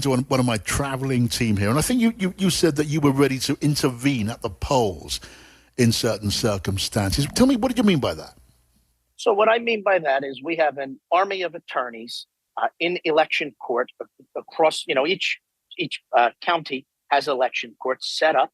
to one of my travelling team here, and I think you said that you were ready to intervene at the polls in certain circumstances. Tell me, what did you mean by that? So what I mean by that is we have an army of attorneys in election court across, each county has election courts set up.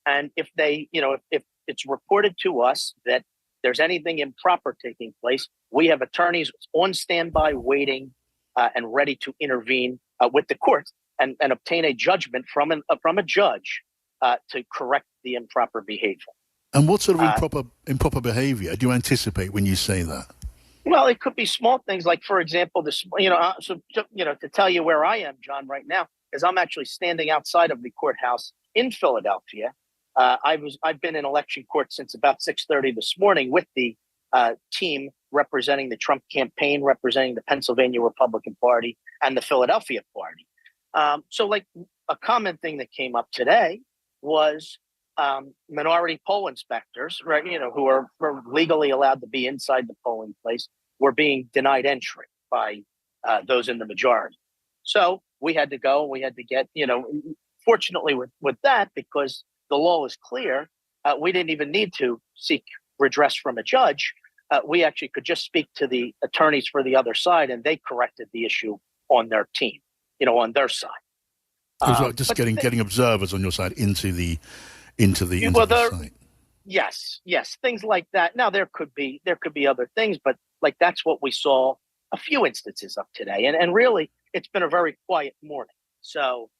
And if if it's reported to us that there's anything improper taking place, we have attorneys on standby waiting and ready to intervene with the court and obtain a judgment from a judge to correct the improper behavior. And what sort of improper behavior do you anticipate when you say that? Well, it could be small things like, for example, to tell you where I am, John, right now, is I'm actually standing outside of the courthouse in Philadelphia. I've been in election court since about 6:30 this morning with the team representing the Trump campaign, representing the Pennsylvania Republican Party and the Philadelphia Party. So like a common thing that came up today was minority poll inspectors, right, who are legally allowed to be inside the polling place, were being denied entry by those in the majority. So we had to go, we had to get, fortunately with that, because the law is clear, we didn't even need to seek redress from a judge. We actually could just speak to the attorneys for the other side, and they corrected the issue on their team, on their side. It was like just getting observers on your side into the site. Yes, things like that. Now there could be other things, but like that's what we saw a few instances of today, and really it's been a very quiet morning. So,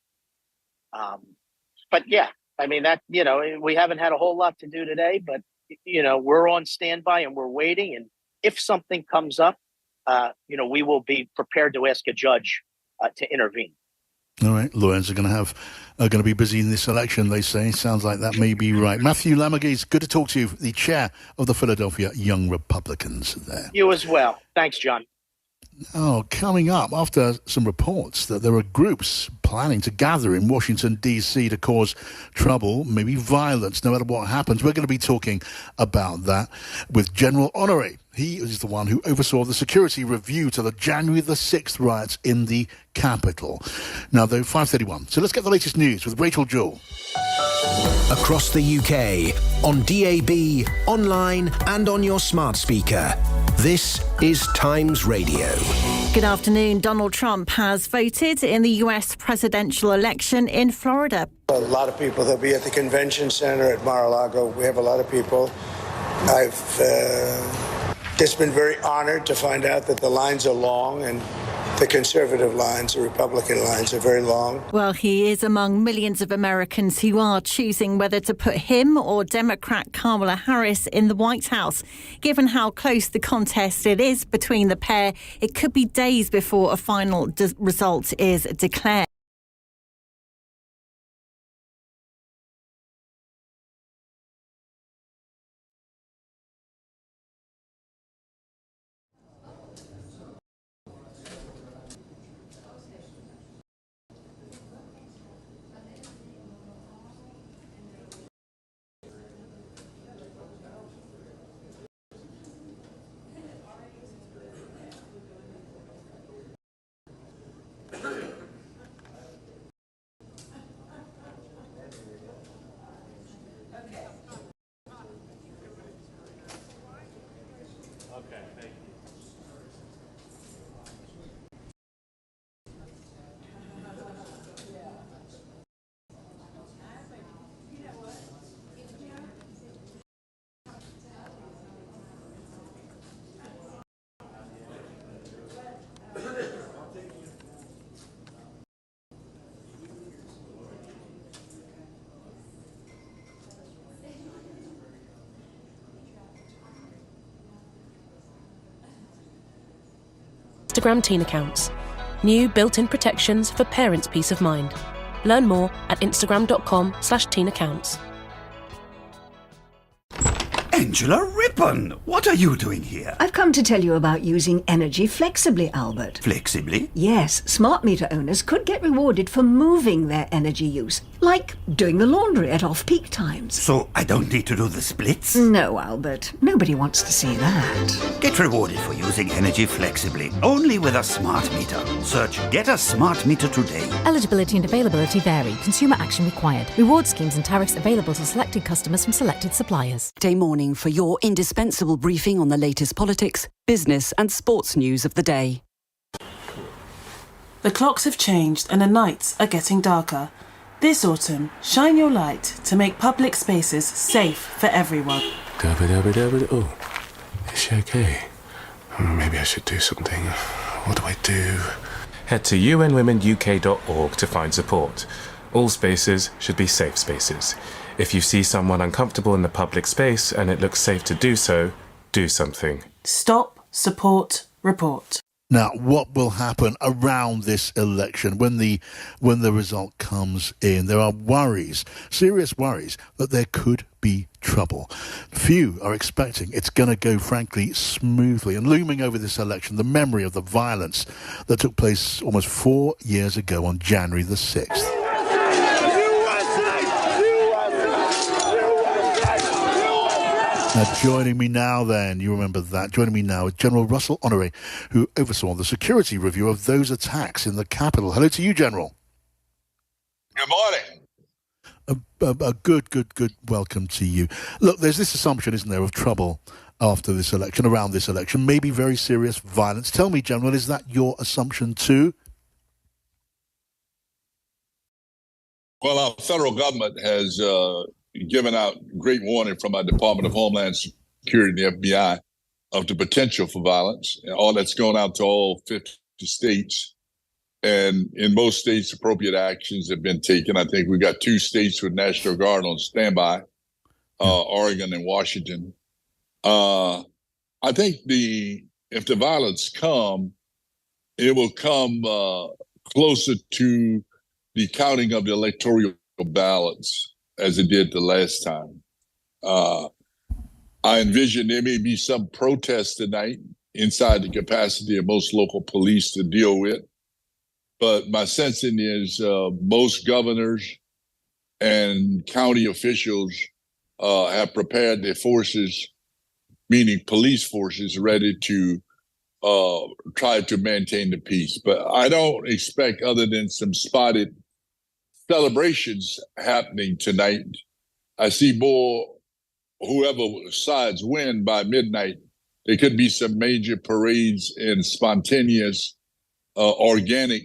but yeah, I mean that we haven't had a whole lot to do today, but we're on standby and we're waiting, and if something comes up, we will be prepared to ask a judge to intervene. All right, lawyers are going to be busy in this election, they say. Sounds like that may be right. Matthew Lamorgese, good to talk to you, the chair of the Philadelphia Young Republicans there. You as well. Thanks, John. Oh, coming up, after some reports that there are groups planning to gather in Washington, D.C. to cause trouble, maybe violence, no matter what happens. We're going to be talking about that with General Honoré. He is the one who oversaw the security review to the January the 6th riots in the Capitol. Now, though, 5:31. So let's get the latest news with Rachel Jewell. Across the UK, on DAB, online and on your smart speaker. This is Times Radio. Good afternoon. Donald Trump has voted in the US presidential election in Florida. A lot of people, they'll be at the convention center at Mar-a-Lago. We have a lot of people. I've just been very honored to find out that the lines are long, and the conservative lines, the Republican lines, are very long. Well, he is among millions of Americans who are choosing whether to put him or Democrat Kamala Harris in the White House. Given how close the contest it is between the pair, it could be days before a final result is declared. Instagram teen accounts. New built-in protections for parents' peace of mind. Learn more at instagram.com/teenaccounts. Angela Rippon, what are you doing here? I've come to tell you about using energy flexibly, Albert. Flexibly? Yes, smart meter owners could get rewarded for moving their energy use, like doing the laundry at off-peak times. So I don't need to do the splits? No, Albert. Nobody wants to see that. Get rewarded for using energy flexibly, only with a smart meter. Search Get a Smart Meter today. Eligibility and availability vary. Consumer action required. Reward schemes and tariffs available to selected customers from selected suppliers. Day morning for your indispensable briefing on the latest politics, business and sports news of the day. The clocks have changed and the nights are getting darker. This autumn, shine your light to make public spaces safe for everyone. Oh, is she okay? Maybe I should do something. What do I do? Head to unwomenuk.org to find support. All spaces should be safe spaces. If you see someone uncomfortable in the public space and it looks safe to do so, do something. Stop, support, report. Now, what will happen around this election when the result comes in? There are worries, serious worries, that there could be trouble. Few are expecting it's going to go, frankly, smoothly. And looming over this election, the memory of the violence that took place almost 4 years ago on January the 6th. Now, joining me now then, you remember that, joining me now is General Russell Honoré, who oversaw the security review of those attacks in the capital. Hello to you, General. Good morning. A good welcome to you. Look, there's this assumption, isn't there, of trouble after this election, around this election, maybe very serious violence. Tell me, General, is that your assumption too? Well, our federal government has given out great warning from our Department of Homeland Security and the FBI of the potential for violence. And all that's going out to all 50 states. And in most states, appropriate actions have been taken. I think we've got 2 states with National Guard on standby, Oregon and Washington. I think if the violence come, it will come closer to the counting of the electoral ballots as it did the last time. I envision there may be some protests tonight inside the capacity of most local police to deal with. But my sensing is most governors and county officials have prepared their forces, meaning police forces, ready to try to maintain the peace. But I don't expect, other than some spotted celebrations happening tonight, I see more, whoever sides win by midnight, there could be some major parades and spontaneous, organic,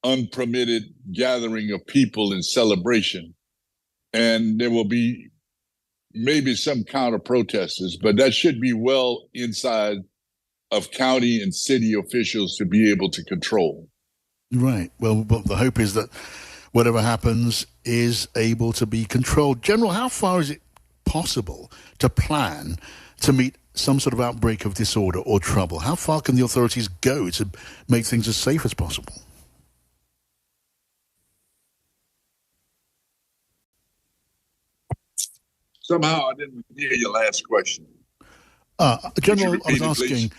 unpermitted gathering of people in celebration. And there will be maybe some counter protesters, but that should be well inside of county and city officials to be able to control. Right. Well, the hope is that whatever happens is able to be controlled. General, how far is it possible to plan to meet some sort of outbreak of disorder or trouble? How far can the authorities go to make things as safe as possible? Somehow I didn't hear your last question. General, I was asking... Please?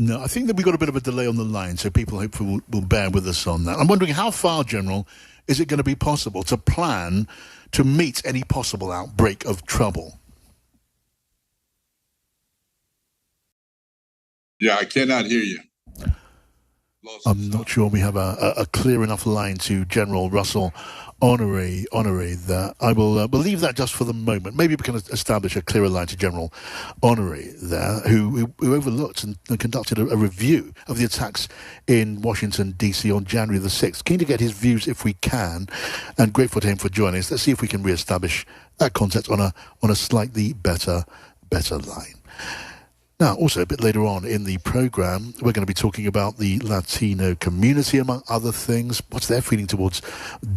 No, I think that we got a bit of a delay on the line, so people hopefully will bear with us on that. I'm wondering how far, General, is it going to be possible to plan to meet any possible outbreak of trouble? Yeah, I cannot hear you. I'm not sure we have a clear enough line to General Russell Honoré there. I will leave that just for the moment. Maybe we can establish a clearer line to General Honoré there, who overlooked and conducted a review of the attacks in Washington, D.C. on January the 6th. Keen to get his views if we can, and grateful to him for joining us. Let's see if we can re-establish that context on a slightly better line. Now, also a bit later on in the programme, we're going to be talking about the Latino community, among other things. What's their feeling towards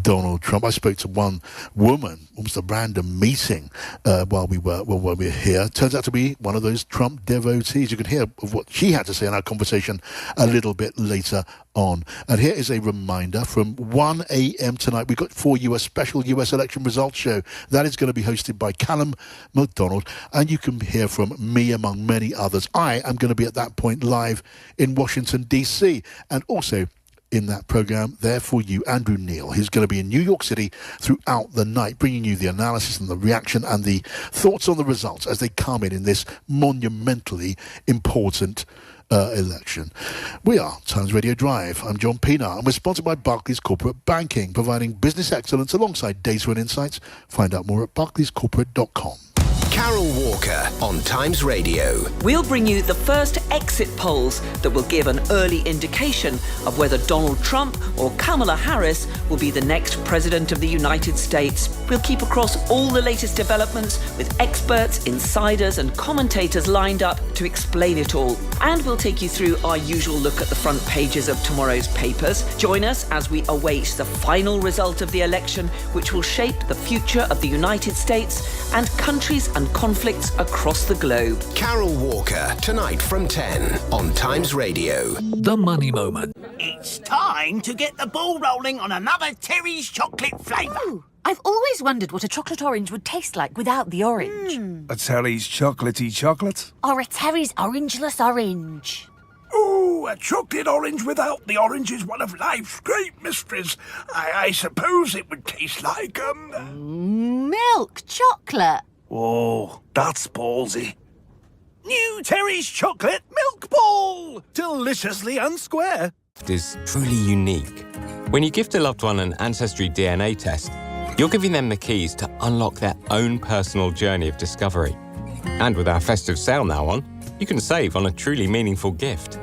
Donald Trump? I spoke to one woman, almost a random meeting, while we were here. Turns out to be one of those Trump devotees. You can hear of what she had to say in our conversation a little bit later on. And here is a reminder from 1 a.m. tonight. We've got for you a special US election results show. That is going to be hosted by Callum MacDonald, and you can hear from me among many others. I am going to be at that point live in Washington, D.C., and also in that programme there for you, Andrew Neil. He's going to be in New York City throughout the night, bringing you the analysis and the reaction and the thoughts on the results as they come in this monumentally important election. We are Times Radio Drive. I'm John Pienaar, and we're sponsored by Barclays Corporate Banking, providing business excellence alongside data and insights. Find out more at barclayscorporate.com. Carol Walker on Times Radio. We'll bring you the first exit polls that will give an early indication of whether Donald Trump or Kamala Harris will be the next president of the United States. We'll keep across all the latest developments with experts, insiders and commentators lined up to explain it all. And we'll take you through our usual look at the front pages of tomorrow's papers. Join us as we await the final result of the election, which will shape the future of the United States and countries and conflicts across the globe. Carol Walker, tonight from 10 on Times Radio. The Money Moment. It's time to get the ball rolling on another Terry's chocolate flavour. Ooh, I've always wondered what a chocolate orange would taste like without the orange. A Terry's chocolatey chocolate? Or a Terry's orangeless orange. Ooh, a chocolate orange without the orange is one of life's great mysteries. I suppose it would taste like, milk chocolate. Oh, that's ballsy. New Terry's chocolate milk ball! Deliciously unsquare. Is truly unique. When you gift a loved one an Ancestry DNA test, you're giving them the keys to unlock their own personal journey of discovery. And with our festive sale now on, you can save on a truly meaningful gift.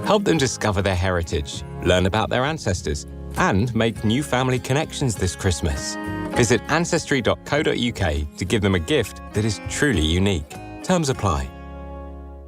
Help them discover their heritage, learn about their ancestors, and make new family connections this Christmas. Visit ancestry.co.uk to give them a gift that is truly unique. Terms apply.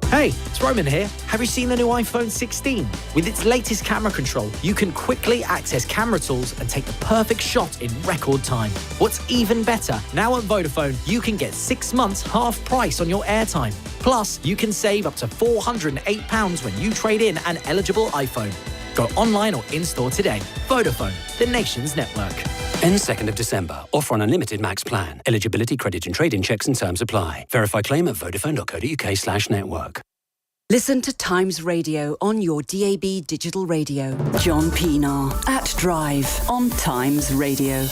Hey, it's Roman here. Have you seen the new iPhone 16? With its latest camera control, you can quickly access camera tools and take the perfect shot in record time. What's even better, now at Vodafone, you can get 6 months half price on your airtime. Plus, you can save up to £408 when you trade in an eligible iPhone. Go online or in-store today. Vodafone, the nation's network. Ends 2nd of December. Offer on unlimited max plan. Eligibility, credit and trade-in checks and terms apply. Verify claim at vodafone.co.uk/network. Listen to Times Radio on your DAB digital radio. John Pienaar at Drive on Times Radio.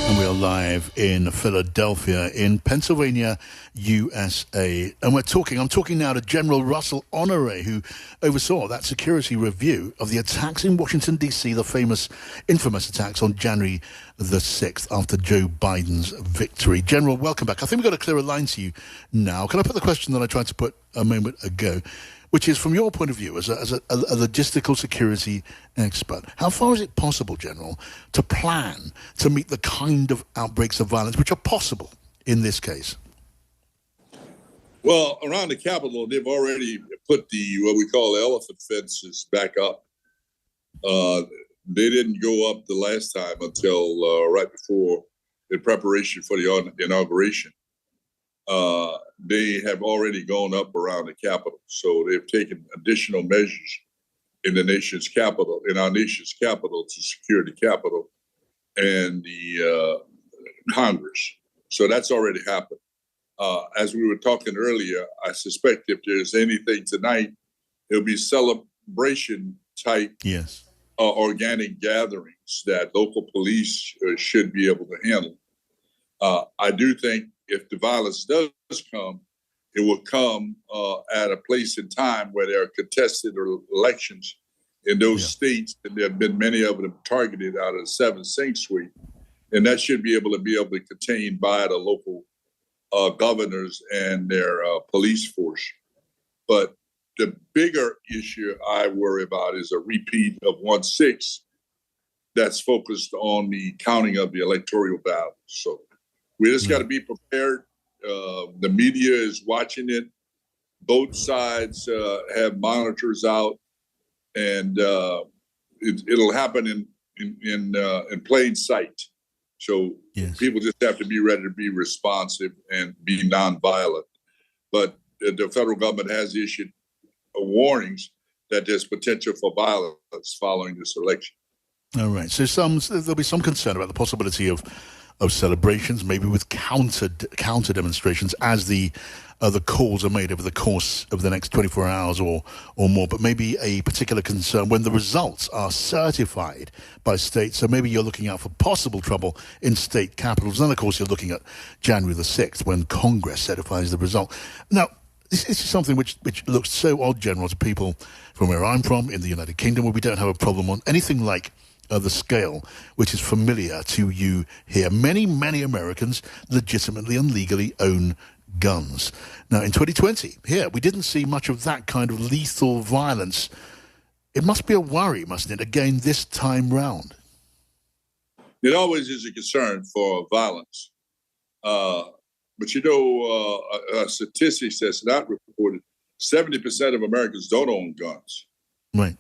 And we are live in Philadelphia, in Pennsylvania, USA. And I'm talking now to General Russell Honoré, who oversaw that security review of the attacks in Washington, D.C., the infamous attacks on January the 6th after Joe Biden's victory. General, welcome back. I think we've got a clearer line to you now. Can I put the question that I tried to put a moment ago, which is from your point of view as a logistical security expert, how far is it possible, General, to plan to meet the kind of outbreaks of violence which are possible in this case? Well, around the Capitol, they've already put what we call elephant fences back up. They didn't go up the last time until right before, in preparation for the inauguration. They have already gone up around the Capitol. So they've taken additional measures in our nation's capital to secure the Capitol and the Congress. So that's already happened. As we were talking earlier, I suspect if there's anything tonight, it'll be celebration type organic gatherings that local police should be able to handle. I do think if the violence does come, it will come at a place and time where there are contested elections in those states, and there have been many of them targeted out of the 7th Sanctuary, and that should be able to be contained by the local governors and their police force. But the bigger issue I worry about is a repeat of 1/6 that's focused on the counting of the electoral ballots. So we just got to be prepared. The media is watching it. Both sides have monitors out, and it'll happen in plain sight. So people just have to be ready to be responsive and be nonviolent. But the federal government has issued warnings that there's potential for violence following this election. All right. So there'll be some concern about the possibility of celebrations, maybe with counter demonstrations as the calls are made over the course of the next 24 hours or more, but maybe a particular concern when the results are certified by states. So maybe you're looking out for possible trouble in state capitals. And, of course, you're looking at January the 6th when Congress certifies the result. Now, this is something which looks so odd, General, to people from where I'm from in the United Kingdom, where we don't have a problem on anything like the scale which is familiar to you here. Many Americans legitimately and legally own guns. Now, in 2020, here, we didn't see much of that kind of lethal violence. It must be a worry, mustn't it, again this time round? It always is a concern for violence. But statistics that's not reported, 70% of Americans don't own guns. Right.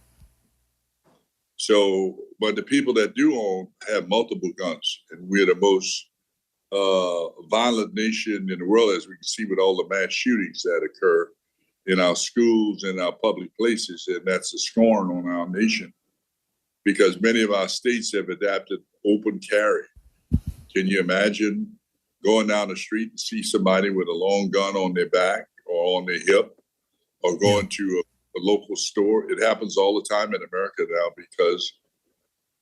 So, but the people that do own have multiple guns, and we're the most violent nation in the world, as we can see with all the mass shootings that occur in our schools and our public places, and that's a scorn on our nation because many of our states have adapted open carry. Can you imagine going down the street and see somebody with a long gun on their back or on their hip, or going to a local store? It happens all the time in America now because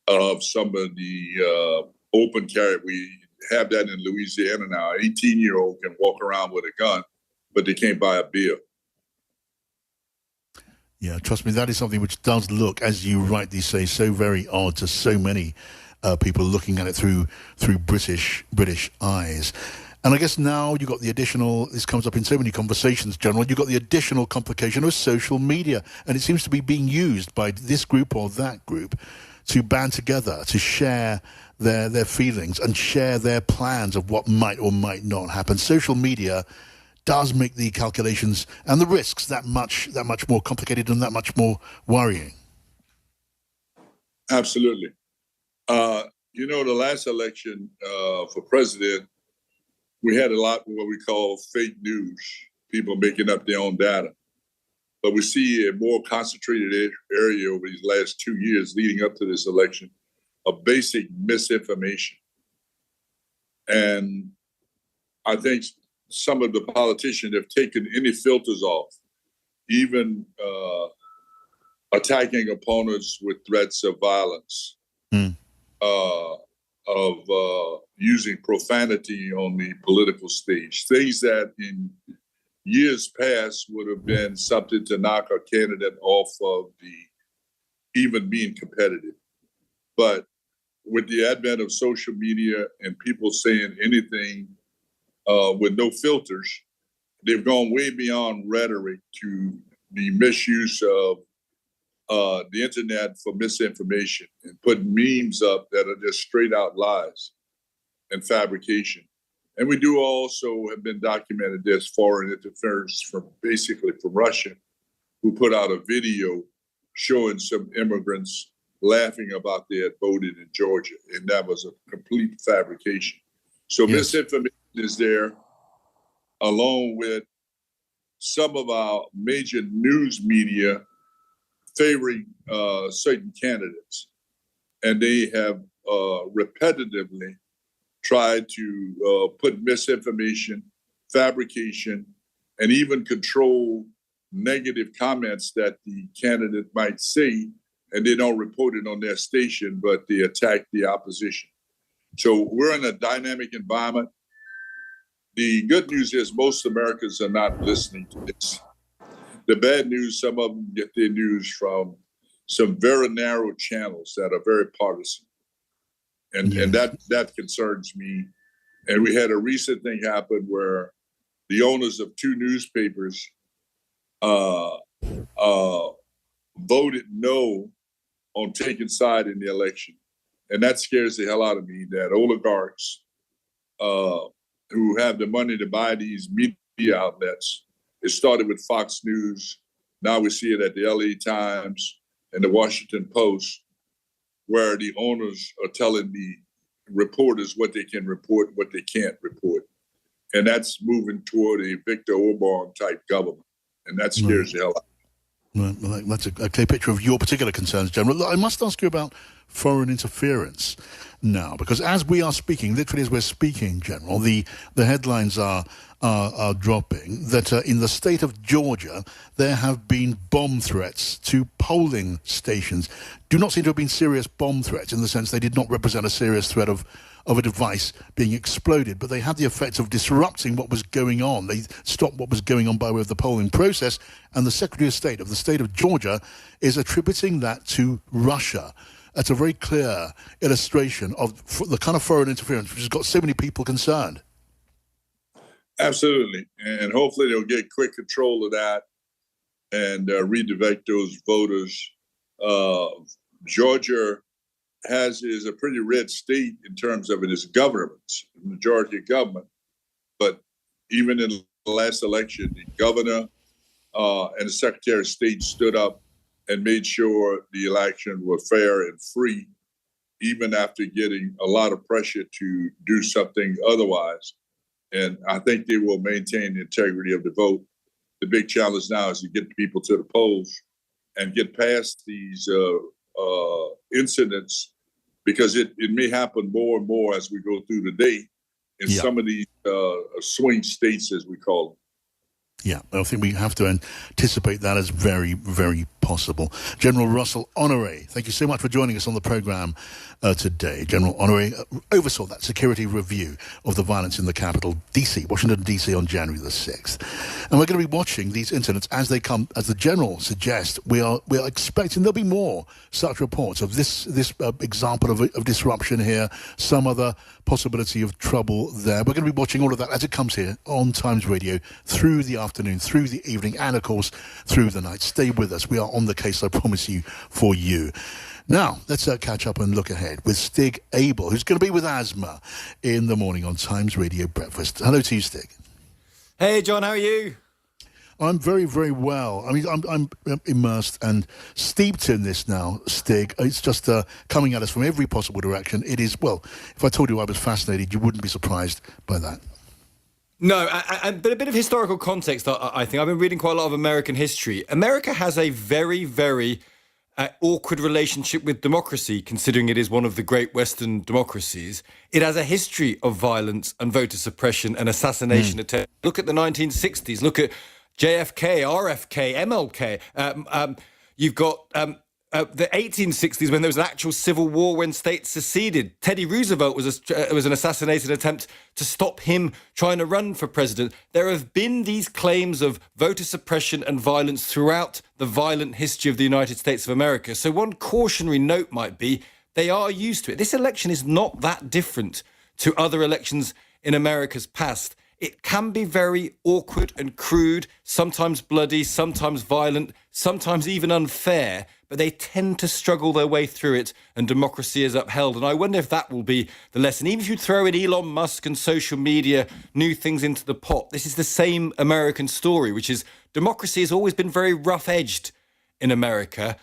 of some of the open carry. We have that in Louisiana now. An 18-year-old can walk around with a gun, but they can't buy a beer. Yeah, trust me, that is something which does look, as you rightly say, so very odd to so many people looking at it through British eyes. And I guess now you've got the additional, this comes up in so many conversations, General, you've got the additional complication of social media. And it seems to be being used by this group or that group to band together, to share their feelings and share their plans of what might or might not happen. Social media does make the calculations and the risks that much more complicated and that much more worrying. Absolutely. The last election for president, we had a lot of what we call fake news, people making up their own data. But we see a more concentrated area over these last 2 years leading up to this election of basic misinformation. And I think some of the politicians have taken any filters off, even attacking opponents with threats of violence, of using profanity on the political stage, things that in years past would have been something to knock a candidate off of even being competitive. But with the advent of social media and people saying anything with no filters, they've gone way beyond rhetoric to the misuse of the internet for misinformation and putting memes up that are just straight out lies and fabrication. And we do also have been documented there's foreign interference from Russia, who put out a video showing some immigrants laughing about they had voted in Georgia, and that was a complete fabrication. So misinformation is there, along with some of our major news media favoring certain candidates. And they have repetitively tried to put misinformation, fabrication, and even control negative comments that the candidate might say, and they don't report it on their station, but they attack the opposition. So we're in a dynamic environment. The good news is most Americans are not listening to this. The bad news, some of them get their news from some very narrow channels that are very partisan. And that concerns me. And we had a recent thing happen where the owners of two newspapers voted no on taking side in the election. And that scares the hell out of me, that oligarchs who have the money to buy these media outlets, it started with Fox News. Now we see it at the LA Times and the Washington Post, where the owners are telling the reporters what they can report, what they can't report. And that's moving toward a Viktor Orban type government. And that scares the hell out. Well, that's a clear picture of your particular concerns, General. Look, I must ask you about foreign interference now, because as we are speaking, literally as we're speaking, General, the headlines are dropping that in the state of Georgia there have been bomb threats to polling stations. Do not seem to have been serious bomb threats in the sense they did not represent a serious threat of a device being exploded, but they had the effect of disrupting what was going on. They stopped what was going on by way of the polling process, and the Secretary of State of the state of Georgia is attributing that to Russia. That's a very clear illustration of the kind of foreign interference which has got so many people concerned. Absolutely. And hopefully they'll get quick control of that and redirect those voters. Georgia is a pretty red state in terms of its governments, majority of government. But even in the last election, the governor and the Secretary of State stood up and made sure the election was fair and free, even after getting a lot of pressure to do something otherwise. And I think they will maintain the integrity of the vote. The big challenge now is to get people to the polls and get past these incidents, because it may happen more and more as we go through the day in some of these swing states, as we call them. Yeah, I think we have to anticipate that as very, very possible. General Russell Honoré, thank you so much for joining us on the programme today. General Honoré oversaw that security review of the violence in the capital, D.C., Washington, D.C., on January the 6th. And we're going to be watching these incidents as they come. As the General suggests, we are expecting there'll be more such reports of this example of disruption here, some other possibility of trouble there. We're going to be watching all of that as it comes here on Times Radio through the afternoon, through the evening, and, of course, through the night. Stay with us. We are on the case, I promise you, for you. Now, let's catch up and look ahead with Stig Abel, who's going to be with asthma in the morning on Times Radio Breakfast. Hello to you, Stig. Hey, John, how are you? I'm very, very well. I mean, I'm immersed and steeped in this now, Stig. It's just coming at us from every possible direction. It is, well, if I told you I was fascinated, you wouldn't be surprised by that. No, but a bit of historical context, I think. I've been reading quite a lot of American history. America has a very, very awkward relationship with democracy, considering it is one of the great Western democracies. It has a history of violence and voter suppression and assassination attempts. Look at the 1960s. Look at JFK, RFK, MLK. You've got the 1860s, when there was an actual civil war when states seceded. Teddy Roosevelt was an assassinated attempt to stop him trying to run for president. There have been these claims of voter suppression and violence throughout the violent history of the United States of America. So one cautionary note might be they are used to it. This election is not that different to other elections in America's past. It can be very awkward and crude, sometimes bloody, sometimes violent, sometimes even unfair, but they tend to struggle their way through it, and democracy is upheld. And I wonder if that will be the lesson. Even if you throw in Elon Musk and social media, new things into the pot, this is the same American story, which is democracy has always been very rough-edged in America,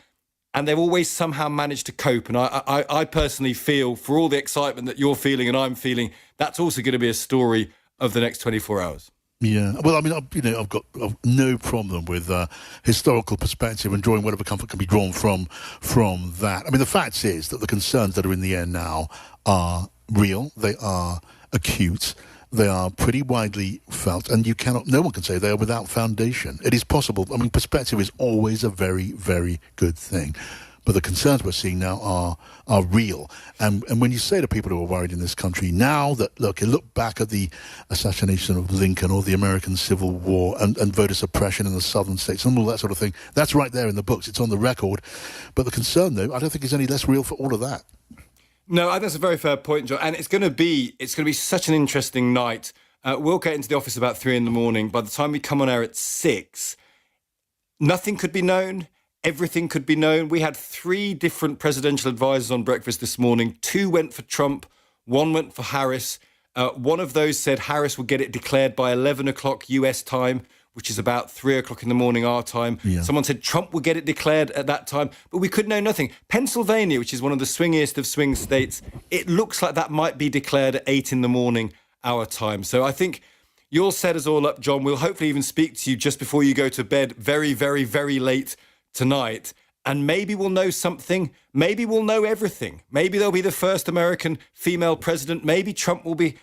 and they've always somehow managed to cope. And I personally feel, for all the excitement that you're feeling and I'm feeling, that's also going to be a story of the next 24 hours. Yeah, well, I mean, I've got no problem with historical perspective and drawing whatever comfort can be drawn from that. I mean, the fact is that the concerns that are in the air now are real, they are acute, they are pretty widely felt, and no one can say they are without foundation. It is possible. I mean, perspective is always a very, very good thing. But the concerns we're seeing now are real. And when you say to people who are worried in this country now that, look back at the assassination of Lincoln or the American Civil War and voter suppression in the southern states and all that sort of thing, that's right there in the books. It's on the record. But the concern, though, I don't think is any less real for all of that. No, I think that's a very fair point, John. And it's going to be such an interesting night. We'll get into the office about 3 a.m. By the time we come on air at 6, nothing could be known. Everything could be known. We had 3 different presidential advisors on breakfast this morning. 2 went for Trump, 1 went for Harris. One of those said Harris would get it declared by 11 o'clock US time, which is about 3 o'clock in the morning our time. Yeah. Someone said Trump would get it declared at that time, but we could know nothing. Pennsylvania, which is one of the swingiest of swing states, it looks like that might be declared at 8 in the morning our time. So I think you'll set us all up, John. We'll hopefully even speak to you just before you go to bed very, very, very late tonight. And maybe we'll know something. Maybe we'll know everything. Maybe there'll be the first American female president. Maybe Trump will be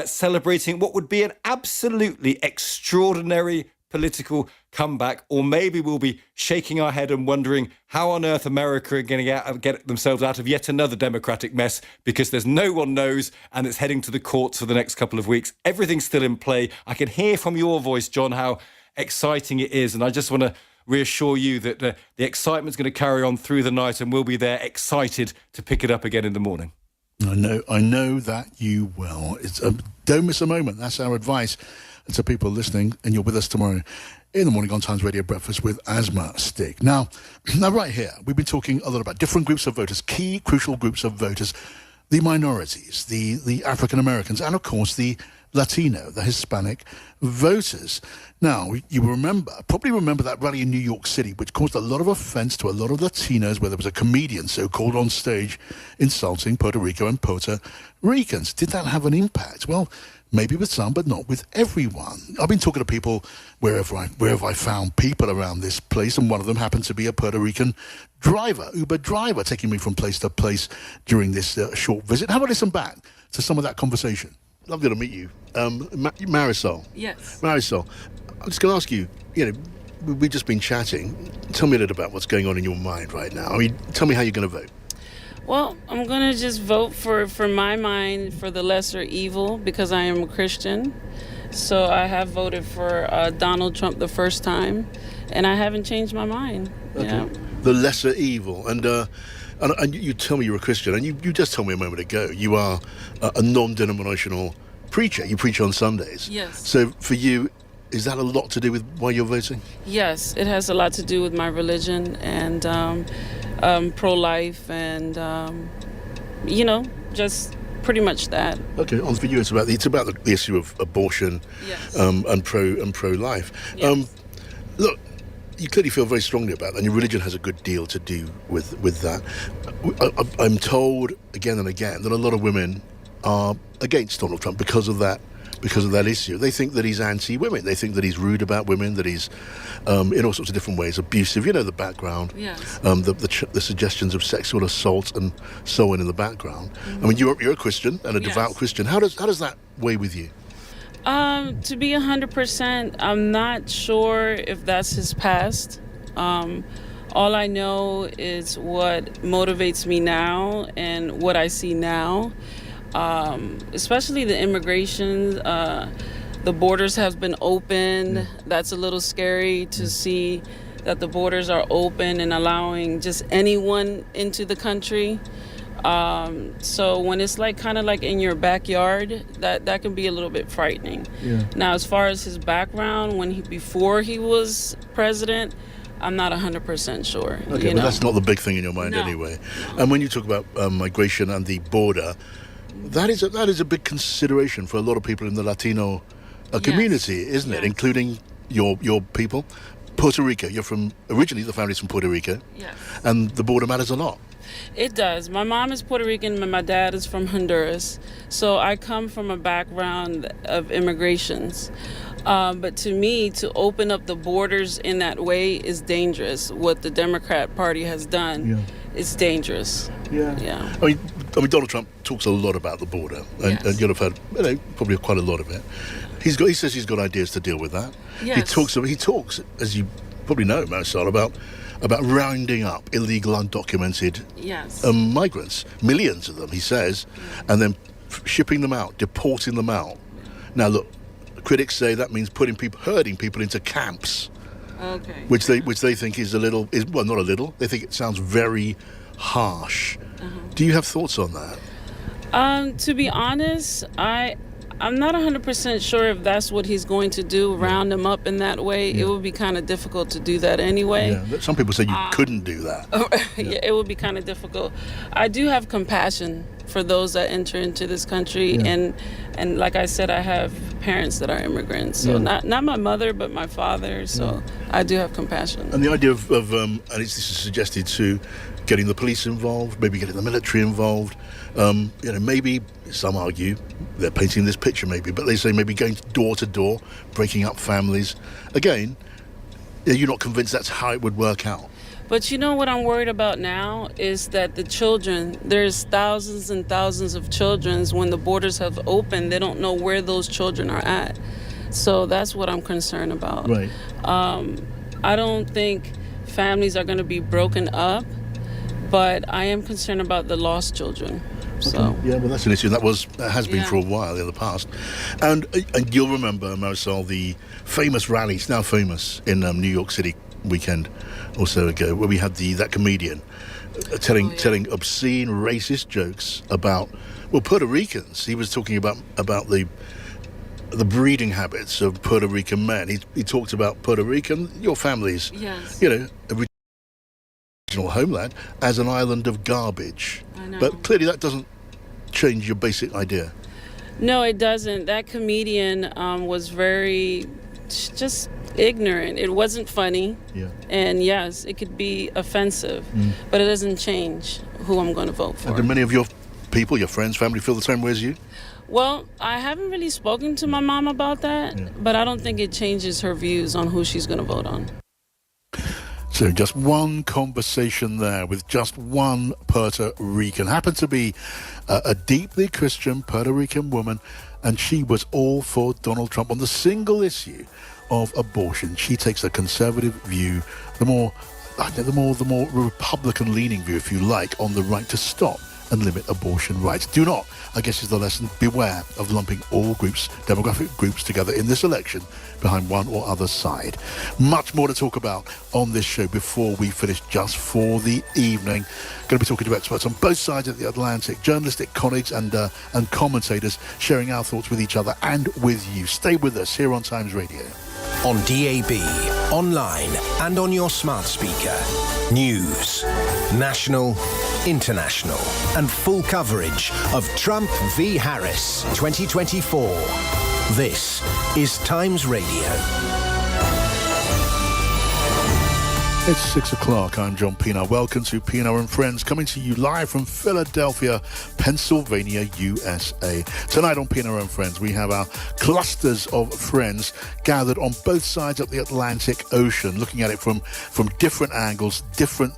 celebrating what would be an absolutely extraordinary political comeback. Or maybe we'll be shaking our head and wondering how on earth America are going to get themselves out of yet another Democratic mess, because there's no one knows, and it's heading to the courts for the next couple of weeks. Everything's still in play. I can hear from your voice, John, how exciting it is. And I just want to reassure you that the excitement's going to carry on through the night, and we'll be there excited to pick it up again in the morning. I know that you will. Don't miss a moment. That's our advice to people listening, and you're with us tomorrow in the morning on Times Radio Breakfast with Asma Stick. Now right here, we've been talking a lot about different groups of voters, key, crucial groups of voters, the minorities, the African Americans, and of course the Latino, the Hispanic voters. Now, you probably remember that rally in New York City, which caused a lot of offense to a lot of Latinos, where there was a comedian so-called on stage insulting Puerto Rico and Puerto Ricans. Did that have an impact? Well, maybe with some, but not with everyone. I've been talking to people wherever I found people around this place, and one of them happened to be a Puerto Rican Uber driver, taking me from place to place during this short visit. Have a listen back to some of that conversation. Lovely to meet you. Marisol. Yes. Marisol, I'm just going to ask you, we've just been chatting. Tell me a little about what's going on in your mind right now. I mean, tell me how you're going to vote. Well, I'm going to just vote for my mind, for the lesser evil, because I am a Christian. So I have voted for Donald Trump the first time, and I haven't changed my mind. Okay. Yeah. The lesser evil. And you tell me you're a Christian, and you just told me a moment ago you are a non-denominational preacher. You preach on Sundays. Yes. So for you, is that a lot to do with why you're voting? Yes, it has a lot to do with my religion and pro-life and, just pretty much that. Okay, for you it's about the issue of abortion. Yes. And pro-life. Yes. Look, you clearly feel very strongly about that, and your religion has a good deal to do with that. I'm told again and again that a lot of women are against Donald Trump because of that issue. They think that he's anti-women. They think that he's rude about women, that he's in all sorts of different ways abusive. You know the background. Yes. The suggestions of sexual assault and so on in the background. Mm-hmm. I mean, you're a Christian and a devout Christian. How does that weigh with you? To be 100%, I'm not sure if that's his past. All I know is what motivates me now and what I see now, especially the immigration. The borders have been open. That's a little scary to see that the borders are open and allowing just anyone into the country. So when it's kind of like in your backyard, that can be a little bit frightening. Yeah. Now, as far as his background, before he was president, I'm not 100% sure. Okay, but that's not the big thing in your mind anyway. And when you talk about migration and the border, that is a big consideration for a lot of people in the Latino community, isn't it? Including your people. Puerto Rico, originally the family's from Puerto Rico. Yes. And the border matters a lot. It does. My mom is Puerto Rican and my dad is from Honduras. So I come from a background of immigrations. But to me, to open up the borders in that way is dangerous. What the Democrat Party has done is dangerous. Yeah. I mean, Donald Trump talks a lot about the border, and you'll have heard probably quite a lot of it. He says he's got ideas to deal with that. Yes. He talks, as you probably know, Marisol, about rounding up illegal, undocumented migrants, millions of them, he says, and then shipping them out, deporting them out. Now, look, critics say that means herding people into camps, which they think is not a little. They think it sounds very harsh. Do you have thoughts on that? To be honest, I'm not 100% sure if that's what he's going to do, round them up in that way. It would be kind of difficult to do that anyway. Yeah. Some people say you couldn't do that. It would be kind of difficult. I do have compassion for those that enter into this country, and like I said, I have parents that are immigrants. So not my mother, but my father. So I do have compassion. And the idea of this is suggested too, getting the police involved, maybe getting the military involved. Maybe some argue they're painting this picture, but they say maybe going door to door, breaking up families. Again, you're not convinced that's how it would work out. But you know what I'm worried about now is that the children, there's thousands and thousands of children. When the borders have opened, they don't know where those children are at. So that's what I'm concerned about. Right. I don't think families are going to be broken up, but I am concerned about the lost children. So. Okay. Yeah, well, that's an issue. That has been for a while in the past. And you'll remember, Marisol, the famous rally, it's now famous, in New York City weekend or so ago, where we had that comedian telling obscene, racist jokes about, Puerto Ricans. He was talking about the breeding habits of Puerto Rican men. He talked about Puerto Rican, your family's, original homeland, as an island of garbage. I know. But clearly that doesn't change your basic idea. No, it doesn't. That comedian was very just ignorant. It wasn't funny. Yeah. And yes, it could be offensive, but it doesn't change who I'm going to vote for. And do many of your people, your friends, family, feel the same way as you? Well, I haven't really spoken to my mom about that, but I don't think it changes her views on who she's going to vote on. So just one conversation there with just one Puerto Rican. Happened to be a deeply Christian Puerto Rican woman, and she was all for Donald Trump on the single issue of abortion. She takes a conservative view, the more Republican-leaning view, if you like, on the right to stop and limit abortion rights. Do not, I guess is the lesson, beware of lumping all groups, demographic groups together in this election behind one or other side. Much more to talk about on this show before we finish just for the evening. Going to be talking to experts on both sides of the Atlantic, journalistic colleagues and commentators sharing our thoughts with each other and with you. Stay with us here on Times Radio. On DAB, online and on your smart speaker. News, national, international, and full coverage of Trump v. Harris 2024. This is Times Radio. It's 6 o'clock. I'm John Pienaar. Welcome to Pienaar and Friends, coming to you live from Philadelphia, Pennsylvania, USA. Tonight on Pienaar and Friends, we have our clusters of friends gathered on both sides of the Atlantic Ocean, looking at it from different angles, different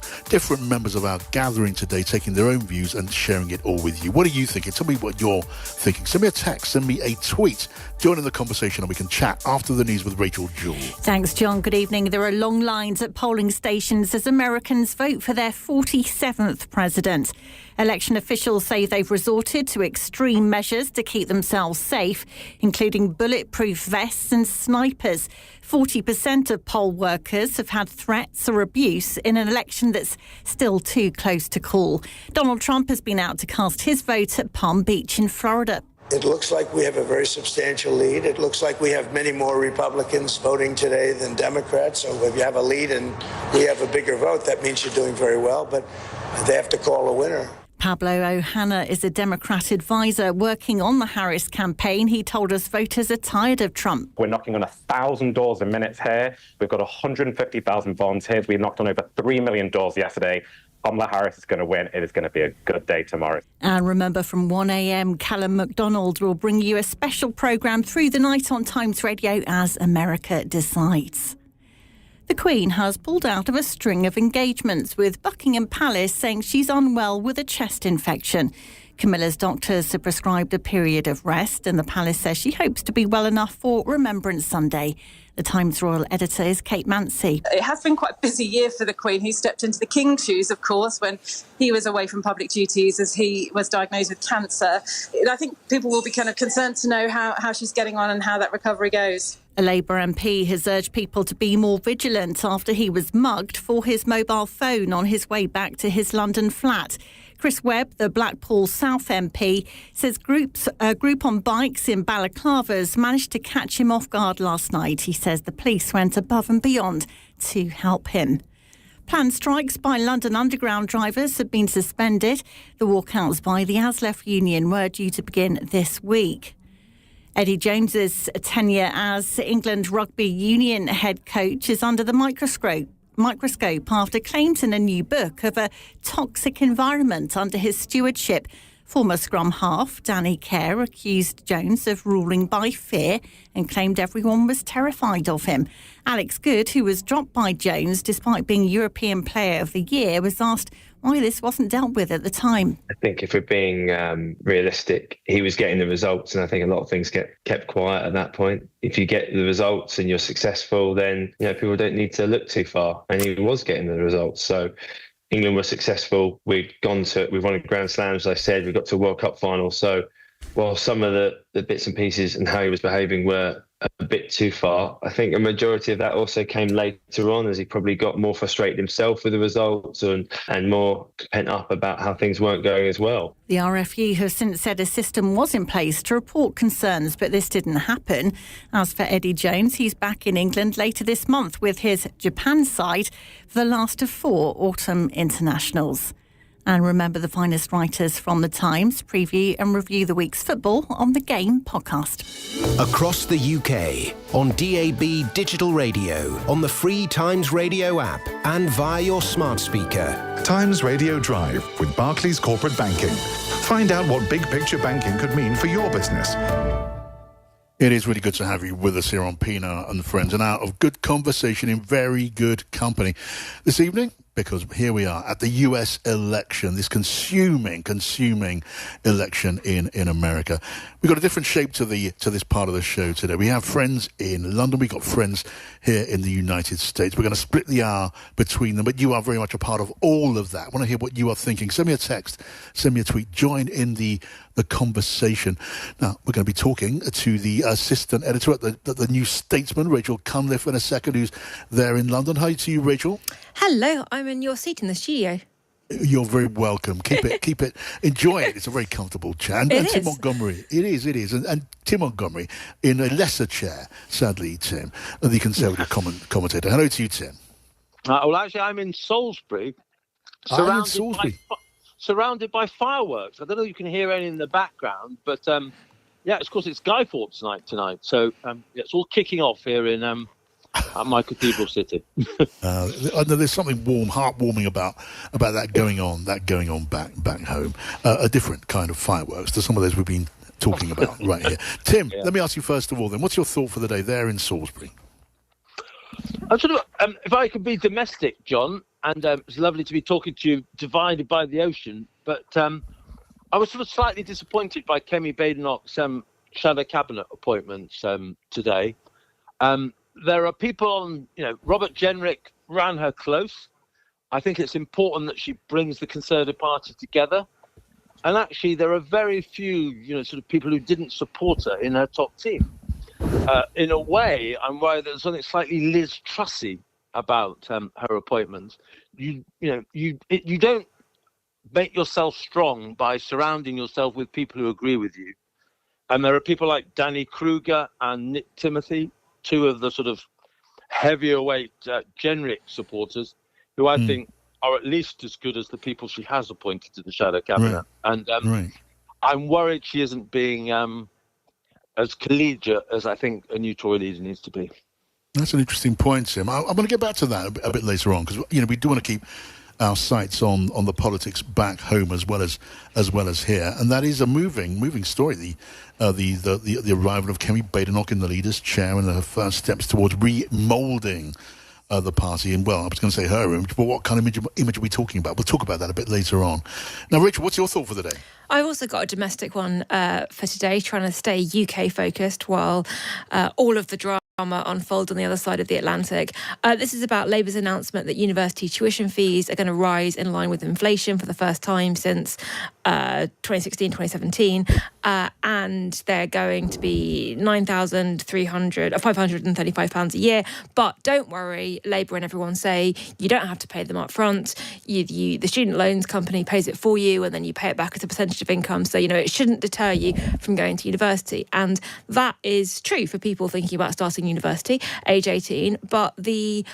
members of our gathering today, taking their own views and sharing it all with you. What are you thinking? Tell me what you're thinking. Send me a text, send me a tweet. Join in the conversation and we can chat after the news with Rachel Jewell. Thanks, John. Good evening. There are long lines at polling stations as Americans vote for their 47th president. Election officials say they've resorted to extreme measures to keep themselves safe, including bulletproof vests and snipers. 40% of poll workers have had threats or abuse in an election that's still too close to call. Donald Trump has been out to cast his vote at Palm Beach in Florida. It looks like we have a very substantial lead. It looks like we have many more Republicans voting today than Democrats. So if you have a lead and we have a bigger vote, that means you're doing very well. But they have to call a winner. Pablo Ohana is a Democrat advisor working on the Harris campaign. He told us voters are tired of Trump. We're knocking on 1,000 doors in minutes here. We've got 150,000 volunteers. We knocked on over 3 million doors yesterday. Kamala Harris is going to win. It is going to be a good day tomorrow. And remember, from 1 a.m, Callum MacDonald will bring you a special programme through the night on Times Radio as America decides. The Queen has pulled out of a string of engagements, with Buckingham Palace saying she's unwell with a chest infection. Camilla's doctors have prescribed a period of rest, and the palace says she hopes to be well enough for Remembrance Sunday. The Times royal editor is Kate Mancy. It has been quite a busy year for the Queen, who stepped into the King's shoes, of course, when he was away from public duties as he was diagnosed with cancer. I think people will be kind of concerned to know how she's getting on and how that recovery goes. A Labour MP has urged people to be more vigilant after he was mugged for his mobile phone on his way back to his London flat. Chris Webb, the Blackpool South MP, says a group on bikes in balaclavas managed to catch him off guard last night. He says the police went above and beyond to help him. Planned strikes by London Underground drivers have been suspended. The walkouts by the ASLEF union were due to begin this week. Eddie Jones's tenure as England Rugby Union head coach is under the microscope after claims in a new book of a toxic environment under his stewardship Former scrum half Danny Kerr accused Jones of ruling by fear and claimed everyone was terrified of him. Alex Good, who was dropped by Jones despite being European Player of the Year, was asked why this wasn't dealt with at the time. I think if we're being realistic, he was getting the results, and I think a lot of things get kept quiet at that point. If you get the results and you're successful, then people don't need to look too far, and he was getting the results. So England were successful. We've won a Grand Slam, as I said. We got to a World Cup final. So while some of the bits and pieces and how he was behaving were a bit too far, I think a majority of that also came later on, as he probably got more frustrated himself with the results and more pent up about how things weren't going as well. The RFU has since said a system was in place to report concerns, but this didn't happen. As for Eddie Jones, he's back in England later this month with his Japan side for the last of 4 autumn internationals. And remember, the finest writers from The Times preview and review the week's football on the Game podcast. Across the UK, on DAB Digital Radio, on the free Times Radio app, and via your smart speaker. Times Radio Drive with Barclays Corporate Banking. Find out what big picture banking could mean for your business. It is really good to have you with us here on Pina and Friends, and out of good conversation in very good company this evening, because here we are at the US election, this consuming election in America. We've got a different shape to this part of the show today. We have friends in London, we've got friends here in the United States. We're going to split the hour between them, but you are very much a part of all of that. I want to hear what you are thinking. Send me a text, send me a tweet, join in the conversation. Now, we're going to be talking to the assistant editor at the New Statesman, Rachel Cunliffe, in a second, who's there in London. Hi to you, Rachel. Hello, I'm in your seat in the studio. You're very welcome. Keep it. Enjoy it. It's a very comfortable chair. And Tim Montgomery. It is. And Tim Montgomery in a lesser chair, sadly, Tim, the Conservative commentator. Hello to you, Tim. Well, actually, I'm in Salisbury. Surrounded by fireworks. I don't know if you can hear any in the background, but of course, it's Guy Fawkes night tonight. So it's all kicking off here in at my cathedral city. There's something heartwarming about that going on back home. A different kind of fireworks to some of those we've been talking about right here. Tim, let me ask you first of all then, what's your thought for the day there in Salisbury? If I could be domestic, John, and it's lovely to be talking to you divided by the ocean, but I was sort of slightly disappointed by Kemi Badenoch's shadow cabinet appointments today. There are people on, Robert Jenrick ran her close. I think it's important that she brings the Conservative Party together. And actually, there are very few, sort of people who didn't support her in her top team. In a way, I'm worried there's something slightly Liz Trussy about her appointment. You don't make yourself strong by surrounding yourself with people who agree with you. And there are people like Danny Kruger and Nick Timothy, two of the sort of heavier weight Jenrick supporters, who I think are at least as good as the people she has appointed to the shadow cabinet. Right. And I'm worried she isn't being as collegiate as I think a new Tory leader needs to be. That's an interesting point, Tim. I'm going to get back to that a bit later on, because we do want to keep our sights on the politics back home as well as here, and that is a moving story. The arrival of Kemi Badenoch in the leader's chair and her first steps towards remoulding the party. And I was going to say her image, but what kind of image are we talking about? We'll talk about that a bit later on. Now, Rachel, what's your thought for the day? I've also got a domestic one for today, trying to stay UK focused while all of the drama unfold on the other side of the Atlantic. This is about Labour's announcement that university tuition fees are going to rise in line with inflation for the first time since 2016-2017, and they're going to be £535 a year. But don't worry, Labour and everyone say you don't have to pay them up front. The student loans company pays it for you, and then you pay it back as a percentage of income. So, it shouldn't deter you from going to university. And that is true for people thinking about starting university, age 18. But the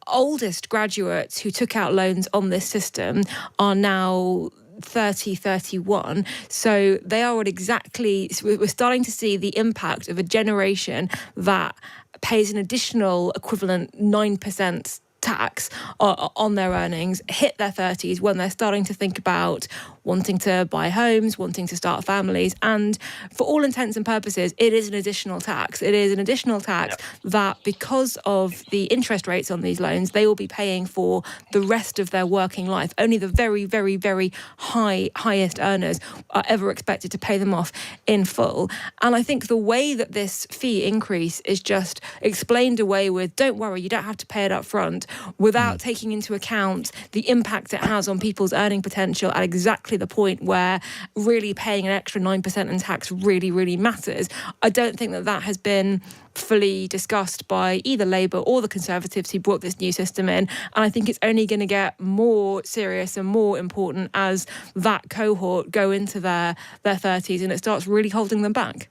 oldest graduates who took out loans on this system are now 31. So they are we're starting to see the impact of a generation that pays an additional equivalent 9% tax on their earnings hit their 30s when they're starting to think about wanting to buy homes, wanting to start families. And for all intents and purposes, it is an additional tax. It is an additional tax that, because of the interest rates on these loans, they will be paying for the rest of their working life. Only the very, very, very highest earners are ever expected to pay them off in full. And I think the way that this fee increase is just explained away with, don't worry, you don't have to pay it up front, without taking into account the impact it has on people's earning potential at exactly the point where really paying an extra 9% in tax really, really matters. I don't think that has been fully discussed by either Labour or the Conservatives who brought this new system in. And I think it's only going to get more serious and more important as that cohort go into their 30s and it starts really holding them back.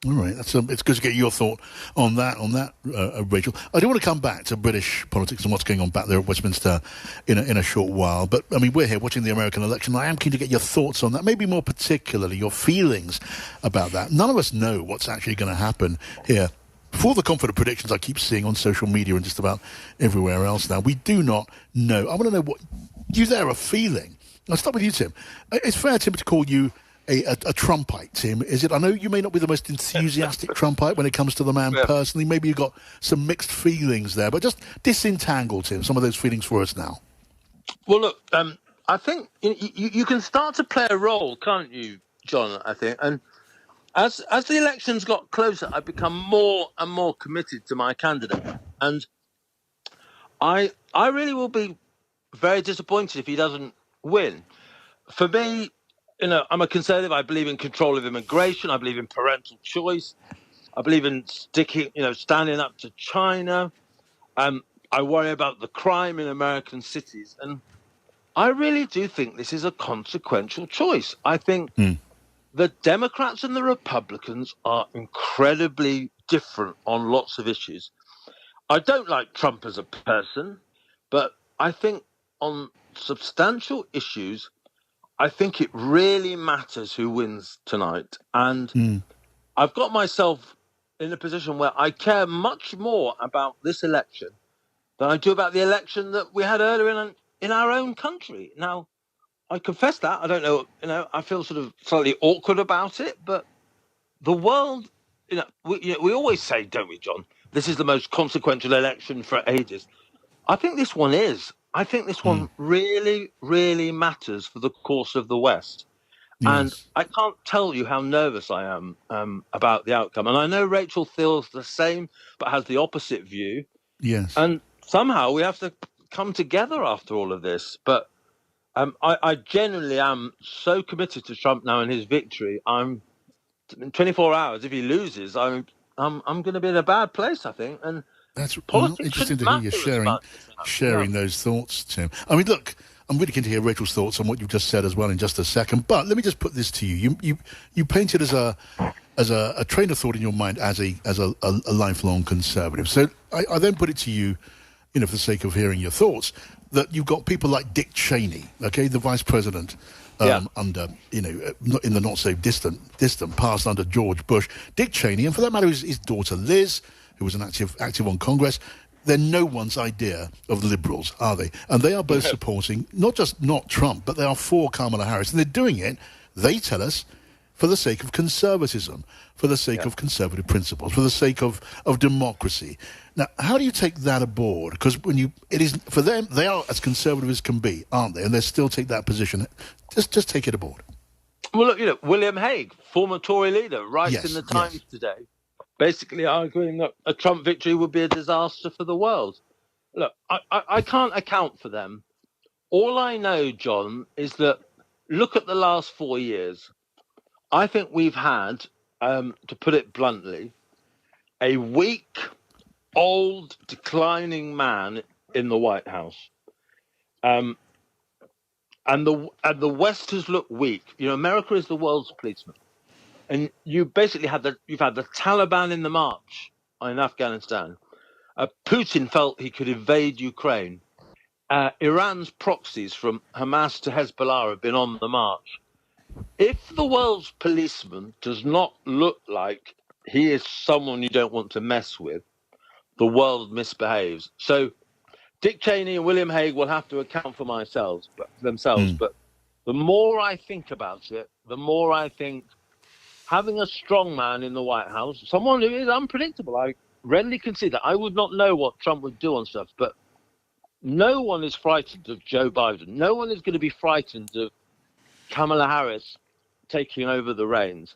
All right, it's good to get your thought on that, Rachel. I do want to come back to British politics and what's going on back there at Westminster in a short while. But, I mean, we're here watching the American election. I am keen to get your thoughts on that, maybe more particularly your feelings about that. None of us know what's actually going to happen here. For the confident predictions I keep seeing on social media and just about everywhere else now, we do not know. I want to know what you there are feeling. I'll start with you, Tim. It's fair, Tim, to call you a Trumpite, Tim, is it? I know you may not be the most enthusiastic Trumpite when it comes to the man personally. Maybe you've got some mixed feelings there, but just disentangle, Tim, some of those feelings for us now. Well, look, I think you can start to play a role, can't you, John, I think? And as the elections got closer, I've become more and more committed to my candidate. And I really will be very disappointed if he doesn't win. For me, I'm a conservative. I believe in control of immigration. I believe in parental choice. I believe in standing up to China. I worry about the crime in American cities. And I really do think this is a consequential choice. I think the Democrats and the Republicans are incredibly different on lots of issues. I don't like Trump as a person, but I think on substantial issues, I think it really matters who wins tonight. And I've got myself in a position where I care much more about this election than I do about the election that we had earlier in our own country. Now, I confess that. I don't know, I feel sort of slightly awkward about it, but the world, we always say, don't we, John, this is the most consequential election for ages. I think this one is. I think this one really, really matters for the course of the West. Yes. And I can't tell you how nervous I am about the outcome. And I know Rachel feels the same, but has the opposite view. Yes. And somehow we have to come together after all of this. But I genuinely am so committed to Trump now and his victory. I'm in 24 hours. If he loses, I'm going to be in a bad place, I think. And that's interesting to hear you sharing those thoughts, Tim. I mean, look, I'm really keen to hear Rachel's thoughts on what you just said as well in just a second. But let me just put this to you: you painted as a train of thought in your mind as a lifelong conservative. So I then put it to you, for the sake of hearing your thoughts, that you've got people like Dick Cheney, okay, the vice president. Under, in the not so distant past under George Bush, Dick Cheney, and for that matter, his daughter Liz, who was an active on Congress. They're no one's idea of liberals, are they? And they are both supporting not Trump, but they are for Kamala Harris, and they're doing it. They tell us for the sake of conservatism, for the sake of conservative principles, for the sake of democracy. Now, how do you take that aboard? Because it is for them, they are as conservative as can be, aren't they? And they still take that position. Just take it aboard. Well, look, William Hague, former Tory leader, writes in the Times today, basically arguing that a Trump victory would be a disaster for the world. Look, I can't account for them. All I know, John, is that look at the last 4 years. I think we've had, to put it bluntly, a weak, old, declining man in the White House. And the West has looked weak. America is the world's policeman. And you basically you've had the Taliban in the march in Afghanistan. Putin felt he could invade Ukraine. Iran's proxies from Hamas to Hezbollah have been on the march. If the world's policeman does not look like he is someone you don't want to mess with, the world misbehaves. So Dick Cheney and William Hague will have to account for themselves. But the more I think about it, the more I think having a strong man in the White House, someone who is unpredictable, I readily concede that. I would not know what Trump would do on stuff, but no one is frightened of Joe Biden. No one is going to be frightened of Kamala Harris taking over the reins.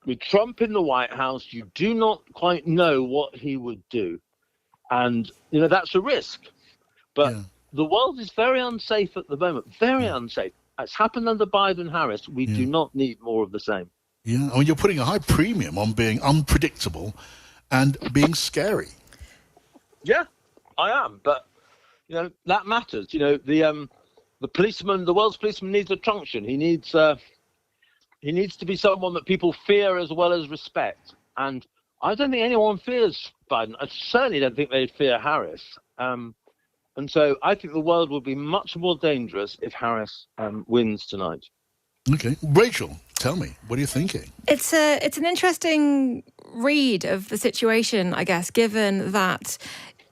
With Trump in the White House, you do not quite know what he would do. And, that's a risk. But the world is very unsafe at the moment, very unsafe. It's happened under Biden-Harris. We do not need more of the same. Yeah, I mean, you're putting a high premium on being unpredictable and being scary. Yeah, I am. But, that matters. The policeman, the world's policeman needs a truncheon. He needs to be someone that people fear as well as respect. And I don't think anyone fears Biden. I certainly don't think they fear Harris. And so I think the world will be much more dangerous if Harris wins tonight. Okay. Rachel, tell me, what are you thinking? It's an interesting read of the situation, I guess, given that,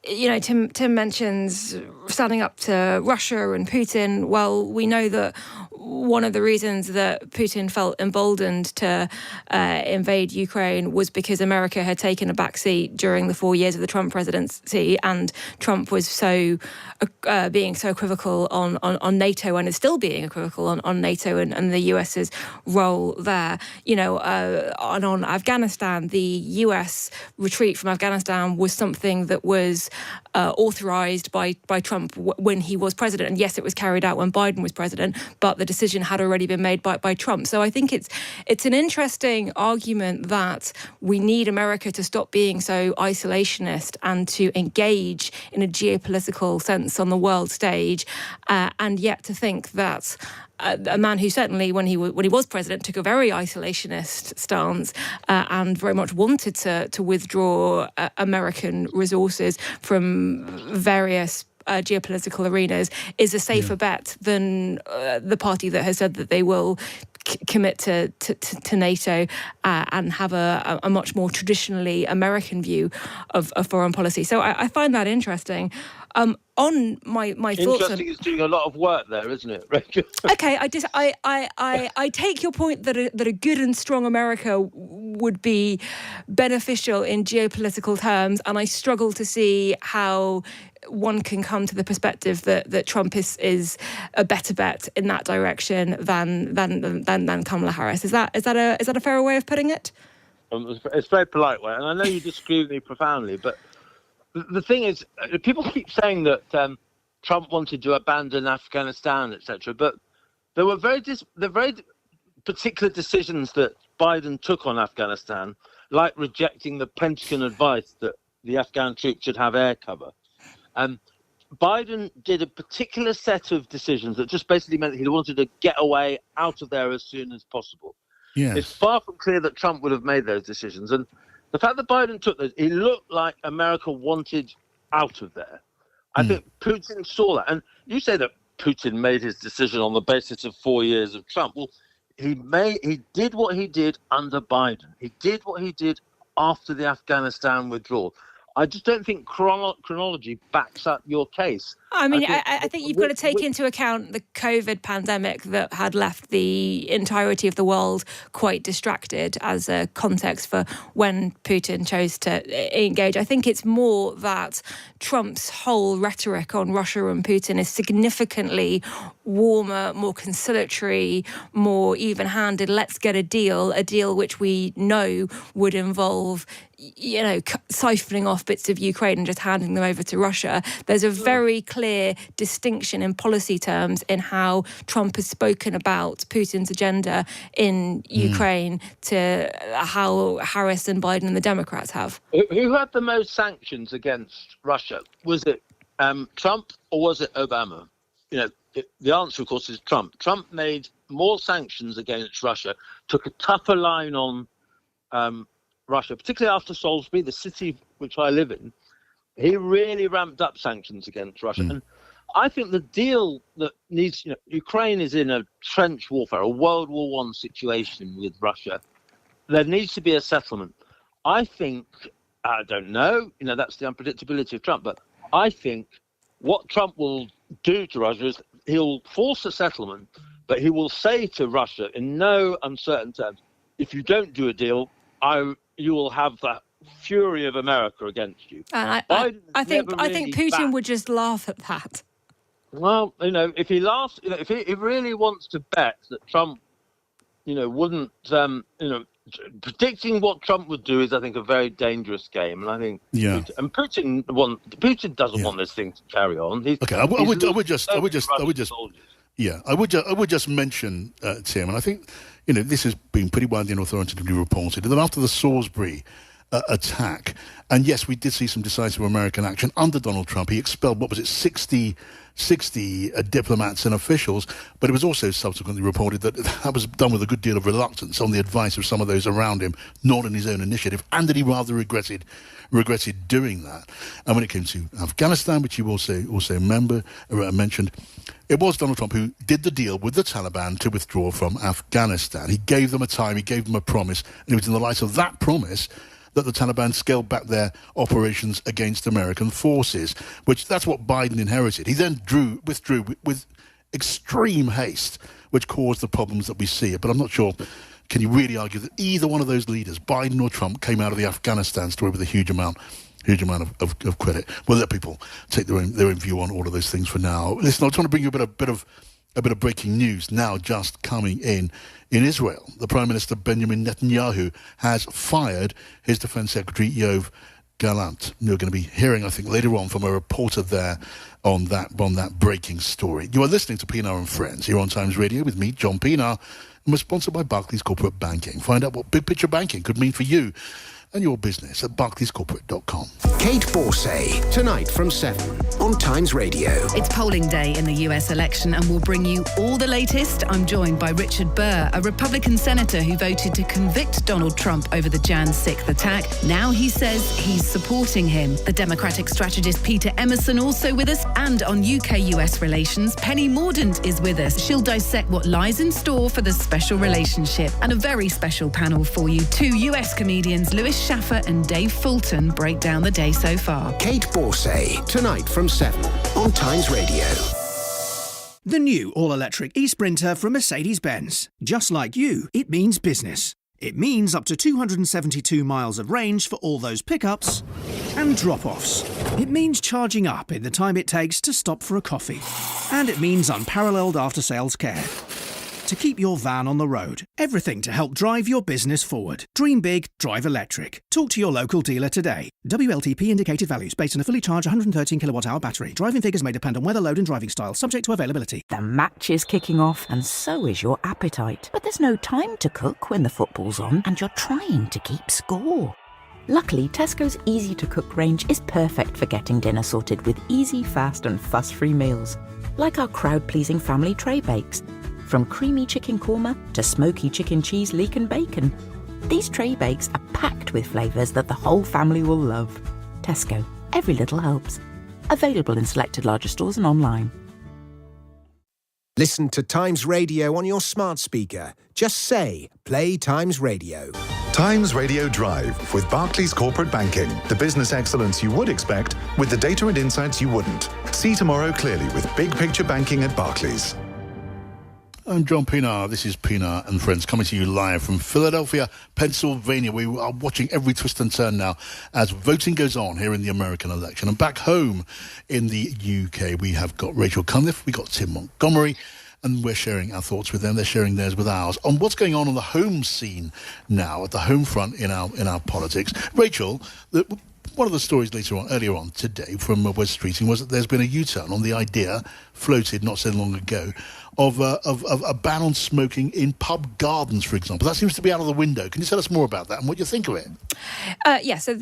Tim mentions standing up to Russia and Putin. Well, we know that one of the reasons that Putin felt emboldened to invade Ukraine was because America had taken a backseat during the 4 years of the Trump presidency, and Trump was being so equivocal on NATO, and is still being equivocal on NATO and the US's role there. On Afghanistan, the US retreat from Afghanistan was something that was authorized by Trump when he was president. And yes, it was carried out when Biden was president, but the decision had already been made by Trump. So I think it's an interesting argument that we need America to stop being so isolationist and to engage in a geopolitical sense on the world stage, and yet to think that a man who certainly, when he was president, took a very isolationist stance and very much wanted to withdraw American resources from various geopolitical arenas, is a safer bet than the party that has said that they will commit to NATO and have a much more traditionally American view of foreign policy. So I find that interesting. On my thoughts. Interesting is doing a lot of work there, isn't it, Rachel? Okay, I take your point that a good and strong America would be beneficial in geopolitical terms, and I struggle to see how one can come to the perspective that Trump is a better bet in that direction than Kamala Harris. Is that a fair way of putting it? It's a very polite way, and I know you disagree with me profoundly, but the thing is, people keep saying that Trump wanted to abandon Afghanistan, etc. But there were very particular decisions that Biden took on Afghanistan, like rejecting the Pentagon advice that the Afghan troops should have air cover. Biden did a particular set of decisions that just basically meant that he wanted to get away out of there as soon as possible. Yes. It's far from clear that Trump would have made those decisions. And the fact that Biden took those, it looked like America wanted out of there. I think Putin saw that. And you say that Putin made his decision on the basis of 4 years of Trump. Well, he did what he did under Biden. He did what he did after the Afghanistan withdrawal. I just don't think chronology backs up your case. I mean, I think you've got to take into account the COVID pandemic that had left the entirety of the world quite distracted as a context for when Putin chose to engage. I think it's more that Trump's whole rhetoric on Russia and Putin is significantly warmer, more conciliatory, more even-handed. Let's get a deal which we know would involve, siphoning off bits of Ukraine and just handing them over to Russia. There's a very clear distinction in policy terms in how Trump has spoken about Putin's agenda in Ukraine to how Harris and Biden and the Democrats have. Who had the most sanctions against Russia? Was it Trump or was it Obama? The answer, of course, is Trump. Trump made more sanctions against Russia, took a tougher line on Russia, particularly after Salisbury, the city which I live in. He really ramped up sanctions against Russia. And I think the deal that needs, Ukraine is in a trench warfare, a World War I situation with Russia. There needs to be a settlement. I think, I don't know, that's the unpredictability of Trump, but I think what Trump will do to Russia is he'll force a settlement, but he will say to Russia in no uncertain terms, if you don't do a deal, you will have the fury of America against you. And I think Putin would just laugh at that. Well, if he laughs, if he really wants to bet that Trump, wouldn't, predicting what Trump would do is, I think, a very dangerous game. And I think, Putin doesn't want this thing to carry on. I would just mention, Tim, and I think, this has been pretty widely and authoritatively reported, that after the Salisbury attack, and yes, we did see some decisive American action under Donald Trump. He expelled, 60 diplomats and officials, but it was also subsequently reported that was done with a good deal of reluctance on the advice of some of those around him, not on his own initiative, and that he rather regretted doing that. And when it came to Afghanistan, which you also mentioned, it was Donald Trump who did the deal with the Taliban to withdraw from Afghanistan. He gave them a time, he gave them a promise, and it was in the light of that promise that the Taliban scaled back their operations against American forces, which that's what Biden inherited. He then withdrew with extreme haste, which caused the problems that we see. But I'm not sure, can you really argue that either one of those leaders, Biden or Trump, came out of the Afghanistan story with a huge amount of credit? We'll let people take their own view on all of those things for now. Listen, I just want to bring you a bit of breaking news now just coming in Israel. The Prime Minister Benjamin Netanyahu has fired his Defense Secretary Yoav Gallant. You're going to be hearing, I think, later on from a reporter there on that breaking story. You are listening to Pienaar and Friends here on Times Radio with me, John Pienaar, and we're sponsored by Barclays Corporate Banking. Find out what big picture banking could mean for you and your business at barclayscorporate.com. Kate Borsay, tonight from 7 on Times Radio. It's polling day in the US election and we'll bring you all the latest. I'm joined by Richard Burr, a Republican senator who voted to convict Donald Trump over the Jan 6th attack. Now he says he's supporting him. The Democratic strategist Peter Emerson also with us, and on UK-US relations, Penny Mordaunt is with us. She'll dissect what lies in store for the special relationship. And a very special panel for you. 2 US comedians, Lewis Schaffer and Dave Fulton, break down the day so far. Kate Borsay, tonight from 7 on Times Radio. The new all-electric eSprinter from Mercedes-Benz. Just like you, it means business. It means up to 272 miles of range for all those pickups and drop-offs. It means charging up in the time it takes to stop for a coffee. And it means unparalleled after-sales care to keep your van on the road. Everything to help drive your business forward. Dream big, drive electric. Talk to your local dealer today. WLTP indicated values based on a fully charged 113 kilowatt-hour battery. Driving figures may depend on weather, load and driving style, subject to availability. The match is kicking off and so is your appetite. But there's no time to cook when the football's on and you're trying to keep score. Luckily, Tesco's easy-to-cook range is perfect for getting dinner sorted with easy, fast and fuss-free meals. Like our crowd-pleasing family tray bakes. From creamy chicken korma to smoky chicken cheese leek and bacon. These tray bakes are packed with flavours that the whole family will love. Tesco. Every little helps. Available in selected larger stores and online. Listen to Times Radio on your smart speaker. Just say, play Times Radio. Times Radio Drive with Barclays Corporate Banking. The business excellence you would expect with the data and insights you wouldn't. See tomorrow clearly with big picture banking at Barclays. I'm John Pienaar. This is Pienaar and Friends coming to you live from Philadelphia, Pennsylvania. We are watching every twist and turn now as voting goes on here in the American election. And back home in the UK, we have got Rachel Cunliffe, we got Tim Montgomery, and we're sharing our thoughts with them. They're sharing theirs with ours on what's going on the home scene now, at the home front in our politics. Rachel, one of the stories earlier on today from West Streeting was that there's been a U-turn on the idea, floated not so long ago, of a ban on smoking in pub gardens, for example. That seems to be out of the window. Can you tell us more about that and what you think of it? So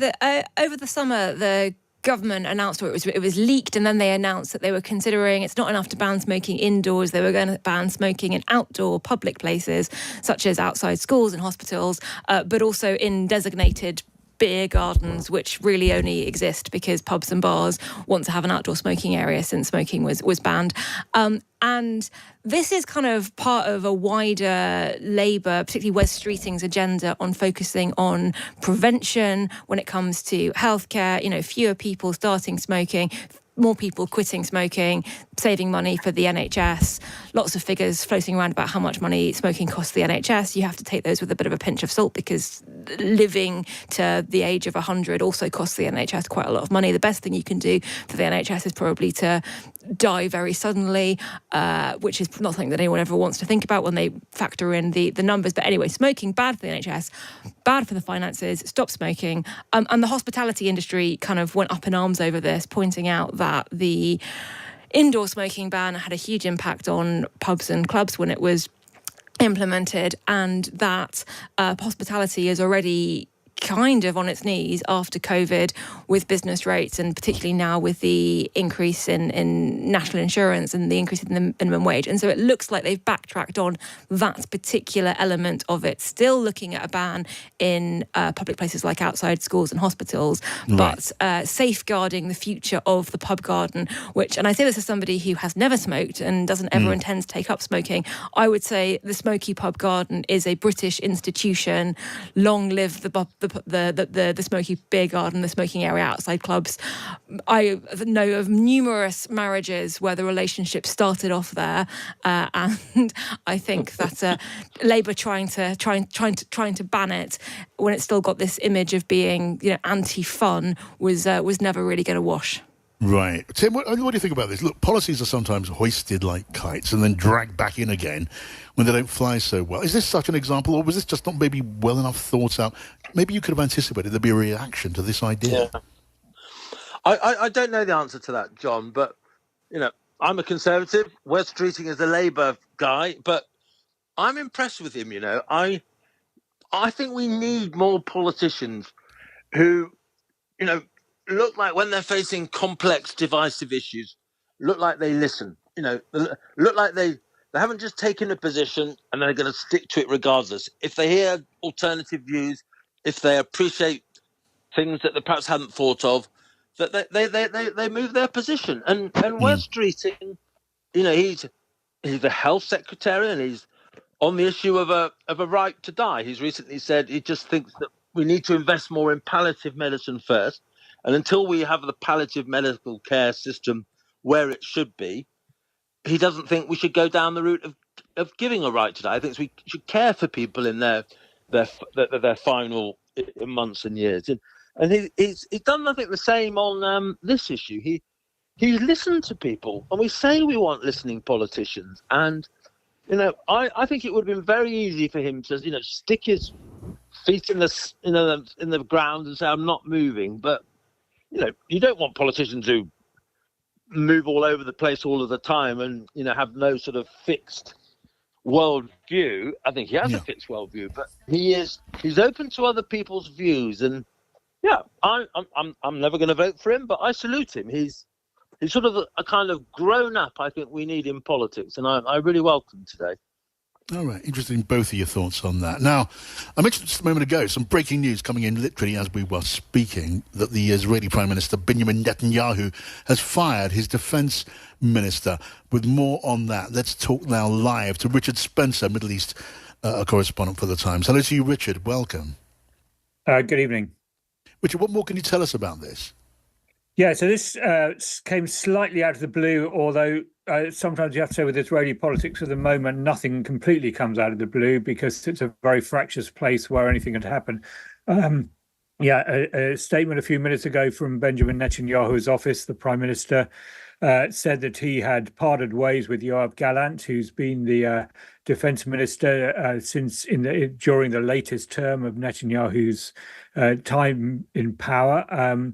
over the summer, the government announced, or it was leaked, and then they announced that they were considering it's not enough to ban smoking indoors. They were going to ban smoking in outdoor public places, such as outside schools and hospitals, but also in designated beer gardens, which really only exist because pubs and bars want to have an outdoor smoking area since smoking was banned. And this is kind of part of a wider Labour, particularly Wes Streeting's agenda on focusing on prevention when it comes to healthcare, fewer people starting smoking, more people quitting smoking, saving money for the NHS. Lots of figures floating around about how much money smoking costs the NHS. You have to take those with a bit of a pinch of salt because living to the age of 100 also costs the NHS quite a lot of money. The best thing you can do for the NHS is probably to die very suddenly, which is not something that anyone ever wants to think about when they factor in the numbers. But anyway, smoking, bad for the NHS, bad for the finances, stop smoking. And the hospitality industry kind of went up in arms over this, pointing out that the indoor smoking ban had a huge impact on pubs and clubs when it was implemented, and that hospitality is already kind of on its knees after COVID with business rates, and particularly now with the increase in national insurance and the increase in the minimum wage. And so it looks like they've backtracked on that particular element of it, still looking at a ban in public places like outside schools and hospitals, but safeguarding the future of the pub garden, which, and I say this as somebody who has never smoked and doesn't ever intend to take up smoking, I would say the Smoky Pub Garden is a British institution. Long live the Smoky Beer Garden, the smoking area outside clubs. I know of numerous marriages where the relationship started off there, and I think that Labour trying to ban it when it's still got this image of being, anti-fun was never really going to wash. Right. Tim, what do you think about this? Look, policies are sometimes hoisted like kites and then dragged back in again when they don't fly so well. Is this such an example, or was this just not maybe well enough thought out? Maybe you could have anticipated there'd be a reaction to this idea. Yeah. I don't know the answer to that, John, but, I'm a Conservative. Wes Streeting is a Labour guy, but I'm impressed with him, I think we need more politicians who, look like when they're facing complex, divisive issues, look like they listen, look like they haven't just taken a position and they're going to stick to it regardless. If they hear alternative views, if they appreciate things that they perhaps hadn't thought of, that they move their position. And Wes Streeting, he's the health secretary and he's on the issue of a right to die. He's recently said he just thinks that we need to invest more in palliative medicine first. And until we have the palliative medical care system where it should be, he doesn't think we should go down the route of giving a right to die. I think we should care for people in their final months and years. And he's done, I think, the same on this issue. He's listened to people, and we say we want listening politicians. And I think it would have been very easy for him to stick his feet in the ground and say, "I'm not moving," but you don't want politicians who move all over the place all of the time and, have no sort of fixed world view. I think he has a fixed world view, but he's open to other people's views. And I'm never going to vote for him, but I salute him. He's sort of a kind of grown up I think we need in politics, and I really welcome today. All right, interesting, both of your thoughts on that. Now, I mentioned just a moment ago some breaking news coming in literally as we were speaking, that the Israeli Prime Minister Benjamin Netanyahu has fired his defence minister. With more on that, let's talk now live to Richard Spencer, Middle East correspondent for The Times. Hello to you, Richard. Welcome. Good evening. Richard, what more can you tell us about this? Yeah, so this came slightly out of the blue, although sometimes you have to say with Israeli politics at the moment, nothing completely comes out of the blue because it's a very fractious place where anything could happen. A statement a few minutes ago from Benjamin Netanyahu's office, the Prime Minister, said that he had parted ways with Yoav Gallant, who's been the defense minister since during the latest term of Netanyahu's time in power.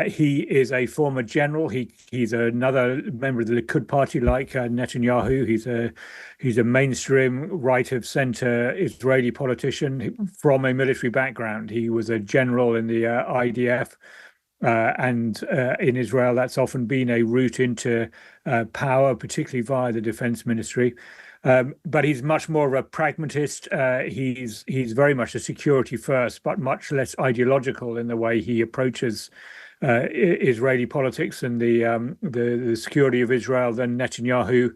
He is a former general. He's another member of the Likud party, like Netanyahu. He's a mainstream right of center Israeli politician from a military background. He was a general in the IDF, and in Israel, that's often been a route into power, particularly via the defense ministry. But he's much more of a pragmatist. He's very much a security first, but much less ideological in the way he approaches Israeli politics and the security of Israel than Netanyahu.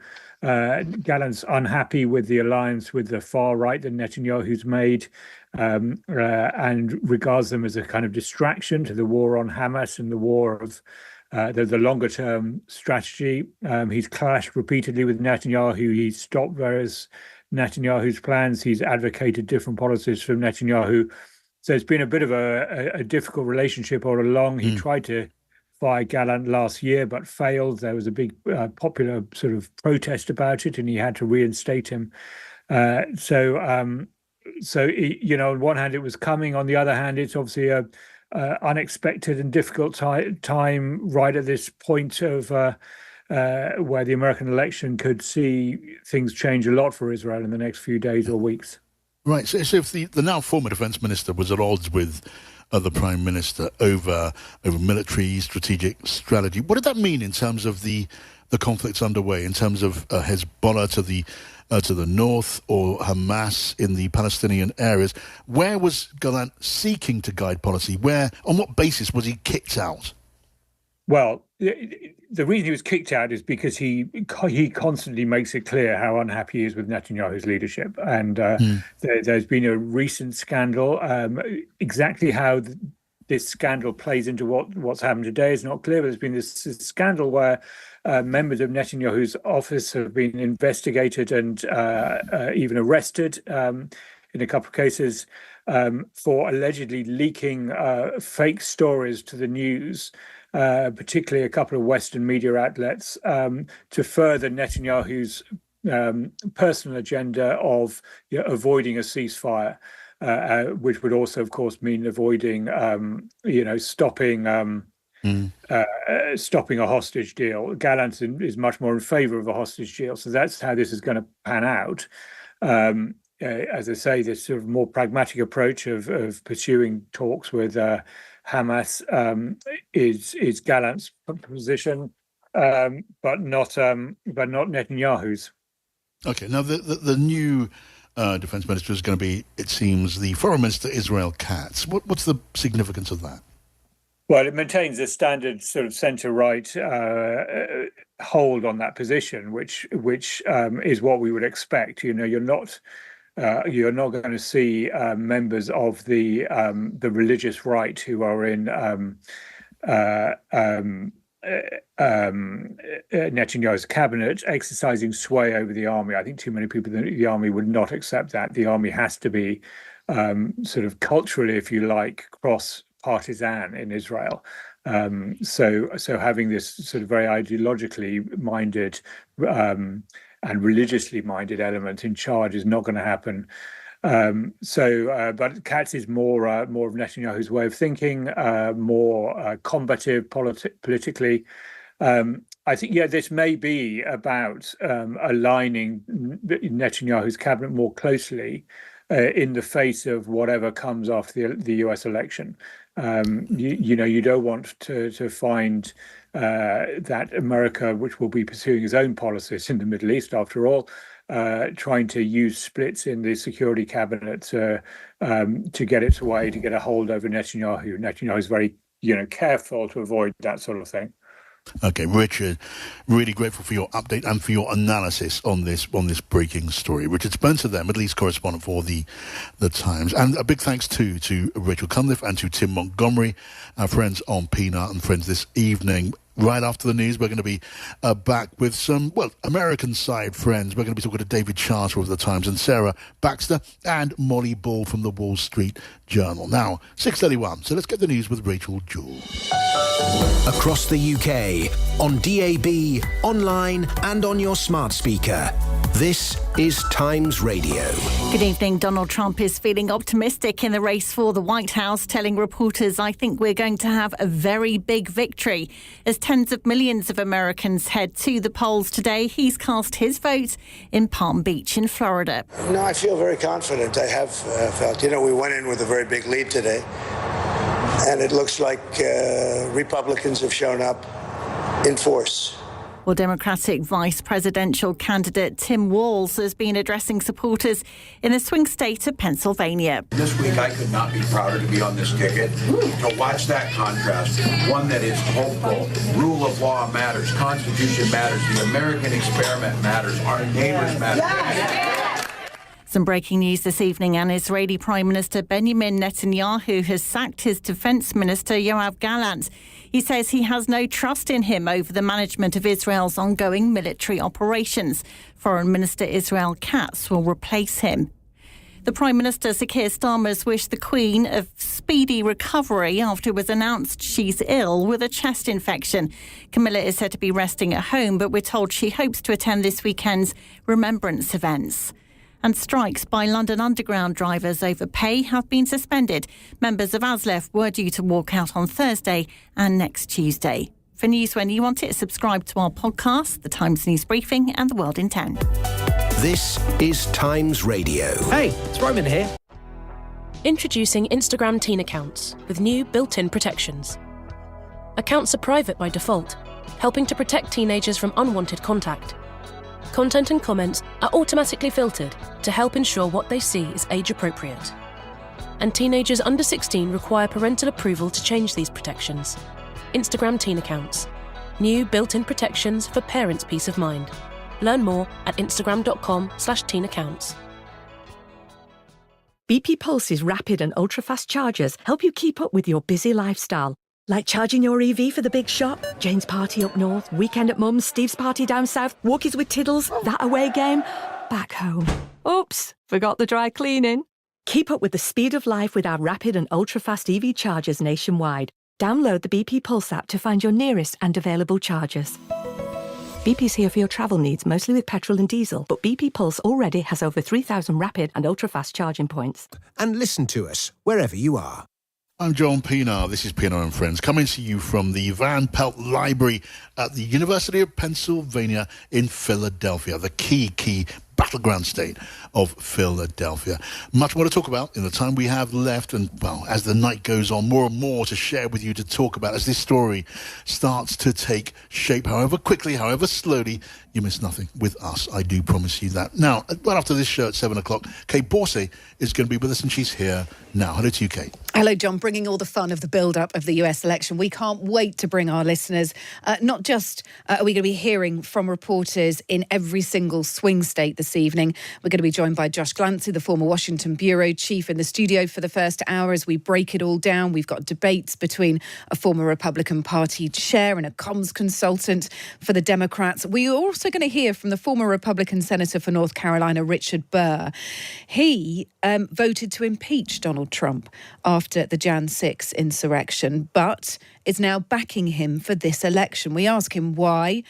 Gallant's unhappy with the alliance with the far right that Netanyahu's made, and regards them as a kind of distraction to the war on Hamas and the war of the longer-term strategy. He's clashed repeatedly with Netanyahu. He's stopped various Netanyahu's plans. He's advocated different policies from Netanyahu. So it's been a bit of a difficult relationship all along. He tried to fire Gallant last year, but failed. There was a big popular sort of protest about it, and he had to reinstate him. So on one hand, it was coming. On the other hand, it's obviously a unexpected and difficult time right at this point of where the American election could see things change a lot for Israel in the next few days or weeks. Right. So if the now former defense minister was at odds with the prime minister over military strategic strategy, what did that mean in terms of the conflicts underway, in terms of Hezbollah to the north or Hamas in the Palestinian areas? Where was Gallant seeking to guide policy? On what basis was he kicked out? Well, the reason he was kicked out is because he constantly makes it clear how unhappy he is with Netanyahu's leadership. And there's been a recent scandal. Exactly how this scandal plays into what's happened today is not clear, but there's been this scandal where members of Netanyahu's office have been investigated and even arrested in a couple of cases for allegedly leaking fake stories to the news, particularly a couple of Western media outlets, to further Netanyahu's personal agenda of avoiding a ceasefire, which would also, of course, mean avoiding, stopping a hostage deal. Gallant is much more in favor of a hostage deal. So that's how this is going to pan out. As I say, this sort of more pragmatic approach of pursuing talks with Hamas is Gallant's position, but not Netanyahu's. Okay. Now the new defense minister is going to be, it seems, the foreign minister Israel Katz. What's the significance of that? Well, it maintains a standard sort of centre-right hold on that position, which is what we would expect. You're not going to see members of the religious right who are in Netanyahu's cabinet exercising sway over the army. I think too many people in the army would not accept that. The army has to be sort of culturally, if you like, cross-partisan in Israel. So having this sort of very ideologically minded and religiously minded element in charge is not going to happen. But Katz is more of Netanyahu's way of thinking, more combative politically. I think, this may be about aligning Netanyahu's cabinet more closely in the face of whatever comes after the US election. You don't want to find that America, which will be pursuing its own policies in the Middle East, after all, trying to use splits in the security cabinet to get its way, to get a hold over Netanyahu. Netanyahu is very, careful to avoid that sort of thing. Okay, Richard, really grateful for your update and for your analysis on this breaking story. Richard Spencer there, Middle East correspondent for the Times. And a big thanks to Rachel Cunliffe and to Tim Montgomery, our friends on PNAR and friends this evening. Right after the news, we're going to be back with some, American side friends. We're going to be talking to David Charter of the Times and Sarah Baxter and Molly Ball from the Wall Street Journal. Now, 6:31, so let's get the news with Rachel Jewell. Across the UK, on DAB, online and on your smart speaker. This is Times Radio. Good evening. Donald Trump is feeling optimistic in the race for the White House, telling reporters, "I think we're going to have a very big victory." As tens of millions of Americans head to the polls today, he's cast his vote in Palm Beach in Florida. No, I feel very confident. I have felt, we went in with a very big lead today. And it looks like Republicans have shown up in force. Well, Democratic vice presidential candidate Tim Walz has been addressing supporters in the swing state of Pennsylvania. This week, I could not be prouder to be on this ticket, to watch that contrast. One that is hopeful. Rule of law matters. Constitution matters. The American experiment matters. Our neighbors matter. Some breaking news this evening, and Israeli Prime Minister Benjamin Netanyahu has sacked his Defence Minister Yoav Gallant. He says he has no trust in him over the management of Israel's ongoing military operations. Foreign Minister Israel Katz will replace him. The Prime Minister, Sir Keir Starmer, has wished the Queen a speedy recovery after it was announced she's ill with a chest infection. Camilla is said to be resting at home, but we're told she hopes to attend this weekend's remembrance events. And strikes by London Underground drivers over pay have been suspended. Members of ASLEF were due to walk out on Thursday and next Tuesday. For news when you want it, subscribe to our podcast, The Times News Briefing and The World in 10. This is Times Radio. Hey, it's Roman here. Introducing Instagram teen accounts with new built-in protections. Accounts are private by default, helping to protect teenagers from unwanted contact. Content and comments are automatically filtered to help ensure what they see is age-appropriate. And teenagers under 16 require parental approval to change these protections. Instagram teen accounts. New built-in protections for parents' peace of mind. Learn more at instagram.com/teenaccounts. BP Pulse's rapid and ultra-fast chargers help you keep up with your busy lifestyle. Like charging your EV for the big shop, Jane's party up north, weekend at Mum's, Steve's party down south, walkies with Tiddles, that away game, back home. Oops, forgot the dry cleaning. Keep up with the speed of life with our rapid and ultra-fast EV chargers nationwide. Download the BP Pulse app to find your nearest and available chargers. BP's here for your travel needs, mostly with petrol and diesel, but BP Pulse already has over 3,000 rapid and ultra-fast charging points. And listen to us wherever you are. I'm John Pienaar. This is Pienaar and Friends, coming to you from the Van Pelt Library at the University of Pennsylvania in Philadelphia, the key battleground state of Philadelphia. Much more to talk about in the time we have left, and, well, as the night goes on, more and more to share with you, to talk about as this story starts to take shape, however quickly, however slowly. You miss nothing with us, I do promise you that. Now, right after this show at 7 o'clock, Kate Borsay is going to be with us, and she's here now. Hello to you, Kate. Hello, John. Bringing all the fun of the build-up of the US election. We can't wait to bring our listeners, not just are we going to be hearing from reporters in every single swing state this evening. We're going to be joined by Josh Glancy, the former Washington bureau chief, in the studio for the first hour as we break it all down. We've got debates between a former Republican Party chair and a comms consultant for the Democrats. We're also going to hear from the former Republican senator for North Carolina, Richard Burr. He voted to impeach Donald Trump after the Jan 6 insurrection, but is now backing him for this election. We ask him why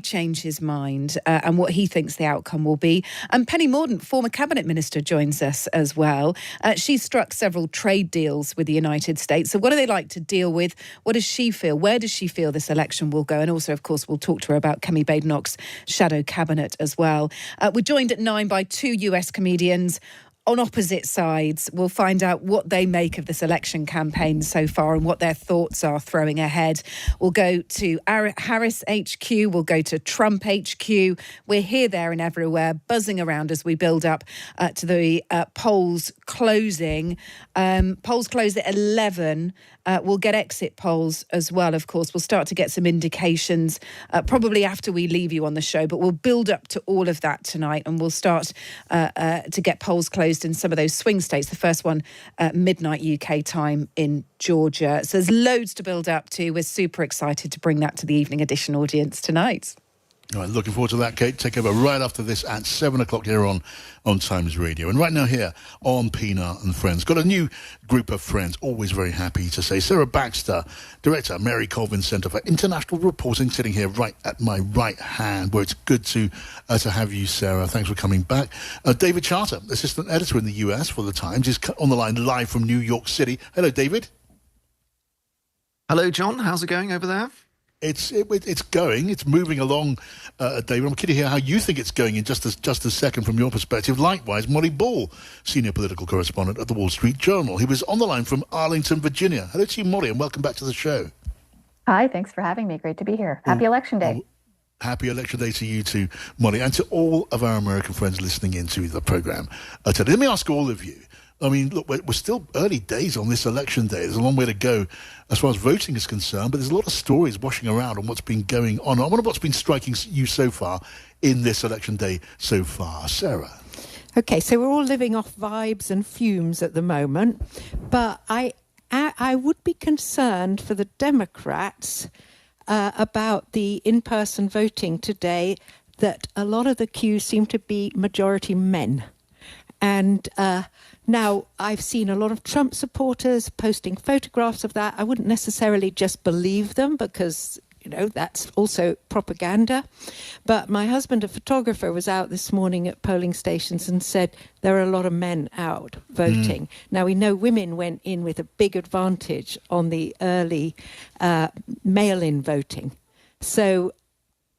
change his mind and what he thinks the outcome will be. And Penny Mordaunt, former cabinet minister, joins us as well. She struck several trade deals with the United States. So what do they like to deal with? What does she feel? Where does she feel this election will go? And also, of course, we'll talk to her about Kemi Badenoch's shadow cabinet as well. We're joined at 9 by two US comedians on opposite sides. We'll find out what they make of this election campaign so far and what their thoughts are throwing ahead. We'll go to Harris HQ. We'll go to Trump HQ. We're here, there and everywhere, buzzing around as we build up to the polls closing. Polls close at 11. We'll get exit polls as well, of course. We'll start to get some indications probably after we leave you on the show, but we'll build up to all of that tonight, and we'll start to get polls closed in some of those swing states. The first one, midnight UK time in Georgia. So there's loads to build up to. We're super excited to bring that to the evening edition audience tonight. All right, looking forward to that, Kate. Take over right after this at 7 o'clock here on Times Radio. And right now here on Pienaar and Friends, got a new group of friends, always very happy to say. Sarah Baxter, Director, Mary Colvin Centre for International Reporting, sitting here right at my right hand, where it's good to have you, Sarah. Thanks for coming back. David Charter, Assistant Editor in the US for The Times, is on the line live from New York City. Hello, David. Hello, John. How's it going over there? It's going. It's moving along, David. I'm keen to hear how you think it's going in just a second from your perspective. Likewise, Molly Ball, Senior Political Correspondent at the Wall Street Journal. He was on the line from Arlington, Virginia. Hello to you, Molly, and welcome back to the show. Hi, thanks for having me. Great to be here. Happy Election Day. Happy Election Day to you too, Molly, and to all of our American friends listening into the programme today. Let me ask all of you. I mean, look, we're still early days on this election day. There's a long way to go as far as voting is concerned, but there's a lot of stories washing around on what's been going on. I wonder what's been striking you so far in this election day so far. Sarah? Okay, so we're all living off vibes and fumes at the moment, but I would be concerned for the Democrats about the in-person voting today, that a lot of the queues seem to be majority men. And now I've seen a lot of Trump supporters posting photographs of that. I wouldn't necessarily just believe them because, that's also propaganda. But my husband, a photographer, was out this morning at polling stations and said there are a lot of men out voting. Now, we know women went in with a big advantage on the early mail-in voting. So,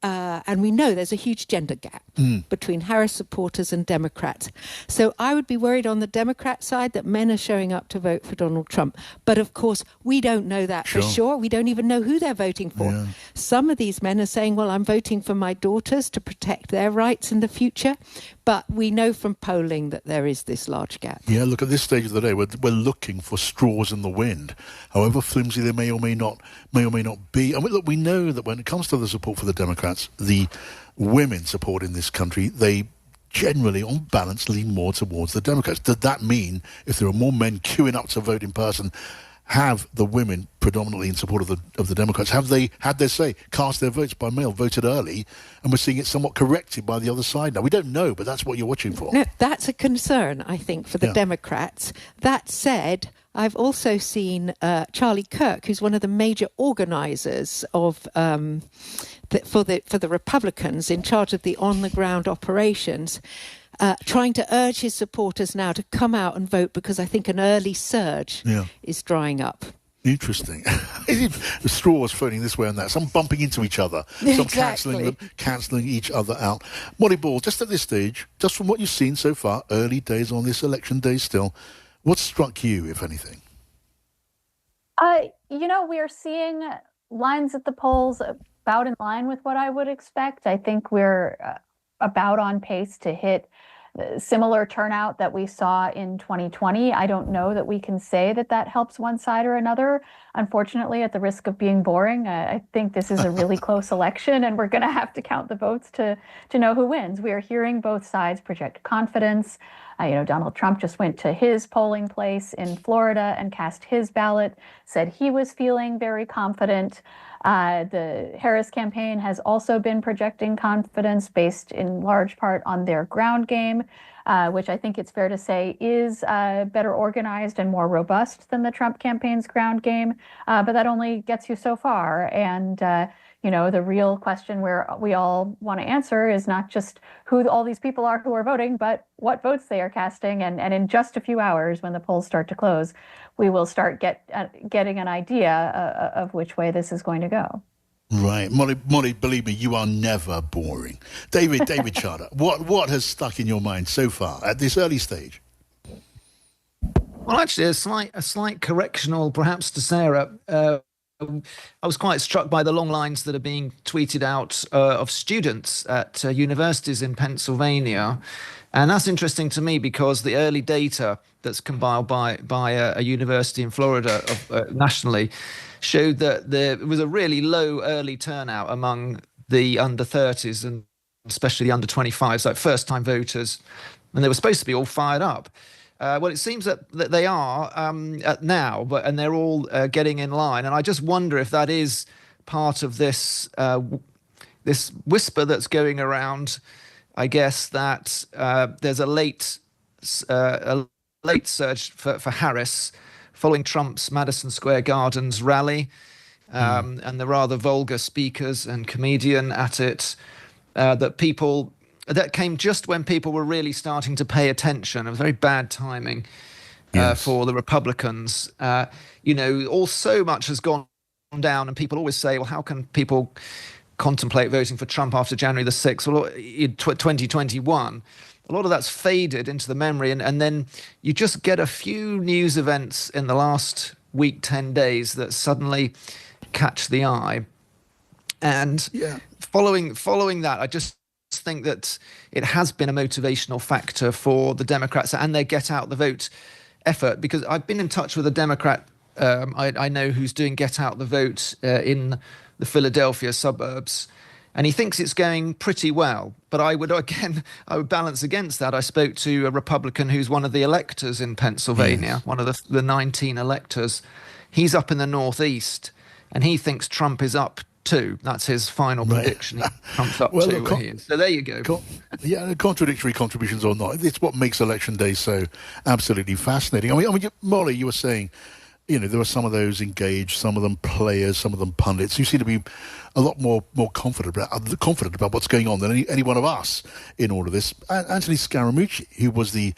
and we know there's a huge gender gap between Harris supporters and Democrats. So I would be worried on the Democrat side that men are showing up to vote for Donald Trump. But of course, we don't know that for sure. We don't even know who they're voting for. Yeah. Some of these men are saying, well, I'm voting for my daughters to protect their rights in the future. But we know from polling that there is this large gap. Yeah, look, at this stage of the day, we're looking for straws in the wind, however flimsy they may or may not be. And we know that when it comes to the support for the Democrats, the women support in this country, they generally, on balance, lean more towards the Democrats. Does that mean if there are more men queuing up to vote in person, have the women predominantly in support of the Democrats, have they had their say, cast their votes by mail, voted early, and we're seeing it somewhat corrected by the other side now? We don't know, but that's what you're watching for. No, that's a concern, I think, for the Democrats. That said, I've also seen Charlie Kirk, who's one of the major organisers of for the Republicans in charge of the on-the-ground operations, trying to urge his supporters now to come out and vote because I think an early surge is drying up. Interesting. The straws floating this way and that. Some bumping into each other. Some cancelling each other out. Molly Ball, just at this stage, just from what you've seen so far, early days on this election day still, what struck you, if anything? We are seeing lines at the polls about in line with what I would expect. I think we're about on pace to hit similar turnout that we saw in 2020. I don't know that we can say that helps one side or another. Unfortunately, at the risk of being boring, I think this is a really close election, and we're going to have to count the votes to know who wins. We are hearing both sides project confidence. Donald Trump just went to his polling place in Florida and cast his ballot, said he was feeling very confident. The Harris campaign has also been projecting confidence based in large part on their ground game, which I think it's fair to say is better organized and more robust than the Trump campaign's ground game. But that only gets you so far. And the real question where we all want to answer is not just who all these people are who are voting, but what votes they are casting. And in just a few hours, when the polls start to close, we will start getting an idea of which way this is going to go. Right. Molly, believe me, you are never boring. David Charter, what has stuck in your mind so far at this early stage? Well, actually, a slight correctional, perhaps, to Sarah. I was quite struck by the long lines that are being tweeted out of students at universities in Pennsylvania. And that's interesting to me because the early data that's compiled by a university in Florida nationally showed that there was a really low early turnout among the under 30s and especially the under 25s, like first-time voters. And they were supposed to be all fired up. Well, it seems that they are now, and they're all getting in line. And I just wonder if that is part of this this whisper that's going around, I guess, that there's a late surge for Harris following Trump's Madison Square Gardens rally, and the rather vulgar speakers and comedian at it, that came just when people were really starting to pay attention. It was very bad timing for the Republicans. So much has gone down, and people always say, well, how can people contemplate voting for Trump after January the 6th? Well, in 2021, a lot of that's faded into the memory, and then you just get a few news events in the last week, 10 days that suddenly catch the eye. And following that, I just think that it has been a motivational factor for the Democrats and their get out the vote effort, because I've been in touch with a Democrat I know who's doing get out the vote in the Philadelphia suburbs, And he thinks it's going pretty well. But I would balance against that. I spoke to a Republican who's one of the electors in Pennsylvania, one of the 19 electors. He's up in the Northeast, and he thinks Trump is up 2. That's his final prediction. Trump's up 2. So there you go. Contradictory contributions or not, it's what makes Election Day so absolutely fascinating. I mean, Molly, you were saying, there were some of those engaged, some of them players, some of them pundits who seem to be a lot more confident about what's going on than any one of us in all of this. Anthony Scaramucci, who was the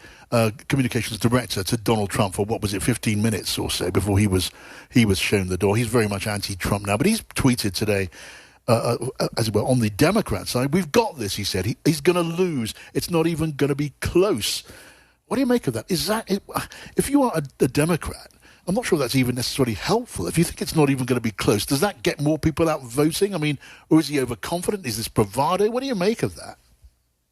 communications director to Donald Trump for 15 minutes or so before he was shown the door. He's very much anti-Trump now, but he's tweeted today, as it were, on the Democrat side, we've got this, he said. He's going to lose. It's not even going to be close. What do you make of that? If you are a Democrat, I'm not sure that's even necessarily helpful. If you think it's not even going to be close, does that get more people out voting? I mean, or is he overconfident? Is this bravado? What do you make of that,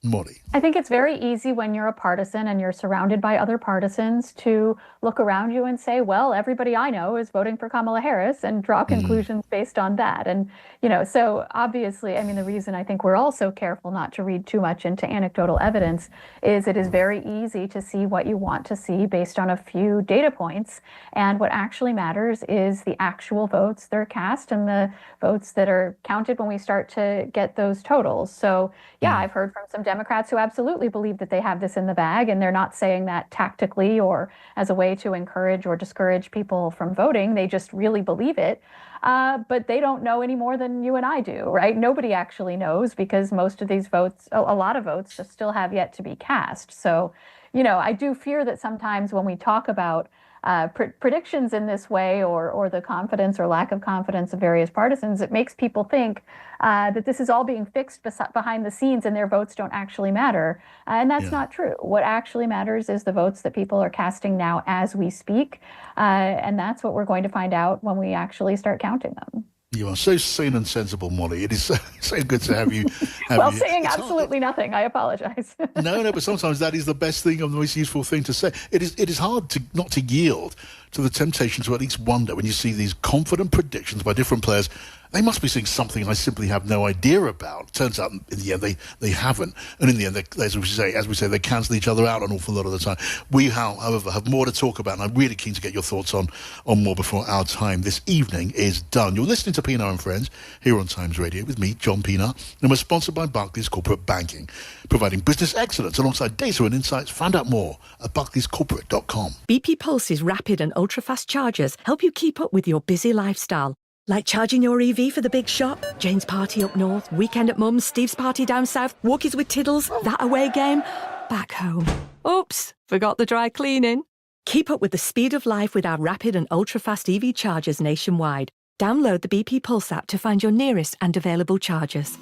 Molly? I think it's very easy when you're a partisan and you're surrounded by other partisans to look around you and say, well, everybody I know is voting for Kamala Harris, and draw conclusions based on that. And, so obviously, I mean, the reason I think we're all so careful not to read too much into anecdotal evidence is it is very easy to see what you want to see based on a few data points. And what actually matters is the actual votes that are cast and the votes that are counted when we start to get those totals. So, I've heard from some Democrats who absolutely believe that they have this in the bag, and they're not saying that tactically or as a way to encourage or discourage people from voting. They just really believe it. But they don't know any more than you and I do, right? Nobody actually knows, because most of these votes, a lot of votes, just still have yet to be cast. So, I do fear that sometimes when we talk about predictions in this way, or the confidence or lack of confidence of various partisans, it makes people think that this is all being fixed behind the scenes and their votes don't actually matter. And that's not true. What actually matters is the votes that people are casting now as we speak. And that's what we're going to find out when we actually start counting them. You are so sane and sensible, Molly. It is so good to have you. Saying absolutely nothing. I apologize. No, but sometimes that is the best thing, and the most useful thing to say. It is hard not to yield to the temptation to at least wonder when you see these confident predictions by different players. They must be seeing something I simply have no idea about. Turns out, in the end, they haven't. And in the end, as we say, they cancel each other out an awful lot of the time. We, however, have more to talk about, and I'm really keen to get your thoughts on more before our time this evening is done. You're listening to Pienaar and Friends here on Times Radio with me, John Pienaar, and we're sponsored by Barclays Corporate Banking, providing business excellence alongside data and insights. Find out more at barclayscorporate.com. BP Pulse's rapid and ultra-fast chargers help you keep up with your busy lifestyle. Like charging your EV for the big shop, Jane's party up north, weekend at Mum's, Steve's party down south, walkies with Tiddles, that away game, back home. Oops, forgot the dry cleaning. Keep up with the speed of life with our rapid and ultra-fast EV chargers nationwide. Download the BP Pulse app to find your nearest and available chargers.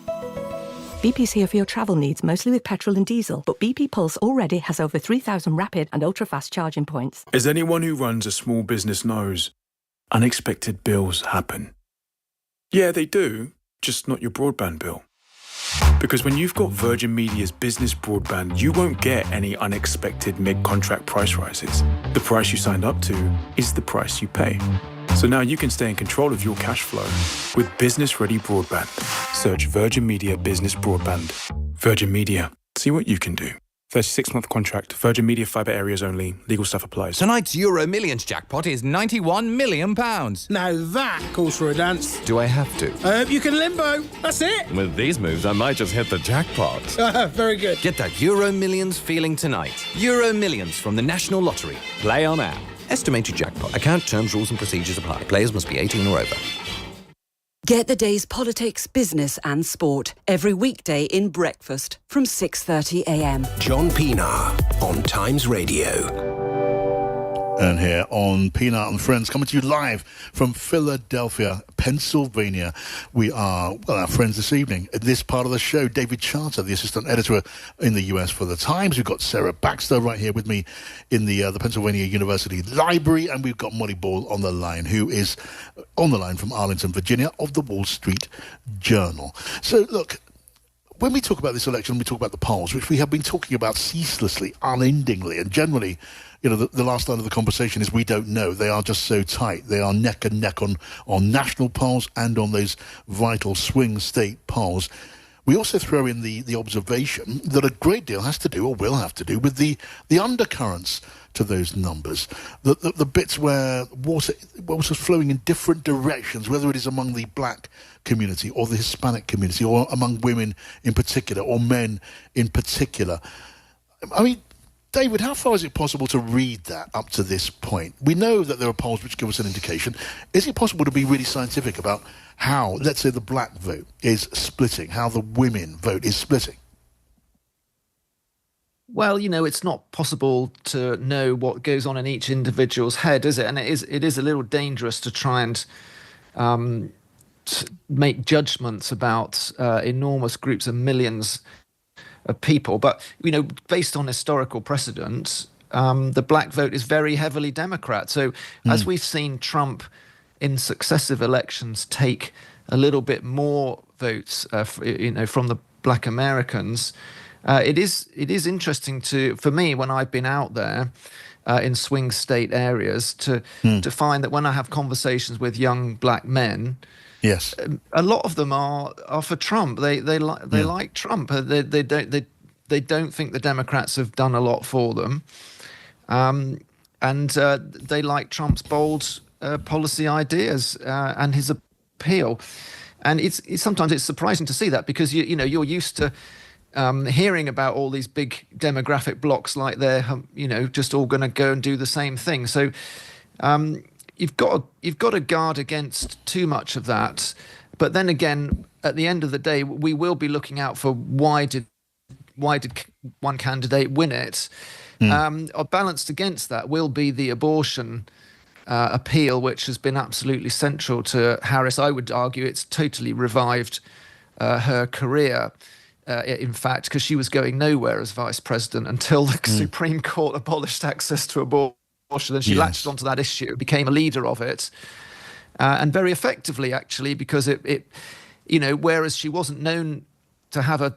BP's here for your travel needs, mostly with petrol and diesel, but BP Pulse already has over 3,000 rapid and ultra-fast charging points. As anyone who runs a small business knows, unexpected bills happen. Yeah, they do, just not your broadband bill. Because when you've got Virgin Media's business broadband, you won't get any unexpected mid-contract price rises. The price you signed up to is the price you pay. So now you can stay in control of your cash flow with business-ready broadband. Search Virgin Media Business Broadband. Virgin Media. See what you can do. 36-month contract. Virgin Media Fibre areas only. Legal stuff applies. Tonight's Euro Millions jackpot is £91 million. Now that calls for a dance. Do I have to? You can limbo. That's it. With these moves, I might just hit the jackpot. Very good. Get that Euro Millions feeling tonight. Euro Millions from the National Lottery. Play on app. Estimated jackpot. Account terms, rules and procedures apply. Players must be 18 or over. Get the day's politics, business and sport every weekday in breakfast from 6:30 a.m. John Pienaar on Times Radio. And here on Pienaar and Friends, coming to you live from Philadelphia, Pennsylvania. We are, our friends this evening. In this part of the show, David Charter, the assistant editor in the US for The Times. We've got Sarah Baxter right here with me in the Pennsylvania University Library. And we've got Molly Ball on the line, who is on the line from Arlington, Virginia, of the Wall Street Journal. So, look, when we talk about this election, we talk about the polls, which we have been talking about ceaselessly, unendingly, and generally the last line of the conversation is we don't know. They are just so tight. They are neck and neck on national polls and on those vital swing state polls. We also throw in the observation that a great deal has to do, or will have to do, with the undercurrents to those numbers. The bits where water's flowing in different directions, whether it is among the black community or the Hispanic community or among women in particular or men in particular. I mean, David, how far is it possible to read that up to this point? We know that there are polls which give us an indication. Is it possible to be really scientific about how, let's say, the black vote is splitting, how the women vote is splitting? Well, it's not possible to know what goes on in each individual's head, is it? And it is a little dangerous to try and make judgments about enormous groups of millions of people. But, based on historical precedent, the black vote is very heavily Democrat. So as we've seen Trump in successive elections take a little bit more votes, from the black Americans, it is interesting for me when I've been out there in swing state areas to find that when I have conversations with young black men, yes, a lot of them are for Trump. They like Trump. They don't think the Democrats have done a lot for them, and they like Trump's bold policy ideas and his appeal. And it's sometimes surprising to see that, because you're used to hearing about all these big demographic blocks like they're just all going to go and do the same thing. So you've got to guard against too much of that. But then again, at the end of the day, we will be looking out for why did one candidate win it. Balanced against that will be the abortion appeal, which has been absolutely central to Harris. I would argue it's totally revived her career. In fact, because she was going nowhere as vice president until the Supreme Court abolished access to abortion, and she latched onto that issue, became a leader of it, and very effectively, actually, because it whereas she wasn't known to have a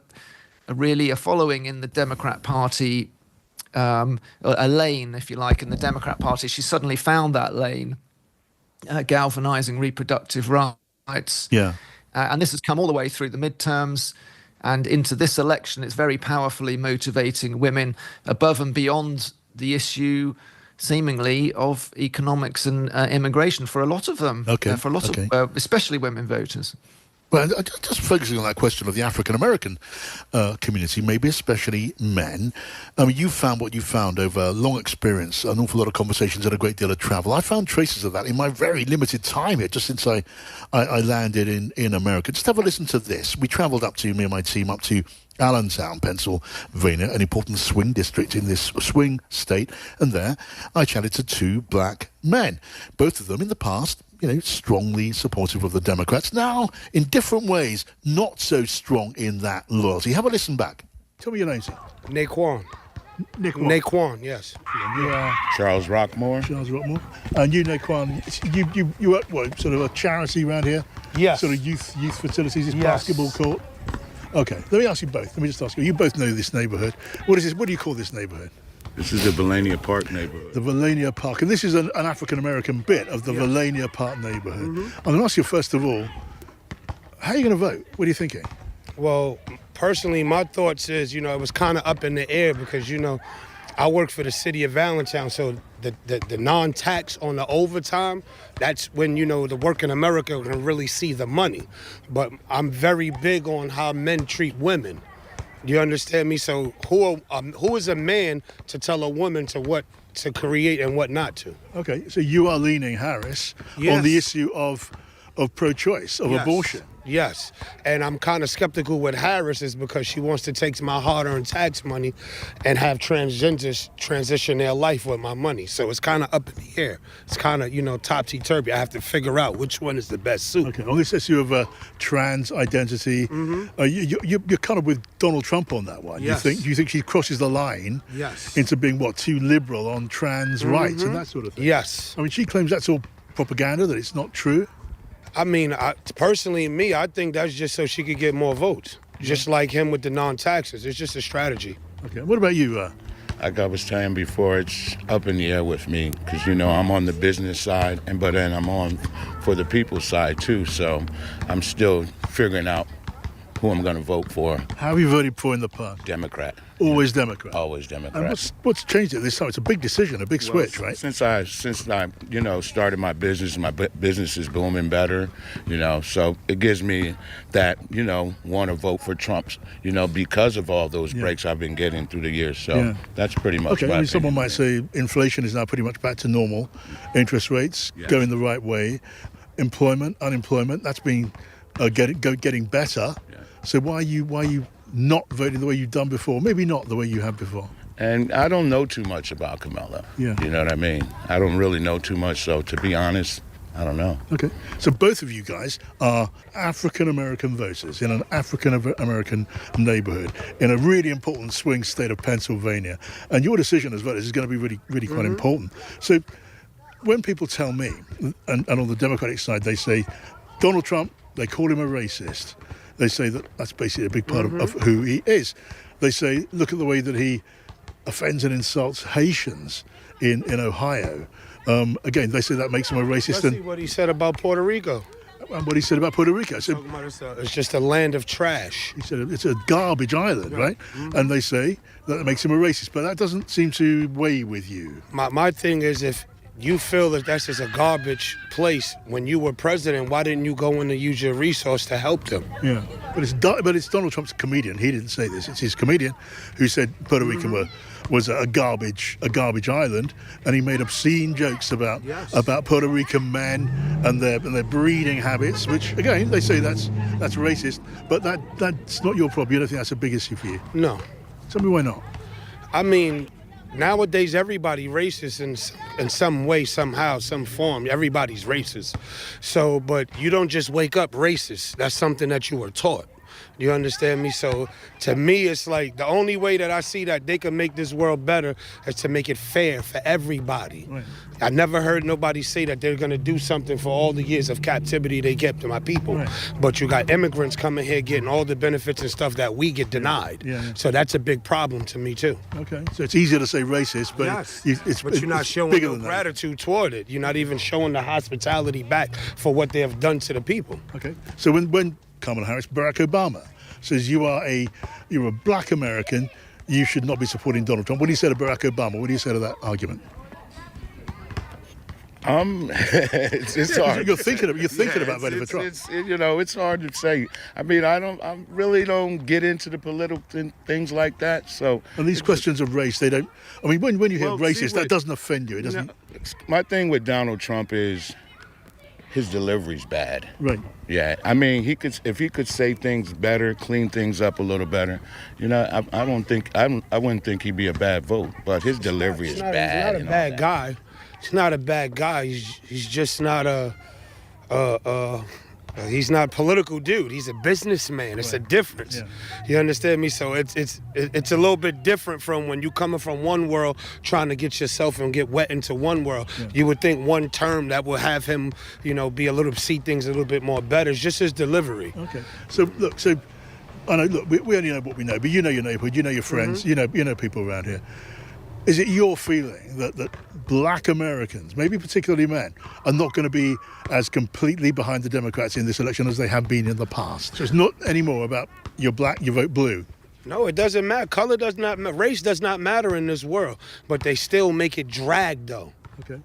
following in the Democrat Party, a lane, if you like, in the Democrat Party, she suddenly found that lane, galvanizing reproductive rights. Yeah, and this has come all the way through the midterms. And into this election, it's very powerfully motivating women above and beyond the issue, seemingly, of economics and immigration for a lot of them. For a lot of, especially women voters. Well, just focusing on that question of the African-American community, maybe especially men. I mean, you found what you found over long experience, an awful lot of conversations and a great deal of travel. I found traces of that in my very limited time here, just since I landed in America. Just have a listen to this. We travelled me and my team, up to Allentown, Pennsylvania, an important swing district in this swing state. And there I chatted to two black men, both of them in the past, strongly supportive of the Democrats. Now, in different ways, not so strong in that loyalty. Have a listen back. Tell me your name, sir. Naquan. Naquan, yes. You are Charles Rockmore. Charles Rockmore. And you, Naquan, you work sort of a charity around here? Yes. Sort of youth facilities, this basketball court? Okay, let me ask you both. Let me just ask you. You both know this neighbourhood. What is this? What do you call this neighbourhood? This is the Valania Park neighborhood. The Valania Park. And this is an African-American bit of the Valania Park neighborhood. I'm going to ask you, first of all, how are you going to vote? What are you thinking? Well, personally, my thoughts is, it was kind of up in the air because, I work for the city of Allentown, so the non-tax on the overtime, that's when, the working America can really see the money. But I'm very big on how men treat women. You understand me? So who is a man to tell a woman what to create and what not to? Okay, so you are leaning Harris on the issue of pro-choice, of abortion. Yes, and I'm kind of skeptical with Harris is because she wants to take my hard-earned tax money and have transgenders transition their life with my money. So it's kind of up in the air. It's kind of, topsy-turvy. I have to figure out which one is the best suit. Okay, on this issue of trans identity, you're kind of with Donald Trump on that one. Yes. Do you think she crosses the line into being, too liberal on trans rights and that sort of thing? Yes. I mean, she claims that's all propaganda, that it's not true. I mean, personally, I think that's just so she could get more votes. Just like him with the non-taxes. It's just a strategy. Okay. What about you, like I was saying before, it's up in the air with me because, you know, I'm on the business side, but then I'm on for the people's side too. So I'm still figuring out who I'm going to vote for. How have you voted for in the past? Democrat. Always Democrat. Always Democrat. And what's changed it this time? It's a big decision, a big switch, right? Since I you know, started my business is booming better, you know, so it gives me that, you know, want to vote for Trump, you know, because of all those breaks I've been getting through the years. So that's pretty much okay. I mean, someone might say inflation is now pretty much back to normal, interest rates going the right way, unemployment, that's been getting better. So why are you not voting the way you've done before? Maybe not the way you have before. And I don't know too much about Kamala. Yeah. You know what I mean? I don't really know too much. So to be honest, I don't know. Okay. So both of you guys are African-American voters in an African-American neighborhood in a really important swing state of Pennsylvania. And your decision as voters is going to be really quite important. So when people tell me, and on the Democratic side, they say, Donald Trump, they call him a racist. They say that's basically a big part of who he is. They say, look at the way that he offends and insults Haitians in Ohio. Again, they say that makes him a racist. Especially what he said about Puerto Rico. And what he said about Puerto Rico. So, it's just a land of trash. He said it's a garbage island, right? And they say that makes him a racist. But that doesn't seem to weigh with you. My thing is, if you feel that that's just a garbage place, when you were president, why didn't you go in and use your resource to help them? Yeah, but it's Donald Trump's comedian. He didn't say this. It's his comedian who said Puerto Rico was a garbage island, and he made obscene jokes about Puerto Rican men and their breeding habits, which again they say that's racist. But that's not your problem. You don't think that's a big issue for you? No. Tell me why not. I mean, nowadays everybody racist in some way, somehow, some form. Everybody's racist. So, but you don't just wake up racist. That's something that you were taught. You understand me? So to me, it's like the only way that I see that they can make this world better is to make it fair for everybody. Right. I never heard nobody say that they're going to do something for all the years of captivity they kept to my people. Right. But you got immigrants coming here getting all the benefits and stuff that we get denied. Yeah. So that's a big problem to me, too. Okay. So it's easier to say racist, but, but you're not showing no gratitude toward it. You're not even showing the hospitality back for what they have done to the people. Okay. So when Kamala Harris, Barack Obama says you're a black American, you should not be supporting Donald Trump. What do you say to Barack Obama? What do you say to that argument? It's hard. You're thinking about voting for Trump. It's hard to say. I mean, I really don't get into the political things like that. So, and these questions of race, they don't. I mean, when you hear racist, that doesn't offend you. It doesn't. My thing with Donald Trump is his delivery's bad. Right. Yeah. I mean, if he could say things better, clean things up a little better, I wouldn't think he'd be a bad vote. But his delivery is bad. He's not a bad guy. He's not a bad guy. He's just not he's not a political dude. He's a businessman. It's a difference. Yeah. You understand me? So it's a little bit different from when you coming from one world trying to get yourself and get wet into one world. Yeah. You would think one term that will have him, be see things a little bit more better. It's just his delivery. Okay. So look, I know. Look, we only know what we know, but you know your neighborhood, you know your friends, you know people around here. Is it your feeling that black Americans, maybe particularly men, are not going to be as completely behind the Democrats in this election as they have been in the past? So it's not anymore about you're black, you vote blue. No, it doesn't matter. Color does not matter. Race does not matter in this world, but they still make it drag, though. Okay.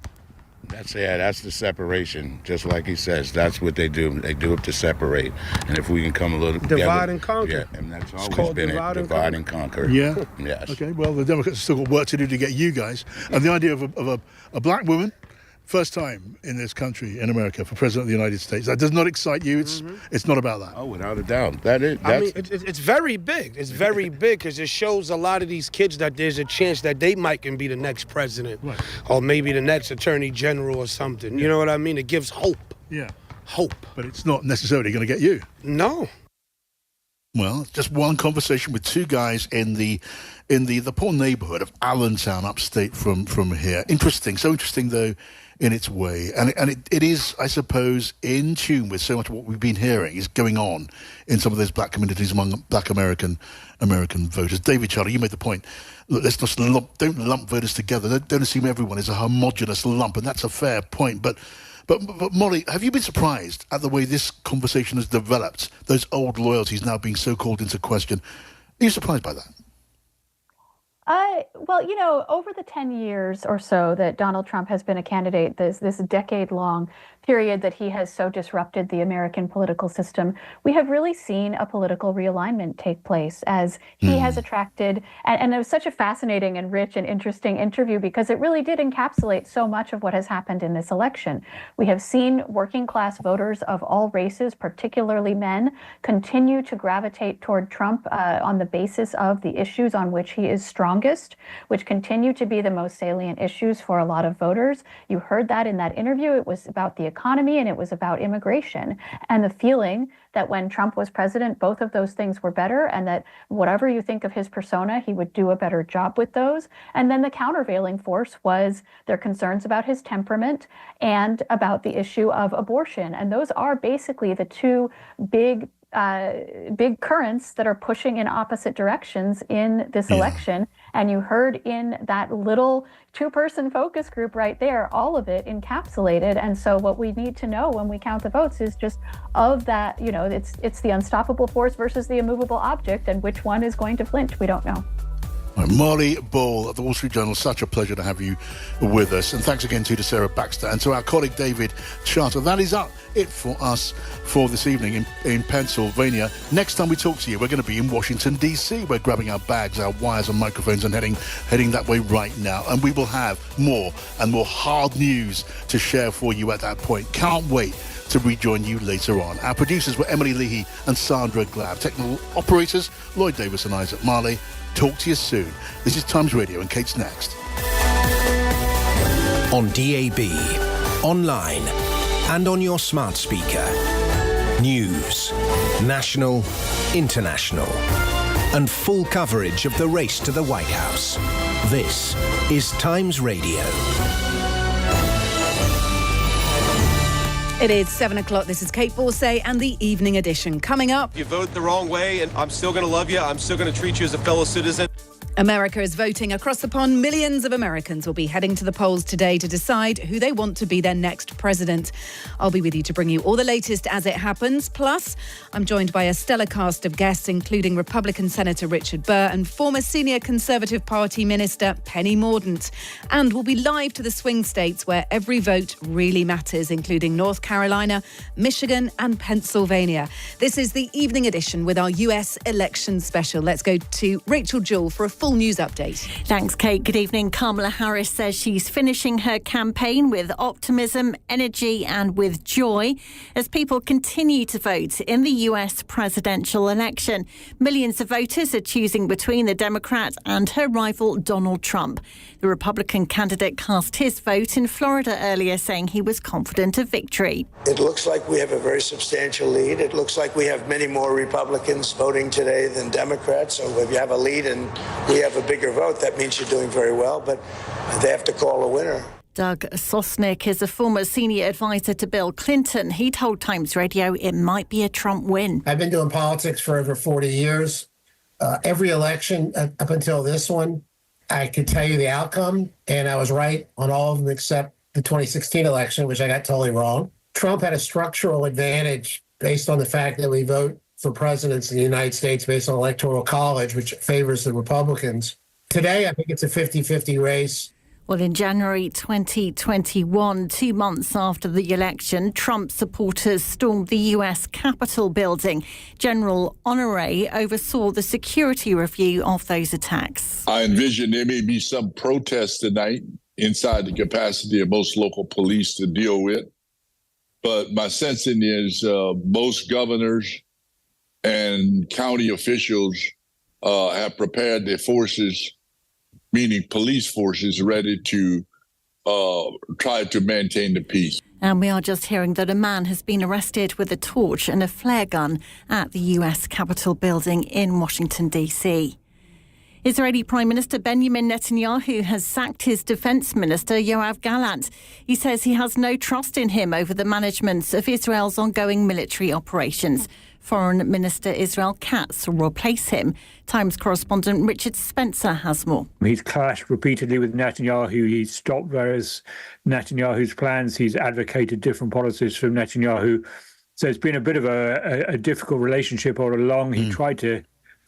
That's the separation. Just like he says, that's what they do. They do it to separate. And if we can come a little together, divide and conquer. Yeah, and that's always been it. Divide and conquer. Yeah. Yes. Okay. Well, the Democrats have still got work to do to get you guys. And the idea of a black woman, first time in this country, in America, for President of the United States, that does not excite you. It's not about that. Oh, without a doubt. It's very big. It's very big because it shows a lot of these kids that there's a chance that they might can be the next president, right, or maybe the next attorney general or something. Yeah. You know what I mean? It gives hope. Yeah. Hope. But it's not necessarily going to get you. No. Well, just one conversation with two guys in the poor neighborhood of Allentown, upstate from here. Interesting. So interesting, though, in its way. And it is, I suppose, in tune with so much of what we've been hearing is going on in some of those black communities among black American voters. David Charter, you made the point. Look, let's just don't lump voters together. Don't assume everyone is a homogenous lump, and that's a fair point. But Molly, have you been surprised at the way this conversation has developed, those old loyalties now being so called into question? Are you surprised by that? Well, over the 10 years or so that Donald Trump has been a candidate, this decade-long period that he has so disrupted the American political system, we have really seen a political realignment take place as he has attracted, and it was such a fascinating and rich and interesting interview because it really did encapsulate so much of what has happened in this election. We have seen working class voters of all races, particularly men, continue to gravitate toward Trump on the basis of the issues on which he is strongest, which continue to be the most salient issues for a lot of voters. You heard that in that interview. It was about the economy and it was about immigration, and the feeling that when Trump was president, both of those things were better, and that whatever you think of his persona, he would do a better job with those. And then the countervailing force was their concerns about his temperament and about the issue of abortion. And those are basically the two big currents that are pushing in opposite directions in this election. And you heard in that little two-person focus group right there, all of it encapsulated. And so what we need to know when we count the votes is just of that, it's the unstoppable force versus the immovable object, and which one is going to flinch, we don't know. Molly Ball of the Wall Street Journal, such a pleasure to have you with us. And thanks again to Sarah Baxter and to our colleague David Charter. That is it for us for this evening in Pennsylvania. Next time we talk to you, we're going to be in Washington, D.C. We're grabbing our bags, our wires and microphones and heading that way right now. And we will have more and more hard news to share for you at that point. Can't wait to rejoin you later on. Our producers were Emily Leahy and Sandra Glab. Technical operators, Lloyd Davis and Isaac Marley. Talk to you soon. This is Times Radio and Kate's next. On DAB, online and on your smart speaker. News, national, international, and full coverage of the race to the White House. This is Times Radio. It is 7 o'clock. This is Kate Borsay and the Evening Edition. Coming up. You vote the wrong way, and I'm still going to love you. I'm still going to treat you as a fellow citizen. America is voting across the pond. Millions of Americans will be heading to the polls today to decide who they want to be their next president. I'll be with you to bring you all the latest as it happens. Plus, I'm joined by a stellar cast of guests, including Republican Senator Richard Burr and former senior Conservative Party Minister Penny Mordaunt. And we'll be live to the swing states where every vote really matters, including North Carolina, Michigan and Pennsylvania. This is the Evening Edition with our US election special. Let's go to Rachel Jewell for a full news update. Thanks, Kate. Good evening. Kamala Harris says she's finishing her campaign with optimism, energy and with joy as people continue to vote in the US presidential election. Millions of voters are choosing between the Democrat and her rival Donald Trump. The Republican candidate cast his vote in Florida earlier, saying he was confident of victory. It looks like we have a very substantial lead. It looks like we have many more Republicans voting today than Democrats. So if you have a lead and we have a bigger vote, that means you're doing very well, but they have to call a winner. Doug Sosnick is a former senior advisor to Bill Clinton. He told Times Radio it might be a Trump win. I've been doing politics for over 40 years. Every election up until this one, I could tell you the outcome, and I was right on all of them except the 2016 election, which I got totally wrong. Trump had a structural advantage based on the fact that we vote for presidents in the United States based on Electoral College, which favors the Republicans. Today, I think it's a 50-50 race. Well, in January 2021, 2 months after the election, Trump supporters stormed the US Capitol building. General Honoré oversaw the security review of those attacks. I envision there may be some protests tonight inside the capacity of most local police to deal with. But my sensing is most governors and county officials have prepared their forces, meaning police forces, ready to try to maintain the peace. And we are just hearing that a man has been arrested with a torch and a flare gun at the US Capitol building in Washington, D.C. Israeli Prime Minister Benjamin Netanyahu has sacked his defence minister Yoav Gallant. He says he has no trust in him over the management of Israel's ongoing military operations. Foreign Minister Israel Katz will replace him. Times correspondent Richard Spencer has more. He's clashed repeatedly with Netanyahu. He's stopped various Netanyahu's plans. He's advocated different policies from Netanyahu. So it's been a bit of a difficult relationship all along. He tried to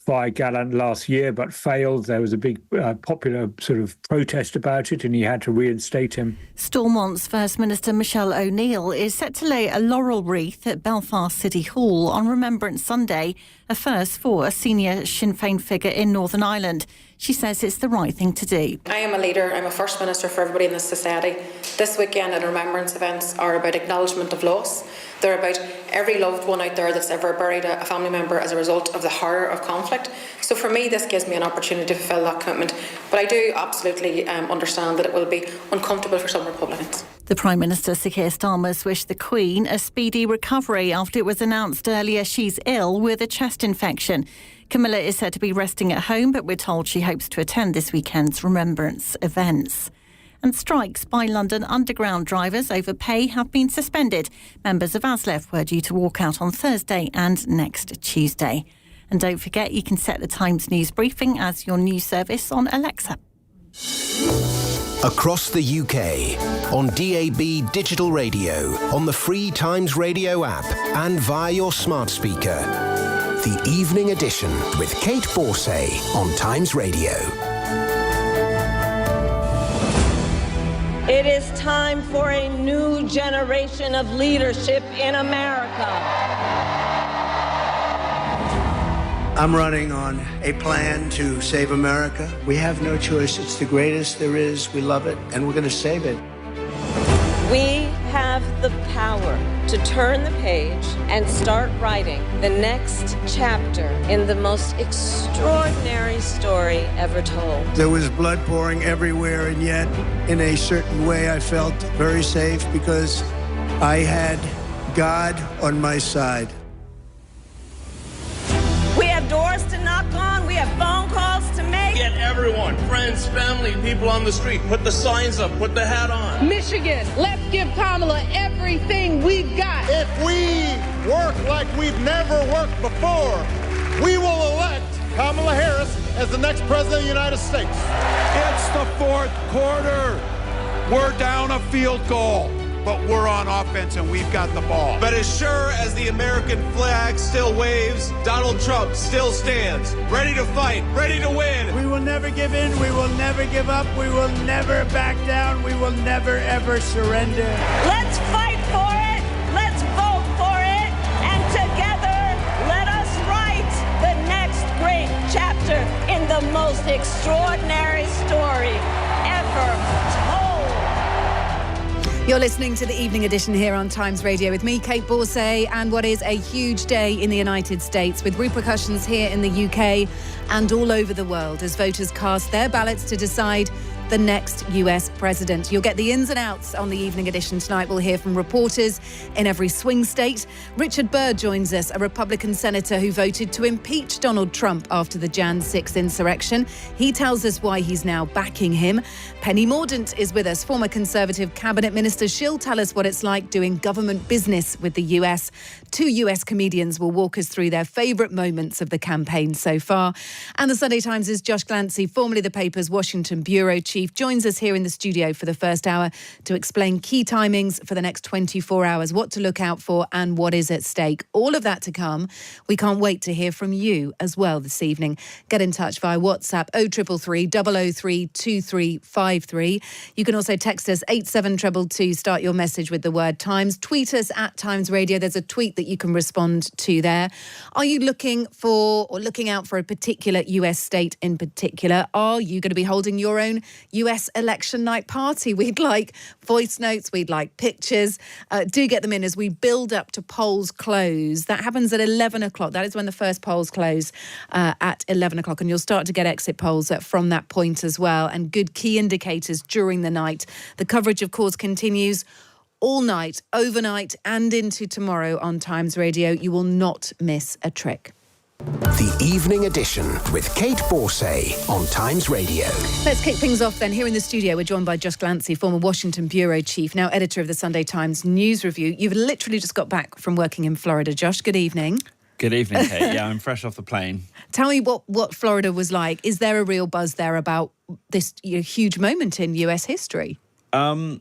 fire Gallant last year, but failed. There was a big popular sort of protest about it, and he had to reinstate him. Stormont's First Minister Michelle O'Neill is set to lay a laurel wreath at Belfast City Hall on Remembrance Sunday, a first for a senior Sinn Féin figure in Northern Ireland. She says it's the right thing to do. I am a leader. I'm a First Minister for everybody in this society. This weekend and remembrance events are about acknowledgement of loss. They're about every loved one out there that's ever buried a family member as a result of the horror of conflict. So for me, this gives me an opportunity to fulfil that commitment. But I do absolutely understand that it will be uncomfortable for some Republicans. The Prime Minister, Sir Keir Starmer's, wished the Queen a speedy recovery after it was announced earlier she's ill with a chest infection. Camilla is said to be resting at home, but we're told she hopes to attend this weekend's remembrance events. And strikes by London Underground drivers over pay have been suspended. Members of ASLEF were due to walk out on Thursday and next Tuesday. And don't forget, you can set the Times News Briefing as your news service on Alexa. Across the UK, on DAB digital radio, on the free Times Radio app, and via your smart speaker. The Evening Edition with Kate Borsay on Times Radio. It is time for a new generation of leadership in America. I'm running on a plan to save America. We have no choice. It's the greatest there is. We love it, and we're going to save it. We have the power to turn the page and start writing the next chapter in the most extraordinary story ever told. There was blood pouring everywhere, and yet, in a certain way, I felt very safe because I had God on my side. We have doors to knock on. We have phone calls to make. Get everyone, friends, family, people on the street. Put the signs up. Put the hat on. Michigan, let's give Kamala everything we've got. If we work like we've never worked before, we will elect Kamala Harris as the next president of the United States. It's the fourth quarter. We're down a field goal, but we're on offense and we've got the ball. But as sure as the American flag still waves, Donald Trump still stands, ready to fight, ready to win. We will never give in. We will never give up. We will never back down. We will never, ever surrender. Let's fight for it. Let's vote for it. And together, let us write the next great chapter in the most extraordinary story ever told. You're listening to the Evening Edition here on Times Radio with me, Kate Borsay, and what is a huge day in the United States with repercussions here in the UK and all over the world as voters cast their ballots to decide the next US president. You'll get the ins and outs on the Evening Edition tonight. We'll hear from reporters in every swing state. Richard Burr joins us, a Republican senator who voted to impeach Donald Trump after the Jan 6 insurrection. He tells us why he's now backing him. Penny Mordaunt is with us, former Conservative cabinet minister. She'll tell us what it's like doing government business with the US. Two US comedians will walk us through their favourite moments of the campaign so far. And the Sunday Times' Josh Glancy, formerly the paper's Washington bureau chief, joins us here in the studio for the first hour to explain key timings for the next 24 hours, what to look out for and what is at stake. All of that to come. We can't wait to hear from you as well this evening. Get in touch via WhatsApp 0333 003 2353. You can also text us 87222. Start your message with the word Times. Tweet us at Times Radio. There's a tweet that you can respond to there. Are you looking for or looking out for a particular US state in particular? Are you going to be holding your own US election night party? We'd like voice notes, we'd like pictures. Do get them in as we build up to polls close. That happens at 11 o'clock. That is when the first polls close at 11 o'clock. And you'll start to get exit polls from that point as well, and good key indicators during the night. The coverage, of course, continues all night, overnight and into tomorrow on Times Radio. You will not miss a trick. The Evening Edition with Kate Borsay on Times Radio. Let's kick things off then. Here in the studio, we're joined by Josh Glancy, former Washington bureau chief, now editor of the Sunday Times News Review. You've literally just got back from working in Florida. Josh, good evening. Good evening, Kate. Yeah, I'm fresh off the plane. Tell me what Florida was like. Is there a real buzz there about this huge moment in US history? I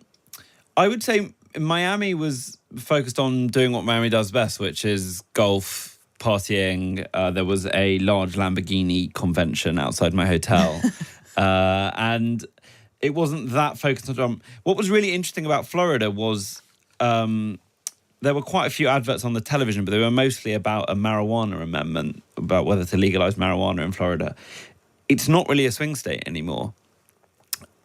would say Miami was focused on doing what Miami does best, which is golf, partying. There was a large Lamborghini convention outside my hotel. And it wasn't that focused on Trump. What was really interesting about Florida was there were quite a few adverts on the television, but they were mostly about a marijuana amendment, about whether to legalize marijuana in Florida. It's not really a swing state anymore.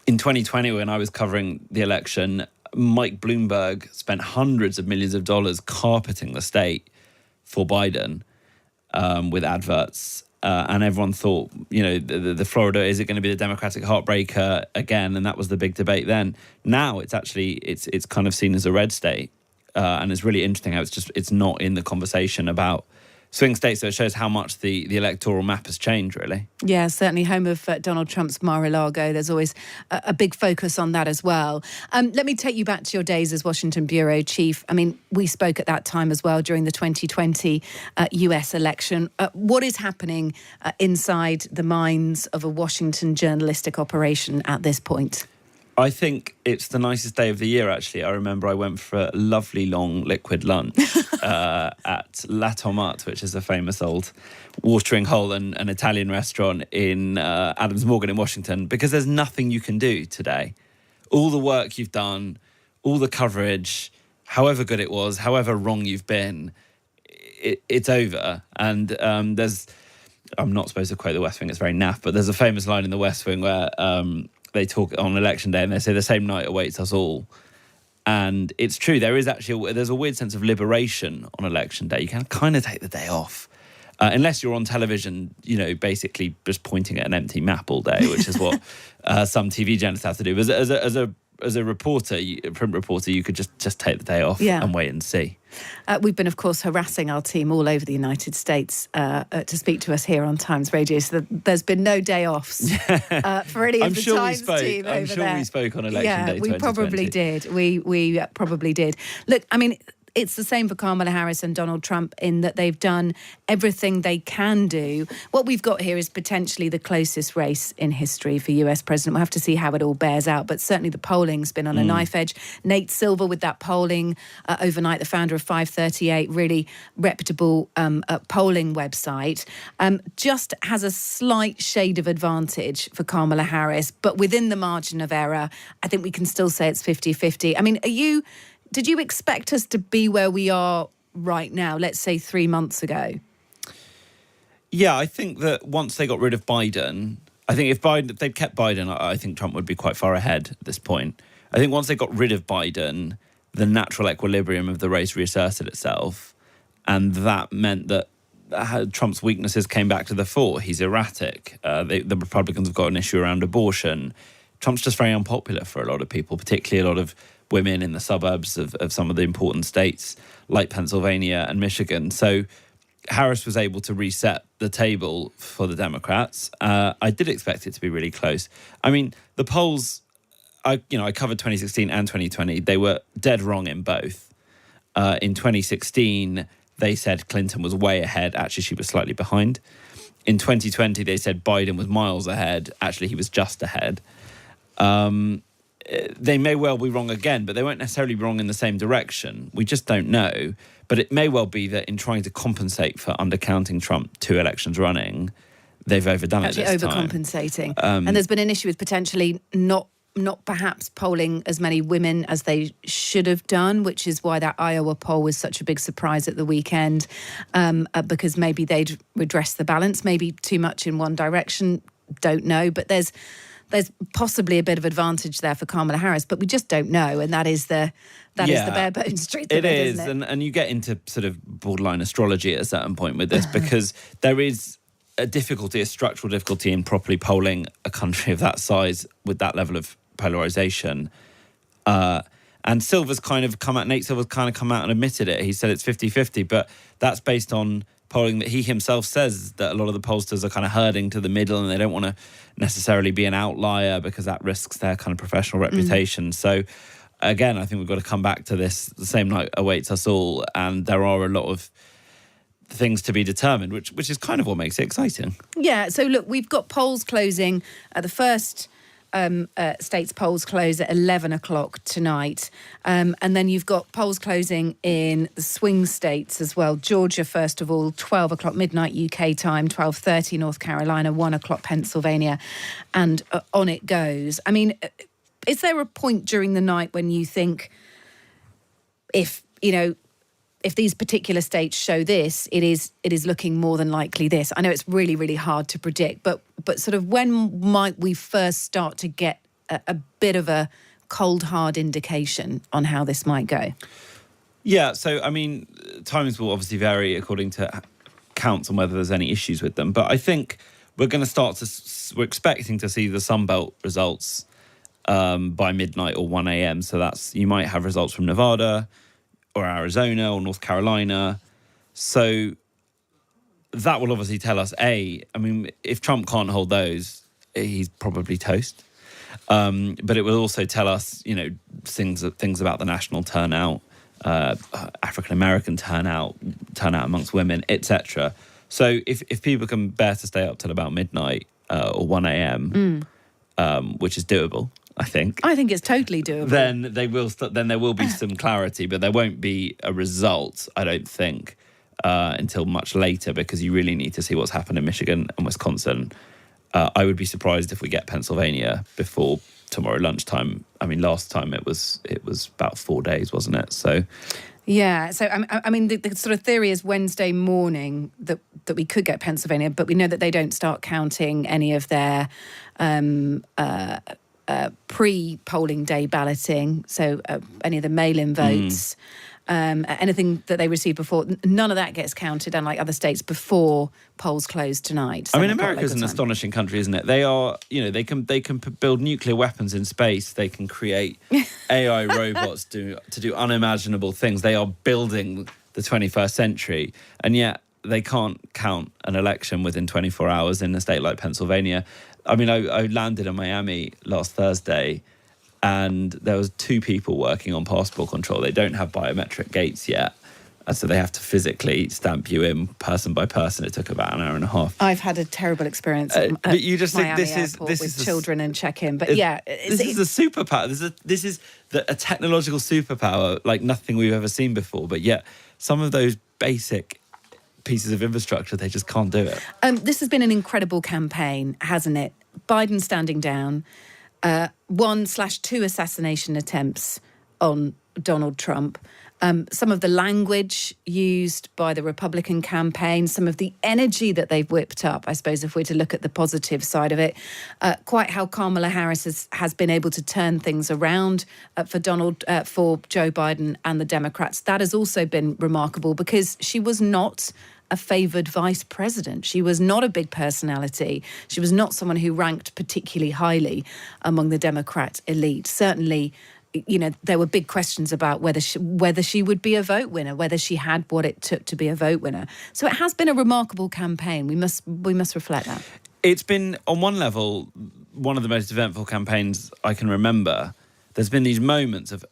In 2020, when I was covering the election, Mike Bloomberg spent hundreds of millions of dollars carpeting the state for Biden with adverts. And everyone thought, the Florida, is it going to be the Democratic heartbreaker again? And that was the big debate then. Now it's actually, it's kind of seen as a red state. And it's really interesting how it's not in the conversation about swing states. So it shows how much the electoral map has changed, really. Yeah, certainly home of Donald Trump's Mar-a-Lago. There's always a big focus on that as well. Let me take you back to your days as Washington bureau chief. I mean, we spoke at that time as well during the 2020 US election. What is happening inside the minds of a Washington journalistic operation at this point? I think it's the nicest day of the year, actually. I remember I went for a lovely long liquid lunch at La Tomate, which is a famous old watering hole and an Italian restaurant in Adams Morgan in Washington, because there's nothing you can do today. All the work you've done, all the coverage, however good it was, however wrong you've been, it's over. And I'm not supposed to quote The West Wing, it's very naff, but there's a famous line in The West Wing where they talk on election day and they say the same night awaits us all. And it's true, there's a weird sense of liberation on election day. You can kind of take the day off. Unless you're on television, basically just pointing at an empty map all day, which is what some TV journalists have to do. As a reporter, a print reporter, you could just take the day off and wait and see. We've been, of course, harassing our team all over the United States to speak to us here on Times Radio, so there's been no day offs for any of the Times team over there. I'm sure we spoke on election day 2020. We probably did. We probably did. Look, I mean, it's the same for Kamala Harris and Donald Trump in that they've done everything they can do. What we've got here is potentially the closest race in history for US president. We'll have to see how it all bears out, but certainly the polling's been on a knife edge. Nate Silver with that polling overnight, the founder of 538, really reputable polling website, just has a slight shade of advantage for Kamala Harris, but within the margin of error, I think we can still say it's 50-50. I mean, did you expect us to be where we are right now, let's say 3 months ago? Yeah, I think that once they got rid of Biden, if they'd kept Biden, I think Trump would be quite far ahead at this point. I think once they got rid of Biden, the natural equilibrium of the race reasserted itself. And that meant that Trump's weaknesses came back to the fore. He's erratic. The Republicans have got an issue around abortion. Trump's just very unpopular for a lot of people, particularly a lot of women in the suburbs of some of the important states like Pennsylvania and Michigan. So Harris was able to reset the table for the Democrats. I did expect it to be really close. I mean, the polls, I covered 2016 and 2020. They were dead wrong in both. In 2016, they said Clinton was way ahead. Actually, she was slightly behind. In 2020, they said Biden was miles ahead. Actually, he was just ahead. They may well be wrong again, but they won't necessarily be wrong in the same direction. We just don't know. But it may well be that in trying to compensate for undercounting Trump 2 elections running, they've overdone it this time. Overcompensating. And there's been an issue with potentially not perhaps polling as many women as they should have done, which is why that Iowa poll was such a big surprise at the weekend, because maybe they'd redress the balance, maybe too much in one direction, don't know. But there's possibly a bit of advantage there for Kamala Harris, but we just don't know, and that is the bare bones truth of it, isn't it? And you get into sort of borderline astrology at a certain point with this, because there is a structural difficulty in properly polling a country of that size with that level of polarization. And Nate Silver's kind of come out and admitted it. He said it's 50-50, but that's based on polling that he himself says that a lot of the pollsters are kind of herding to the middle and they don't want to necessarily be an outlier because that risks their kind of professional reputation. So again, I think we've got to come back to this. The same night awaits us all, and there are a lot of things to be determined, which is kind of what makes it exciting. Yeah, so look, we've got polls closing. The first states polls close at 11 o'clock tonight. And then you've got polls closing in the swing states as well. Georgia, first of all, 12 o'clock midnight UK time, 12:30 North Carolina, 1 o'clock Pennsylvania, and on it goes. I mean, is there a point during the night when you think if these particular states show this, it is looking more than likely this? I know it's really, really hard to predict, but sort of when might we first start to get a bit of a cold, hard indication on how this might go? Yeah, so, I mean, timings will obviously vary according to counts and whether there's any issues with them. But I think we're we're expecting to see the Sunbelt results by midnight or 1 a.m. So you might have results from Nevada or Arizona or North Carolina. So that will obviously tell us, if Trump can't hold those, he's probably toast. But it will also tell us, things about the national turnout, African-American turnout amongst women, etc. So if people can bear to stay up till about midnight or 1 a.m., which is doable, I think it's totally doable. Then then there will be some clarity, but there won't be a result, I don't think, until much later, because you really need to see what's happened in Michigan and Wisconsin. I would be surprised if we get Pennsylvania before tomorrow lunchtime. I mean, last time it was about 4 days, wasn't it? So. Yeah, so I mean, the sort of theory is Wednesday morning that we could get Pennsylvania, but we know that they don't start counting any of their pre-polling day balloting, so any of the mail-in votes, anything that they receive before, none of that gets counted, unlike other states, before polls close tonight. I mean, America's an astonishing country, isn't it? They are, they can build nuclear weapons in space. They can create AI robots to do unimaginable things. They are building the 21st century, and yet they can't count an election within 24 hours in a state like Pennsylvania. I mean, I landed in Miami last Thursday, and there was 2 people working on passport control. They don't have biometric gates yet, and so they have to physically stamp you in person by person. It took about an hour and a half. I've had a terrible experience but you just Miami think this with is children and check-in. But this is a superpower. This is a technological superpower like nothing we've ever seen before. But yet, some of those basic pieces of infrastructure, they just can't do it. This has been an incredible campaign, hasn't it? Biden standing down, 1/2 assassination attempts on Donald Trump. Some of the language used by the Republican campaign, some of the energy that they've whipped up, I suppose, if we're to look at the positive side of it, quite how Kamala Harris has been able to turn things around for Joe Biden and the Democrats. That has also been remarkable because she was not a favoured vice president. She was not a big personality. She was not someone who ranked particularly highly among the Democrat elite. Certainly, there were big questions about whether she would be a vote winner, whether she had what it took to be a vote winner. So it has been a remarkable campaign. We must reflect that. It's been, on one level, one of the most eventful campaigns I can remember. There's been these moments of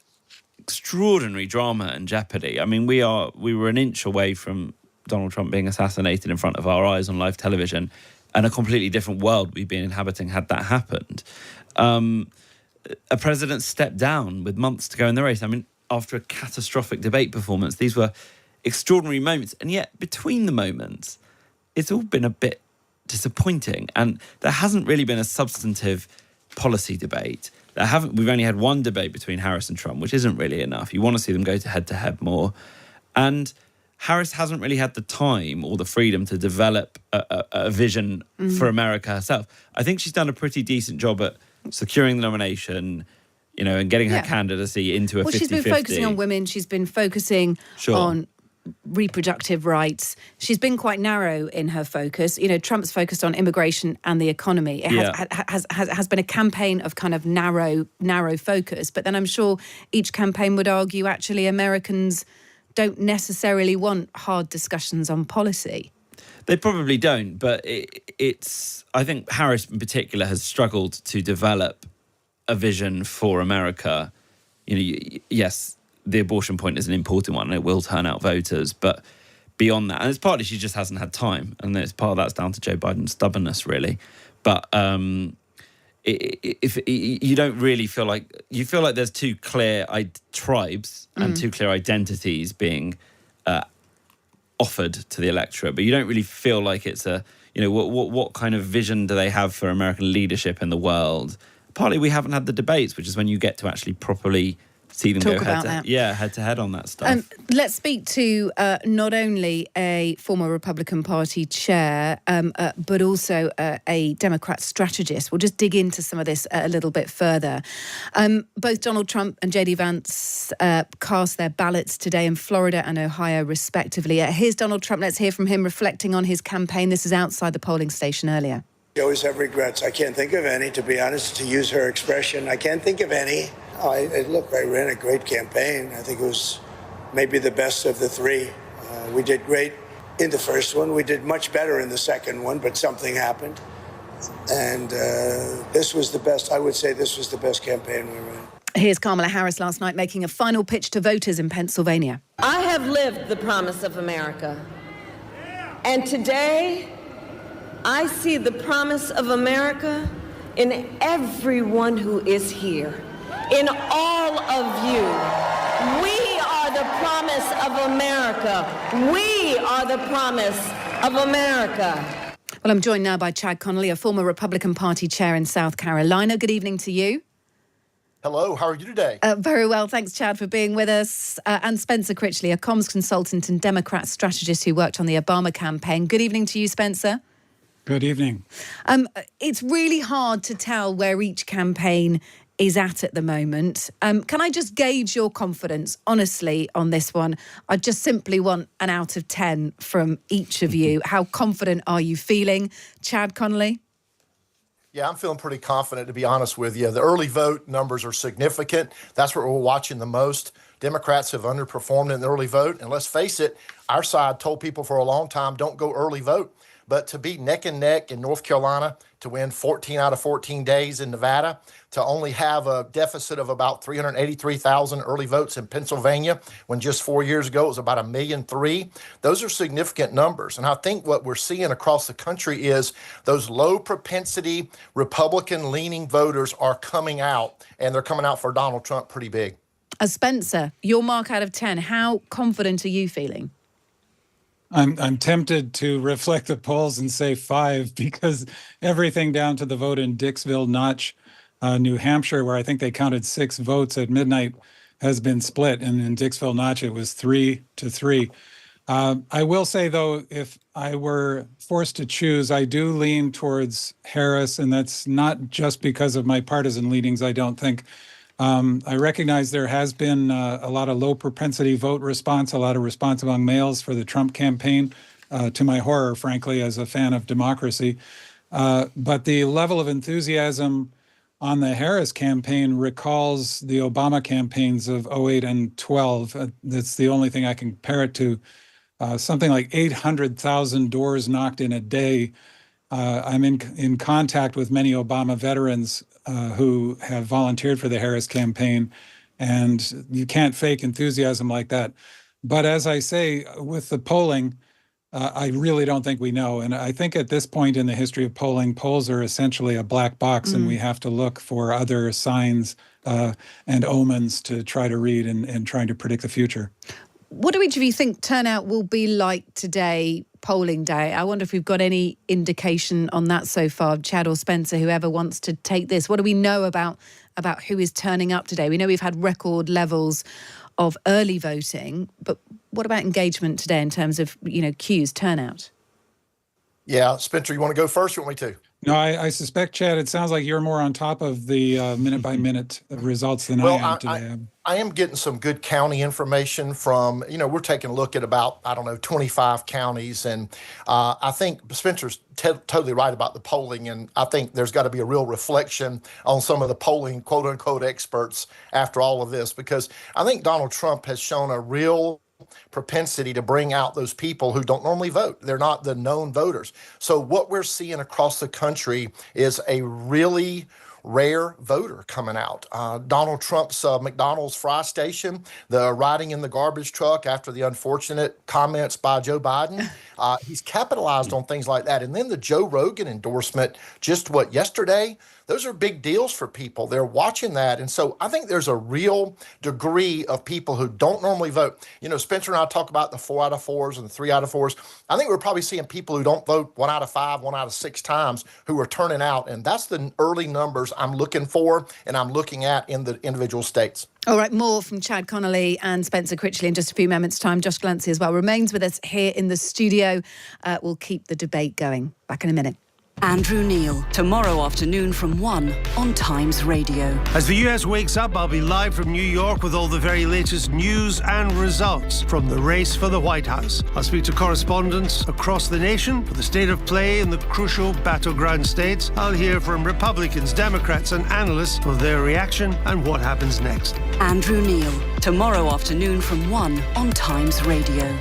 extraordinary drama and jeopardy. I mean, we were an inch away from Donald Trump being assassinated in front of our eyes on live television, and a completely different world we'd been inhabiting had that happened. A president stepped down with months to go in the race. I mean, after a catastrophic debate performance, these were extraordinary moments. And yet, between the moments, it's all been a bit disappointing. And there hasn't really been a substantive policy debate. We've only had one debate between Harris and Trump, which isn't really enough. You want to see them go to head-to-head more. And Harris hasn't really had the time or the freedom to develop a vision for America herself. I think she's done a pretty decent job at securing the nomination, and getting her candidacy into a 50-50. She's been focusing on women. She's been focusing on reproductive rights. She's been quite narrow in her focus. Trump's focused on immigration and the economy. It has been a campaign of kind of narrow focus. But then I'm sure each campaign would argue actually Americans don't necessarily want hard discussions on policy. They probably don't, but it's. I think Harris in particular has struggled to develop a vision for America. Yes, the abortion point is an important one, and it will turn out voters, but beyond that, and it's partly she just hasn't had time, and it's part of that's down to Joe Biden's stubbornness, really. But if you don't really feel like there's two clear tribes and two clear identities being offered to the electorate, but you don't really feel like it's what kind of vision do they have for American leadership in the world? Partly we haven't had the debates, which is when you get to actually properly see them Talk go head to head on that stuff. Let's speak to not only a former Republican Party chair, but also a Democrat strategist. We'll just dig into some of this a little bit further. Both Donald Trump and J.D. Vance cast their ballots today in Florida and Ohio, respectively. Here's Donald Trump. Let's hear from him reflecting on his campaign. This is outside the polling station earlier. You always have regrets. I can't think of any, to be honest, to use her expression. I can't think of any. I ran a great campaign. I think it was maybe the best of the three. We did great in the first one. We did much better in the second one, but something happened. And this was the best. I would say this was the best campaign we ran. Here's Kamala Harris last night making a final pitch to voters in Pennsylvania. I have lived the promise of America. And today, I see the promise of America in everyone who is here. In all of you. We are the promise of America. We are the promise of America. Well, I'm joined now by Chad Connolly, a former Republican Party chair in South Carolina. Good evening to you. Hello, how are you today? Very well, thanks, Chad, for being with us. And Spencer Critchley, a comms consultant and Democrat strategist who worked on the Obama campaign. Good evening to you, Spencer. Good evening. It's really hard to tell where each campaign is at the moment. Can I just gauge your confidence, honestly, on this one? I just simply want an out of 10 from each of you. How confident are you feeling? Chad Connolly? Yeah, I'm feeling pretty confident, to be honest with you. The early vote numbers are significant. That's what we're watching the most. Democrats have underperformed in the early vote. And let's face it, our side told people for a long time, don't go early vote. But to be neck and neck in North Carolina, to win 14 out of 14 days in Nevada, to only have a deficit of about 383,000 early votes in Pennsylvania, when just 4 years ago it was about 1.3 million, those are significant numbers. And I think what we're seeing across the country is those low propensity Republican-leaning voters are coming out, and they're coming out for Donald Trump pretty big. Spencer, your mark out of 10, how confident are you feeling? I'm tempted to reflect the polls and say 5, because everything down to the vote in Dixville Notch, New Hampshire, where I think they counted 6 votes at midnight, has been split. And in Dixville Notch, it was 3-3. I will say, though, if I were forced to choose, I do lean towards Harris, and that's not just because of my partisan leanings, I don't think. I recognize there has been a lot of low propensity vote response, a lot of response among males for the Trump campaign, to my horror, frankly, as a fan of democracy. But the level of enthusiasm on the Harris campaign recalls the Obama campaigns of 2008 and 2012. That's the only thing I can compare it to. Something like 800,000 doors knocked in a day. I'm in contact with many Obama veterans who have volunteered for the Harris campaign, and you can't fake enthusiasm like that. But as I say, with the polling, I really don't think we know. And I think at this point in the history of polling, polls are essentially a black box, and we have to look for other signs and omens to try to read and trying to predict the future. What do each of you think turnout will be like today, polling day? I wonder if we've got any indication on that so far. Chad or Spencer, whoever wants to take this. What do we know about who is turning up today? We know we've had record levels of early voting, but what about engagement today in terms of, queues, turnout? Yeah, Spencer, you want to go first? Or you want me to? No, I suspect, Chad, it sounds like you're more on top of the minute-by-minute results than I am today. I am getting some good county information from, we're taking a look at about, 25 counties. And I think Spencer's totally right about the polling. And I think there's got to be a real reflection on some of the polling, quote-unquote, experts after all of this, because I think Donald Trump has shown a real propensity to bring out those people who don't normally vote. They're not the known voters. So what we're seeing across the country is a really rare voter coming out. Donald Trump's McDonald's fry station, the riding in the garbage truck after the unfortunate comments by Joe Biden, he's capitalized on things like that. And then the Joe Rogan endorsement, just yesterday, those are big deals for people. They're watching that. And so I think there's a real degree of people who don't normally vote. You know, Spencer and I talk about the 4 out of 4s and the 3 out of 4s. I think we're probably seeing people who don't vote 1 out of 5, 1 out of 6 times who are turning out. And that's the early numbers I'm looking for and I'm looking at in the individual states. All right, more from Chad Connolly and Spencer Critchley in just a few moments' time. Josh Glancy as well remains with us here in the studio. We'll keep the debate going. Back in a minute. Andrew Neil, tomorrow afternoon from 1 on Times Radio. As the US wakes up, I'll be live from New York with all the very latest news and results from the race for the White House. I'll speak to correspondents across the nation for the state of play in the crucial battleground states. I'll hear from Republicans, Democrats and analysts of their reaction and what happens next. Andrew Neil, tomorrow afternoon from 1 on Times Radio.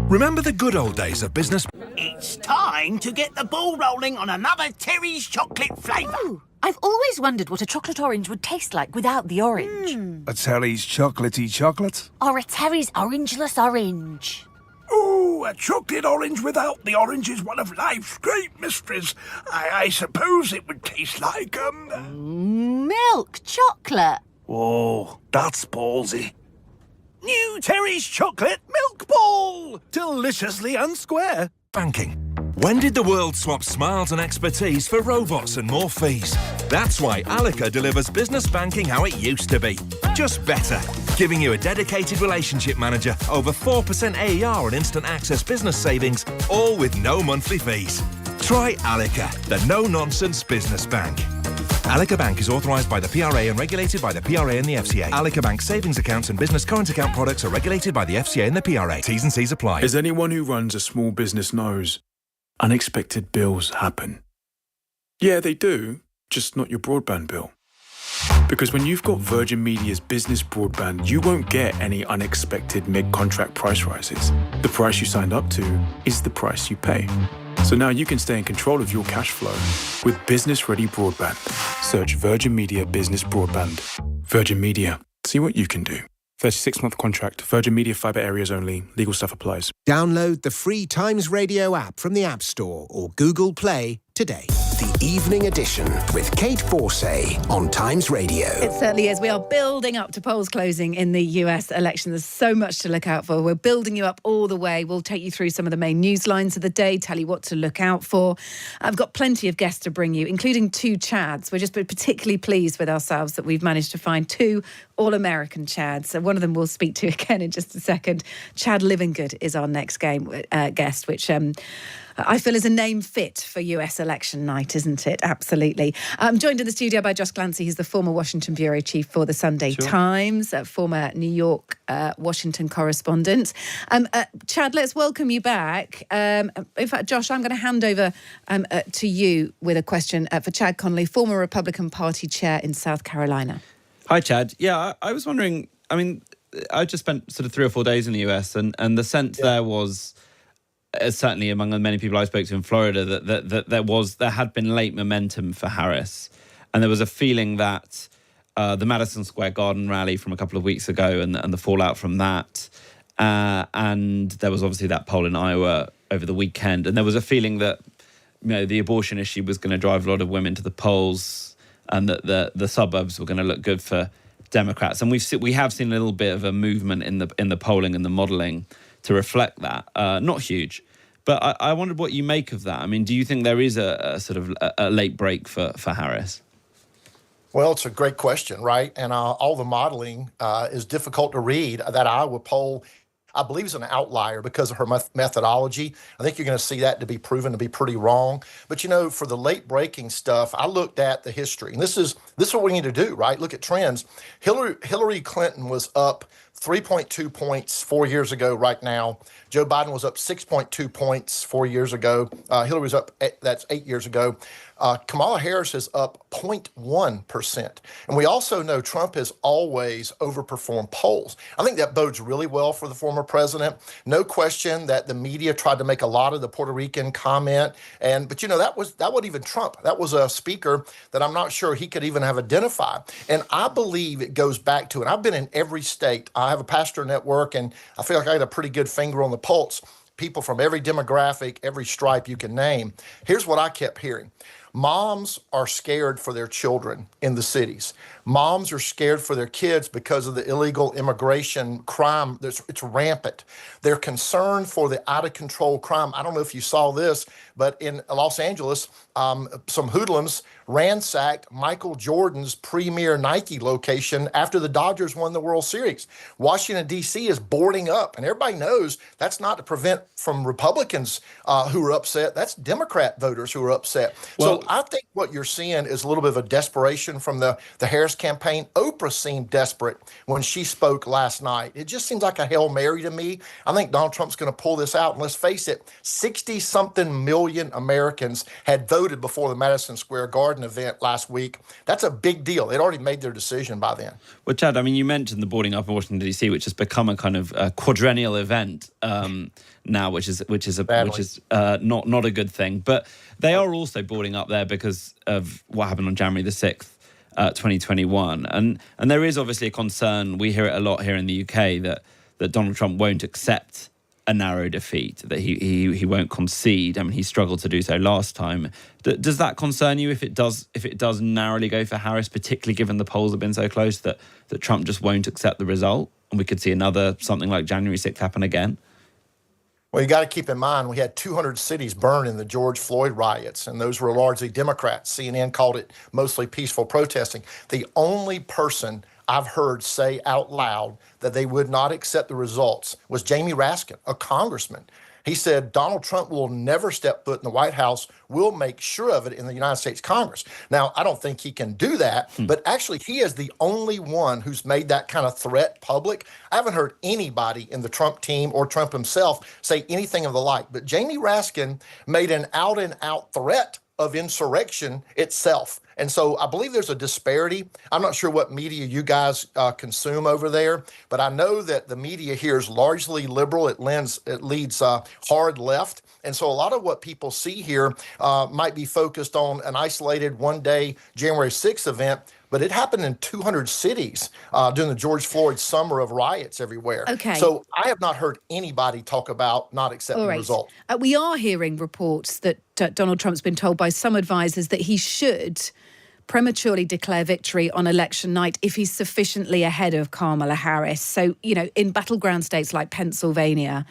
Remember the good old days of business? It's time to get the ball rolling on another Terry's chocolate flavour. Ooh, I've always wondered what a chocolate orange would taste like without the orange. A Terry's chocolatey chocolate? Or a Terry's orangeless orange. Ooh, a chocolate orange without the orange is one of life's great mysteries. I suppose it would taste like, milk chocolate. Oh, that's ballsy. New Terry's Chocolate Milk Ball! Deliciously unsquare. Banking. When did the world swap smiles and expertise for robots and more fees? That's why Alica delivers business banking how it used to be. Just better. Giving you a dedicated relationship manager, over 4% AER and instant access business savings, all with no monthly fees. Try Alica, the no-nonsense business bank. Alica Bank is authorised by the PRA and regulated by the PRA and the FCA. Alica Bank savings accounts and business current account products are regulated by the FCA and the PRA. T's and C's apply. As anyone who runs a small business knows, unexpected bills happen. Yeah, they do, just not your broadband bill. Because when you've got Virgin Media's business broadband, you won't get any unexpected mid-contract price rises. The price you signed up to is the price you pay. So now you can stay in control of your cash flow with business-ready broadband. Search Virgin Media Business Broadband. Virgin Media. See what you can do. 36-month contract. Virgin Media Fibre areas only. Legal stuff applies. Download the free Times Radio app from the App Store or Google Play today. The Evening Edition with Kate Borsay on Times Radio. It certainly is. We are building up to polls closing in the US election. There's so much to look out for. We're building you up all the way. We'll take you through some of the main news lines of the day, tell you what to look out for. I've got plenty of guests to bring you, including 2 Chads. We're just particularly pleased with ourselves that we've managed to find 2 all-American Chads. So one of them we'll speak to again in just a second. Chad Livingood is our next guest, which I feel is a name fit for US election night, isn't it? Absolutely. I'm joined in the studio by Josh Glancy. He's the former Washington bureau chief for the Sunday Times, former New York, Washington correspondent. Chad, let's welcome you back. In fact, Josh, I'm going to hand over to you with a question for Chad Connolly, former Republican Party chair in South Carolina. Hi, Chad. Yeah, I was wondering, I mean, I just spent sort of 3 or 4 days in the US and the sense there was, certainly among the many people I spoke to in Florida, that there had been late momentum for Harris. And there was a feeling that the Madison Square Garden rally from a couple of weeks ago and the fallout from that, and there was obviously that poll in Iowa over the weekend, and there was a feeling that, you know, the abortion issue was going to drive a lot of women to the polls and that the suburbs were going to look good for Democrats. And we have seen a little bit of a movement in the polling and the modelling to reflect that. Not huge, but I wondered what you make of that. I mean, do you think there is a sort of a late break for Harris? Well, it's a great question, right? And all the modeling is difficult to read. That Iowa poll, I believe, is an outlier because of her methodology. I think you're going to see that to be proven to be pretty wrong. But, you know, for the late breaking stuff, I looked at the history. And this is what we need to do, right? Look at trends. Hillary Clinton was up 3.2 points 4 years ago right now. Joe Biden was up 6.2 points 4 years ago. Hillary was up, that's 8 years ago. Kamala Harris is up 0.1%. And we also know Trump has always overperformed polls. I think that bodes really well for the former president. No question that the media tried to make a lot of the Puerto Rican comment. But that wasn't even Trump. That was a speaker that I'm not sure he could even have identified. And I believe it goes back to, and I've been in every state. I have a pastor network, and I feel like I got a pretty good finger on the pulse. People from every demographic, every stripe you can name. Here's what I kept hearing. Moms are scared for their children in the cities. Moms are scared for their kids because of the illegal immigration crime. It's rampant. They're concerned for the out-of-control crime. I don't know if you saw this, but in Los Angeles, some hoodlums ransacked Michael Jordan's premier Nike location after the Dodgers won the World Series. Washington, D.C. is boarding up, and everybody knows that's not to prevent from Republicans who are upset. That's Democrat voters who are upset. Well, so I think what you're seeing is a little bit of a desperation from the Harris campaign. Oprah seemed desperate when she spoke last night. It just seems like a Hail Mary to me. I think Donald Trump's going to pull this out. And let's face it, 60-something million Americans had voted before the Madison Square Garden event last week. That's a big deal. They'd already made their decision by then. Well, Chad, I mean, you mentioned the boarding up in Washington, D.C., which has become a kind of quadrennial event now, which is not a good thing. But they are also boarding up there because of what happened on January the 6th. 2021, and there is obviously a concern. We hear it a lot here in the UK that Donald Trump won't accept a narrow defeat, that he won't concede. I mean, he struggled to do so last time. Does that concern you if it does narrowly go for Harris, particularly given the polls have been so close that Trump just won't accept the result, and we could see another something like January 6th happen again? Well, you got to keep in mind, we had 200 cities burn in the George Floyd riots, and those were largely Democrats. CNN called it mostly peaceful protesting. The only person I've heard say out loud that they would not accept the results was Jamie Raskin, a congressman. He said, Donald Trump will never step foot in the White House. We'll make sure of it in the United States Congress. Now, I don't think he can do that, but actually he is the only one who's made that kind of threat public. I haven't heard anybody in the Trump team or Trump himself say anything of the like. But Jamie Raskin made an out-and-out threat of insurrection itself. And so I believe there's a disparity. I'm not sure what media you guys consume over there, but I know that the media here is largely liberal. It leads hard left. And so a lot of what people see here might be focused on an isolated one-day January 6th event, but it happened in 200 cities during the George Floyd summer of riots everywhere. Okay. So I have not heard anybody talk about not accepting the result. We are hearing reports that Donald Trump's been told by some advisors that he should prematurely declare victory on election night if he's sufficiently ahead of Kamala Harris. So, in battleground states like Pennsylvania,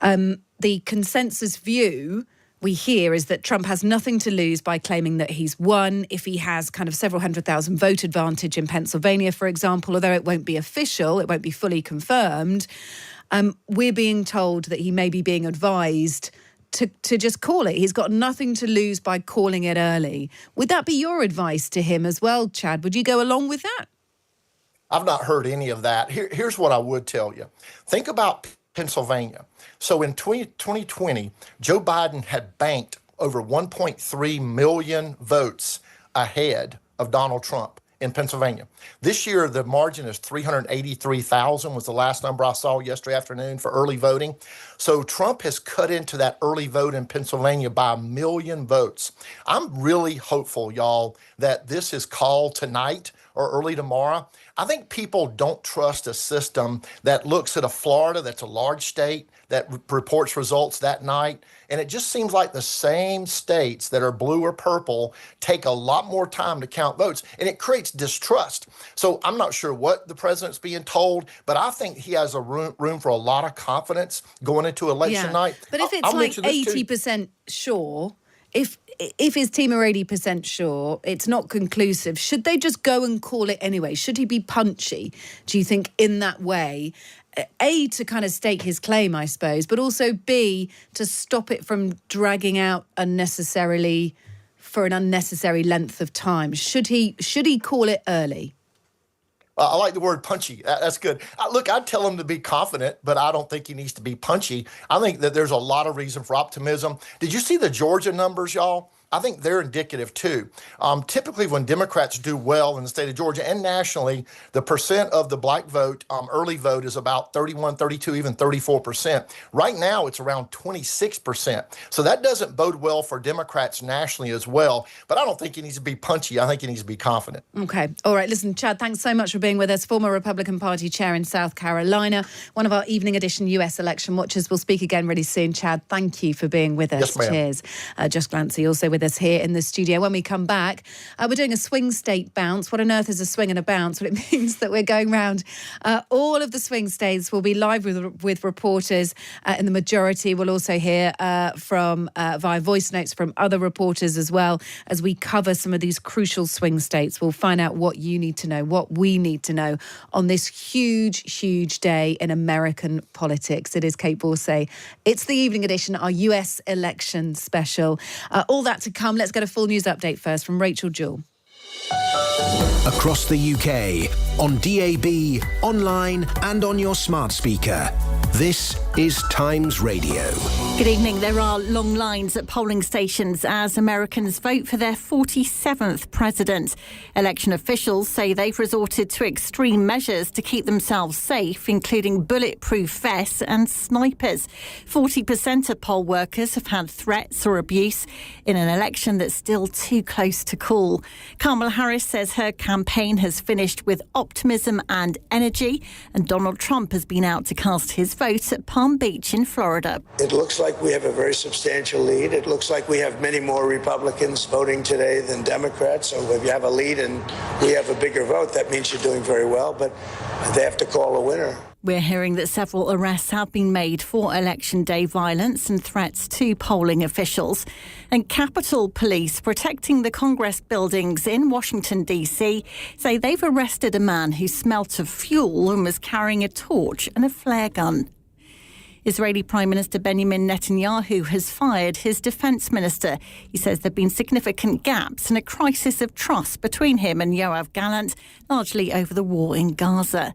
the consensus view we hear is that Trump has nothing to lose by claiming that he's won if he has kind of several 100,000 vote advantage in Pennsylvania, for example, although it won't be official, it won't be fully confirmed. We're being told that he may be being advised to just call it. He's got nothing to lose by calling it early. Would that be your advice to him as well, Chad? Would you go along with that? I've not heard any of that. Here's what I would tell you. Think about Pennsylvania. So in 2020, Joe Biden had banked over 1.3 million votes ahead of Donald Trump in Pennsylvania. This year, the margin is 383,000 was the last number I saw yesterday afternoon for early voting. So Trump has cut into that early vote in Pennsylvania by 1 million votes. I'm really hopeful, y'all, that this is called tonight or early tomorrow. I think people don't trust a system that looks at a Florida that's a large state that reports results that night. And it just seems like the same states that are blue or purple take a lot more time to count votes, and it creates distrust. So I'm not sure what the president's being told, but I think he has a room for a lot of confidence going into election night. But if it's like 80% sure, if his team are 80% sure, it's not conclusive, should they just go and call it anyway? Should he be punchy, do you think, in that way? A, to kind of stake his claim, I suppose, but also B, to stop it from dragging out unnecessarily for an unnecessary length of time. Should he call it early? I like the word punchy. That's good. Look, I'd tell him to be confident, but I don't think he needs to be punchy. I think that there's a lot of reason for optimism. Did you see the Georgia numbers, y'all? I think they're indicative too. Typically, when Democrats do well in the state of Georgia and nationally, the percent of the black vote, early vote, is about 31, 32, even 34%. Right now, it's around 26%. So that doesn't bode well for Democrats nationally as well. But I don't think he needs to be punchy. I think he needs to be confident. Okay. All right. Listen, Chad, thanks so much for being with us. Former Republican Party chair in South Carolina, one of our evening edition US election watchers. We'll speak again really soon. Chad, thank you for being with us. Yes, ma'am. Cheers. Josh Glancy also with us here in the studio. When we come back, we're doing a swing state bounce. What on earth is a swing and a bounce? Well, it means that we're going round all of the swing states. We'll be live with reporters in the majority. We'll also hear from via voice notes from other reporters as well as we cover some of these crucial swing states. We'll find out what you need to know, what we need to know on this huge, huge day in American politics. It is Kate Borsay. It's the evening edition, our US election special. All that to come. Let's get a full news update first from Rachel Jewell. Across the UK, on DAB, online and on your smart speaker. This is Times Radio. Good evening. There are long lines at polling stations as Americans vote for their 47th president. Election officials say they've resorted to extreme measures to keep themselves safe, including bulletproof vests and snipers. 40% of poll workers have had threats or abuse in an election that's still too close to call. Kamala Harris says her campaign has finished with optimism and energy, and Donald Trump has been out to cast his vote at Palm Beach in Florida. It looks like we have a very substantial lead. It looks like we have many more Republicans voting today than Democrats. So if you have a lead and we have a bigger vote, that means you're doing very well. But they have to call a winner. We're hearing that several arrests have been made for Election Day violence and threats to polling officials. And Capitol Police protecting the Congress buildings in Washington, D.C. say they've arrested a man who smelt of fuel and was carrying a torch and a flare gun. Israeli Prime Minister Benjamin Netanyahu has fired his defence minister. He says there have been significant gaps and a crisis of trust between him and Yoav Gallant, largely over the war in Gaza.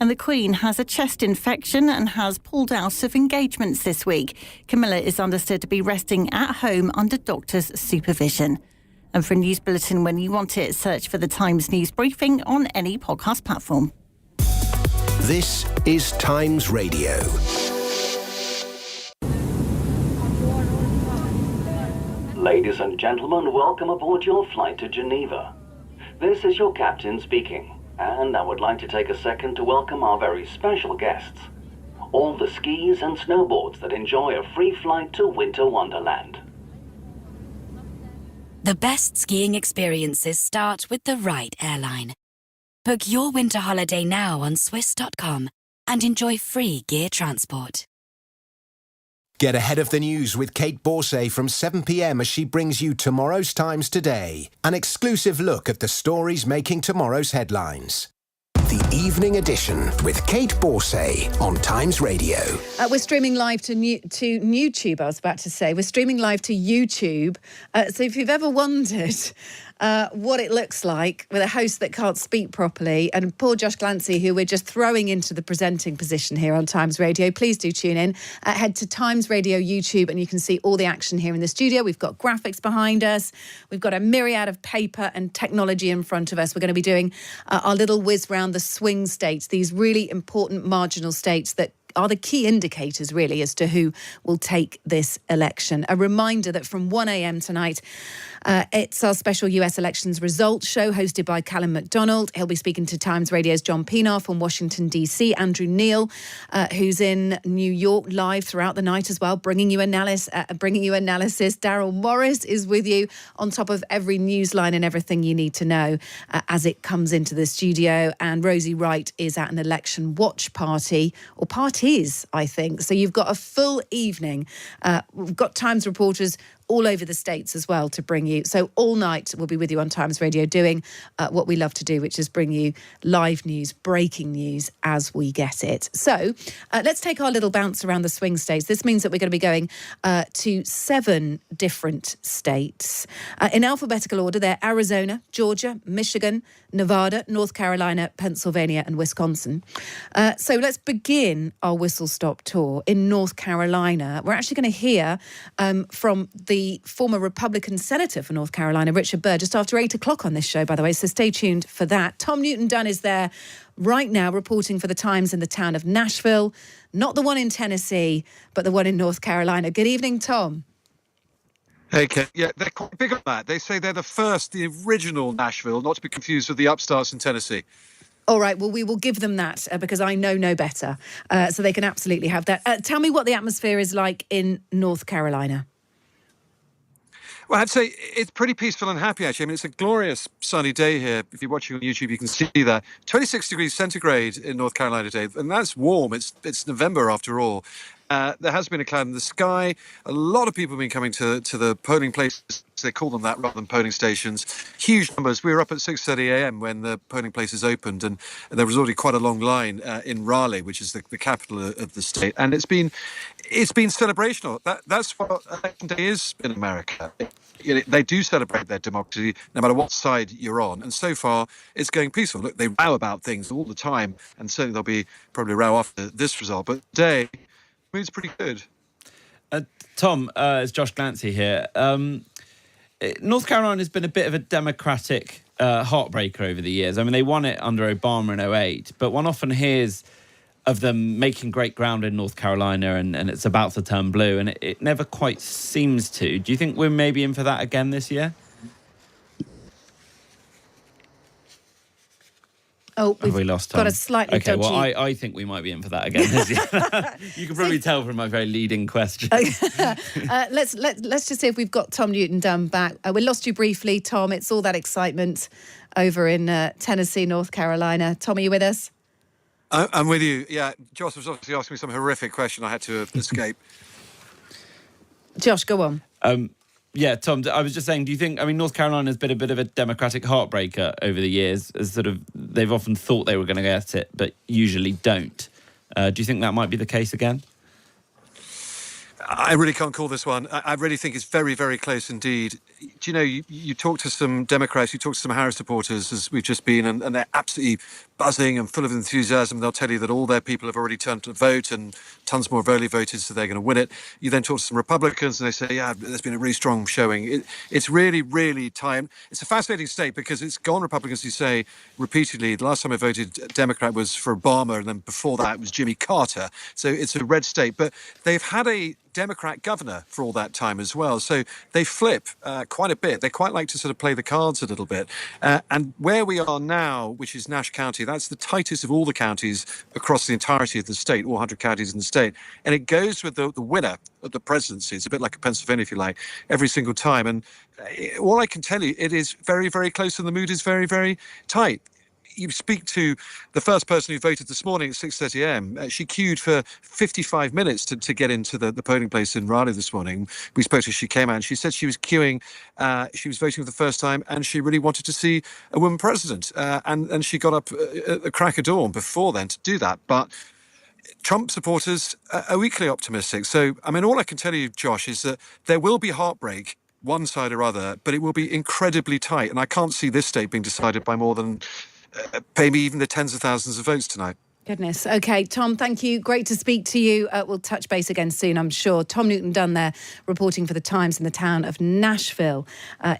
And the Queen has a chest infection and has pulled out of engagements this week. Camilla is understood to be resting at home under doctor's supervision. And for a news bulletin when you want it, search for the Times News Briefing on any podcast platform. This is Times Radio. Ladies and gentlemen, welcome aboard your flight to Geneva. This is your captain speaking, and I would like to take a second to welcome our very special guests, all the skis and snowboards that enjoy a free flight to Winter Wonderland. The best skiing experiences start with the right airline. Book your winter holiday now on Swiss.com and enjoy free gear transport. Get ahead of the news with Kate Borsay from 7 p.m. as she brings you tomorrow's Times Today, an exclusive look at the stories making tomorrow's headlines. The Evening Edition with Kate Borsay on Times Radio. We're streaming live to YouTube, I was about to say. We're streaming live to YouTube. So if you've ever wondered what it looks like with a host that can't speak properly, and poor Josh Glancy, who we're just throwing into the presenting position here on Times Radio, please do tune in. Head to Times Radio YouTube and you can see all the action here in the studio. We've got graphics behind us. We've got a myriad of paper and technology in front of us. We're going to be doing our little whiz round the swing states, these really important marginal states that are the key indicators, really, as to who will take this election. A reminder that from 1 a.m. tonight, it's our special US elections results show hosted by Callum McDonald. He'll be speaking to Times Radio's John Pienaar from Washington, D.C., Andrew Neil, who's in New York live throughout the night as well, bringing you analysis. Daryl Morris is with you on top of every news line and everything you need to know as it comes into the studio. And Rosie Wright is at an election watch party, or parties, I think. So you've got a full evening. We've got Times reporters all over the states as well to bring you. So all night we'll be with you on Times Radio doing what we love to do, which is bring you live news, breaking news as we get it. So let's take our little bounce around the swing states. This means that we're going to be going to 7 different states. In alphabetical order, they're Arizona, Georgia, Michigan, Nevada, North Carolina, Pennsylvania and Wisconsin. So let's begin our whistle-stop tour in North Carolina. We're actually going to hear from the former Republican senator for North Carolina, Richard Burr, just after 8 o'clock on this show, by the way, so stay tuned for that. Tom Newton-Dunn is there right now reporting for The Times in the town of Nashville, not the one in Tennessee, but the one in North Carolina. Good evening, Tom. Hey, Ken. Yeah, they're quite big on that. They say they're the original Nashville, not to be confused with the upstarts in Tennessee. All right, well, we will give them that because I know no better. So they can absolutely have that. Tell me what the atmosphere is like in North Carolina. Well, I'd say it's pretty peaceful and happy, actually. I mean, it's a glorious sunny day here. If you're watching on YouTube, you can see that. 26 degrees centigrade in North Carolina today, and that's warm. It's November after all. There has been a cloud in the sky. A lot of people have been coming to the polling places. They call them that rather than polling stations. Huge numbers. We were up at 6:30 a.m. when the polling places opened, and there was already quite a long line in Raleigh, which is the capital of the state. And it's been celebrational. That's what election day is in America. They do celebrate their democracy no matter what side you're on. And so far, it's going peaceful. Look, they row about things all the time, and certainly there'll be probably a row after this result. But today, mood's pretty good. Tom, it's Josh Glancy here. North Carolina has been a bit of a Democratic heartbreaker over the years. I mean, they won it under Obama in 2008, but one often hears of them making great ground in North Carolina and it's about to turn blue, and it never quite seems to. Do you think we're maybe in for that again this year? Oh, have we lost Tom? Got a slightly okay, dodgy... well, I think we might be in for that again this year. You can probably tell from my very leading question. Let's just see if we've got Tom Newton-Dunn back. We lost you briefly, Tom. It's all that excitement over in Tennessee, North Carolina. Tom, are you with us? I'm with you. Yeah, Josh was obviously asking me some horrific question I had to escape. Josh, go on. Yeah, Tom, I was just saying, do you think, I mean, North Carolina has been a bit of a Democratic heartbreaker over the years, as sort of, they've often thought they were going to get it, but usually don't. Do you think that might be the case again? I really can't call this one. I really think it's very, very close indeed. Do you know, you talk to some Democrats, you talk to some Harris supporters, as we've just been, and they're absolutely buzzing and full of enthusiasm. They'll tell you that all their people have already turned to vote and tons more have early voted, so they're going to win it. You then talk to some Republicans and they say, yeah, there's been a really strong showing. It's really, really time. It's a fascinating state because it's gone Republicans who say repeatedly, the last time I voted Democrat was for Obama, and then before that it was Jimmy Carter. So it's a red state. But they've had a Democrat governor for all that time as well. So they flip quite a bit. They quite like to sort of play the cards a little bit. And where we are now, which is Nash County, that's the tightest of all the counties across the entirety of the state, all 100 counties in the state. And it goes with the winner of the presidency. It's a bit like a Pennsylvania, if you like, every single time. And all I can tell you, it is very, very close and the mood is very, very tight. You speak to the first person who voted this morning at 6:30 a.m. She queued for 55 minutes to get into the polling place in Raleigh this morning. We spoke to her, she came out and she said she was queuing, she was voting for the first time and she really wanted to see a woman president. And she got up at the crack of dawn before then to do that. But Trump supporters are equally optimistic. So, I mean, all I can tell you, Josh, is that there will be heartbreak one side or other, but it will be incredibly tight. And I can't see this state being decided by more than maybe even the tens of thousands of votes tonight. Goodness. OK, Tom, thank you. Great to speak to you. We'll touch base again soon, I'm sure. Tom Newton-Dunn there, reporting for The Times in the town of Nashville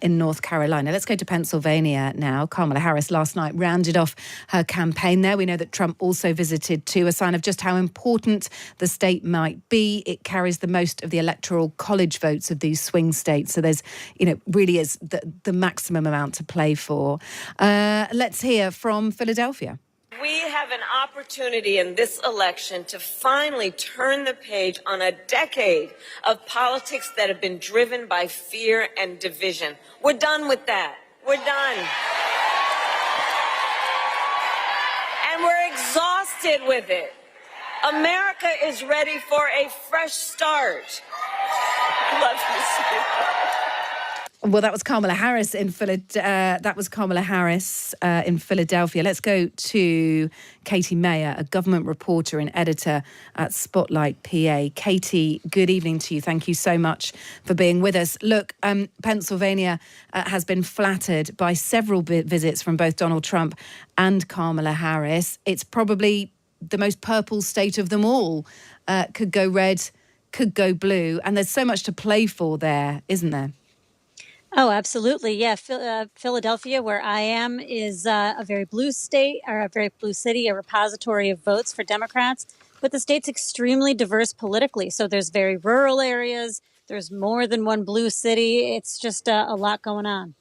in North Carolina. Let's go to Pennsylvania now. Kamala Harris last night rounded off her campaign there. We know that Trump also visited too, a sign of just how important the state might be. It carries the most of the electoral college votes of these swing states. So there's, really is the maximum amount to play for. Let's hear from Philadelphia. We have an opportunity in this election to finally turn the page on a decade of politics that have been driven by fear and division. We're done with that. We're done. And we're exhausted with it. America is ready for a fresh start. Love you, sweetheart. Well, that was Kamala Harris in Philadelphia. Let's go to Katie Mayer, a government reporter and editor at Spotlight PA. Katie, good evening to you. Thank you so much for being with us. Look, Pennsylvania has been flattered by several visits from both Donald Trump and Kamala Harris. It's probably the most purple state of them all. Could go red, could go blue, and there's so much to play for there, isn't there? Oh, absolutely. Yeah. Philadelphia, where I am, is a very blue state, or a very blue city, a repository of votes for Democrats. But the state's extremely diverse politically. So there's very rural areas. There's more than one blue city. It's just a lot going on.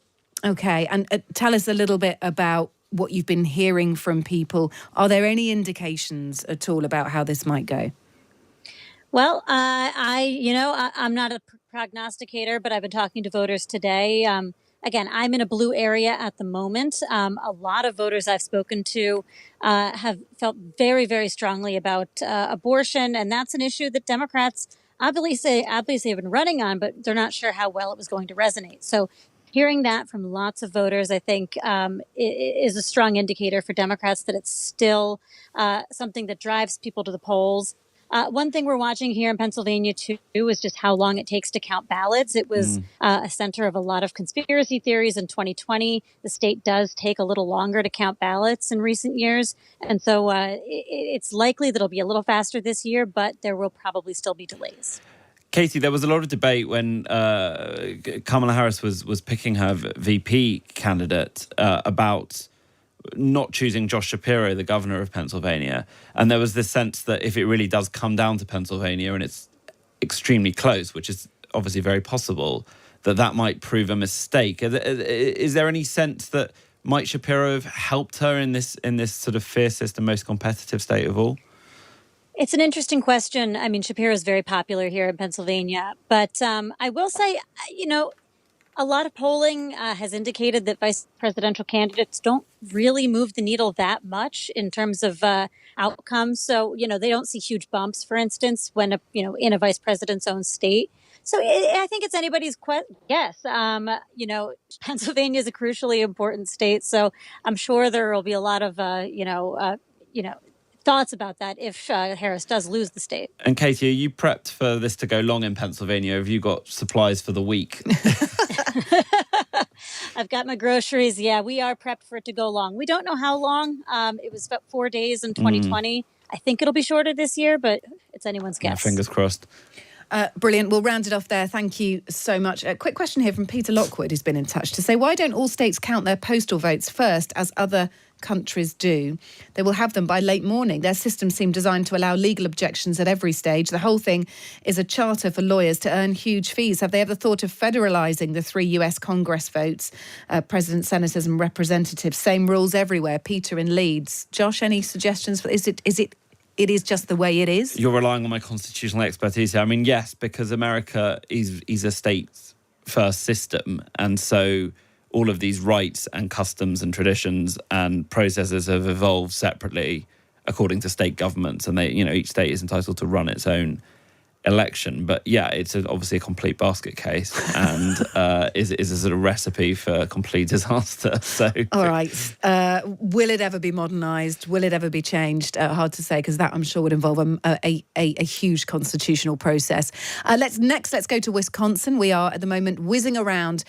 Okay. And tell us a little bit about what you've been hearing from people. Are there any indications at all about how this might go? Well, I'm not a prognosticator, but I've been talking to voters today. Again, I'm in a blue area at the moment. A lot of voters I've spoken to have felt very, very strongly about abortion. And that's an issue that Democrats obviously have been running on, but they're not sure how well it was going to resonate. So hearing that from lots of voters, I think, is a strong indicator for Democrats that it's still something that drives people to the polls. One thing we're watching here in Pennsylvania, too, is just how long it takes to count ballots. It was a center of a lot of conspiracy theories in 2020. The state does take a little longer to count ballots in recent years. And so it's likely that it'll be a little faster this year, but there will probably still be delays. Katie, there was a lot of debate when Kamala Harris was picking her VP candidate about not choosing Josh Shapiro, the governor of Pennsylvania. And there was this sense that if it really does come down to Pennsylvania and it's extremely close, which is obviously very possible, that might prove a mistake. Is there any sense that might Shapiro have helped her in this sort of fiercest and most competitive state of all? It's an interesting question. I mean, Shapiro is very popular here in Pennsylvania, but I will say, a lot of polling has indicated that vice presidential candidates don't really move the needle that much in terms of outcomes. So, they don't see huge bumps, for instance, when, in a vice president's own state. So I think it's anybody's guess. Pennsylvania is a crucially important state. So I'm sure there will be a lot of, thoughts about that if Harris does lose the state. And Katie, are you prepped for this to go long in Pennsylvania? Have you got supplies for the week? I've got my groceries. Yeah, we are prepped for it to go long. We don't know how long. It was about 4 days in 2020. I think it'll be shorter this year, but it's anyone's guess. Yeah, fingers crossed. Brilliant. We'll round it off there. Thank you so much. A quick question here from Peter Lockwood, who's been in touch to say, why don't all states count their postal votes first as other countries do? They will have them by late morning. Their systems seem designed to allow legal objections at every stage. The whole thing is a charter for lawyers to earn huge fees. Have they ever thought of federalising the 3 US Congress votes, presidents, senators and representatives? Same rules everywhere. Peter in Leeds. Josh, any suggestions? It is just the way it is? You're relying on my constitutional expertise here. I mean, yes, because America is a state-first system. And so all of these rights and customs and traditions and processes have evolved separately according to state governments. And each state is entitled to run its own election. But yeah, it's obviously a complete basket case and is a sort of recipe for complete disaster. So, all right. Will it ever be modernised? Will it ever be changed? Hard to say, because that I'm sure would involve a huge constitutional process. Let's go to Wisconsin. We are at the moment whizzing around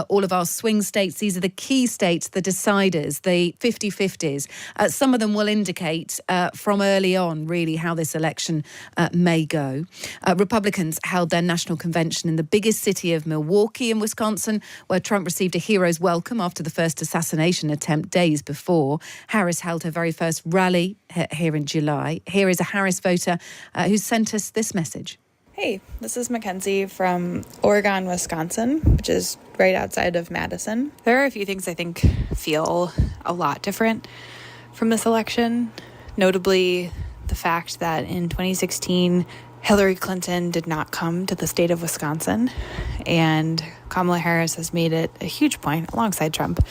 all of our swing states. These are the key states, the deciders, the 50-50s. Some of them will indicate from early on really how this election may go. Republicans held their national convention in the biggest city of Milwaukee in Wisconsin, where Trump received a hero's welcome after the first assassination attempt days before. Harris held her very first rally here in July. Here is a Harris voter who sent us this message. Hey, this is Mackenzie from Oregon, Wisconsin, which is right outside of Madison. There are a few things I think feel a lot different from this election, notably the fact that in 2016, Hillary Clinton did not come to the state of Wisconsin, and Kamala Harris has made it a huge point, alongside Trump,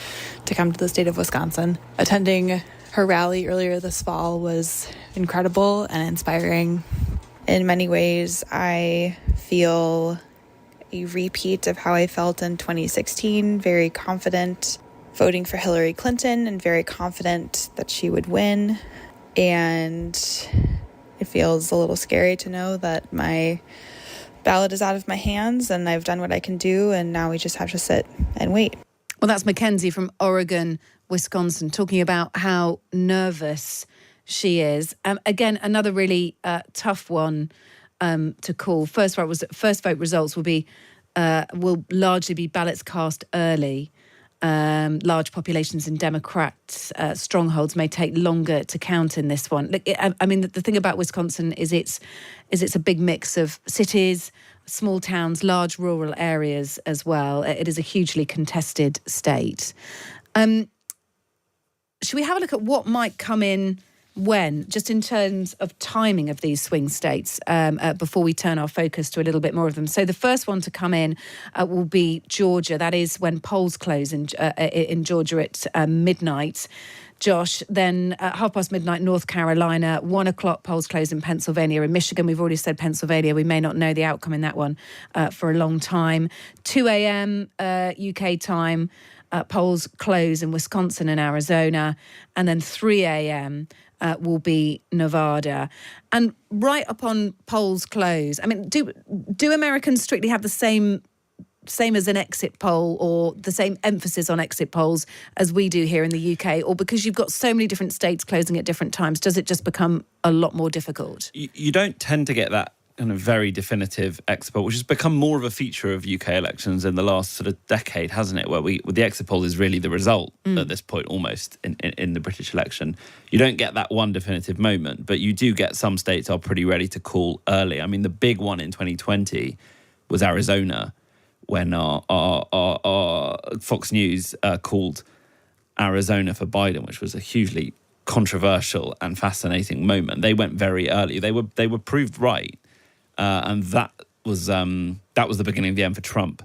to come to the state of Wisconsin. Attending her rally earlier this fall was incredible and inspiring. In many ways, I feel a repeat of how I felt in 2016, very confident voting for Hillary Clinton and very confident that she would win. And it feels a little scary to know that my ballot is out of my hands and I've done what I can do, and now we just have to sit and wait. Well, that's Mackenzie from Oregon, Wisconsin, talking about how nervous she is. Again, another really tough one to call. First vote results will largely be ballots cast early. Large populations in Democrat strongholds may take longer to count in this one. Look, I mean, the thing about Wisconsin is it's a big mix of cities, small towns, large rural areas as well. It is a hugely contested state. Should we have a look at what might come in when, just in terms of timing of these swing states, before we turn our focus to a little bit more of them? So the first one to come in will be Georgia. That is when polls close in Georgia at midnight. Josh, then at midnight, North Carolina, 1 o'clock polls close in Pennsylvania and Michigan. We've already said Pennsylvania. We may not know the outcome in that one for a long time. 2 a.m. UK time, polls close in Wisconsin and Arizona. And then 3 a.m. Will be Nevada. And right upon polls close, I mean, do Americans strictly have the same as an exit poll, or the same emphasis on exit polls as we do here in the UK? Or because you've got so many different states closing at different times, does it just become a lot more difficult? You don't tend to get that kind of very definitive exit poll, which has become more of a feature of UK elections in the last sort of decade, hasn't it? Where the exit poll is really the result at this point, almost in the British election. You don't get that one definitive moment, but you do get some states are pretty ready to call early. I mean, the big one in 2020 was Arizona, when our Fox News called Arizona for Biden, which was a hugely controversial and fascinating moment. They went very early. They were proved right. And that was the beginning of the end for Trump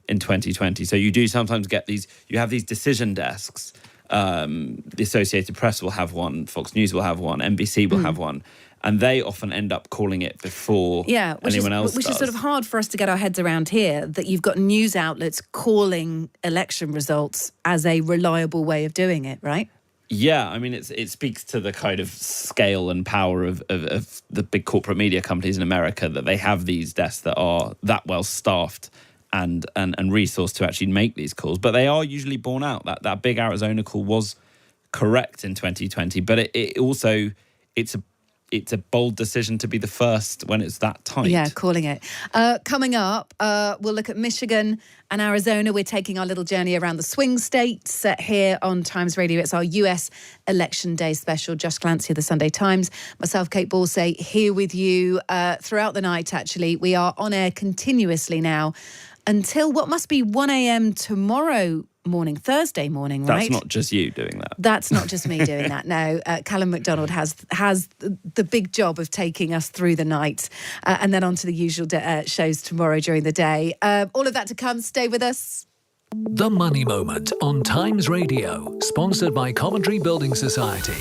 in 2020. So you do sometimes get you have these decision desks. The Associated Press will have one, Fox News will have one, NBC will have one, and they often end up calling it before anyone else does. Which is sort of hard for us to get our heads around here, that you've got news outlets calling election results as a reliable way of doing it, right? Yeah, I mean, it speaks to the kind of scale and power of the big corporate media companies in America, that they have these desks that are that well staffed and resourced to actually make these calls. But they are usually borne out. That big Arizona call was correct in 2020, but it's a bold decision to be the first when it's that tight. Yeah, calling it. Coming up, we'll look at Michigan and Arizona. We're taking our little journey around the swing states here on Times Radio. It's our US Election Day special. Josh Clancy of the Sunday Times. Myself, Kate Borsay, here with you throughout the night, actually. We are on air continuously now until what must be 1 a.m. tomorrow morning, Thursday morning, right? That's not just you doing that. That's not just me doing that. No, Callum McDonald has the big job of taking us through the night and then on to the usual shows tomorrow during the day. All of that to come. Stay with us. The Money Moment on Times Radio, sponsored by Coventry Building Society.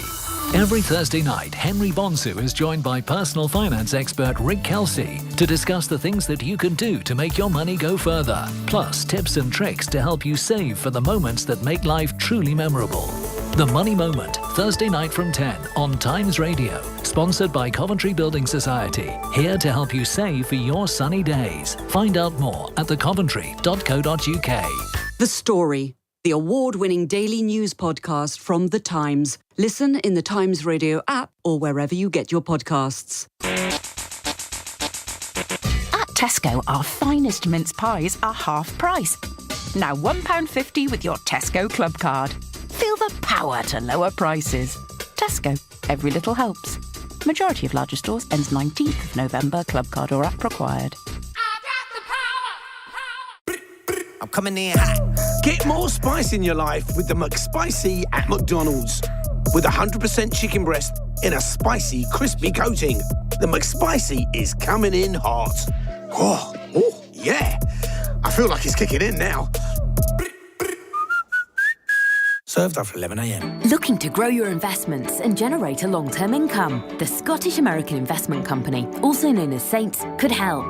Every Thursday night, Henry Bonsu is joined by personal finance expert Rick Kelsey to discuss the things that you can do to make your money go further, plus tips and tricks to help you save for the moments that make life truly memorable. The Money Moment, Thursday night from 10 on Times Radio, sponsored by Coventry Building Society, here to help you save for your sunny days. Find out more at thecoventry.co.uk. The Story, the award-winning daily news podcast from The Times. Listen in the Times Radio app or wherever you get your podcasts. At Tesco, our finest mince pies are half price. Now £1.50 with your Tesco Club card. Feel the power to lower prices. Tesco, every little helps. Majority of larger stores ends 19th of November. Club card or app required. I'm coming in hot. Get more spice in your life with the McSpicy at McDonald's. With 100% chicken breast in a spicy, crispy coating. The McSpicy is coming in hot. Oh, yeah. I feel like it's kicking in now. Served after 11 a.m. Looking to grow your investments and generate a long-term income? The Scottish American Investment Company, also known as Saints, could help.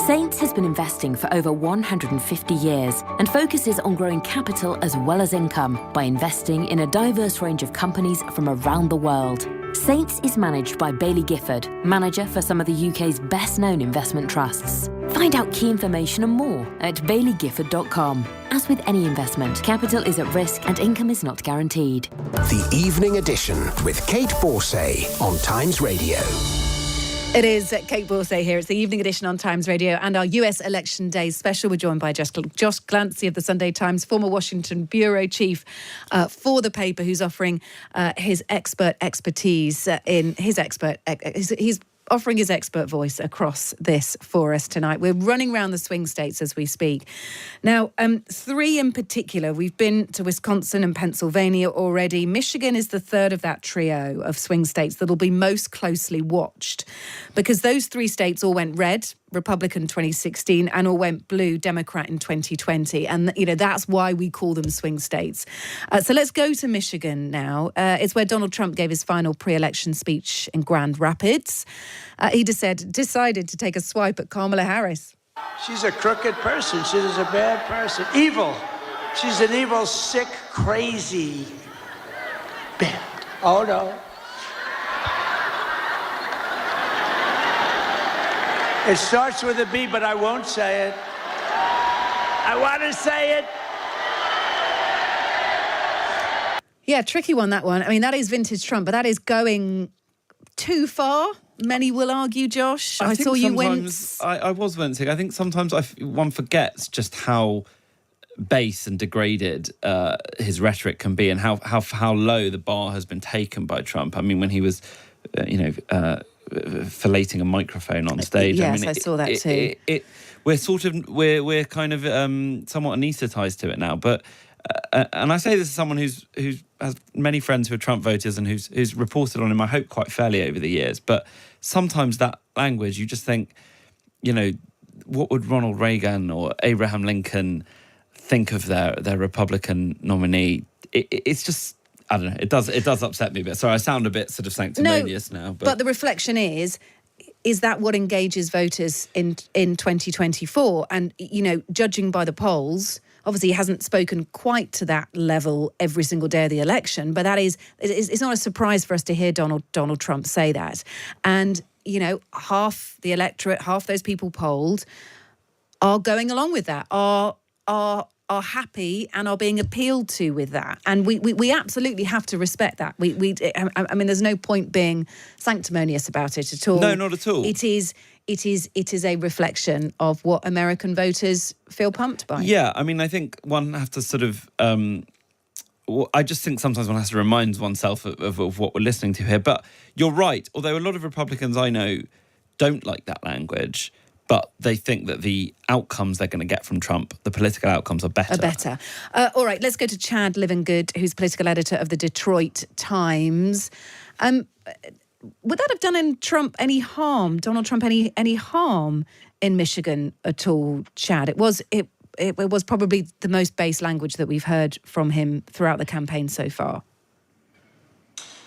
Saints has been investing for over 150 years and focuses on growing capital as well as income by investing in a diverse range of companies from around the world. Saints is managed by Bailey Gifford, manager for some of the UK's best-known investment trusts. Find out key information and more at baileygifford.com. As with any investment, capital is at risk and income is not guaranteed. The Evening Edition with Kate Borsay on Times Radio. It is Kate Borsay here. It's the Evening Edition on Times Radio and our US Election Day special. We're joined by Josh Glancy of the Sunday Times, former Washington bureau chief for the paper, who's offering his expertise in his he's offering his expert voice across this for us tonight. We're running around the swing states as we speak. Now, 3 in particular. We've been to Wisconsin and Pennsylvania already. Michigan is the third of that trio of swing states that'll be most closely watched, because those 3 states all went red, Republican 2016, and all went blue, Democrat in 2020. And, that's why we call them swing states. So let's go to Michigan now. It's where Donald Trump gave his final pre-election speech in Grand Rapids. He decided to take a swipe at Kamala Harris. She's a crooked person. She's a bad person. Evil. She's an evil, sick, crazy bad. Oh, no. It starts with a B, but I won't say it. I want to say it. Yeah, tricky one, that one. I mean, that is vintage Trump, but that is going too far. Many will argue, Josh. I saw you wince. I was wincing. I think sometimes one forgets just how base and degraded his rhetoric can be, and how low the bar has been taken by Trump. I mean, when he was, filleting a microphone on stage. Yes, I saw that too. We're kind of somewhat anaesthetised to it now. But and I say this as someone who has many friends who are Trump voters and who's reported on him, I hope, quite fairly over the years. But sometimes that language, you just think, what would Ronald Reagan or Abraham Lincoln think of their Republican nominee? It's just, I don't know. It does upset me a bit. Sorry, I sound a bit sort of sanctimonious now. But the reflection is that what engages voters in 2024? And, judging by the polls, obviously he hasn't spoken quite to that level every single day of the election, but it's not a surprise for us to hear Donald Trump say that. And, half the electorate, half those people polled are going along with that, are happy and are being appealed to with that. And we absolutely have to respect that. I mean, there's no point being sanctimonious about it at all. No, not at all. It is a reflection of what American voters feel pumped by. Yeah, I mean, I think one has to sort of... I just think sometimes one has to remind oneself of what we're listening to here. But you're right. Although a lot of Republicans I know don't like that language, but they think that the outcomes they're going to get from Trump, the political outcomes, are better. All right, let's go to Chad Livingood, who's political editor of the Detroit Times. Would that have done Donald Trump any harm in Michigan at all, Chad? It was probably the most base language that we've heard from him throughout the campaign so far.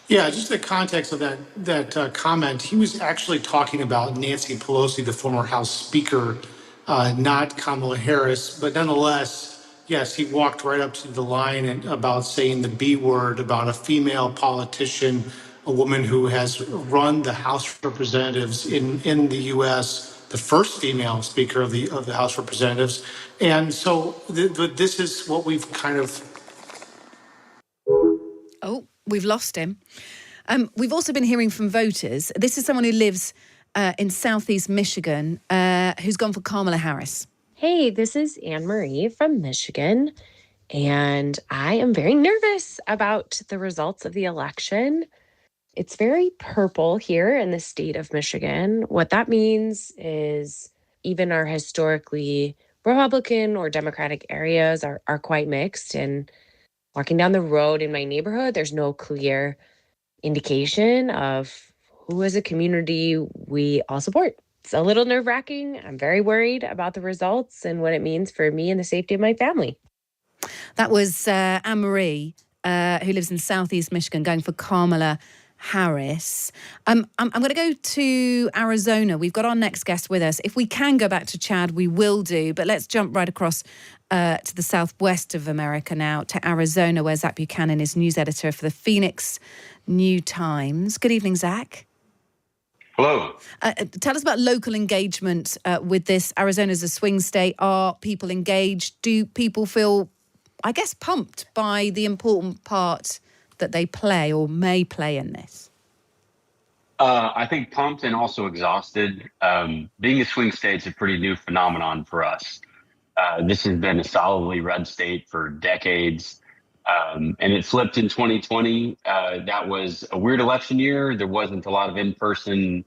Yeah, just the context of that comment, he was actually talking about Nancy Pelosi, the former House Speaker, not Kamala Harris. But nonetheless, yes, he walked right up to the line about saying the B word about a female politician, a woman who has run the House of Representatives in the U.S., the first female Speaker of the House of Representatives. And so this is what we've kind of... Oh, we've lost him. We've also been hearing from voters. This is someone who lives in southeast Michigan, who's gone for Kamala Harris. Hey, this is Anne Marie from Michigan, and I am very nervous about the results of the election. It's very purple here in the state of Michigan. What that means is even our historically Republican or Democratic areas are quite mixed. And walking down the road in my neighborhood, there's no clear indication of who as a community we all support. It's a little nerve-wracking. I'm very worried about the results and what it means for me and the safety of my family. That was Anne Marie, who lives in southeast Michigan, going for Kamala Harris. I'm going to go to Arizona. We've got our next guest with us. If we can go back to Chad, we will do. But let's jump right across to the southwest of America now, to Arizona, where Zach Buchanan is news editor for the Phoenix New Times. Good evening, Zach. Hello. Tell us about local engagement with this. Arizona's a swing state. Are people engaged? Do people feel, I guess, pumped by the important part that they play or may play in this? I think pumped and also exhausted. Being a swing state is a pretty new phenomenon for us. This has been a solidly red state for decades, and it flipped in 2020. That was a weird election year. There wasn't a lot of in-person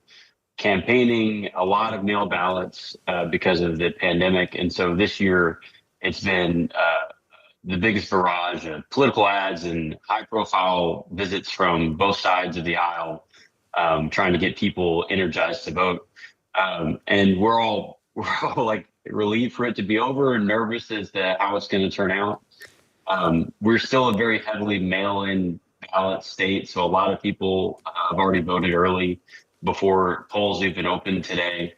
campaigning, a lot of mail ballots because of the pandemic. And so this year it's been the biggest barrage of political ads and high-profile visits from both sides of the aisle, trying to get people energized to vote. And we're all like relieved for it to be over and nervous as to how it's going to turn out. We're still a very heavily mail-in ballot state, so a lot of people have already voted early before polls even opened today.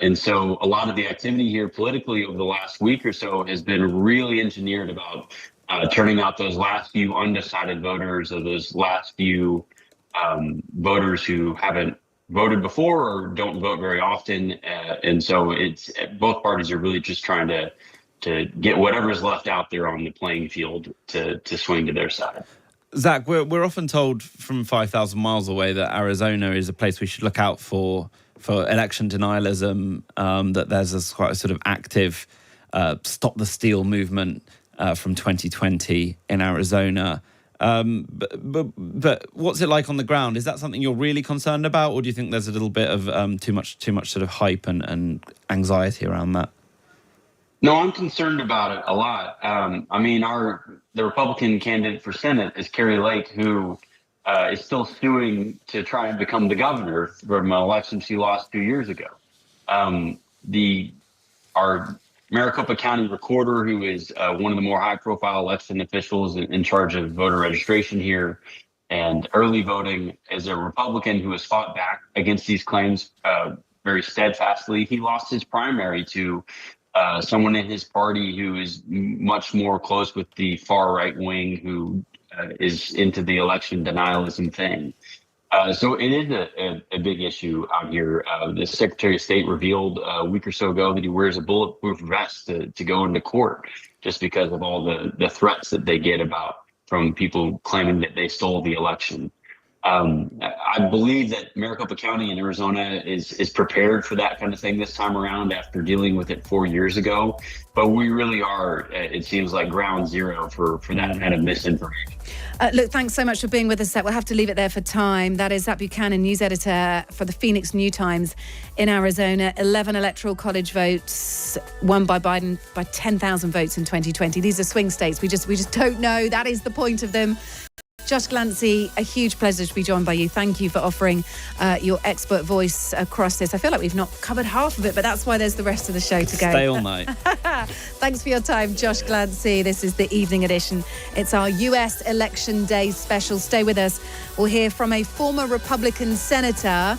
And so a lot of the activity here politically over the last week or so has been really engineered about turning out those last few undecided voters, or those last few voters who haven't voted before or don't vote very often. And so it's both parties are really just trying to get whatever's left out there on the playing field to swing to their side. Zach, we're often told from 5,000 miles away that Arizona is a place we should look out for election denialism, that there's quite a sort of active stop the steal movement from 2020 in Arizona. But what's it like on the ground? Is that something you're really concerned about, or do you think there's a little bit of too much sort of hype and anxiety around that? No, I'm concerned about it a lot. I mean, the Republican candidate for Senate is Kari Lake, who is still suing to try and become the governor from an election she lost 2 years ago. Our Maricopa County recorder, who is one of the more high-profile election officials in charge of voter registration here and early voting, is a Republican who has fought back against these claims very steadfastly. He lost his primary to someone in his party who is much more close with the far right wing, who is into the election denialism thing. So it is a big issue out here. The Secretary of State revealed a week or so ago that he wears a bulletproof vest to go into court, just because of all the threats that they get from people claiming that they stole the election. I believe that Maricopa County in Arizona is prepared for that kind of thing this time around after dealing with it 4 years ago. But we really are, it seems like, ground zero for that kind of misinformation. Look, thanks so much for being with us, Zach. We'll have to leave it there for time. That is Zach Buchanan, news editor for the Phoenix New Times in Arizona. 11 electoral college votes won by Biden by 10,000 votes in 2020. These are swing states. We just don't know. That is the point of them. Josh Glancy, a huge pleasure to be joined by you. Thank you for offering your expert voice across this. I feel like we've not covered half of it, but that's why there's the rest of the show to go. Stay all night. Thanks for your time, Josh Glancy. This is the evening edition. It's our US Election Day special. Stay with us. We'll hear from a former Republican senator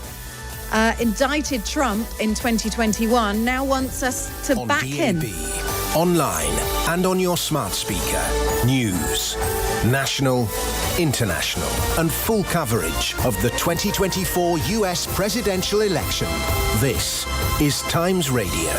indicted Trump in 2021, now wants us to back him. Online and on your smart speaker. News, national, international, and full coverage of the 2024 US presidential election. This is Times Radio.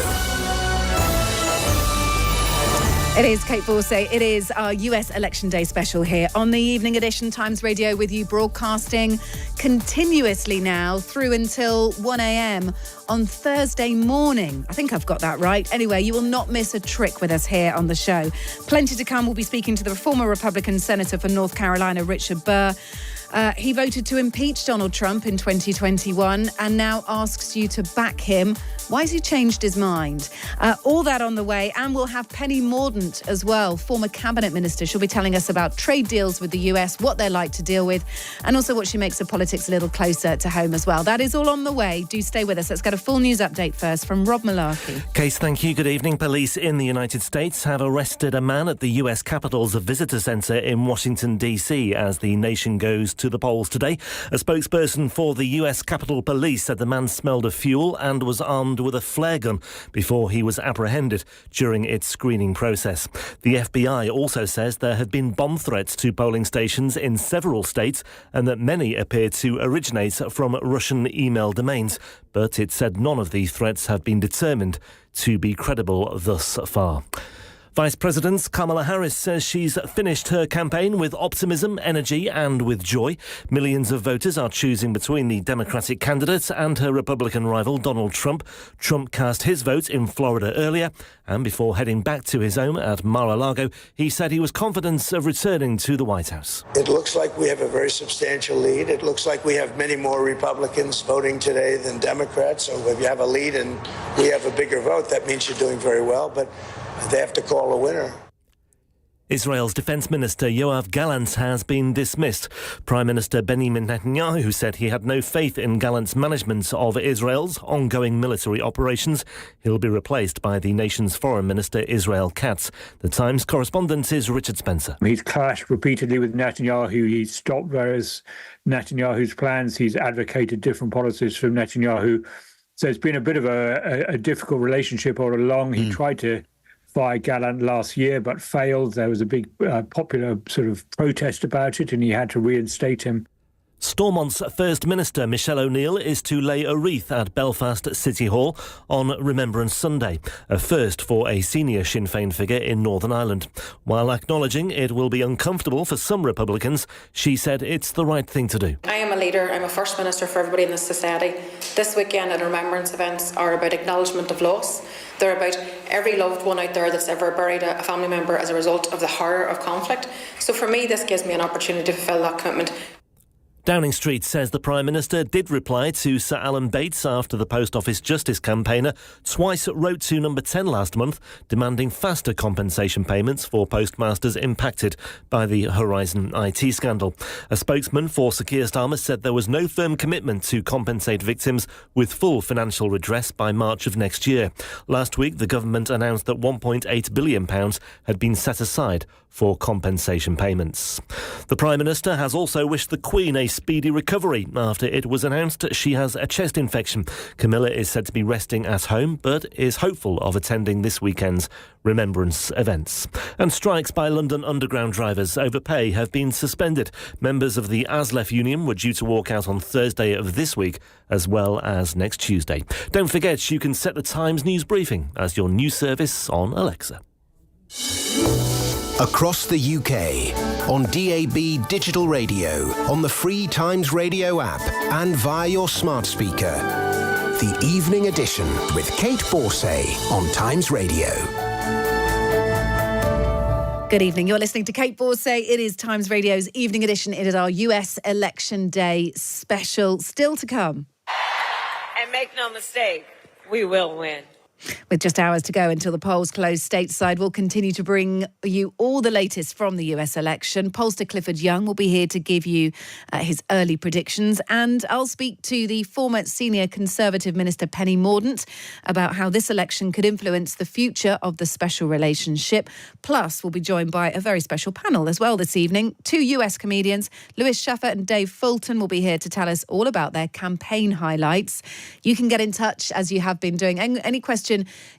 It is Kate Borsay. It is our US Election Day special here on the evening edition. Times Radio with you, broadcasting continuously now through until 1 a.m. on Thursday morning. I think I've got that right. Anyway, you will not miss a trick with us here on the show. Plenty to come. We'll be speaking to the former Republican Senator for North Carolina, Richard Burr. He voted to impeach Donald Trump in 2021 and now asks you to back him. Why has he changed his mind? All that on the way. And we'll have Penny Mordaunt as well, former cabinet minister. She'll be telling us about trade deals with the US, what they're like to deal with, and also what she makes of politics a little closer to home as well. That is all on the way. Do stay with us. Let's get a full news update first from Rob Malarkey. Case, thank you. Good evening. Police in the United States have arrested a man at the US Capitol's Visitor Center in Washington, D.C. as the nation goes to the polls today. A spokesperson for the US Capitol Police said the man smelled of fuel and was armed with a flare gun before he was apprehended during its screening process. The FBI also says there have been bomb threats to polling stations in several states and that many appear to originate from Russian email domains, but it said none of the threats have been determined to be credible thus far. Vice President Kamala Harris says she's finished her campaign with optimism, energy and with joy. Millions of voters are choosing between the Democratic candidate and her Republican rival Donald Trump. Trump cast his vote in Florida earlier, and before heading back to his home at Mar-a-Lago, he said he was confident of returning to the White House. It looks like we have a very substantial lead. It looks like we have many more Republicans voting today than Democrats. So if you have a lead and we have a bigger vote, that means you're doing very well. But they have to call a winner. Israel's Defence Minister Yoav Gallant has been dismissed. Prime Minister Benjamin Netanyahu said he had no faith in Gallant's management of Israel's ongoing military operations. He'll be replaced by the nation's Foreign Minister Israel Katz. The Times correspondent is Richard Spencer. He's clashed repeatedly with Netanyahu. He's stopped various Netanyahu's plans. He's advocated different policies from Netanyahu. So it's been a bit of a difficult relationship all along. He tried to fire Gallant last year, but failed. There was a big popular sort of protest about it, and he had to reinstate him. Stormont's First Minister Michelle O'Neill is to lay a wreath at Belfast City Hall on Remembrance Sunday, a first for a senior Sinn Féin figure in Northern Ireland. While acknowledging it will be uncomfortable for some Republicans, she said it's the right thing to do. I am a leader. I'm a First Minister for everybody in this society. This weekend and remembrance events are about acknowledgement of loss. They're about every loved one out there that's ever buried a family member as a result of the horror of conflict. So for me, this gives me an opportunity to fulfil that commitment. Downing Street says the Prime Minister did reply to Sir Alan Bates after the Post Office Justice campaigner twice wrote to Number 10 last month, demanding faster compensation payments for postmasters impacted by the Horizon IT scandal. A spokesman for Sir Keir Starmer said there was no firm commitment to compensate victims with full financial redress by March of next year. Last week, the government announced that £1.8 billion had been set aside for compensation payments. The Prime Minister has also wished the Queen a speedy recovery after it was announced she has a chest infection. Camilla is said to be resting at home, but is hopeful of attending this weekend's remembrance events. And strikes by London Underground drivers over pay have been suspended. Members of the ASLEF union were due to walk out on Thursday of this week, as well as next Tuesday. Don't forget you can set the Times news briefing as your news service on Alexa. Across the UK, on DAB digital radio, on the free Times Radio app and via your smart speaker. The Evening Edition with Kate Borsay on Times Radio. Good evening. You're listening to Kate Borsay. It is Times Radio's Evening Edition. It is our US Election Day special. Still to come. And make no mistake, we will win. With just hours to go until the polls close stateside, we'll continue to bring you all the latest from the US election. Pollster Clifford Young will be here to give you his early predictions. And I'll speak to the former senior Conservative Minister Penny Mordaunt about how this election could influence the future of the special relationship. Plus, we'll be joined by a very special panel as well this evening. Two US comedians, Lewis Schaffer and Dave Fulton, will be here to tell us all about their campaign highlights. You can get in touch, as you have been doing. Any question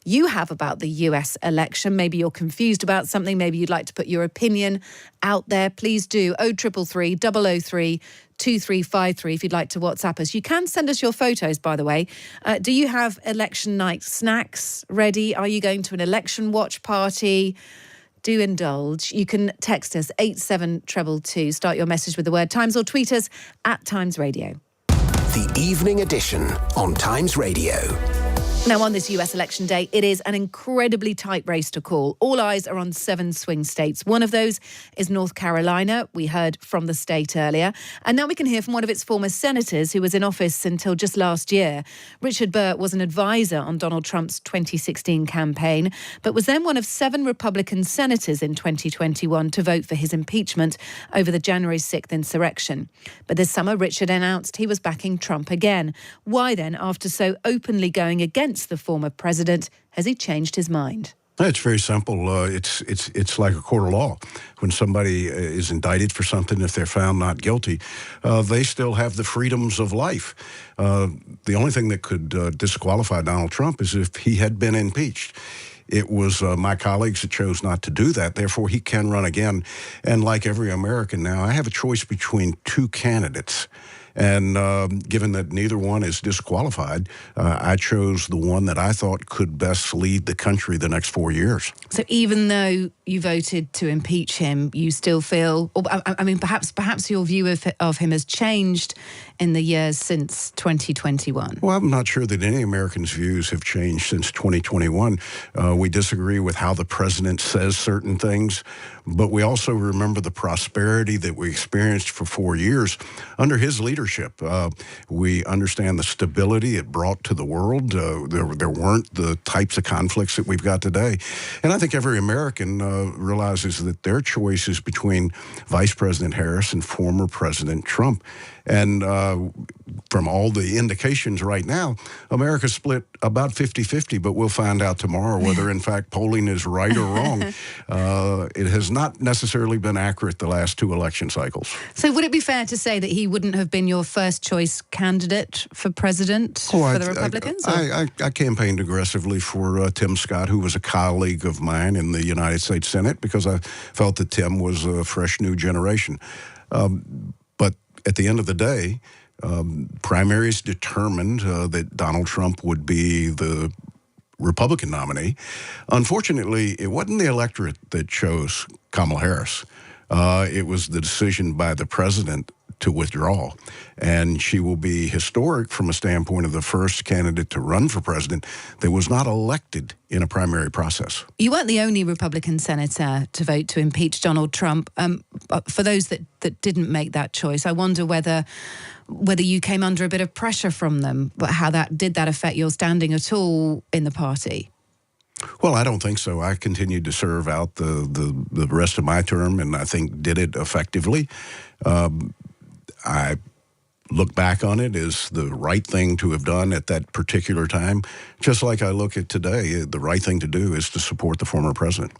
you have about the US election, maybe you're confused about something, maybe you'd like to put your opinion out there, please do 0333 003 2353 if you'd like to WhatsApp us. You can send us your photos, by the way. Do you have election night snacks ready? Are you going to an election watch party? Do indulge. You can text us 87222. Start your message with the word Times or tweet us at Times Radio. The Evening Edition on Times Radio. Now, on this US election day, it is an incredibly tight race to call. All eyes are on 7 swing states. One of those is North Carolina. We heard from the state earlier. And now we can hear from one of its former senators who was in office until just last year. Richard Burr was an advisor on Donald Trump's 2016 campaign, but was then one of 7 Republican senators in 2021 to vote for his impeachment over the January 6th insurrection. But this summer, Richard announced he was backing Trump again. Why then, after so openly going against the former president, has he changed his mind? It's very simple. It's like a court of law. When somebody is indicted for something, if they're found not guilty, they still have the freedoms of life. The only thing that could disqualify Donald Trump is if he had been impeached. It was my colleagues that chose not to do that. Therefore, he can run again. And like every American now, I have a choice between two candidates. And given that neither one is disqualified, I chose the one that I thought could best lead the country the next 4 years. So even though you voted to impeach him, you still feel, I mean, perhaps your view of him has changed in the years since 2021. Well, I'm not sure that any Americans' views have changed since 2021. We disagree with how the president says certain things, but we also remember the prosperity that we experienced for 4 years under his leadership. We understand the stability it brought to the world. There weren't the types of conflicts that we've got today. And I think every American realizes that their choice is between Vice President Harris and former President Trump. And from all the indications right now, America's split about 50-50, but we'll find out tomorrow whether, in fact, polling is right or wrong. It has not necessarily been accurate the last two election cycles. So would it be fair to say that he wouldn't have been your first choice candidate for president for the Republicans? I campaigned aggressively for Tim Scott, who was a colleague of mine in the United States Senate, because I felt that Tim was a fresh new generation. But at the end of the day, primaries determined that Donald Trump would be the Republican nominee. Unfortunately, it wasn't the electorate that chose Kamala Harris. It was the decision by the president to withdraw. And she will be historic from a standpoint of the first candidate to run for president that was not elected in a primary process. You weren't the only Republican senator to vote to impeach Donald Trump. For those that didn't make that choice, I wonder whether you came under a bit of pressure from them, but how did that affect your standing at all in the party? Well, I don't think so. I continued to serve out the rest of my term, and I think did it effectively. I look back on it as the right thing to have done at that particular time. Just like I look at today, the right thing to do is to support the former president.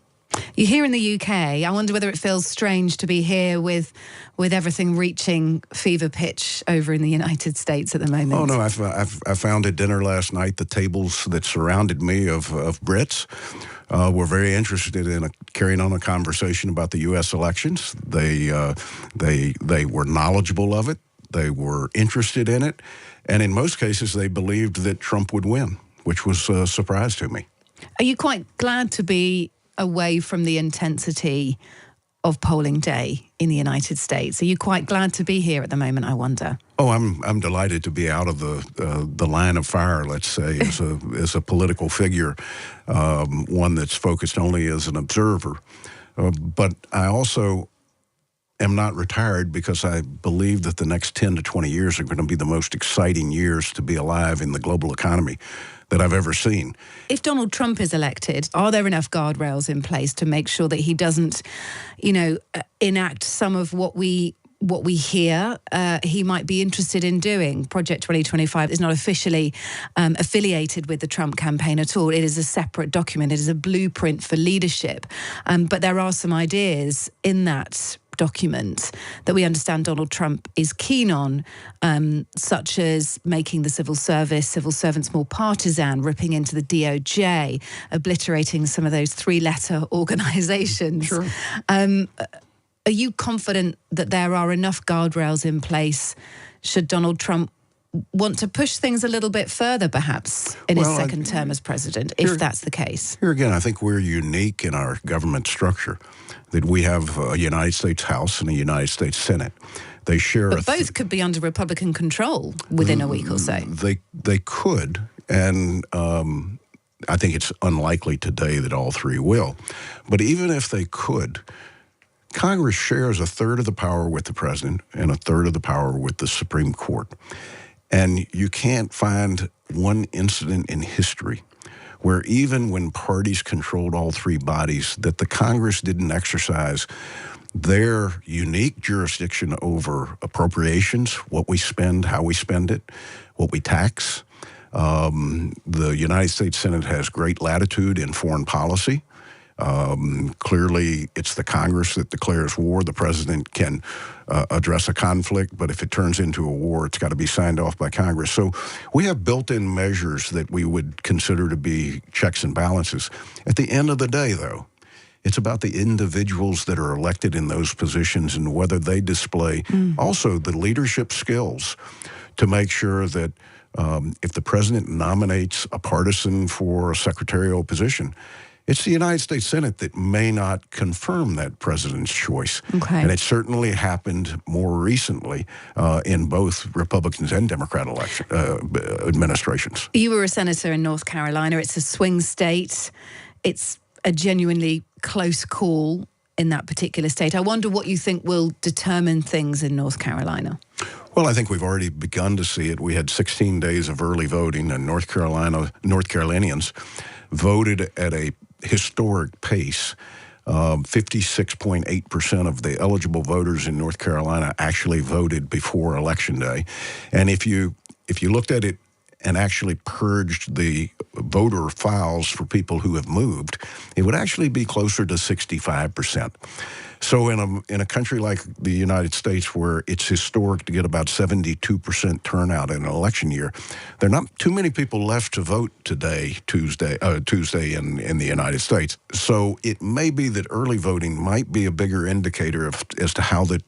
You're here in the UK. I wonder whether it feels strange to be here with everything reaching fever pitch over in the United States at the moment. Oh, no, I found at dinner last night the tables that surrounded me of Brits were very interested in carrying on a conversation about the U.S. elections. They were knowledgeable of it. They were interested in it. And in most cases, they believed that Trump would win, which was a surprise to me. Are you quite glad to be away from the intensity of polling day in the United States? Are you quite glad to be here at the moment, I wonder? Oh, I'm delighted to be out of the line of fire, let's say, as a political figure, one that's focused only as an observer. But I also am not retired because I believe that the next 10 to 20 years are going to be the most exciting years to be alive in the global economy that I've ever seen. If Donald Trump is elected, are there enough guardrails in place to make sure that he doesn't, enact some of what we hear he might be interested in doing? Project 2025 is not officially affiliated with the Trump campaign at all. It is a separate document. It is a blueprint for leadership. But there are some ideas in that document that we understand Donald Trump is keen on, such as making the civil servants more partisan, ripping into the DOJ, obliterating some of those three-letter organizations. Sure. Are you confident that there are enough guardrails in place should Donald Trump want to push things a little bit further, perhaps, in his second term as president, if that's the case? Here again, I think we're unique in our government structure, that we have a United States House and a United States Senate. They share but both could be under Republican control within a week or so. They could, and I think it's unlikely today that all three will. But even if they could, Congress shares a third of the power with the president and a third of the power with the Supreme Court. And you can't find one incident in history where even when parties controlled all three bodies, that the Congress didn't exercise their unique jurisdiction over appropriations, what we spend, how we spend it, what we tax. The United States Senate has great latitude in foreign policy. Clearly, it's the Congress that declares war. The president can address a conflict, but if it turns into a war, it's got to be signed off by Congress. So we have built-in measures that we would consider to be checks and balances. At the end of the day, though, it's about the individuals that are elected in those positions and whether they display also the leadership skills to make sure that if the president nominates a partisan for a secretarial position, it's the United States Senate that may not confirm that president's choice. Okay. And it certainly happened more recently in both Republicans and Democrat administrations. You were a senator in North Carolina. It's a swing state. It's a genuinely close call in that particular state. I wonder what you think will determine things in North Carolina. Well, I think we've already begun to see it. We had 16 days of early voting, and North Carolinians voted at a historic pace. 56.8% of the eligible voters in North Carolina actually voted before Election Day. And if you looked at it and actually purged the voter files for people who have moved, it would actually be closer to 65%. So in a country like the United States, where it's historic to get about 72% turnout in an election year, there are not too many people left to vote today, Tuesday in the United States. So it may be that early voting might be a bigger indicator as to how the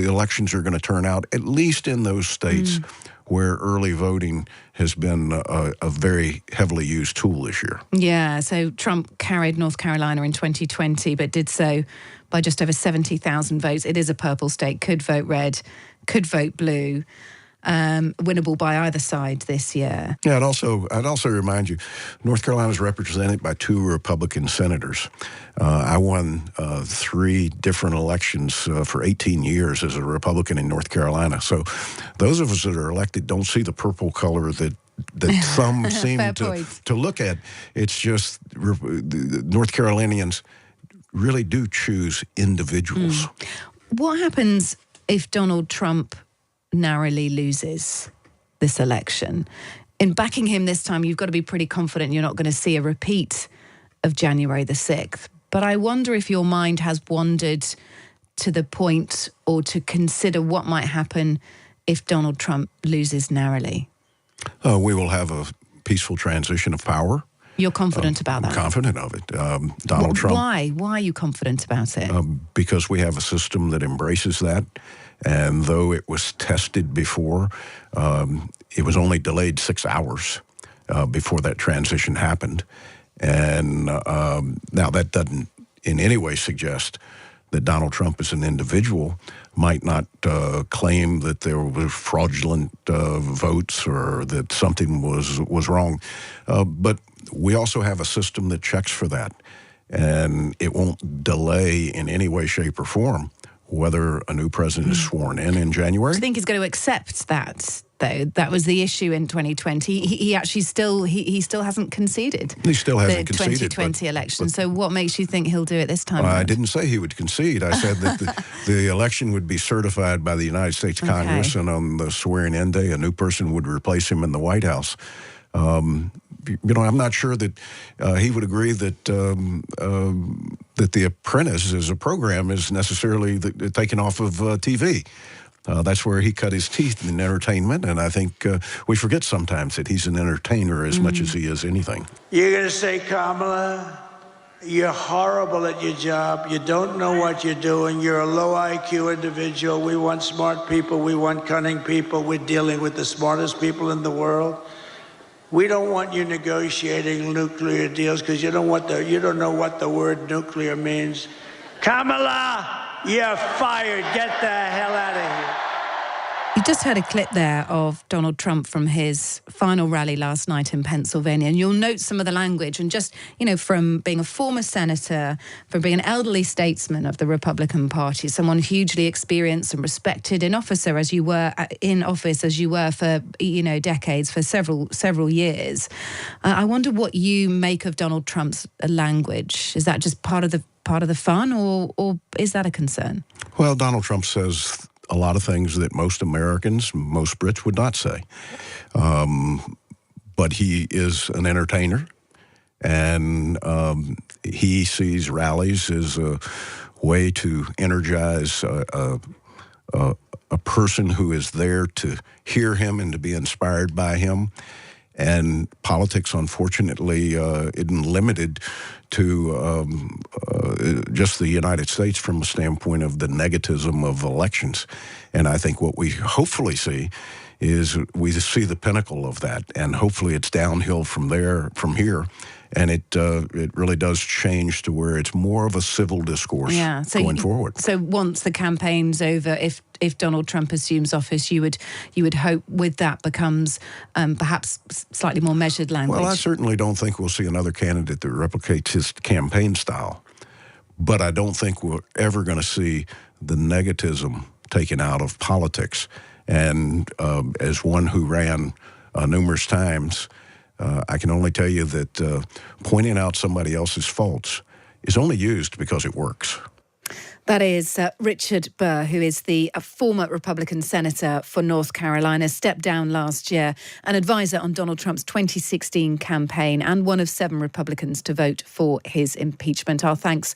elections are going to turn out, at least in those states where early voting has been a very heavily used tool this year. Yeah, so Trump carried North Carolina in 2020, but did so by just over 70,000 votes. It is a purple state, could vote red, could vote blue, winnable by either side this year. Yeah, I'd also remind you, North Carolina is represented by 2 Republican senators. I won 3 different elections for 18 years as a Republican in North Carolina. So those of us that are elected don't see the purple color that some seem to look at. It's just North Carolinians really do choose individuals. What happens if Donald Trump narrowly loses this election? In backing him this time, you've got to be pretty confident you're not going to see a repeat of January the 6th. But I wonder if your mind has wandered to the point or to consider what might happen if Donald Trump loses narrowly. We will have a peaceful transition of power. You're confident about that? I'm confident of it. Donald Trump. Why? Why are you confident about it? Because we have a system that embraces that. And though it was tested before, it was only delayed 6 hours before that transition happened. And now that doesn't in any way suggest that Donald Trump as an individual might not claim that there were fraudulent votes or that something was wrong. But we also have a system that checks for that. And it won't delay in any way, shape, or form whether a new president is sworn in January. Do you think he's going to accept that, though? That was the issue in 2020. He actually still hasn't conceded. He still hasn't conceded. The 2020 election. So what makes you think he'll do it this time? I didn't say he would concede. I said that the election would be certified by the United States Congress, and on the swearing-in day, a new person would replace him in the White House. I'm not sure that he would agree that that The Apprentice as a program is necessarily taken off of TV. That's where he cut his teeth in entertainment, and I think we forget sometimes that he's an entertainer as much as he is anything. You're going to say, Kamala, you're horrible at your job. You don't know what you're doing. You're a low IQ individual. We want smart people. We want cunning people. We're dealing with the smartest people in the world. We don't want you negotiating nuclear deals because you don't know what the word nuclear means. Kamala, you're fired. Get the hell out of here. You just heard a clip there of Donald Trump from his final rally last night in Pennsylvania, and you'll note some of the language. And just, from being a former senator, from being an elderly statesman of the Republican Party, someone hugely experienced and respected in office as you were for, decades, for several years. I wonder what you make of Donald Trump's language. Is that just part of the fun, or is that a concern? Well, Donald Trump says a lot of things that most Americans, most Brits would not say. But he is an entertainer. And he sees rallies as a way to energize a person who is there to hear him and to be inspired by him. And politics, unfortunately, isn't limited to just the United States from a standpoint of the negativism of elections. And I think what we hopefully see is we see the pinnacle of that, and hopefully it's downhill from here. And it really does change to where it's more of a civil discourse going forward. So once the campaign's over, if Donald Trump assumes office, you would hope with that becomes perhaps slightly more measured language. Well, I certainly don't think we'll see another candidate that replicates his campaign style. But I don't think we're ever going to see the negativism taken out of politics. And as one who ran numerous times, I can only tell you that pointing out somebody else's faults is only used because it works. That is Richard Burr, who is the former Republican senator for North Carolina, stepped down last year, an advisor on Donald Trump's 2016 campaign and one of 7 Republicans to vote for his impeachment. Our thanks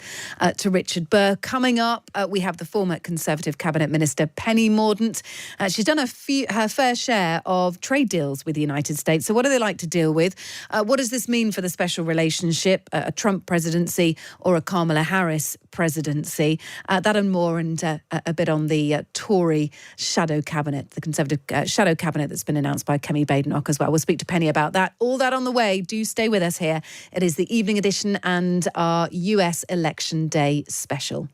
to Richard Burr. Coming up, we have the former Conservative Cabinet Minister, Penny Mordaunt. She's done her fair share of trade deals with the United States. So what do they like to deal with? What does this mean for the special relationship, a Trump presidency or a Kamala Harris presidency? That and more, and a bit on the Tory shadow cabinet, the Conservative shadow cabinet that's been announced by Kemi Badenoch as well. We'll speak to Penny about that. All that on the way. Do stay with us here. It is the evening edition and our US Election Day special.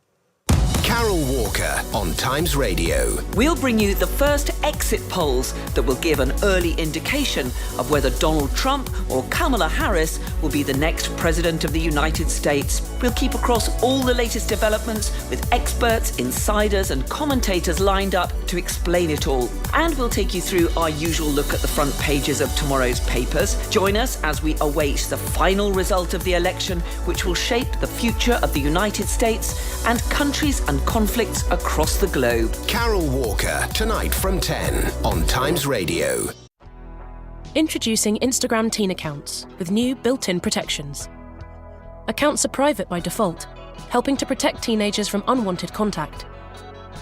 Carol Walker on Times Radio. We'll bring you the first exit polls that will give an early indication of whether Donald Trump or Kamala Harris will be the next president of the United States. We'll keep across all the latest developments with experts, insiders and commentators lined up to explain it all. And we'll take you through our usual look at the front pages of tomorrow's papers. Join us as we await the final result of the election, which will shape the future of the United States and countries and conflicts across the globe. Carol Walker, tonight from 10 on Times Radio. Introducing Instagram teen accounts with new built-in protections. Accounts are private by default, helping to protect teenagers from unwanted contact.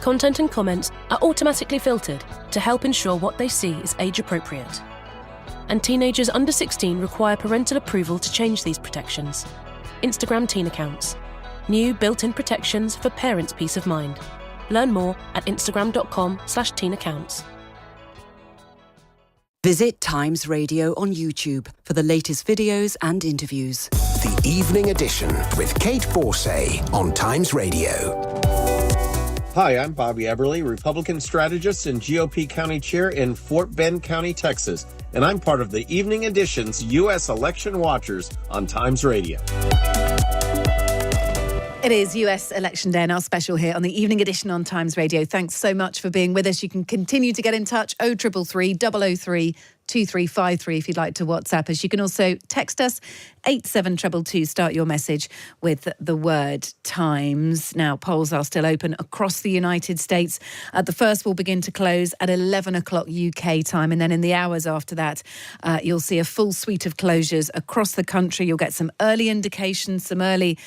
Content and comments are automatically filtered to help ensure what they see is age-appropriate. And teenagers under 16 require parental approval to change these protections. Instagram teen accounts. New built-in protections for parents' peace of mind. Learn more at instagram.com/teenaccounts. Visit Times Radio on YouTube for the latest videos and interviews. The Evening Edition with Kate Borsay on Times Radio. Hi, I'm Bobby Eberly, Republican strategist and GOP county chair in Fort Bend County, Texas, and I'm part of the Evening Edition's U.S. Election Watchers on Times Radio. It is US Election Day and our special here on the Evening Edition on Times Radio. Thanks so much for being with us. You can continue to get in touch, 0333 003 2353 if you'd like to WhatsApp us. You can also text us 87222. Start your message with the word Times. Now, polls are still open across the United States. The first will begin to close at 11 o'clock UK time, and then in the hours after that, you'll see a full suite of closures across the country. You'll get some early indications, some early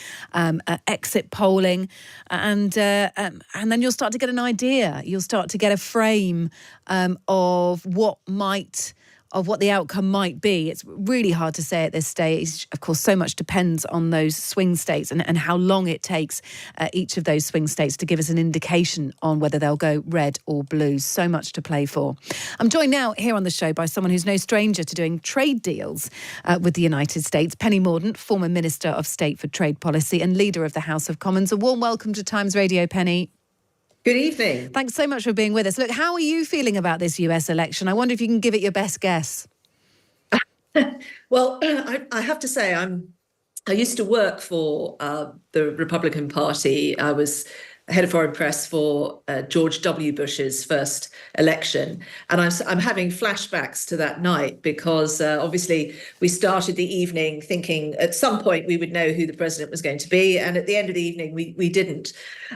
exit polling, and then you'll start to get an idea. You'll start to get a frame of what the outcome might be. It's really hard to say at this stage. Of course, so much depends on those swing states and how long it takes each of those swing states to give us an indication on whether they'll go red or blue. So much to play for. I'm joined now here on the show by someone who's no stranger to doing trade deals with the United States. Penny Mordaunt, former Minister of State for Trade Policy and leader of the House of Commons. A warm welcome to Times Radio, Penny. Good evening. Thanks so much for being with us. Look, how are you feeling about this US election? I wonder if you can give it your best guess. Well, I have to say, I used to work for the Republican Party. I was head of foreign press for George W. Bush's first election. And I'm having flashbacks to that night because obviously we started the evening thinking at some point we would know who the president was going to be. And at the end of the evening, we didn't.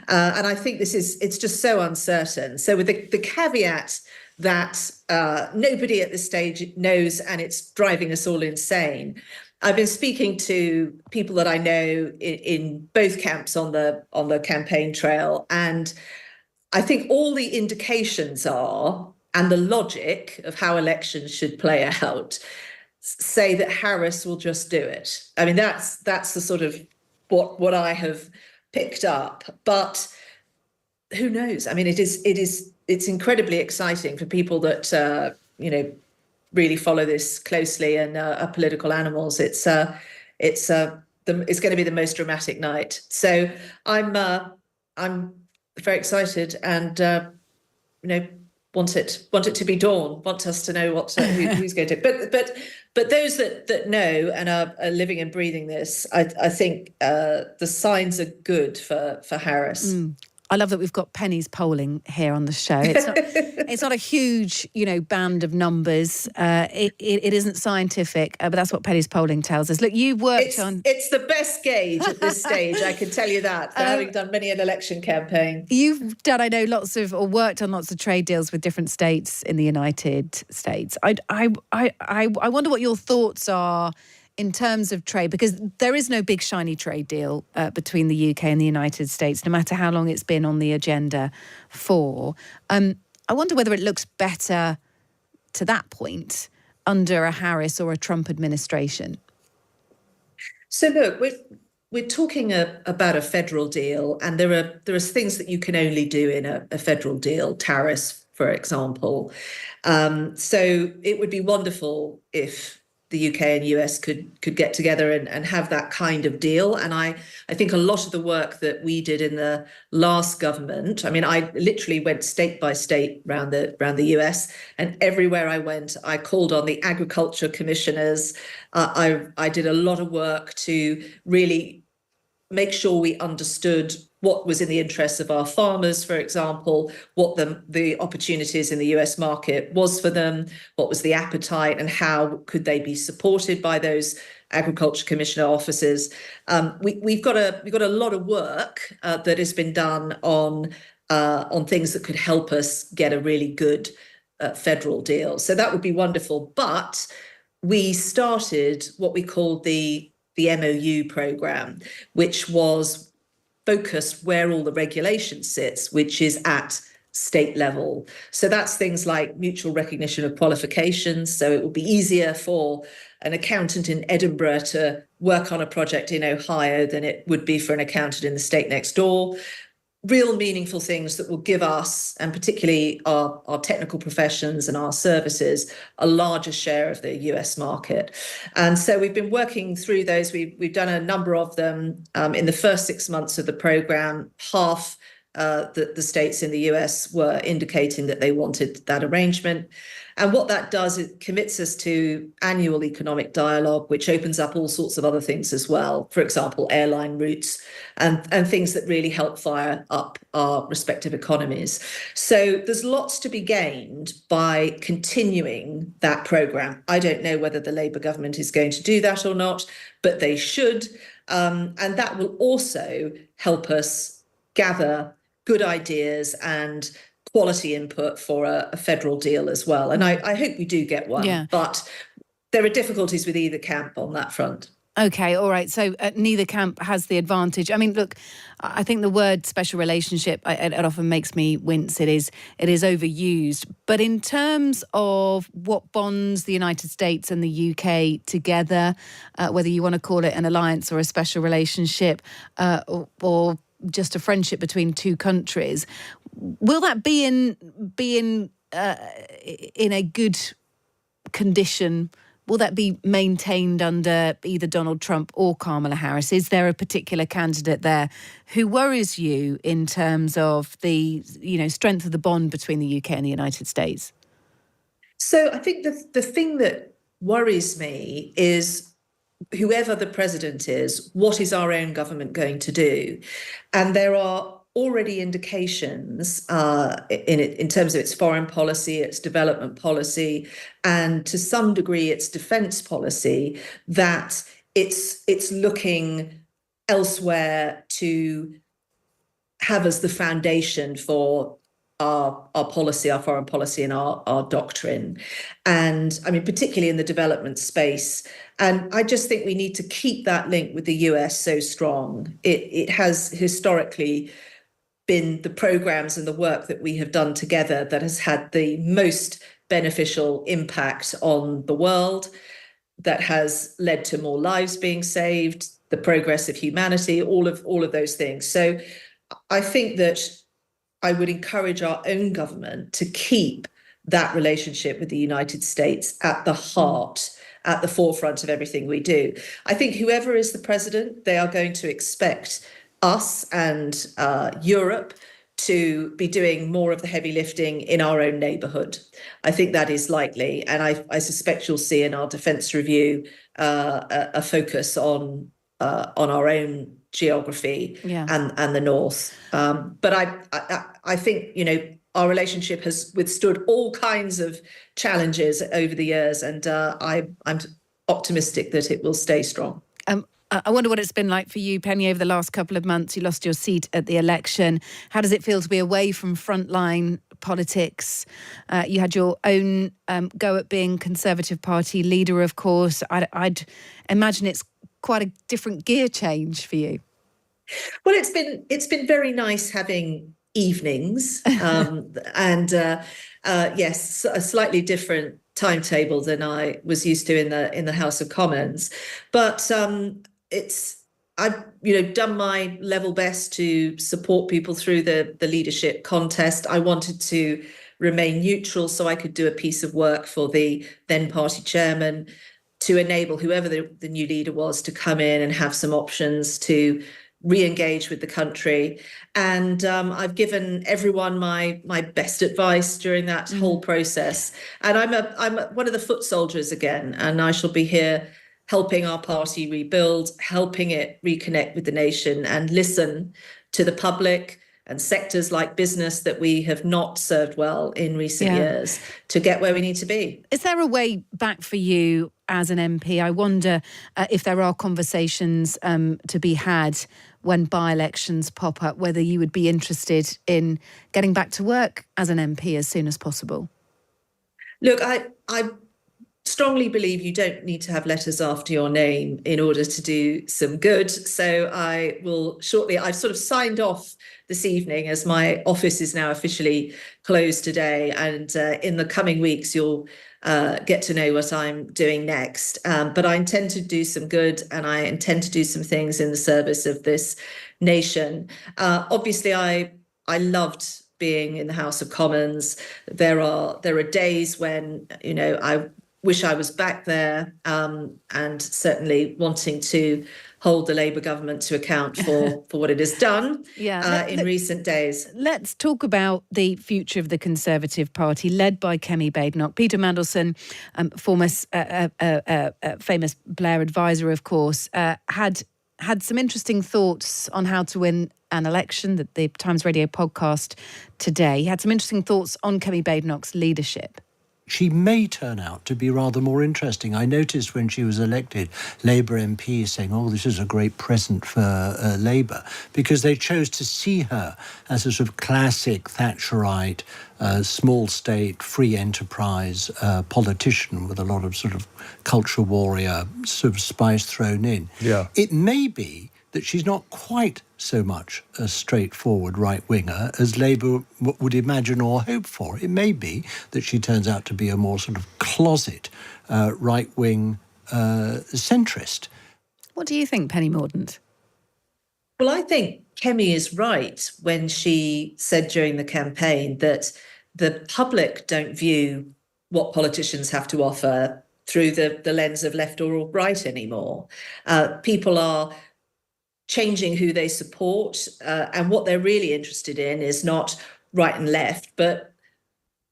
And I think it's just so uncertain. So with the caveat that nobody at this stage knows and it's driving us all insane. I've been speaking to people that I know in both camps on the campaign trail, and I think all the indications are, and the logic of how elections should play out, say that Harris will just do it. I mean, that's the sort of what I have picked up. But who knows? I mean, it's incredibly exciting for people that really follow this closely and are political animals. It's going to be the most dramatic night. So I'm very excited and want it to be dawn. Want us to know who's going to. But those that know and are living and breathing this, I think the signs are good for Harris. I love that we've got Penny's polling here on the show. It's not a huge, band of numbers. It isn't scientific, but that's what Penny's polling tells us. Look, you've worked on... It's the best gauge at this stage, I can tell you that, for having done many an election campaign. You've done, I know, worked on lots of trade deals with different states in the United States. I wonder what your thoughts are in terms of trade, because there is no big shiny trade deal between the UK and the United States, no matter how long it's been on the agenda for. I wonder whether it looks better to that point under a Harris or a Trump administration. So look, we're talking about a federal deal, and there are things that you can only do in a federal deal, tariffs, for example. So it would be wonderful if the UK and US could get together and have that kind of deal. And I think a lot of the work that we did in the last government, I mean, I literally went state by state around the US, and everywhere I went, I called on the agriculture commissioners. I did a lot of work to really make sure we understood what was in the interests of our farmers, for example, what the opportunities in the US market was for them, what was the appetite, and how could they be supported by those agriculture commissioner offices. We've got a lot of work that has been done on things that could help us get a really good federal deal. So that would be wonderful. But we started what we called the MOU program, which was focused where all the regulation sits, which is at state level. So that's things like mutual recognition of qualifications. So it will be easier for an accountant in Edinburgh to work on a project in Ohio than it would be for an accountant in the state next door. Real meaningful things that will give us, and particularly our technical professions and our services, a larger share of the US market. And so we've been working through those. We've done a number of them in the first 6 months of the program. Half the states in the US were indicating that they wanted that arrangement. And what that does, it commits us to annual economic dialogue, which opens up all sorts of other things as well. For example, airline routes and things that really help fire up our respective economies. So there's lots to be gained by continuing that programme. I don't know whether the Labour government is going to do that or not, but they should. And that will also help us gather good ideas and quality input for a federal deal as well. And I hope we do get one, but there are difficulties with either camp on that front. Okay, all right. So neither camp has the advantage. I mean, look, I think the word special relationship, it often makes me wince. It is overused. But in terms of what bonds the United States and the UK together, whether you want to call it an alliance or a special relationship or just a friendship between two countries, will that be in a good condition? Will that be maintained under either Donald Trump or Kamala Harris? Is there a particular candidate there who worries you in terms of the strength of the bond between the UK and the United States? So I think the thing that worries me is, whoever the president is, what is our own government going to do? And there are already indications in terms of its foreign policy, its development policy, and to some degree its defence policy, that it's looking elsewhere to have as the foundation for our policy, our foreign policy, and our doctrine. And I mean, particularly in the development space. And I just think we need to keep that link with the US so strong. It has historically been the programs and the work that we have done together that has had the most beneficial impact on the world, that has led to more lives being saved, the progress of humanity, all of those things. So I think that I would encourage our own government to keep that relationship with the United States at the heart, at the forefront of everything we do. I think whoever is the president, they are going to expect us and Europe to be doing more of the heavy lifting in our own neighbourhood. I think that is likely. And I suspect you'll see in our defence review a focus on our own geography and the north. But I think, our relationship has withstood all kinds of challenges over the years, and I'm optimistic that it will stay strong. I wonder what it's been like for you, Penny, over the last couple of months. You lost your seat at the election. How does it feel to be away from frontline politics? You had your own go at being Conservative Party leader, of course. I'd imagine it's quite a different gear change for you. Well, it's been very nice having evenings and yes, a slightly different timetable than I was used to in the House of Commons, but I've done my level best to support people through the leadership contest. I wanted to remain neutral so I could do a piece of work for the then party chairman to enable whoever the new leader was to come in and have some options to re-engage with the country. And I've given everyone my best advice during that whole process. And I'm one of the foot soldiers again, and I shall be here helping our party rebuild, helping it reconnect with the nation and listen to the public and sectors like business that we have not served well in recent years to get where we need to be. Is there a way back for you as an MP? I wonder if there are conversations to be had when by-elections pop up, whether you would be interested in getting back to work as an MP as soon as possible. Look, I strongly believe you don't need to have letters after your name in order to do some good. So I will shortly, I've sort of signed off this evening as my office is now officially closed today. And in the coming weeks, you'll get to know what I'm doing next. But I intend to do some good, and I intend to do some things in the service of this nation. Obviously, I loved being in the House of Commons. There are days when, I wish I was back there, and certainly wanting to hold the Labour government to account for what it has done in recent days. Let's talk about the future of the Conservative Party, led by Kemi Badenoch. Peter Mandelson, former famous Blair advisor, of course, had some interesting thoughts on how to win an election, that the Times Radio podcast today. He had some interesting thoughts on Kemi Badenoch's leadership. She may turn out to be rather more interesting. I noticed when she was elected, Labour MPs saying, this is a great present for Labour, because they chose to see her as a sort of classic Thatcherite, small state, free enterprise politician with a lot of sort of culture warrior sort of spice thrown in. Yeah. It may be that she's not quite so much a straightforward right-winger as Labour would imagine or hope for. It may be that she turns out to be a more sort of closet right-wing centrist. What do you think, Penny Mordaunt? Well, I think Kemi is right when she said during the campaign that the public don't view what politicians have to offer through the lens of left or right anymore. People are changing who they support, and what they're really interested in is not right and left, but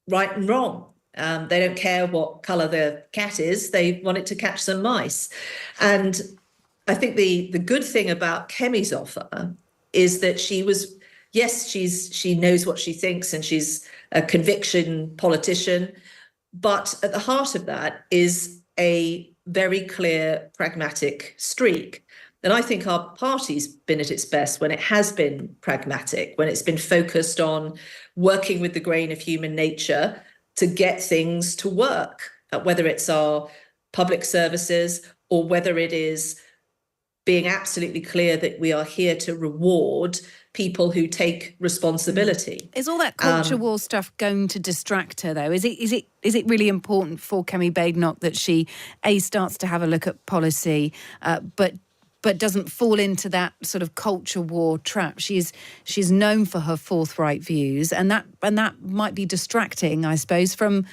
right and wrong. They don't care what colour the cat is, they want it to catch some mice. And I think the good thing about Kemi's offer is that she knows what she thinks, and she's a conviction politician, but at the heart of that is a very clear pragmatic streak. then I think our party's been at its best when it has been pragmatic, when it's been focused on working with the grain of human nature to get things to work, whether it's our public services or whether it is being absolutely clear that we are here to reward people who take responsibility. Is all that culture war stuff going to distract her, though? Is it really important for Kemi Badenoch that she starts to have a look at policy, but doesn't fall into that sort of culture war trap? She's known for her forthright views, and that might be distracting, I suppose, from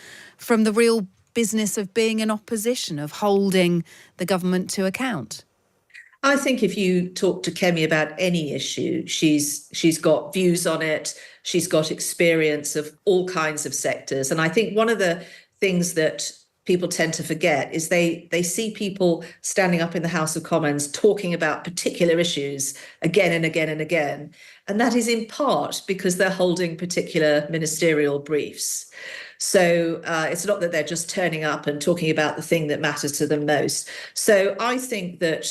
the real business of being in opposition, of holding the government to account. I think if you talk to Kemi about any issue, she's got views on it. She's got experience of all kinds of sectors. And I think one of the things that people tend to forget is they see people standing up in the House of Commons talking about particular issues again and again and again. And that is in part because they're holding particular ministerial briefs. So it's not that they're just turning up and talking about the thing that matters to them most. So I think that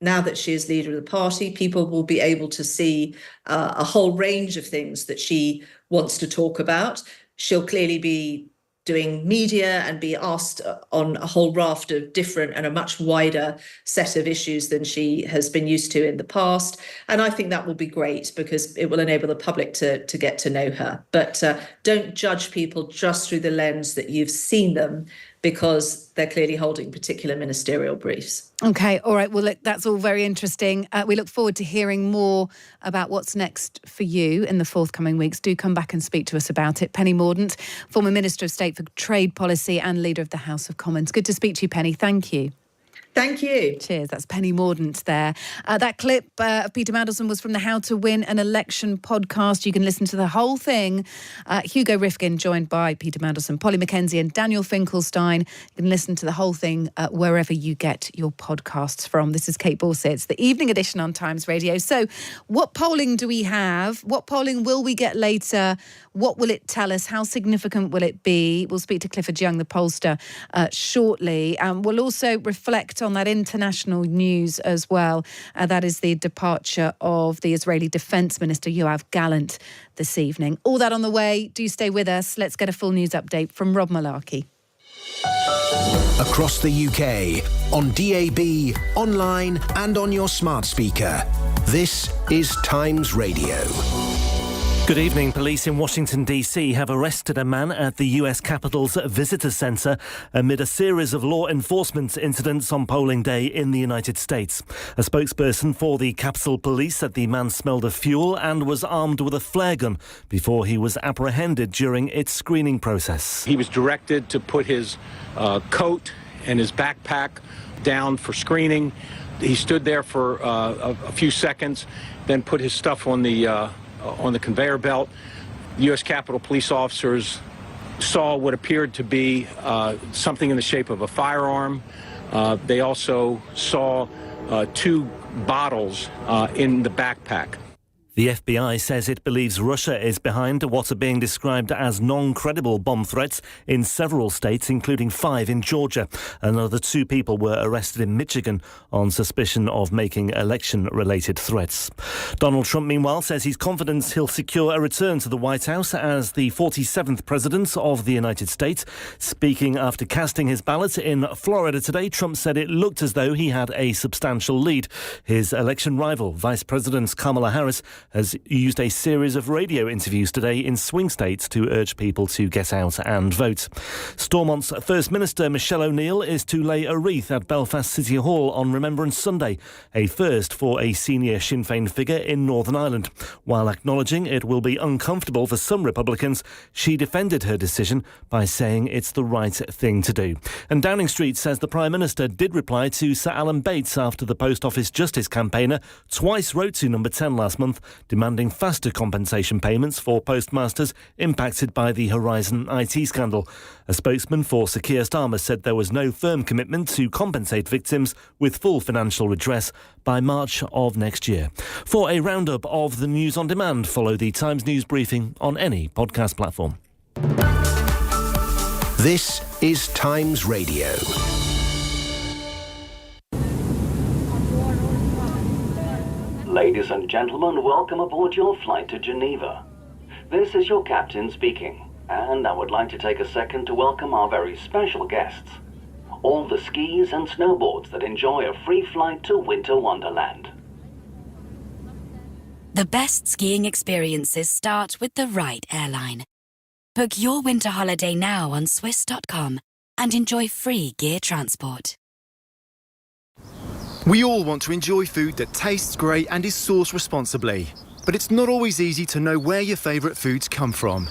now that she is leader of the party, people will be able to see a whole range of things that she wants to talk about. She'll clearly be doing media and be asked on a whole raft of different and a much wider set of issues than she has been used to in the past. And I think that will be great because it will enable the public to get to know her. But don't judge people just through the lens that you've seen them, because they're clearly holding particular ministerial briefs. OK, all right. Well, look, that's all very interesting. We look forward to hearing more about what's next for you in the forthcoming weeks. Do come back and speak to us about it. Penny Mordaunt, former Minister of State for Trade Policy and Leader of the House of Commons. Good to speak to you, Penny. Thank you. Thank you. Cheers. That's Penny Mordaunt there. That clip of Peter Mandelson was from the How to Win an Election podcast. You can listen to the whole thing. Hugo Rifkin, joined by Peter Mandelson, Polly Mackenzie and Daniel Finkelstein. You can listen to the whole thing wherever you get your podcasts from. This is Kate Borsett. It's the evening edition on Times Radio. So what polling do we have? What polling will we get later? What will it tell us? How significant will it be? We'll speak to Clifford Young, the pollster, shortly. We'll also reflect on that international news as well. That is the departure of the Israeli Defence Minister Yoav Gallant this evening. All that on the way. Do stay with us. Let's get a full news update from Rob Malarkey. Across the UK, on DAB, online and on your smart speaker. This is Times Radio. Good evening. Police in Washington, D.C. have arrested a man at the U.S. Capitol's visitor centre amid a series of law enforcement incidents on polling day in the United States. A spokesperson for the Capitol Police said the man smelled of fuel and was armed with a flare gun before he was apprehended during its screening process. He was directed to put his coat and his backpack down for screening. He stood there for a few seconds, then put his stuff on the conveyor belt. The U.S. Capitol police officers saw what appeared to be something in the shape of a firearm. They also saw 2 bottles in the backpack. The FBI says it believes Russia is behind what are being described as non-credible bomb threats in several states, including 5 in Georgia. Another 2 people were arrested in Michigan on suspicion of making election-related threats. Donald Trump, meanwhile, says he's confident he'll secure a return to the White House as the 47th president of the United States. Speaking after casting his ballot in Florida today, Trump said it looked as though he had a substantial lead. His election rival, Vice President Kamala Harris, has used a series of radio interviews today in swing states to urge people to get out and vote. Stormont's First Minister Michelle O'Neill is to lay a wreath at Belfast City Hall on Remembrance Sunday, a first for a senior Sinn Féin figure in Northern Ireland. While acknowledging it will be uncomfortable for some Republicans, she defended her decision by saying it's the right thing to do. And Downing Street says the Prime Minister did reply to Sir Alan Bates after the Post Office Justice campaigner twice wrote to Number 10 last month, demanding faster compensation payments for postmasters impacted by the Horizon IT scandal. A spokesman for Sir Keir Starmer said there was no firm commitment to compensate victims with full financial redress by March of next year. For a roundup of the news on demand, follow the Times News Briefing on any podcast platform. This is Times Radio. Ladies and gentlemen, welcome aboard your flight to Geneva. This is your captain speaking, and I would like to take a second to welcome our very special guests, all the skis and snowboards that enjoy a free flight to Winter Wonderland. The best skiing experiences start with the right airline. Book your winter holiday now on Swiss.com and enjoy free gear transport. We all want to enjoy food that tastes great and is sourced responsibly. But it's not always easy to know where your favourite foods come from.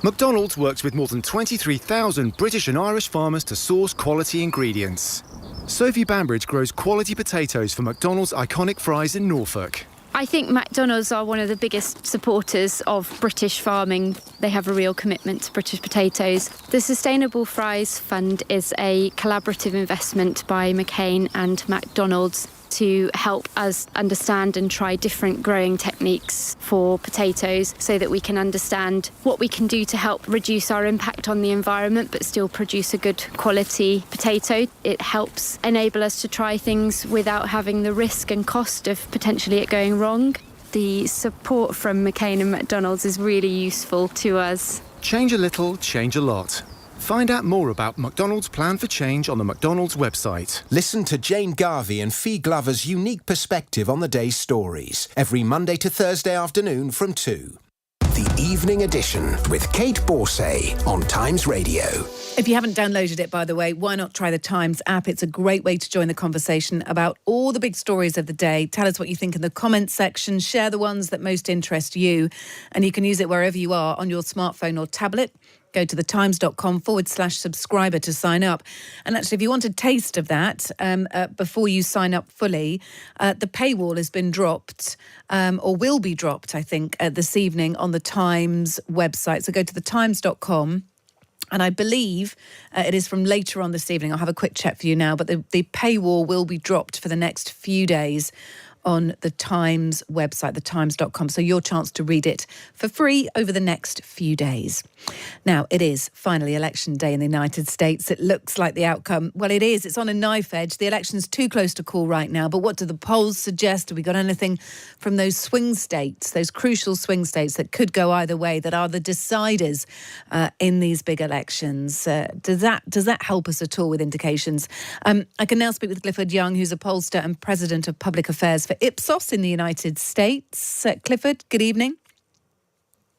McDonald's works with more than 23,000 British and Irish farmers to source quality ingredients. Sophie Bambridge grows quality potatoes for McDonald's iconic fries in Norfolk. I think McDonald's are one of the biggest supporters of British farming. They have a real commitment to British potatoes. The Sustainable Fries Fund is a collaborative investment by McCain and McDonald's to help us understand and try different growing techniques for potatoes so that we can understand what we can do to help reduce our impact on the environment but still produce a good quality potato. It helps enable us to try things without having the risk and cost of potentially it going wrong. The support from McCain and McDonald's is really useful to us. Change a little, change a lot. Find out more about McDonald's Plan for Change on the McDonald's website. Listen to Jane Garvey and Fee Glover's unique perspective on the day's stories every Monday to Thursday afternoon from 2. The Evening Edition with Kate Borsay on Times Radio. If you haven't downloaded it, by the way, why not try the Times app? It's a great way to join the conversation about all the big stories of the day. Tell us what you think in the comments section. Share the ones that most interest you. And you can use it wherever you are on your smartphone or tablet. Go to thetimes.com/subscriber to sign up. And actually, if you want a taste of that before you sign up fully, the paywall has been dropped or will be dropped, I think, this evening on the Times website. So go to thetimes.com. And I believe it is from later on this evening. I'll have a quick check for you now. But the paywall will be dropped for the next few days on the Times website, thetimes.com. So your chance to read it for free over the next few days. Now, it is finally election day in the United States. It looks like the outcome, well, it is. It's on a knife edge. The election's too close to call right now. But what do the polls suggest? Have we got anything from those swing states, those crucial swing states that could go either way, that are the deciders in these big elections? Does that help us at all with indications? I can now speak with Clifford Young, who's a pollster and president of public affairs for Ipsos in the United States. Clifford, good evening.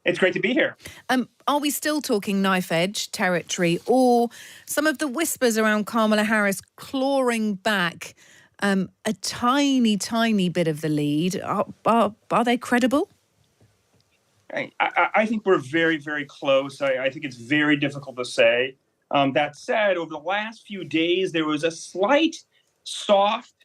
It's great to be here. Are we still talking knife edge territory, or some of the whispers around Kamala Harris clawing back a tiny, tiny bit of the lead? Are they credible? I think we're very, very close. I think it's very difficult to say. That said, over the last few days, there was a slight, soft,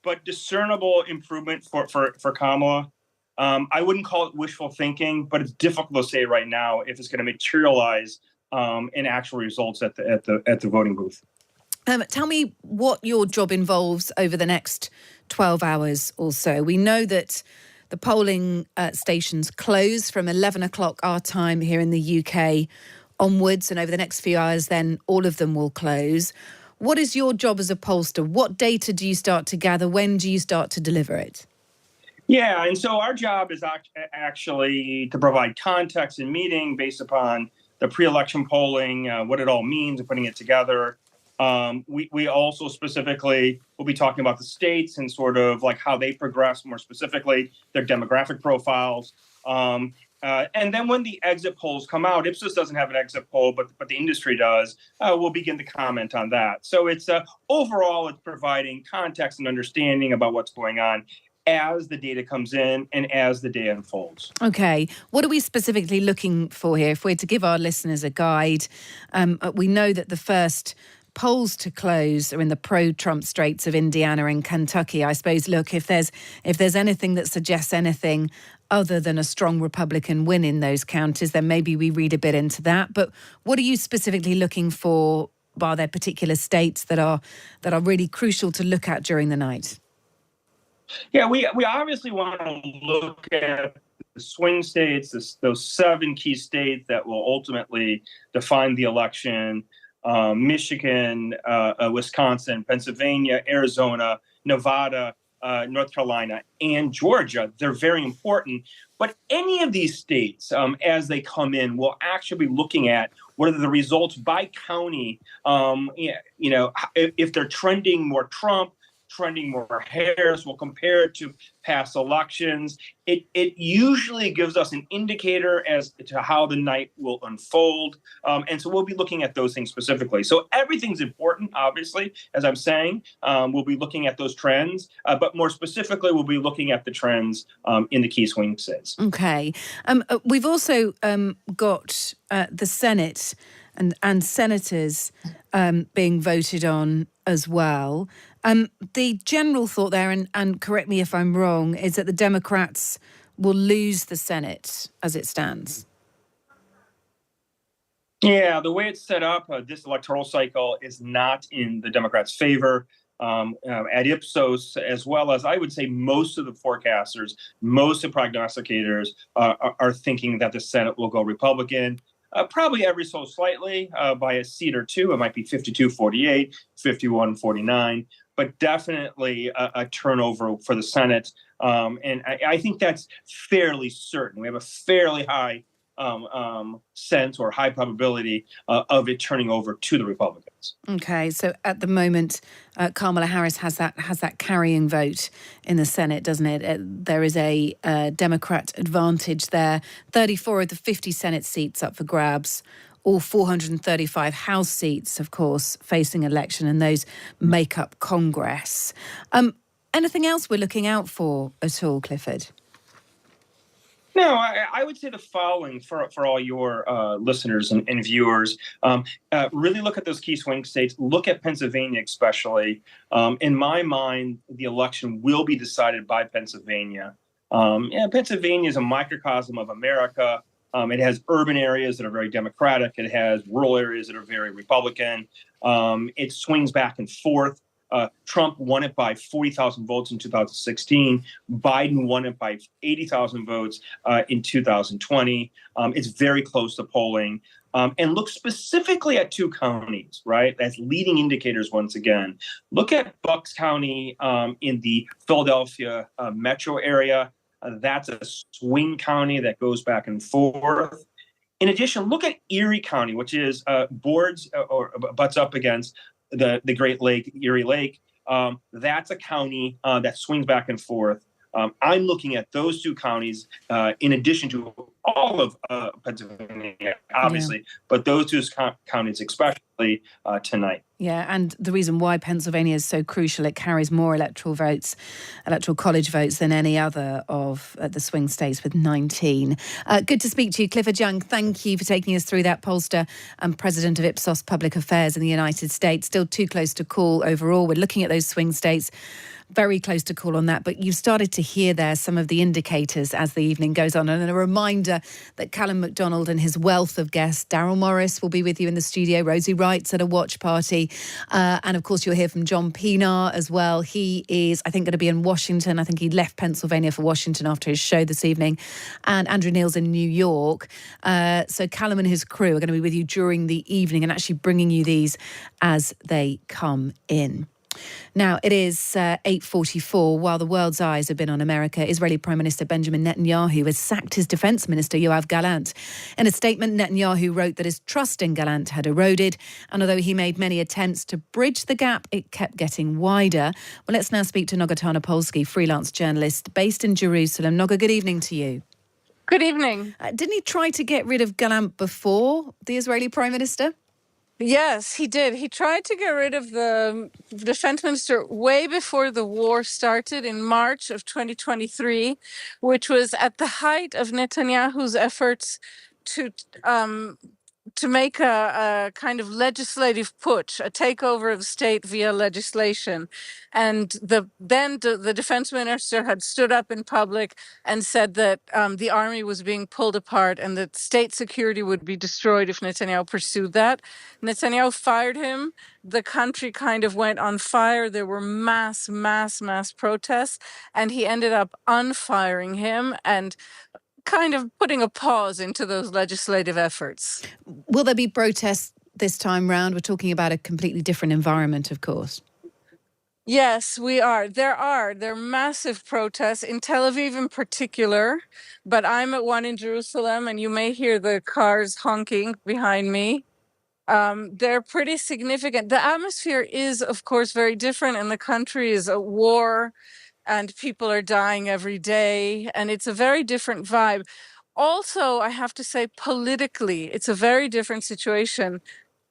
but discernible improvement for Kamala. I wouldn't call it wishful thinking, but it's difficult to say right now if it's going to materialize in actual results at the voting booth. Tell me what your job involves over the next 12 hours or so. We know that the polling stations close from 11 o'clock our time here in the UK onwards, and over the next few hours, then all of them will close. What is your job as a pollster? What data do you start to gather? When do you start to deliver it? Yeah, and so our job is actually to provide context and meaning based upon the pre-election polling, what it all means, and putting it together. We also specifically will be talking about the states and sort of like how they progress, more specifically, their demographic profiles. And then when the exit polls come out, Ipsos doesn't have an exit poll, but the industry does, we'll begin to comment on that. So it's overall, it's providing context and understanding about what's going on as the data comes in and as the day unfolds. Okay. What are we specifically looking for here? If we're to give our listeners a guide, we know that the first polls to close are in the pro-Trump states of Indiana and Kentucky. I suppose, look, if there's anything that suggests anything other than a strong Republican win in those counties, then maybe we read a bit into that. But what are you specifically looking for? Are there particular states that are really crucial to look at during the night? Yeah, we obviously want to look at the swing states, those 7 key states that will ultimately define the election: Michigan, Wisconsin, Pennsylvania, Arizona, Nevada, North Carolina, and Georgia. They're very important. But any of these states, as they come in, will actually be looking at what are the results by county. If they're trending more Trump, trending more Harris, we'll compare it to past elections. It usually gives us an indicator as to how the night will unfold. And so we'll be looking at those things specifically. So everything's important, obviously, as I'm saying. We'll be looking at those trends. But more specifically, we'll be looking at the trends in the key swing states. Okay. We've also got the Senate and senators being voted on as well. The general thought there, and correct me if I'm wrong, is that the Democrats will lose the Senate as it stands. Yeah, the way it's set up, this electoral cycle is not in the Democrats' favor. At Ipsos, as well as I would say most of the forecasters, most of the prognosticators are thinking that the Senate will go Republican. Probably every so slightly by a seat or two. It might be 52-48, 51-49, but definitely a turnover for the Senate. And I think that's fairly certain. We have a fairly high sense or high probability of it turning over to the Republicans. Okay, so at the moment, Kamala Harris has that carrying vote in the Senate, doesn't it? There is a Democrat advantage there. 34 of the 50 Senate seats up for grabs. All 435 House seats, of course, facing election, and those make up Congress. Anything else we're looking out for at all, Clifford? No, I would say the following for all your listeners and viewers. Really look at those key swing states. Look at Pennsylvania especially. In my mind, the election will be decided by Pennsylvania. Pennsylvania is a microcosm of America. It has urban areas that are very Democratic. It has rural areas that are very Republican. It swings back and forth. Trump won it by 40,000 votes in 2016. Biden won it by 80,000 votes in 2020. It's very close to polling. And look specifically at two counties, right? That's leading indicators once again. Look at Bucks County in the Philadelphia metro area. That's a swing county that goes back and forth. In addition, look at Erie County, which is butts up against the Great Lake, Erie Lake. That's a county that swings back and forth. I'm looking at those two counties in addition to all of Pennsylvania, obviously, but those two counties especially tonight. Yeah, and the reason why Pennsylvania is so crucial, it carries more electoral college votes than any other of the swing states with 19. Good to speak to you, Clifford Young. Thank you for taking us through that. Pollster and president of Ipsos Public Affairs in the United States. Still too close to call overall. We're looking at those swing states. Very close to call on that, but you've started to hear there some of the indicators as the evening goes on. And a reminder that Callum McDonald and his wealth of guests, Daryl Morris will be with you in the studio, Rosie Wright's at a watch party, and of course you'll hear from John Pienaar as well. He is, I think, going to be in Washington. I think he left Pennsylvania for Washington after his show this evening, and Andrew Neil's in New York. So Callum and his crew are going to be with you during the evening and actually bringing you these as they come in. Now, it is 8:44. While the world's eyes have been on America, Israeli Prime Minister Benjamin Netanyahu has sacked his defence minister, Yoav Gallant. In a statement, Netanyahu wrote that his trust in Gallant had eroded, and although he made many attempts to bridge the gap, it kept getting wider. Well, let's now speak to Noga Tarnopolsky, freelance journalist based in Jerusalem. Noga, good evening to you. Good evening. Didn't he try to get rid of Gallant before, the Israeli Prime Minister? Yes, he did. He tried to get rid of the defense minister way before the war started in March of 2023, which was at the height of Netanyahu's efforts to make a kind of legislative putsch, a takeover of state via legislation. And then the defense minister had stood up in public and said that the army was being pulled apart and that state security would be destroyed if Netanyahu pursued that. Netanyahu fired him. The country kind of went on fire. There were mass protests, and he ended up unfiring him and kind of putting a pause into those legislative efforts. Will there be protests this time round? We're talking about a completely different environment, of course. Yes, we are. There are massive protests in Tel Aviv in particular, but I'm at one in Jerusalem, and you may hear the cars honking behind me. They're pretty significant. The atmosphere is, of course, very different, and the country is at war, and people are dying every day, and it's a very different vibe. Also, I have to say, politically, it's a very different situation.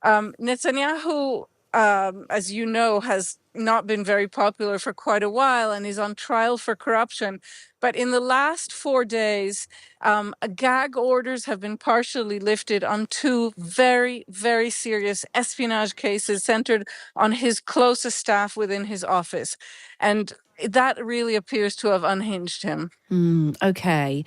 Netanyahu, as you know, has not been very popular for quite a while and is on trial for corruption. But in the last 4 days, gag orders have been partially lifted on 2 very, very serious espionage cases centered on his closest staff within his office. And that really appears to have unhinged him. Okay.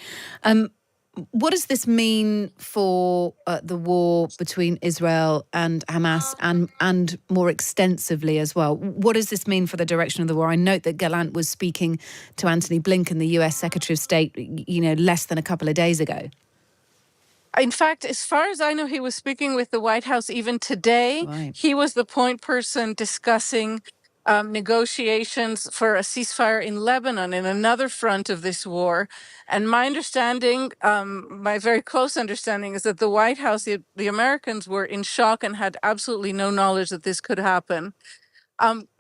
What does this mean for the war between Israel and Hamas and more extensively as well? What does this mean for the direction of the war? I note that Gallant was speaking to Antony Blinken, the US Secretary of State, less than a couple of days ago. In fact, as far as I know, he was speaking with the White House even today. Right. He was the point person discussing negotiations for a ceasefire in Lebanon, in another front of this war. And my understanding, my very close understanding, is that the White House, the Americans were in shock and had absolutely no knowledge that this could happen.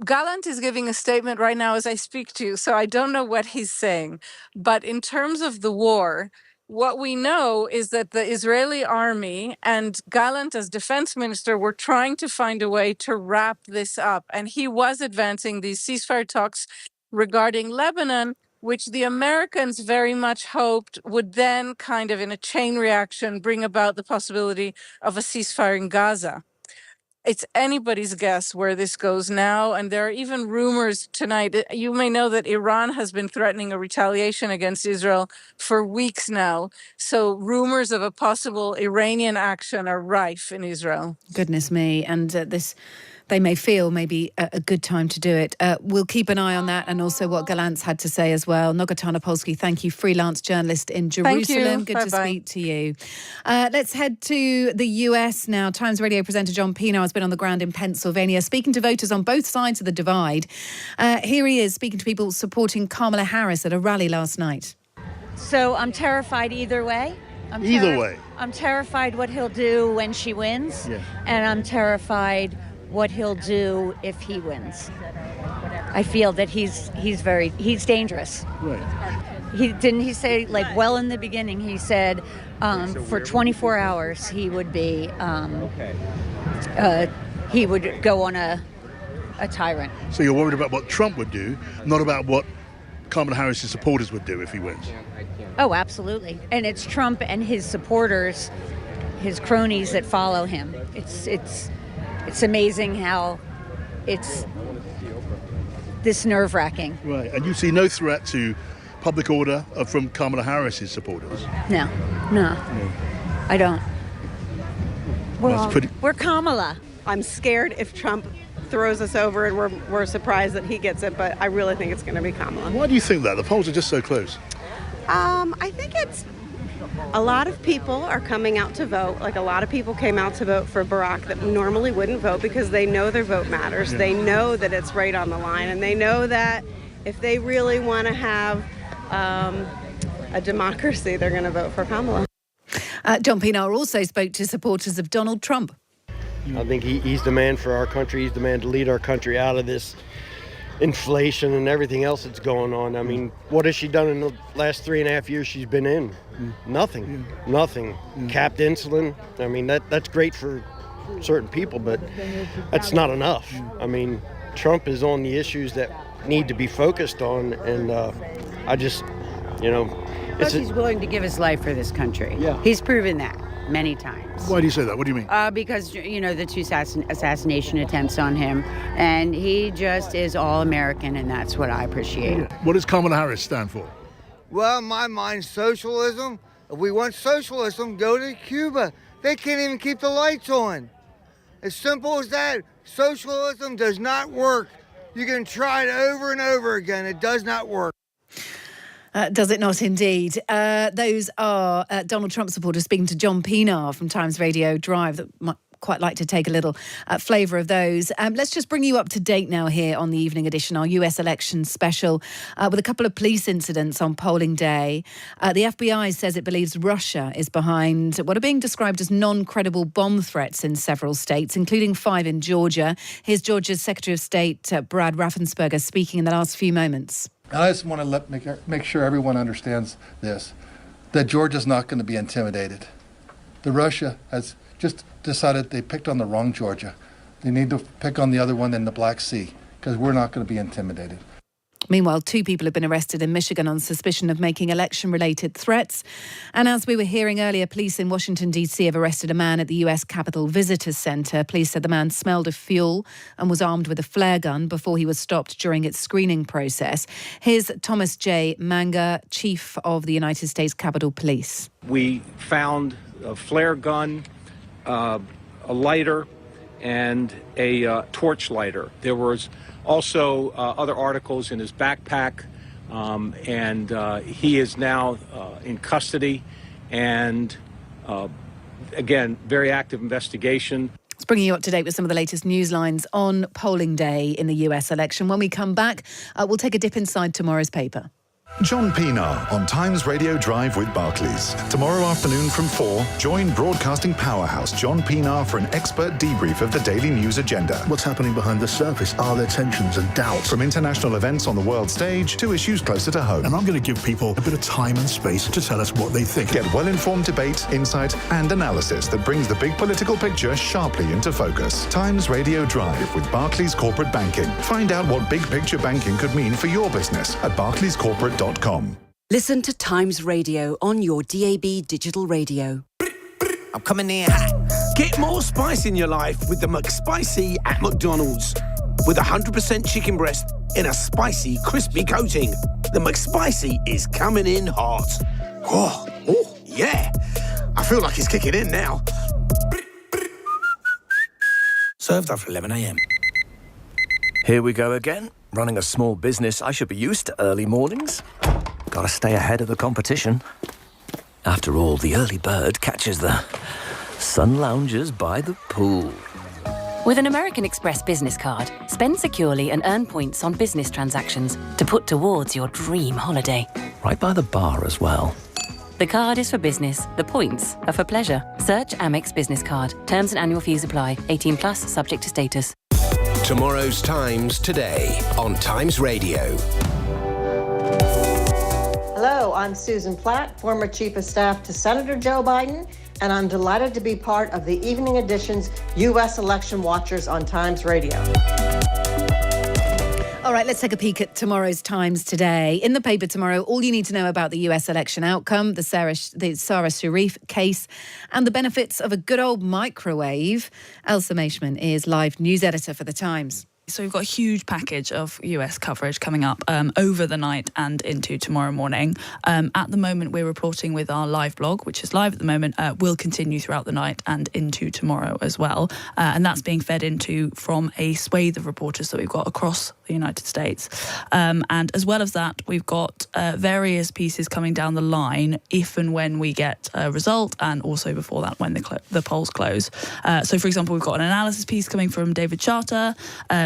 Gallant is giving a statement right now as I speak to you, so I don't know what he's saying. But in terms of the war, what we know is that the Israeli army and Gallant as defense minister were trying to find a way to wrap this up. And he was advancing these ceasefire talks regarding Lebanon, which the Americans very much hoped would then kind of in a chain reaction bring about the possibility of a ceasefire in Gaza. It's anybody's guess where this goes now. And there are even rumors tonight. You may know that Iran has been threatening a retaliation against Israel for weeks now. So rumors of a possible Iranian action are rife in Israel. Goodness me. And they may feel maybe a good time to do it. We'll keep an eye on that and also what Gallant's had to say as well. Noga Tarnopolsky, thank you, freelance journalist in Jerusalem. Thank you. Good Bye-bye. to speak to you. Let's head to the US now. Times Radio presenter John Pienaar has been on the ground in Pennsylvania, speaking to voters on both sides of the divide. Here he is speaking to people supporting Kamala Harris at a rally last night. So I'm terrified either way. Either way. I'm terrified what he'll do when she wins, and I'm terrified what he'll do if he wins. I feel that he's dangerous. Right. He say, like, well in the beginning, he said for 24 hours he would be he would go on a tyrant. So you're worried about what Trump would do, not about what Kamala Harris's supporters would do if he wins. Oh, absolutely. And it's Trump and his supporters, his cronies that follow him. It's amazing how it's this nerve-wracking. Right, and you see no threat to public order from Kamala Harris's supporters? No, I don't. Well, We're Kamala. I'm scared if Trump throws us over and we're surprised that he gets it, but I really think it's going to be Kamala. Why do you think that? The polls are just so close. I think it's a lot of people are coming out to vote. Like, a lot of people came out to vote for Barack that normally wouldn't vote because they know their vote matters. Yeah. They know that it's right on the line, and they know that if they really want to have a democracy, they're going to vote for Kamala. John Pienaar also spoke to supporters of Donald Trump. I think he's the man for our country. He's the man to lead our country out of this inflation and everything else that's going on. I mean, what has she done in the last 3.5 years she's been in? Nothing. Capped insulin. I mean, that's great for certain people, but that's not enough. I mean, Trump is on the issues that need to be focused on, and I just, Plus, he's willing to give his life for this country. Yeah. He's proven that many times. Why do you say that? What do you mean? Because, the 2 assassination attempts on him, and he just is all-American, and that's what I appreciate. What does Kamala Harris stand for? Well, in my mind, socialism. If we want socialism, go to Cuba. They can't even keep the lights on. As simple as that. Socialism does not work. You can try it over and over again. It does not work. Does it not indeed? Those are Donald Trump supporters speaking to John Pienaar from Times Radio Drive. That quite like to take a little flavour of those. Let's just bring you up to date now here on the Evening Edition, our US election special, with a couple of police incidents on polling day. The FBI says it believes Russia is behind what are being described as non-credible bomb threats in several states, including 5 in Georgia. Here's Georgia's Secretary of State, Brad Raffensperger, speaking in the last few moments. I just want to make sure everyone understands this, that Georgia's not going to be intimidated. Russia has just decided they picked on the wrong Georgia. They need to pick on the other one in the Black Sea, because we're not going to be intimidated. Meanwhile, 2 people have been arrested in Michigan on suspicion of making election-related threats. And as we were hearing earlier, police in Washington, D.C. have arrested a man at the U.S. Capitol Visitor Center. Police said the man smelled of fuel and was armed with a flare gun before he was stopped during its screening process. Here's Thomas J. Manga, Chief of the United States Capitol Police. We found a flare gun, a lighter, and a torch lighter. There was also other articles in his backpack, and he is now in custody, and again, very active investigation. It's bringing you up to date with some of the latest news lines on polling day in the US election. When we come back, we'll take a dip inside tomorrow's paper. John Pienaar on Times Radio Drive with Barclays. Tomorrow afternoon from 4, join broadcasting powerhouse John Pienaar for an expert debrief of the daily news agenda. What's happening behind the surface? Are there tensions and doubts? From international events on the world stage to issues closer to home. And I'm going to give people a bit of time and space to tell us what they think. Get well-informed debate, insight and analysis that brings the big political picture sharply into focus. Times Radio Drive with Barclays Corporate Banking. Find out what big picture banking could mean for your business at barclayscorporate.com. Listen to Times Radio on your DAB digital radio. I'm coming in hot. Get more spice in your life with the McSpicy at McDonald's. With 100% chicken breast in a spicy, crispy coating. The McSpicy is coming in hot. Oh, yeah. I feel like it's kicking in now. Served after 11 a.m. Here we go again. Running a small business, I should be used to early mornings. Gotta stay ahead of the competition. After all, the early bird catches the sun loungers by the pool. With an American Express business card, spend securely and earn points on business transactions to put towards your dream holiday. Right by the bar as well. The card is for business. The points are for pleasure. Search Amex Business Card. Terms and annual fees apply. 18 plus, subject to status. Tomorrow's Times today on Times Radio. Hello, I'm Susan Platt, former Chief of Staff to Senator Joe Biden, and I'm delighted to be part of the Evening Edition's U.S. Election Watchers on Times Radio. All right, let's take a peek at tomorrow's Times today. In the paper tomorrow, all you need to know about the US election outcome, the Sarah Sharif case, and the benefits of a good old microwave. Elsa Maishman is live news editor for The Times. So we've got a huge package of US coverage coming up over the night and into tomorrow morning. At the moment, we're reporting with our live blog, which is live at the moment, will continue throughout the night and into tomorrow as well. And that's being fed into from a swathe of reporters that we've got across the United States. And as well as that, we've got various pieces coming down the line if and when we get a result, and also before that when the polls close. So, for example, we've got an analysis piece coming from David Charter.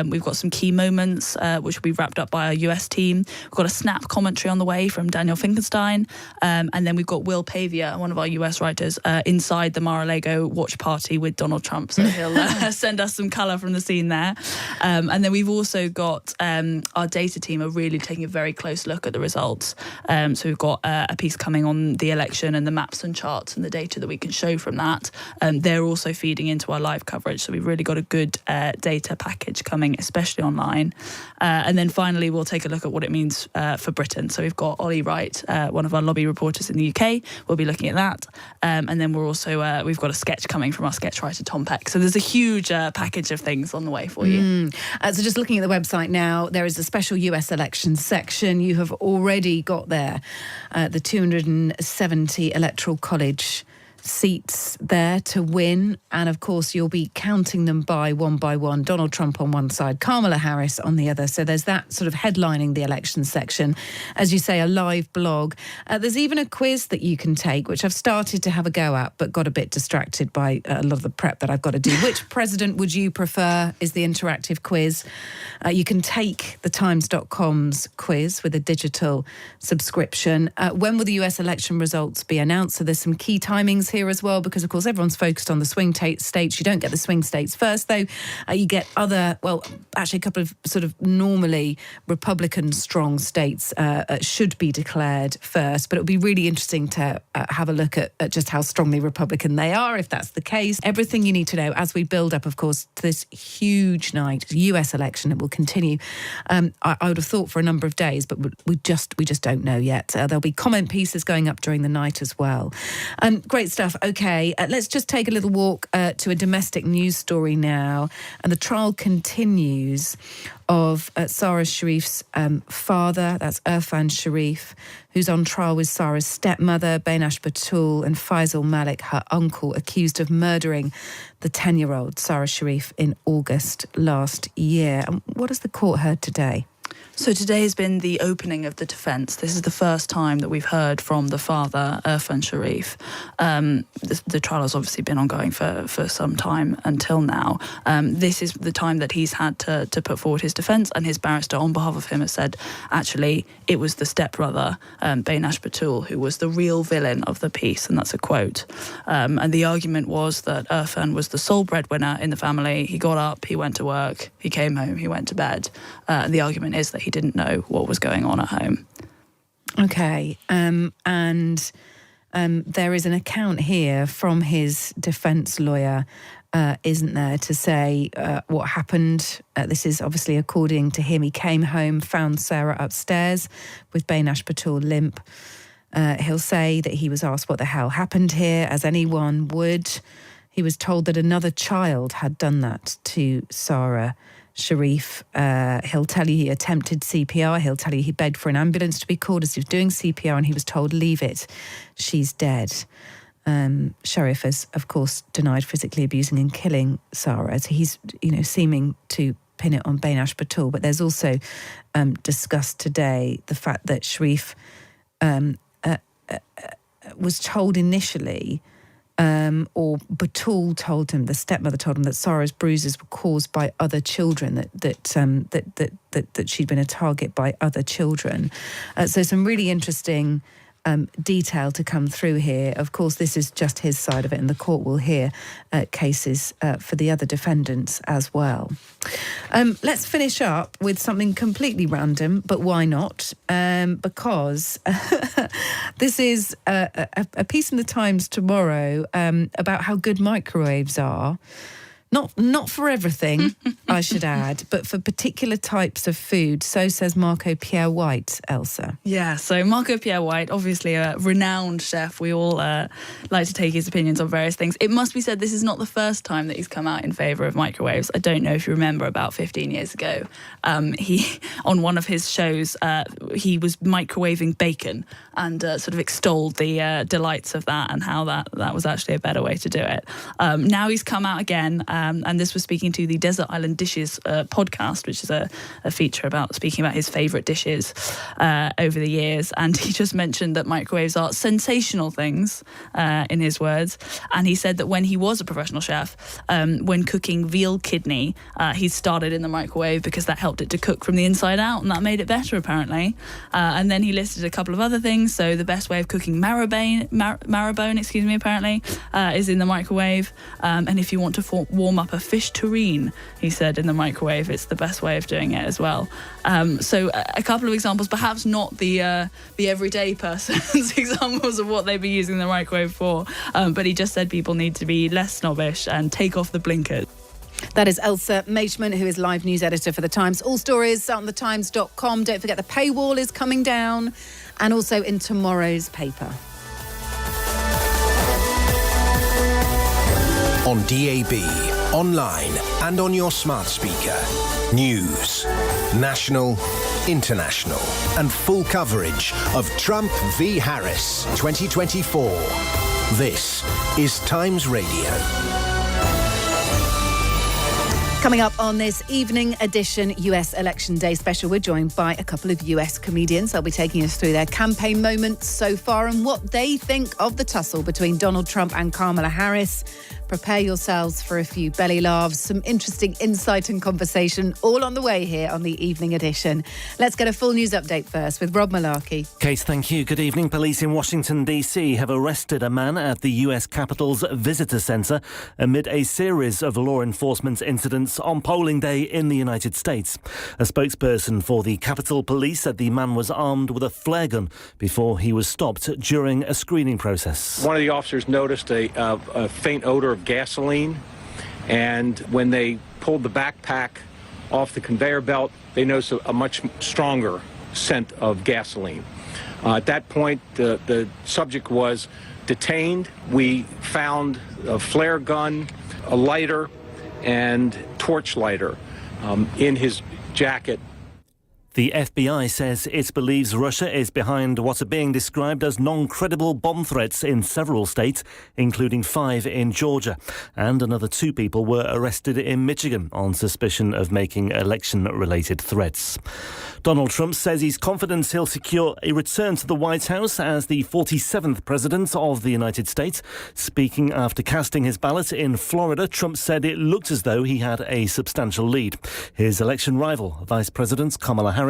We've got some key moments, which will be wrapped up by our US team. We've got a snap commentary on the way from Daniel Finkelstein. And then we've got Will Pavia, one of our US writers, inside the Mar-a-Lago watch party with Donald Trump. So he'll send us some colour from the scene there. And then we've also got our data team are really taking a very close look at the results. So we've got a piece coming on the election and the maps and charts and the data that we can show from that. They're also feeding into our live coverage. So we've really got a good data package coming, especially online. And then finally, we'll take a look at what it means for Britain. So we've got Ollie Wright, one of our lobby reporters in the UK. We'll be looking at that. And then we're also, we've got a sketch coming from our sketch writer, Tom Peck. So there's a huge package of things on the way for you. So just looking at the website now, there is a special US elections section. You have already got there the 270 Electoral College seats there to win. And of course, you'll be counting them by one. Donald Trump on one side, Kamala Harris on the other. So there's that sort of headlining the election section. As you say, a live blog. There's even a quiz that you can take, which I've started to have a go at, but got a bit distracted by a lot of the prep that I've got to do. Which president would you prefer is the interactive quiz. You can take the Times.com's quiz with a digital subscription. When will the US election results be announced? So there's some key timings here as well, because of course everyone's focused on the swing states. You don't get the swing states first, though. You get other, well, actually a couple of sort of normally Republican strong states should be declared first, but it'll be really interesting to have a look at just how strongly Republican they are, if that's the case. Everything you need to know as we build up, of course, to this huge night, US election. It will continue, I would have thought, for a number of days, but we just don't know yet. There'll be comment pieces going up during the night as well. Great stuff. Okay, let's just take a little walk to a domestic news story now. And the trial continues of Sarah Sharif's father, that's Irfan Sharif, who's on trial with Sarah's stepmother, Bainash Batul, and Faisal Malik, her uncle, accused of murdering the 10-year-old Sarah Sharif in August last year. And what has the court heard today? So today has been the opening of the defence. This is the first time that we've heard from the father, Irfan Sharif. The trial has obviously been ongoing for some time until now. This is the time that he's had to put forward his defence, and his barrister on behalf of him has said, actually, it was the stepbrother, Bainash Batul, who was the real villain of the piece, and that's a quote. And the argument was that Irfan was the sole breadwinner in the family. He got up, he went to work, he came home, he went to bed. The argument is that he didn't know what was going on at home. Okay, and there is an account here from his defence lawyer, isn't there, to say what happened. This is obviously according to him. He came home, found Sarah upstairs with Bainash Batul limp. He'll say that he was asked what the hell happened here, as anyone would. He was told that another child had done that to Sarah Sharif. He'll tell you he attempted CPR. He'll tell you he begged for an ambulance to be called as he was doing CPR, and he was told, leave it, she's dead. Sharif has, of course, denied physically abusing and killing Sarah. So he's, seeming to pin it on Bainash Batul. But there's also discussed today the fact that Sharif was told initially, or Batul told him, the stepmother told him, that Sarah's bruises were caused by other children, that she'd been a target by other children. So some really interesting detail to come through here. Of course, this is just his side of it, and the court will hear cases for the other defendants as well. Let's finish up with something completely random, but why not? Because this is a piece in the Times tomorrow about how good microwaves are. Not for everything, I should add, but for particular types of food. So says Marco Pierre White, Elsa. Yeah, so Marco Pierre White, obviously a renowned chef. We all like to take his opinions on various things. It must be said, this is not the first time that he's come out in favour of microwaves. I don't know if you remember, about 15 years ago, he on one of his shows, he was microwaving bacon and sort of extolled the delights of that and how that was actually a better way to do it. Now he's come out again. And this was speaking to the Desert Island Dishes podcast, which is a feature about speaking about his favourite dishes over the years. And he just mentioned that microwaves are sensational things, in his words. And he said that when he was a professional chef, when cooking veal kidney, he started in the microwave because that helped it to cook from the inside out, and that made it better, apparently. And then he listed a couple of other things. So the best way of cooking marrowbone, apparently, is in the microwave. And if you want to warm up a fish terrine, he said, in the microwave, it's the best way of doing it as well. So a couple of examples, perhaps not the everyday person's examples of what they'd be using the microwave for, but he just said people need to be less snobbish and take off the blinkers. That is Elsa Maishman, who is live news editor for The Times. All stories on thetimes.com. Don't forget the paywall is coming down, and also in tomorrow's paper. On DAB, online and on your smart speaker. News, national, international, and full coverage of Trump v. Harris 2024. This is Times Radio. Coming up on this evening edition US Election Day special, we're joined by a couple of US comedians. They'll be taking us through their campaign moments so far and what they think of the tussle between Donald Trump and Kamala Harris. Prepare yourselves for a few belly laughs, some interesting insight and conversation, all on the way here on the evening edition. Let's get a full news update first with Rob Malarkey. Kate, thank you. Good evening. Police in Washington, D.C. have arrested a man at the U.S. Capitol's visitor centre amid a series of law enforcement incidents on polling day in the United States. A spokesperson for the Capitol Police said the man was armed with a flare gun before he was stopped during a screening process. One of the officers noticed a faint odor of gasoline, and when they pulled the backpack off the conveyor belt, they noticed a much stronger scent of gasoline. At that point, the subject was detained. We found a flare gun, a lighter, and torch lighter in his jacket. The FBI says it believes Russia is behind what are being described as non-credible bomb threats in several states, including 5 in Georgia. And another 2 people were arrested in Michigan on suspicion of making election-related threats. Donald Trump says he's confident he'll secure a return to the White House as the 47th president of the United States. Speaking after casting his ballot in Florida, Trump said it looked as though he had a substantial lead. His election rival, Vice President Kamala Harris,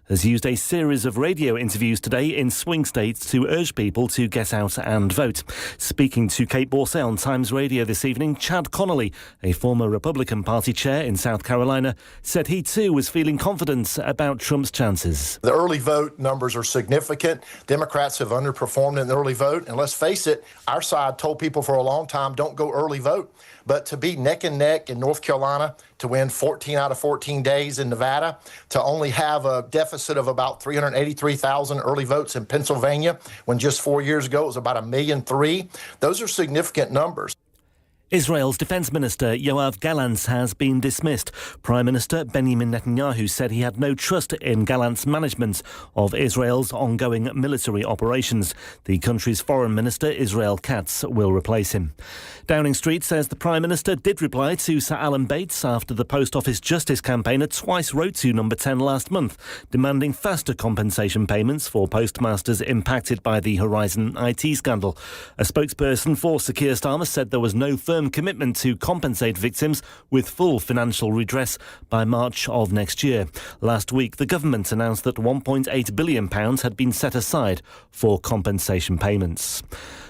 has used a series of radio interviews today in swing states to urge people to get out and vote. Speaking to Kate Borsay on Times Radio this evening, Chad Connolly, a former Republican Party chair in South Carolina, said he too was feeling confident about Trump's chances. The early vote numbers are significant. Democrats have underperformed in the early vote. And let's face it, our side told people for a long time, don't go early vote. But to be neck and neck in North Carolina, to win 14 out of 14 days in Nevada, to only have a deficit of about 383,000 early votes in Pennsylvania, when just 4 years ago it was about 1.3 million, those are significant numbers. Israel's Defence Minister Yoav Gallant has been dismissed. Prime Minister Benjamin Netanyahu said he had no trust in Gallant's management of Israel's ongoing military operations. The country's Foreign Minister, Israel Katz, will replace him. Downing Street says the Prime Minister did reply to Sir Alan Bates after the Post Office Justice campaigner twice wrote to Number 10 last month, demanding faster compensation payments for postmasters impacted by the Horizon IT scandal. A spokesperson for Sir Keir Starmer said there was no firm commitment to compensate victims with full financial redress by March of next year. Last week, the government announced that £1.8 billion had been set aside for compensation payments.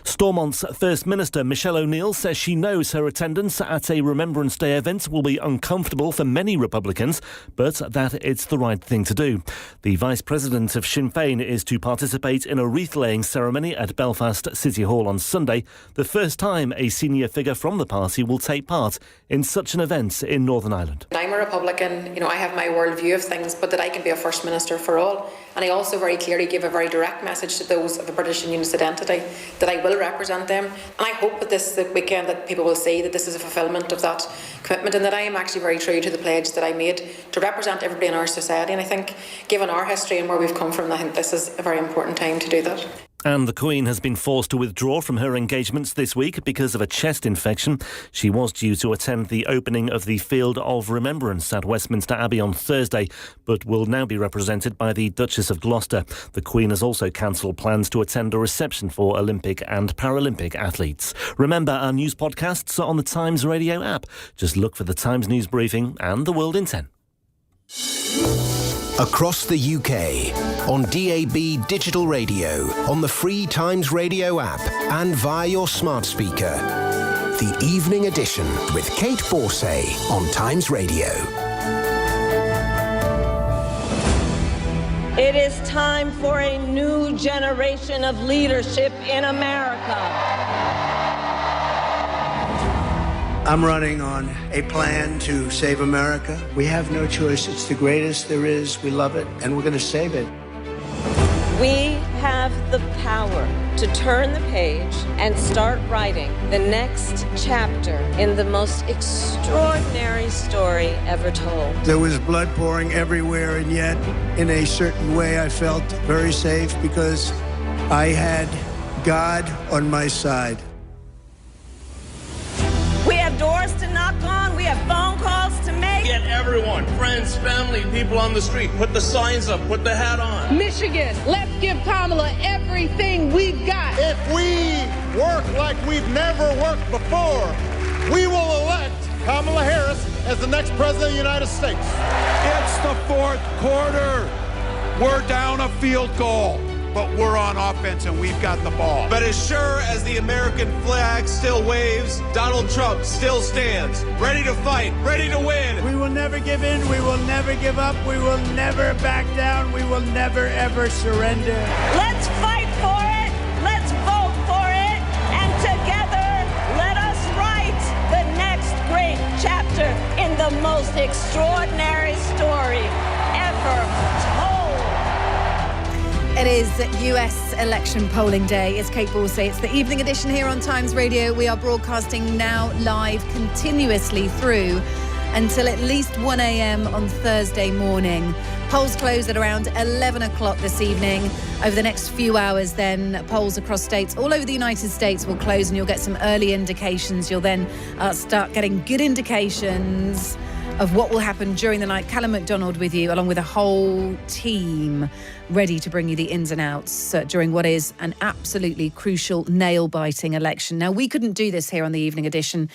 Stormont's First Minister Michelle O'Neill says she knows her attendance at a Remembrance Day event will be uncomfortable for many Republicans, but that it's the right thing to do. The Vice President of Sinn Féin is to participate in a wreath-laying ceremony at Belfast City Hall on Sunday, the first time a senior figure from the party will take part in such an event in Northern Ireland. I'm a Republican, I have my worldview of things, but that I can be a First Minister for all. And I also very clearly give a very direct message to those of a British Unionist identity that I will represent them. And I hope that this weekend that people will see that this is a fulfilment of that commitment and that I am actually very true to the pledge that I made to represent everybody in our society. And I think, given our history and where we've come from, I think this is a very important time to do that. And the Queen has been forced to withdraw from her engagements this week because of a chest infection. She was due to attend the opening of the Field of Remembrance at Westminster Abbey on Thursday, but will now be represented by the Duchess of Gloucester. The Queen has also cancelled plans to attend a reception for Olympic and Paralympic athletes. Remember, our news podcasts are on the Times Radio app. Just look for the Times News Briefing and The World in 10. Across the UK, on DAB digital radio, on the free Times Radio app, and via your smart speaker. The Evening Edition with Kate Borsay on Times Radio. It is time for a new generation of leadership in America. I'm running on a plan to save America. We have no choice. It's the greatest there is. We love it, and we're going to save it. We have the power to turn the page and start writing the next chapter in the most extraordinary story ever told. There was blood pouring everywhere, and yet, in a certain way, I felt very safe because I had God on my side. have doors to knock on. We have phone calls to make. Get everyone, friends, family, people on the street. Put the signs up. Put the hat on. Michigan, let's give Kamala everything we've got. If we work like we've never worked before, we will elect Kamala Harris as the next president of the United States. It's the fourth quarter. We're down a field goal, but we're on offense and we've got the ball. But as sure as the American flag still waves, Donald Trump still stands, ready to fight, ready to win. We will never give in. We will never give up. We will never back down. We will never, ever surrender. Let's fight for it. Let's vote for it. And together, let us write the next great chapter in the most extraordinary story ever told. It is US election polling day. It's Kate Borsay. It's the evening edition here on Times Radio. We are broadcasting now live continuously through until at least 1 a.m. on Thursday morning. Polls close at around 11 o'clock this evening. Over the next few hours, then, polls across states all over the United States will close and you'll get some early indications. You'll then start getting good indications of what will happen during the night. Callum McDonald with you, along with a whole team ready to bring you the ins and outs during what is an absolutely crucial, nail-biting election. Now, we couldn't do this here on the evening edition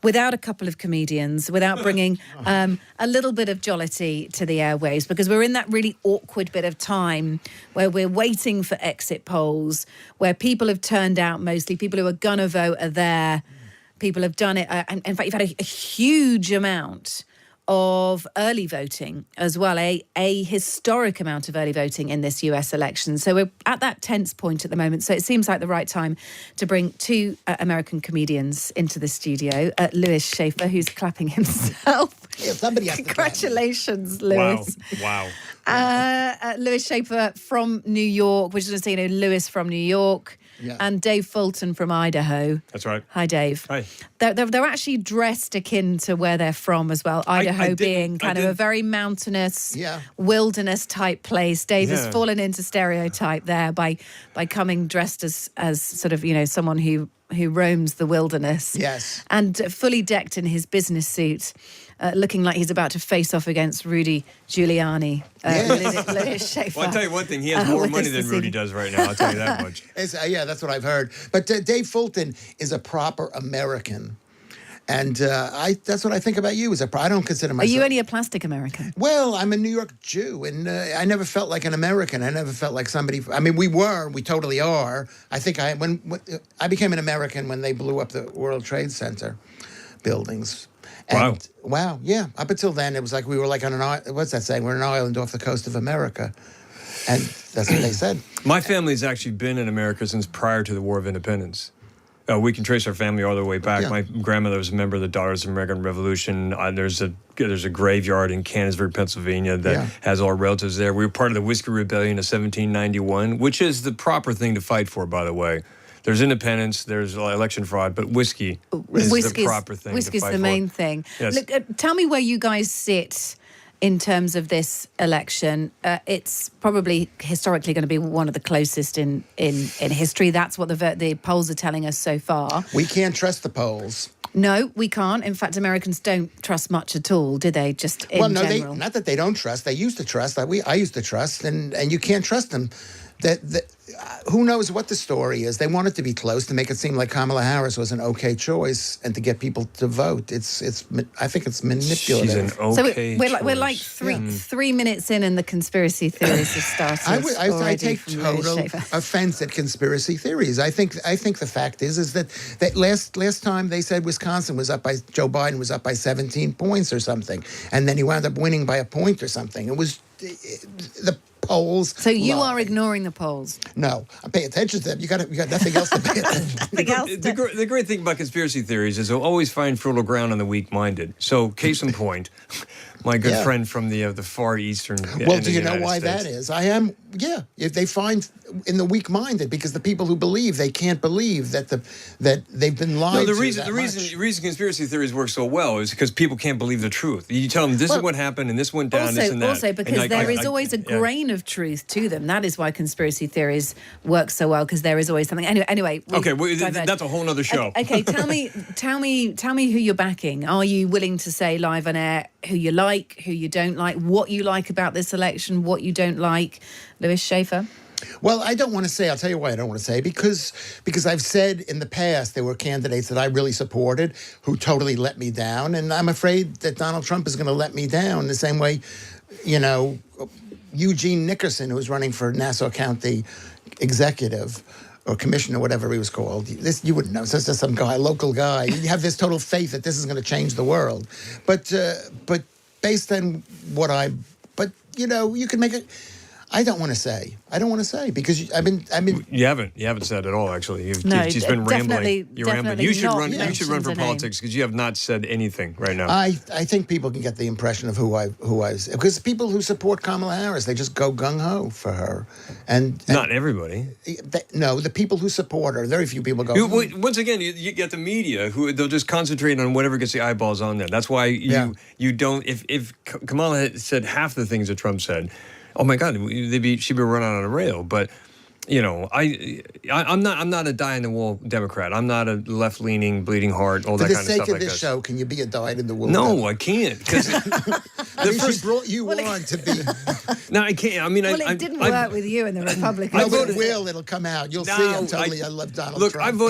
without a couple of comedians, without bringing a little bit of jollity to the airwaves, because we're in that really awkward bit of time where we're waiting for exit polls, where people have turned out mostly, people who are going to vote are there, people have done it. And in fact, you've had a huge amount of early voting as well, a historic amount of early voting in this US election. So we're at that tense point at the moment. So it seems like the right time to bring two American comedians into the studio. Lewis Schaefer, who's clapping himself. Yeah, somebody has to Congratulations, Lewis. Wow. Lewis Schaefer from New York. We're just going to say, Lewis from New York. Yeah. And Dave Fulton from Idaho. That's right. Hi, Dave. Hi. They're actually dressed akin to where they're from as well. Idaho being kind of a very mountainous, wilderness type place. Dave has fallen into stereotype there by coming dressed as sort of, someone who roams the wilderness. Yes. And fully decked in his business suit. Looking like he's about to face off against Rudy Giuliani. Lewis Schaefer. Well, I'll tell you one thing. He has more money than Rudy does right now. I'll tell you that much. Yeah, that's what I've heard. But Dave Fulton is a proper American. And that's what I think about you. I don't consider myself... Are you only a plastic American? Well, I'm a New York Jew, and I never felt like an American. I never felt like somebody... I mean, we totally are. I think when I became an American when they blew up the World Trade Center buildings. And, wow, yeah. Up until then, it was like we were like on an island. What's that saying? We're an island off the coast of America. And that's what they said. My family's actually been in America since prior to the War of Independence. We can trace our family all the way back. Yeah. My grandmother was a member of the Daughters of the American Revolution. There's a graveyard in Canonsburg, Pennsylvania that has all our relatives there. We were part of the Whiskey Rebellion of 1791, which is the proper thing to fight for, by the way. There's independence, there's election fraud, but whiskey is the proper thing to fight for. Whiskey's the main thing. Yes. Look, tell me where you guys sit in terms of this election. It's probably historically going to be one of the closest in history. That's what the polls are telling us so far. We can't trust the polls. No, we can't. In fact, Americans don't trust much at all, do they? Just in general. Not that they don't trust. They used to trust. I used to trust, and you can't trust them. Who knows what the story is? They want it to be close to make it seem like Kamala Harris was an okay choice and to get people to vote. I think it's manipulative. She's an okay choice. So we're like 3 minutes in and the conspiracy theories have started. I take total offense at conspiracy theories. I think the fact is that last time they said Joe Biden was up by 17 points or something, and then he wound up winning by a point or something. It was the polls. So you are ignoring the polls? No, I pay attention to them. You got nothing else to pay attention to. The great thing about conspiracy theories is they'll always find fertile ground on the weak-minded. So, case in point, my good friend from the far eastern. Well, do you know why that is? If they find in the weak-minded, because the people who believe they can't believe that they've been lied to. The reason conspiracy theories work so well is because people can't believe the truth. You tell them this is what happened and this went down, this and that. Also, because there is always a grain of truth to them. That is why conspiracy theories work so well, because there is always something. Anyway. Okay, that's a whole other show. Okay, tell me who you're backing. Are you willing to say live on air who you like, who you don't like, what you like about this election, what you don't like? Lewis Schaefer? Well, I don't want to say. I'll tell you why I don't want to say. Because I've said in the past there were candidates that I really supported who totally let me down. And I'm afraid that Donald Trump is going to let me down the same way, Eugene Nickerson, who was running for Nassau County executive or commissioner, whatever he was called. This you wouldn't know. It's just some guy, local guy. You have this total faith that this is going to change the world. But based on what you can make it. I don't want to say. Because I've been. You haven't said at all. Actually, you've just been rambling. You're rambling. You should run for politics because you have not said anything right now. I think people can get the impression of who I because people who support Kamala Harris, they just go gung ho for her, and not everybody. The people who support her, very few people go. Once again, you get the media who they'll just concentrate on whatever gets the eyeballs on there. That's why you don't. If Kamala had said half the things that Trump said. Oh my God, she'd be running on a rail. But I'm not a die-in-the-wool Democrat. I'm not a left-leaning, bleeding heart, all that kind of stuff like that. For the sake of this show, can you be a dyed-in-the-wool? No, I can't. She brought you on to be. No, I can't. I mean, it didn't work with you and the Republicans. No, but it will. It'll come out. You'll see. I love Donald Trump.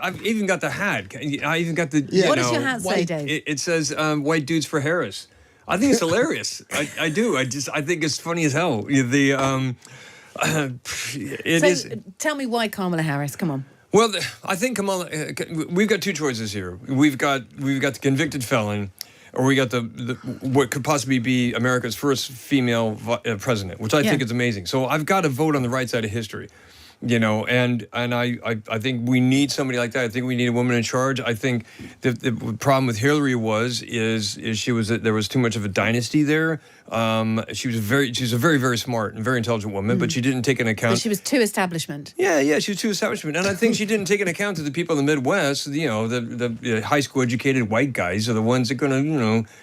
I've even got the hat. I even got the. What does your hat say, Dave? It says "White Dudes for Harris." I think it's hilarious. I do. I think it's funny as hell. Tell me why Kamala Harris. Come on. Well, I think Kamala. We've got two choices here. We've got the convicted felon, or we got the what could possibly be America's first female president, which I think is amazing. So I've got to vote on the right side of history. And I think we need somebody like that. I think we need a woman in charge. I think the problem with Hillary is there was too much of a dynasty there. She was a very, very smart and very intelligent woman, but she didn't take into account. But she was too establishment. Yeah, she was too establishment, and I think she didn't take into account that the people in the Midwest, the high school educated white guys are the ones that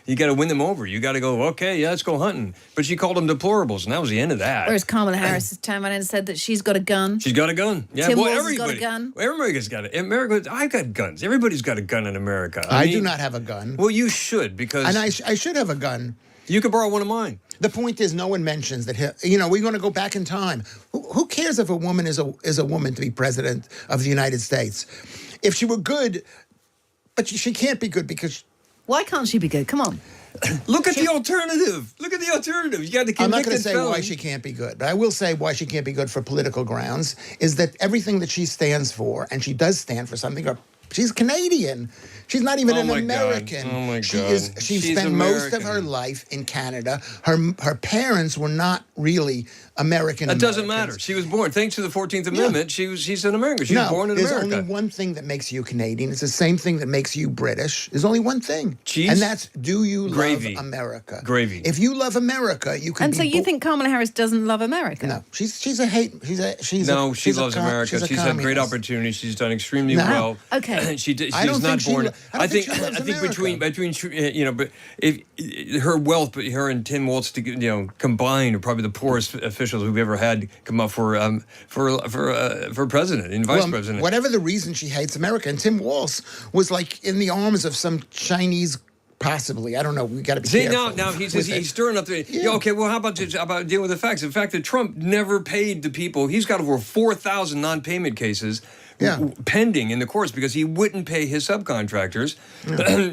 you got to win them over. You got to go, okay, let's go hunting. But she called them deplorables, and that was the end of that. Whereas Kamala Harris has turned around and said that she's got a gun. She's got a gun. Yeah, Tim Walz has got a gun. Everybody's got it. America, I've got guns. Everybody's got a gun in America. I do not have a gun. Well, you should, because... And I should have a gun. You could borrow one of mine. The point is, no one mentions that, we're going to go back in time. Who cares if a woman is a woman to be president of the United States? If she were good, but she can't be good because... Why can't she be good? Come on. Look at the alternative. Look at the alternative. You got the convicted I'm not going to say felon. why she can't be good, but I will say why she can't be good for political grounds is that everything that she stands for, and she does stand for something, she's Canadian. She's not even an American. Oh my God. She spent most of her life in Canada. Her parents were not really American. That doesn't matter. She was born, thanks to the 14th Amendment, she's an American. She was born in America. There's only one thing that makes you Canadian. It's the same thing that makes you British. There's only one thing. Cheese? And that's, do you Gravy. love America? Gravy. If you love America, you can And so you think Kamala Harris doesn't love America? No. She's a hate. She loves America. She's had great opportunities. She's done extremely well. Okay. She's not born. I think between but if her wealth, but her and Tim Walz combined are probably the poorest officials we've ever had come up for president and vice president. Whatever the reason she hates America, and Tim Walz was like in the arms of some Chinese. Possibly, I don't know. We got to be careful. Now he's stirring up the. Yeah. Okay, well, how about dealing with the facts? The fact that Trump never paid the people. He's got over 4,000 non-payment cases pending in the courts because he wouldn't pay his subcontractors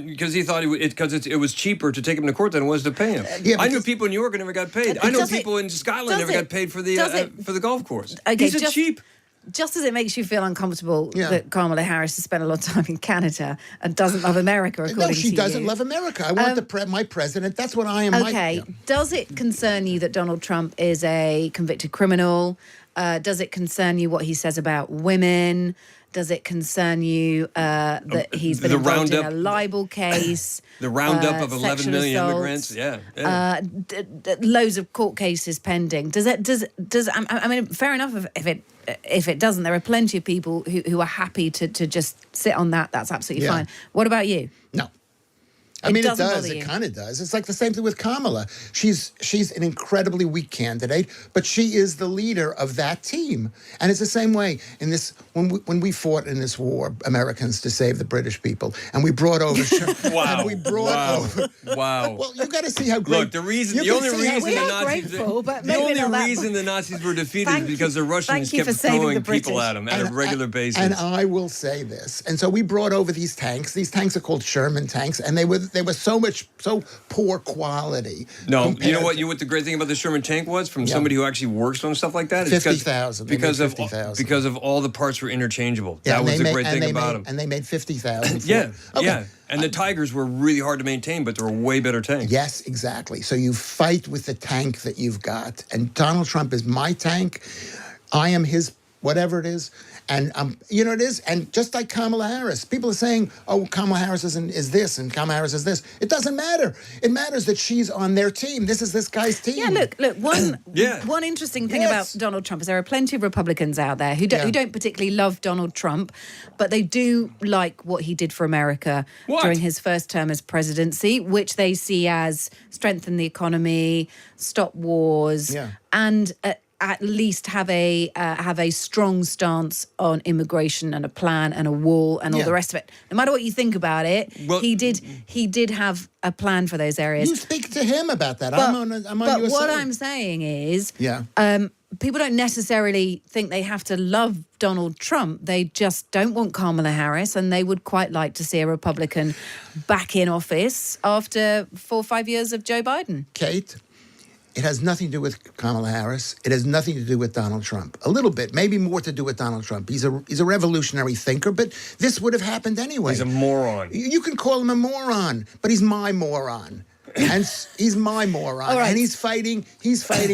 because he thought it was cheaper to take him to court than it was to pay him. I knew people in New York who never got paid. I know people in Scotland never got paid for the golf course. Okay, These are cheap. Just as it makes you feel uncomfortable that Kamala Harris has spent a lot of time in Canada and doesn't love America, according to you. No, she doesn't love America. I want my president. That's what I am. Okay. Does it concern you that Donald Trump is a convicted criminal? Does it concern you what he says about women? Does it concern you that he's been involved in a libel case? The roundup of 11 million assaults, immigrants, loads of court cases pending. Does I mean, fair enough if it doesn't. There are plenty of people who are happy to just sit on that. That's absolutely fine. What about you? No. I mean, it does. bother It you. kind of does. It's like the same thing with Kamala. She's an incredibly weak candidate, but she is the leader of that team. And it's the same way in this when we fought in this war, Americans to save the British people, and we brought over. Wow! And we brought over. Wow! Well, you got to see how great. Look, the only reason the Nazis were defeated is because the Russians kept throwing people at them at a regular basis. And I will say this. And so we brought over these tanks. These tanks are called Sherman tanks, and they were so poor quality. No, you know what the great thing about the Sherman tank was from somebody who actually works on stuff like that? 50,000. Because of all the parts were interchangeable. Yeah, that was the great thing about them. And they made 50,000. Yeah. And the Tigers were really hard to maintain, but they were way better tanks. Yes, exactly. So you fight with the tank that you've got. And Donald Trump is my tank. I am his, whatever it is. And it is. And just like Kamala Harris, people are saying, "Oh, Kamala Harris is this, and Kamala Harris is this." It doesn't matter. It matters that she's on their team. This is this guy's team. Yeah, look. One interesting thing about Donald Trump is there are plenty of Republicans out there who don't particularly love Donald Trump, but they do like what he did for America during his first term as presidency, which they see as strengthen the economy, stop wars, and at least have a strong stance on immigration and a plan and a wall and all the rest of it. No matter what you think about it, he did have a plan for those areas. You speak to him about that. But, I'm on but your what side. I'm saying is, people don't necessarily think they have to love Donald Trump. They just don't want Kamala Harris, and they would quite like to see a Republican back in office after 4 or 5 years of Joe Biden. Kate, it has nothing to do with Kamala Harris. It has nothing to do with Donald Trump. A little bit, maybe more to do with Donald Trump. He's a revolutionary thinker, but this would have happened anyway. He's a moron. You can call him a moron, but he's my moron. And he's my moron. Right. And he's fighting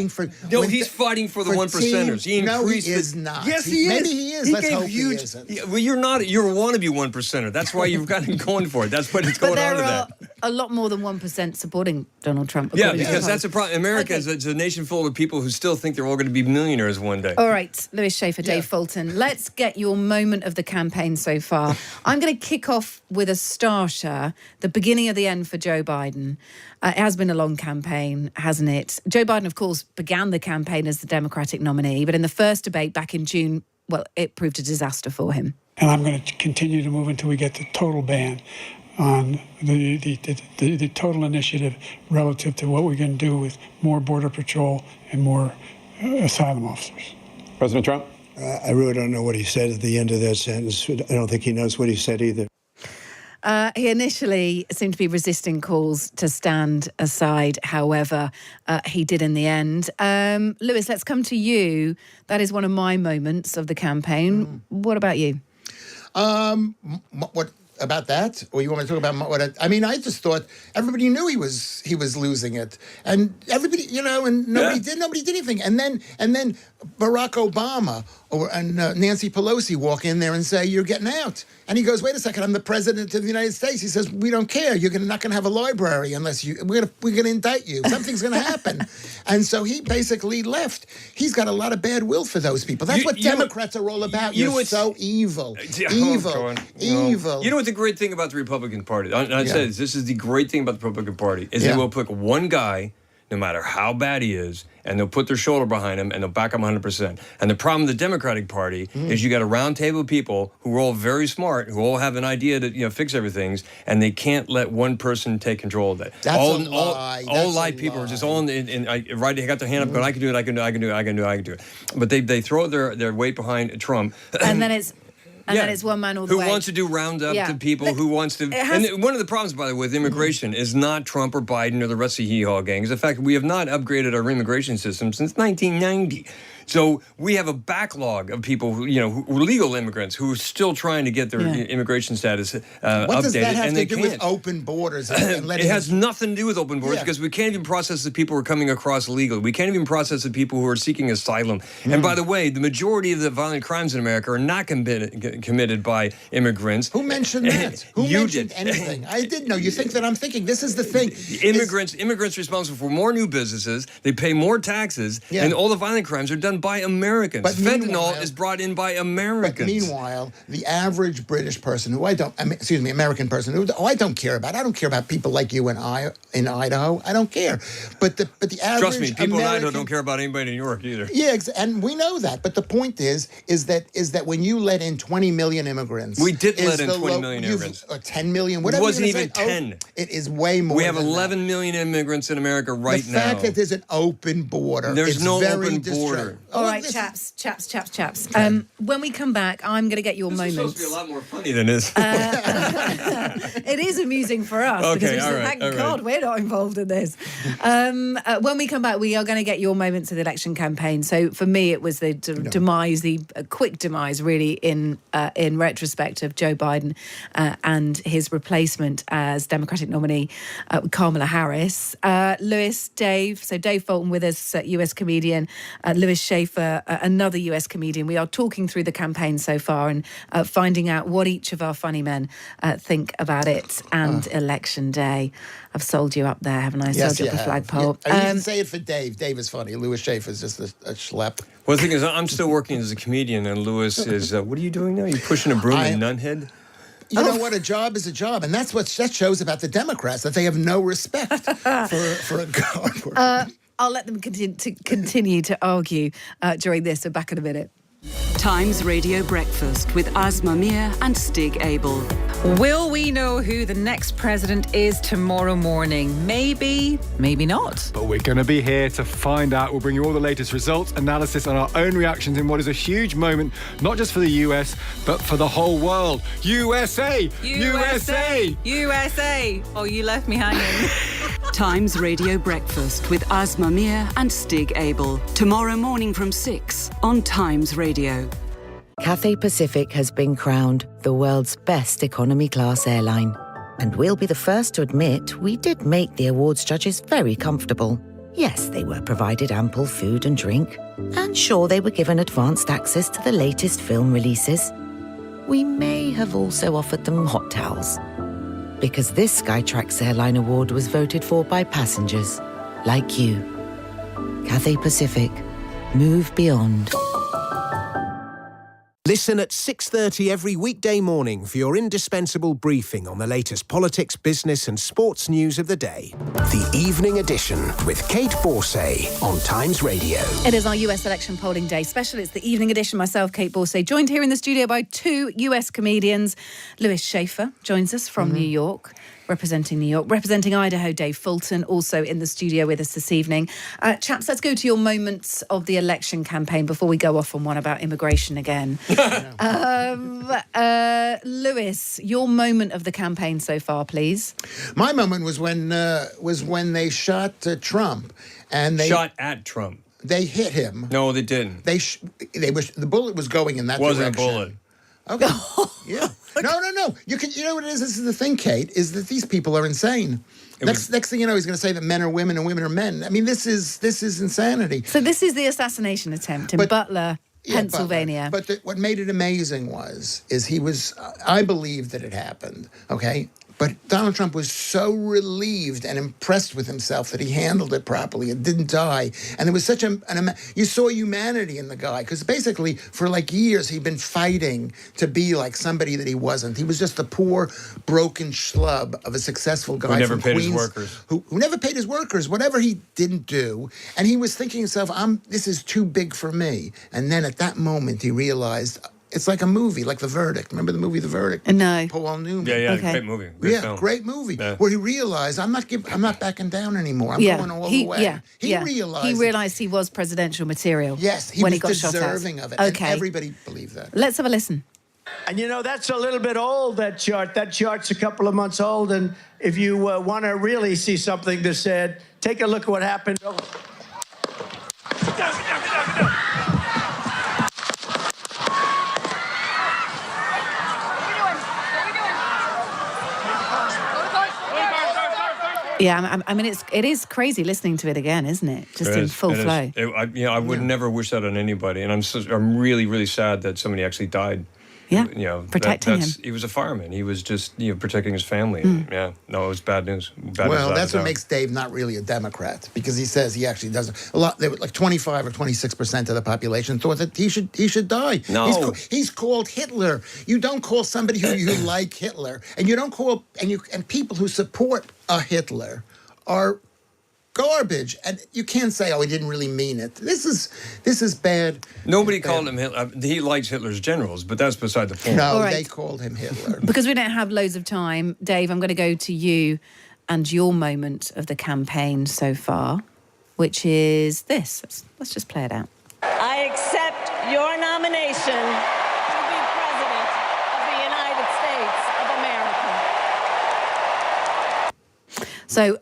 for... No, he's fighting for the one percenters. He increased he is not. Yes, he is. Maybe he is. Let's hope he isn't. Well, you're not. You're a wannabe one percenter. That's why you've got him going for it. That's what it's going on to that. But there are a lot more than 1% supporting Donald Trump. Yeah, because that's a problem. America is a nation full of people who still think they're all going to be millionaires one day. All right, Lewis Schaefer, Dave Fulton. Let's get your moment of the campaign so far. I'm going to kick off with a starter, the beginning of the end for Joe Biden. It has been a long campaign, hasn't it? Joe Biden, of course, began the campaign as the Democratic nominee, but in the first debate back in June, well, it proved a disaster for him. And I'm going to continue to move until we get the total ban on the total initiative relative to what we're going to do with more Border Patrol and more asylum officers. President Trump? I really don't know what he said at the end of that sentence. I don't think he knows what he said either. He initially seemed to be resisting calls to stand aside. However, he did in the end. Lewis, let's come to you. That is one of my moments of the campaign. What about you? What about that? Or you want me to talk about what? I just thought everybody knew he was losing it, and everybody, and nobody did anything. And then Barack Obama and Nancy Pelosi walk in there and say, "You're getting out." And he goes, "Wait a second, I'm the president of the United States." He says, "We don't care. You're not going to have a library unless we're going to indict you. Something's going to happen." And so he basically left. He's got a lot of bad will for those people. That's what Democrats are all about. You're so evil. Evil. You know what the great thing about the Republican Party? I said this is the great thing about the Republican Party is they will pick one guy, no matter how bad he is, and they'll put their shoulder behind him and they'll back him 100%. And the problem with the Democratic Party is you got a round table of people who are all very smart, who all have an idea to fix everything, and they can't let one person take control of that. That's a lie. All light people are just all they got their hand up going, I can do it. But they throw their weight behind Trump. And then it's one man all the way. Who wants to do roundup to people, who wants to... And one of the problems, by the way, with immigration is not Trump or Biden or the rest of the hee-haw gangs. In fact, we have not upgraded our immigration system since 1990. So we have a backlog of people who are legal immigrants who are still trying to get their immigration status updated. What does that have and to do with open borders? And it has nothing to do with open borders because we can't even process the people who are coming across illegally. We can't even process the people who are seeking asylum. And by the way, the majority of the violent crimes in America are not committed by immigrants. Who mentioned that? Who mentioned anything? I didn't know. You think that I'm thinking? This is the thing. Immigrants responsible for more new businesses. They pay more taxes, and all the violent crimes are done by Americans. But fentanyl is brought in by Americans. But meanwhile, the average British person American person who I don't care about. I don't care about people like you and I in Idaho. I don't care. But the average Trust me, people American, in Idaho don't care about anybody in New York either. Yeah, and we know that. But the point is that when you let in 20 million immigrants, we did let in 20 million immigrants. 10 million, whatever. It wasn't even 10. It is way more. We have 11 million immigrants in America right now. The fact that there's an open border. There's no open border. All right, chaps. When we come back, I'm going to get your moments. This is supposed to be a lot more funny than this. It is amusing for us. Okay, because thank God we're not involved in this. When we come back, we are going to get your moments of the election campaign. So for me, it was the demise, the quick demise, really, in retrospect of Joe Biden and his replacement as Democratic nominee Kamala Harris. Lewis, Dave. So Dave Fulton with us, US comedian. Lewis Schaefer, another US comedian. We are talking through the campaign so far and finding out what each of our funny men think about it and Election Day. I've sold you up there, haven't I? Yes, sold you up a flagpole. Yeah. You can say it for Dave. Dave is funny. Lewis Schaefer is just a schlep. Well, the thing is, I'm still working as a comedian, and Lewis is, what are you doing now? You're pushing a broom in Nunhead? You know what? A job is a job. And that's what that shows about the Democrats, that they have no respect for a God. I'll let them continue to argue during this. So back in a minute. Times Radio Breakfast with Asma Mir and Stig Abel. Will we know who the next president is tomorrow morning? Maybe, maybe not. But we're going to be here to find out. We'll bring you all the latest results, analysis, and our own reactions in what is a huge moment, not just for the US, but for the whole world. USA! USA! USA! Oh, you left me hanging. Times Radio Breakfast with Asma Mir and Stig Abel. Tomorrow morning from 6 on Times Radio. Cathay Pacific has been crowned the world's best economy class airline. And we'll be the first to admit we did make the awards judges very comfortable. Yes, they were provided ample food and drink. And sure, they were given advanced access to the latest film releases. We may have also offered them hot towels. Because this Skytrax Airline Award was voted for by passengers like you. Cathay Pacific. Move beyond. Listen at 6:30 every weekday morning for your indispensable briefing on the latest politics, business and sports news of the day. The Evening Edition with Kate Borsay on Times Radio. It is our US election polling day special. It's the Evening Edition. Myself, Kate Borsay, joined here in the studio by two US comedians. Lewis Schaefer joins us from New York. Representing New York, representing Idaho, Dave Fulton, also in the studio with us this evening. Chaps, let's go to your moments of the election campaign before we go off on one about immigration again. Lewis, your moment of the campaign so far, please. My moment was when they shot Trump, and they shot at Trump. They hit him. No, they didn't. The bullet was going in that direction. Wasn't a bullet. Okay. Yeah. No. You know what it is? This is the thing, Kate, is that these people are insane. Next thing you know, he's going to say that men are women and women are men. I mean, this is insanity. So this is the assassination attempt in Butler, Pennsylvania. But what made it amazing I believe that it happened, okay? But Donald Trump was so relieved and impressed with himself that he handled it properly and didn't die. And there was such you saw humanity in the guy, because basically for like years he'd been fighting to be like somebody that he wasn't. He was just a poor, broken schlub of a successful guy who never paid Queens, his workers. Who never paid his workers, whatever he didn't do. And he was thinking to himself, this is too big for me. And then at that moment he realized, it's like a movie, like The Verdict. Remember the movie The Verdict? No. Paul Newman. Yeah, okay. Great movie. Great film. Great movie. Yeah. Where he realized, I'm not backing down anymore. I'm going all the way. Yeah, he realized he was presidential material. Yes, when he was got deserving of it. Okay. And everybody believed that. Let's have a listen. And that's a little bit old, that chart. That chart's a couple of months old. And if you want to really see something that's said, take a look at what happened. Yeah, I mean, it is crazy listening to it again, isn't it? Just in full flow. I would never wish that on anybody, and I'm really, really sad that somebody actually died. Yeah, protecting him. He was a fireman. He was just protecting his family. Yeah, no, it was bad news. That's what makes Dave not really a Democrat, because he says he actually doesn't. Like 25 or 26% of the population thought that he should die. No, he's called Hitler. You don't call somebody who you like Hitler, and you don't call and people who support a Hitler are garbage, and you can't say, "Oh, he didn't really mean it." This is bad. Nobody called him Hitler. He likes Hitler's generals, but that's beside the point. No, they called him Hitler. Because we don't have loads of time, Dave, I'm going to go to you and your moment of the campaign so far, which is this. Let's just play it out. I accept your nomination to be President of the United States of America. So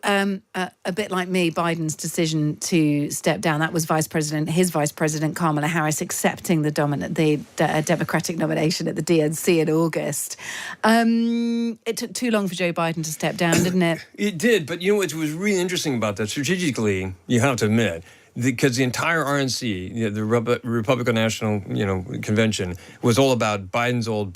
a bit like me, Biden's decision to step down, that was his Vice President Kamala Harris accepting the Democratic nomination at the DNC in August. It took too long for Joe Biden to step down, didn't it? It did, but what was really interesting about that, strategically, you have to admit, because the entire RNC, the Republican National, Convention, was all about Biden's old,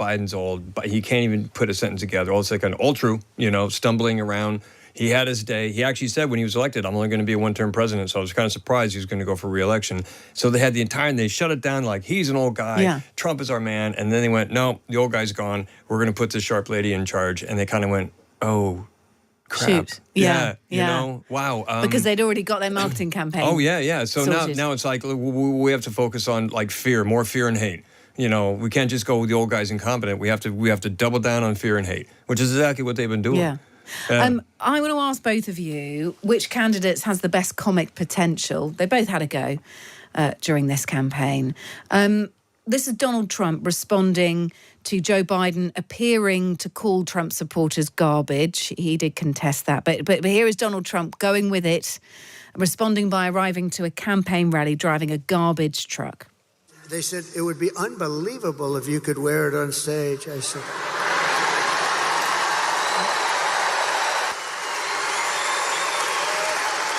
but he can't even put a sentence together. All second, all true, stumbling around. He had his day. He actually said when he was elected, I'm only going to be a one-term president, so I was kind of surprised he was going to go for re-election. So they had they shut it down like, he's an old guy, yeah. Trump is our man, and then they went, no, the old guy's gone, we're going to put this sharp lady in charge, and they kind of went, oh, crap. Shoot. Yeah. Wow. Because they'd already got their marketing campaign. Oh, yeah. So now it's like, we have to focus on like fear, more fear and hate. We can't just go with the old guy's incompetent. We have to double down on fear and hate, which is exactly what they've been doing. Yeah. I want to ask both of you which candidates has the best comic potential. They both had a go during this campaign. This is Donald Trump responding to Joe Biden appearing to call Trump supporters garbage. He did contest that. But here is Donald Trump going with it, responding by arriving to a campaign rally driving a garbage truck. They said, it would be unbelievable if you could wear it on stage. I said...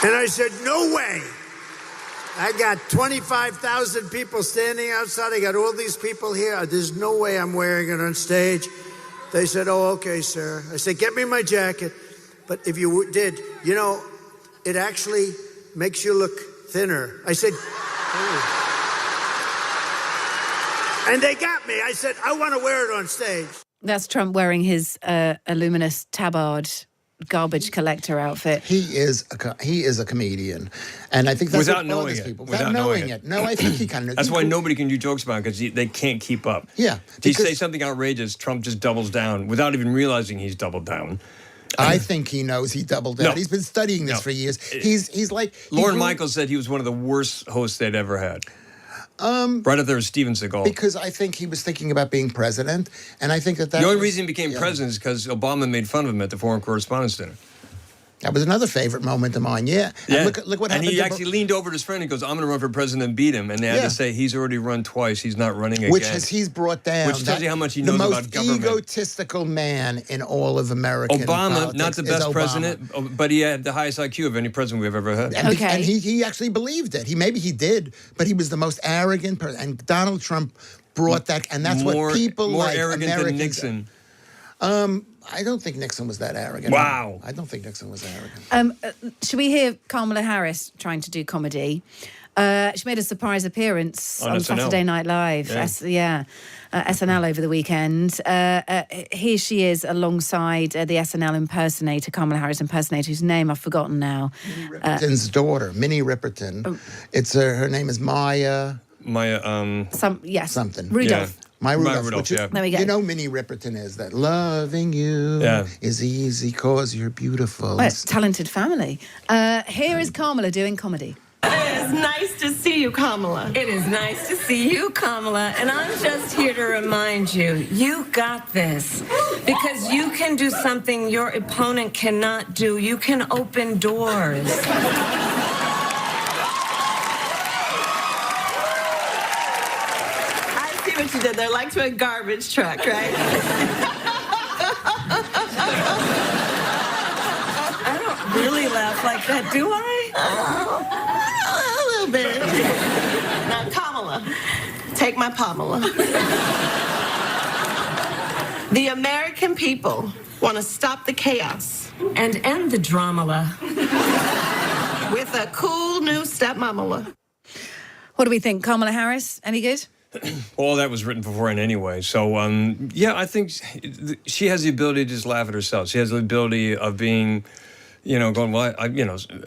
And I said, no way. I got 25,000 people standing outside. I got all these people here. There's no way I'm wearing it on stage. They said, oh, okay, sir. I said, get me my jacket. But if you did, it actually makes you look thinner. I said, oh. And they got me. I said, I want to wear it on stage. That's Trump wearing his Illuminous tabard garbage collector outfit. He is a comedian, and I think that's without knowing it. No, I think he kind of. That's why nobody can do jokes about it, because they can't keep up. Yeah, if you say something outrageous, Trump just doubles down without even realizing he's doubled down. I think he knows he doubled down. No. He's been studying this for years. He's like Lorne Michaels said he was one of the worst hosts they'd ever had. Right up there with Steven Seagal. Because I think he was thinking about being president, and I think that the only reason he became president is because Obama made fun of him at the Foreign Correspondents' Dinner. That was another favorite moment of mine, yeah. And look what happened. And he actually leaned over to his friend and goes, I'm going to run for president and beat him. And they had to say, he's already run twice. He's not running again. He's brought down. Which tells you how much he knows about government. The most egotistical man in all of American Obama, not the best president, but he had the highest IQ of any president we've ever had. And he actually believed it. Maybe he did, but he was the most arrogant person. And Donald Trump brought that, and that's what people more like. More arrogant than Nixon. I don't think Nixon was that arrogant. Wow. I don't think Nixon was arrogant. Should we hear Kamala Harris trying to do comedy? She made a surprise appearance on Saturday Night Live. SNL over the weekend. Here she is alongside the SNL impersonator, Kamala Harris impersonator, whose name I've forgotten now. Minnie Riperton's daughter, Minnie Riperton. It's her name is Maya. Something. Rudolph. Yeah. Maya Rudolph. There we go. You know Minnie Riperton is that loving you is easy cause you're beautiful. Well, it's talented family. Here is Kamala doing comedy. It is nice to see you, Kamala. It is nice to see you, Kamala. And I'm just here to remind you, you got this. Because you can do something your opponent cannot do. You can open doors. What you did there, like to a garbage truck, right? I don't really about that, do I? A little bit. Now, Kamala, take my Pamela. The American people want to stop the chaos and end the drama with a cool new stepmama. What do we think? Kamala Harris, any good? All that was written beforehand anyway. So, yeah, I think she has the ability to just laugh at herself. She has the ability of being, going, well,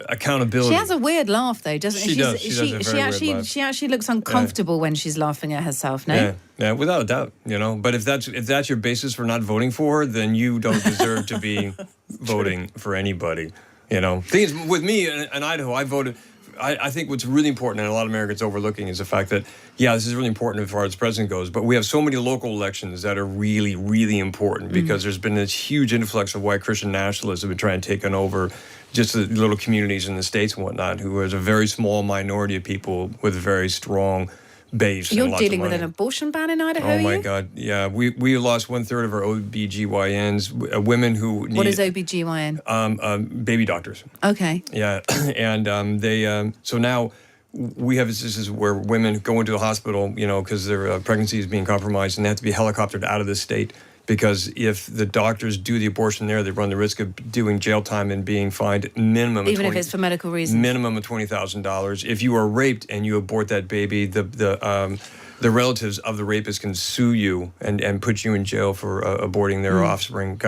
accountability. She has a weird laugh, though, doesn't she? She does. She does a very weird laugh. She actually looks uncomfortable when she's laughing at herself, no? Yeah, without a doubt, But if that's your basis for not voting for her, then you don't deserve to be voting for anybody, Thing is, with me in Idaho, I voted... I think what's really important, and a lot of Americans overlooking, is the fact that, this is really important as far as the president goes, but we have so many local elections that are really, really important because there's been this huge influx of white Christian nationalists who have been trying to take over just the little communities in the states and whatnot, who is a very small minority of people with a very strong base. You're dealing with an abortion ban in Idaho, Oh, my God. Yeah, we lost 1/3 of our OBGYNs, women who need... What is OBGYN? Baby doctors. Okay. Yeah, and they... so now we have... This is where women go into the hospital, because their pregnancy is being compromised, and they have to be helicoptered out of the state. Because if the doctors do the abortion there, they run the risk of doing jail time and being fined minimum even if it's for medical reasons. Minimum of $20,000. If you are raped and you abort that baby, the relatives of the rapist can sue you and put you in jail for aborting their offspring. Of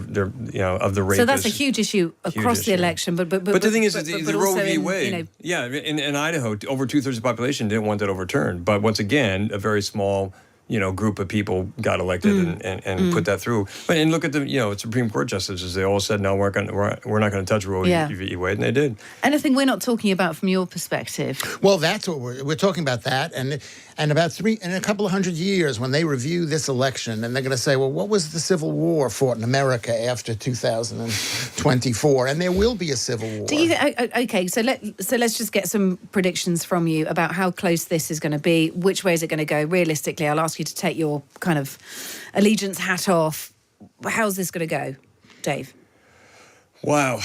the rapist. So that's a huge issue across the election. But the thing is, the Roe v. Wade. In Idaho, over 2/3 of the population didn't want that overturned. But once again, a very small group of people got elected and put that through. And look at the Supreme Court justices. They all said, no, we're not going to touch Roe v. Wade, and they did. Anything we're not talking about from your perspective? Well, that's what we're talking about. That and about in a couple of 100 years, when they review this election, and they're going to say, well, what was the Civil War fought in America after 2024? And there will be a Civil War. Do you okay? So let's just get some predictions from you about how close this is going to be. Which way is it going to go? Realistically, I'll ask you to take your kind of allegiance hat off. How's this going to go, Dave? Wow,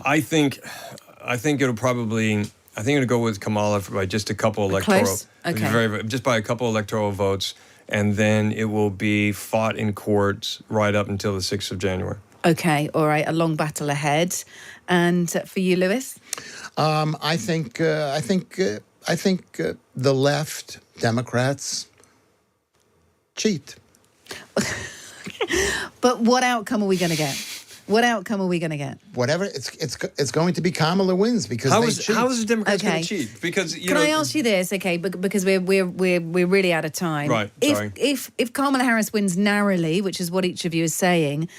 I think it'll probably. I think it'll go with Kamala by just a couple electoral. Close? Okay. Just by a couple electoral votes, and then it will be fought in courts right up until the 6th of January. Okay, all right, a long battle ahead. And for you, Lewis? I think the left, Democrats, cheat. But what outcome are we going to get? What outcome are we going to get? Whatever, it's going to be Kamala wins because cheat. How is the Democrats going to cheat? Because can I ask you this? Okay, because we're really out of time. Right. Sorry. If Kamala Harris wins narrowly, which is what each of you is saying,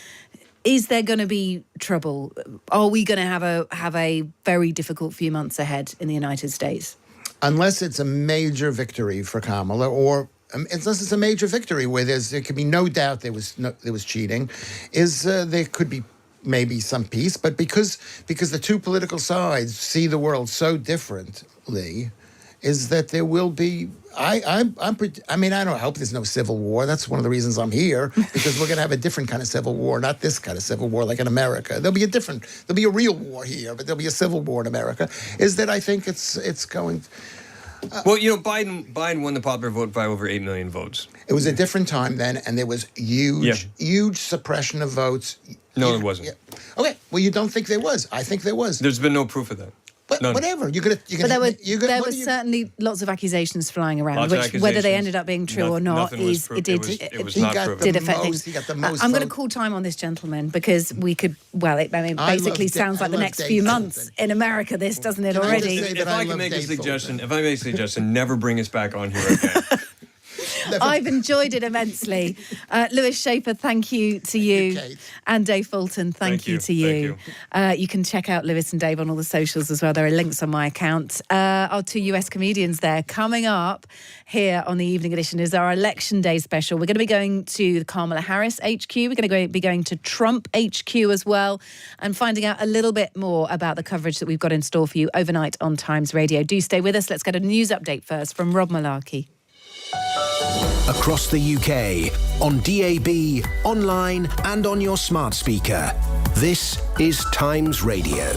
is there going to be trouble? Are we going to have a very difficult few months ahead in the United States? Unless it's a major victory for Kamala, or unless it's a major victory where there could be no doubt there was cheating, there could be maybe some peace. But because the two political sides see the world so differently, is that there will be. I don't hope there's no civil war. That's one of the reasons I'm here, because we're going to have a different kind of civil war, not this kind of civil war like in America. There'll be a real war here, but there'll be a civil war in America. Is that I think it's going. Well, Biden won the popular vote by over 8 million votes. It was a different time then, and there was huge suppression of votes. No, it wasn't. Yeah. Okay, well, you don't think there was. I think there was. There's been no proof of that. But whatever. There were certainly lots of accusations flying around, which whether they ended up being true or not, it did affect things. I'm going to call time on this gentleman because we could. Well, it basically sounds like the next few months in America. This doesn't it already? If I can make a suggestion, never bring us back on here again. I've enjoyed it immensely. Lewis Schaefer, thank you to you. And Dave Fulton, thank you to you. You can check out Lewis and Dave on all the socials as well. There are links on my account. Our two US comedians there. Coming up here on the Evening Edition is our Election Day special. We're going to be going to the Kamala Harris HQ. We're going to be going to Trump HQ as well, and finding out a little bit more about the coverage that we've got in store for you overnight on Times Radio. Do stay with us. Let's get a news update first from Rob Malarkey. Across the UK, on DAB, online and on your smart speaker. This is Times Radio.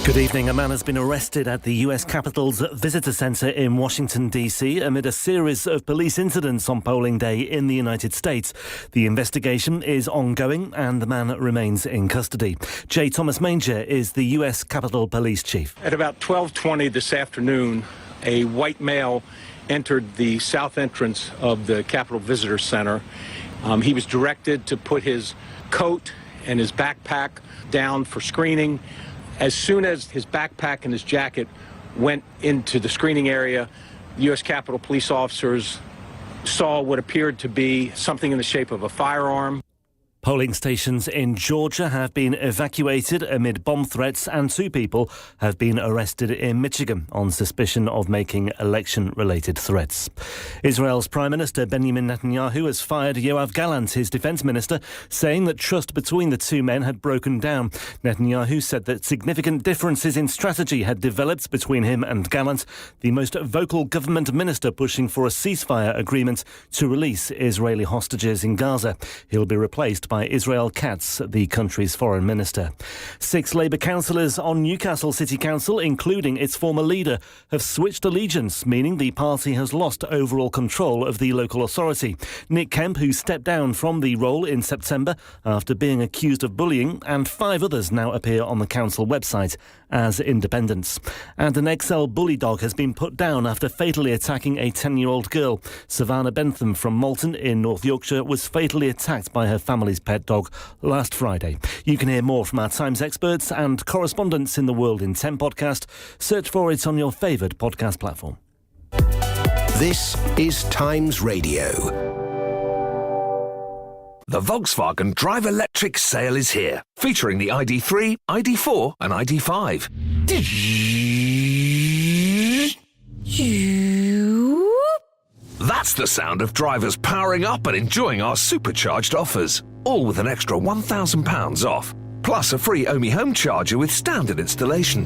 Good evening. A man has been arrested at the US Capitol's visitor centre in Washington, D.C. amid a series of police incidents on polling day in the United States. The investigation is ongoing and the man remains in custody. J. Thomas Manger is the US Capitol Police Chief. At about 12:20 this afternoon, a white male entered the south entrance of the Capitol Visitor Center. He was directed to put his coat and his backpack down for screening. As soon as his backpack and his jacket went into the screening area, the U.S. Capitol police officers saw what appeared to be something in the shape of a firearm. Polling stations in Georgia have been evacuated amid bomb threats and 2 people have been arrested in Michigan on suspicion of making election-related threats. Israel's Prime Minister Benjamin Netanyahu has fired Yoav Gallant, his defence minister, saying that trust between the 2 men had broken down. Netanyahu said that significant differences in strategy had developed between him and Gallant, the most vocal government minister pushing for a ceasefire agreement to release Israeli hostages in Gaza. He'll be replaced by Israel Katz, the country's foreign minister. 6 Labour councillors on Newcastle City Council, including its former leader, have switched allegiance, meaning the party has lost overall control of the local authority. Nick Kemp, who stepped down from the role in September after being accused of bullying, and 5 others now appear on the council website as independents. And an XL bully dog has been put down after fatally attacking a 10-year-old girl. Savannah Bentham from Malton in North Yorkshire was fatally attacked by her family's pet dog last Friday. You can hear more from our Times experts and correspondents in the World in 10 podcast. Search for it on your favoured podcast platform. This is Times Radio. The Volkswagen Drive Electric sale is here, featuring the ID3, ID4 and ID5. That's the sound of drivers powering up and enjoying our supercharged offers, all with an extra £1,000 off, plus a free Omi home charger with standard installation.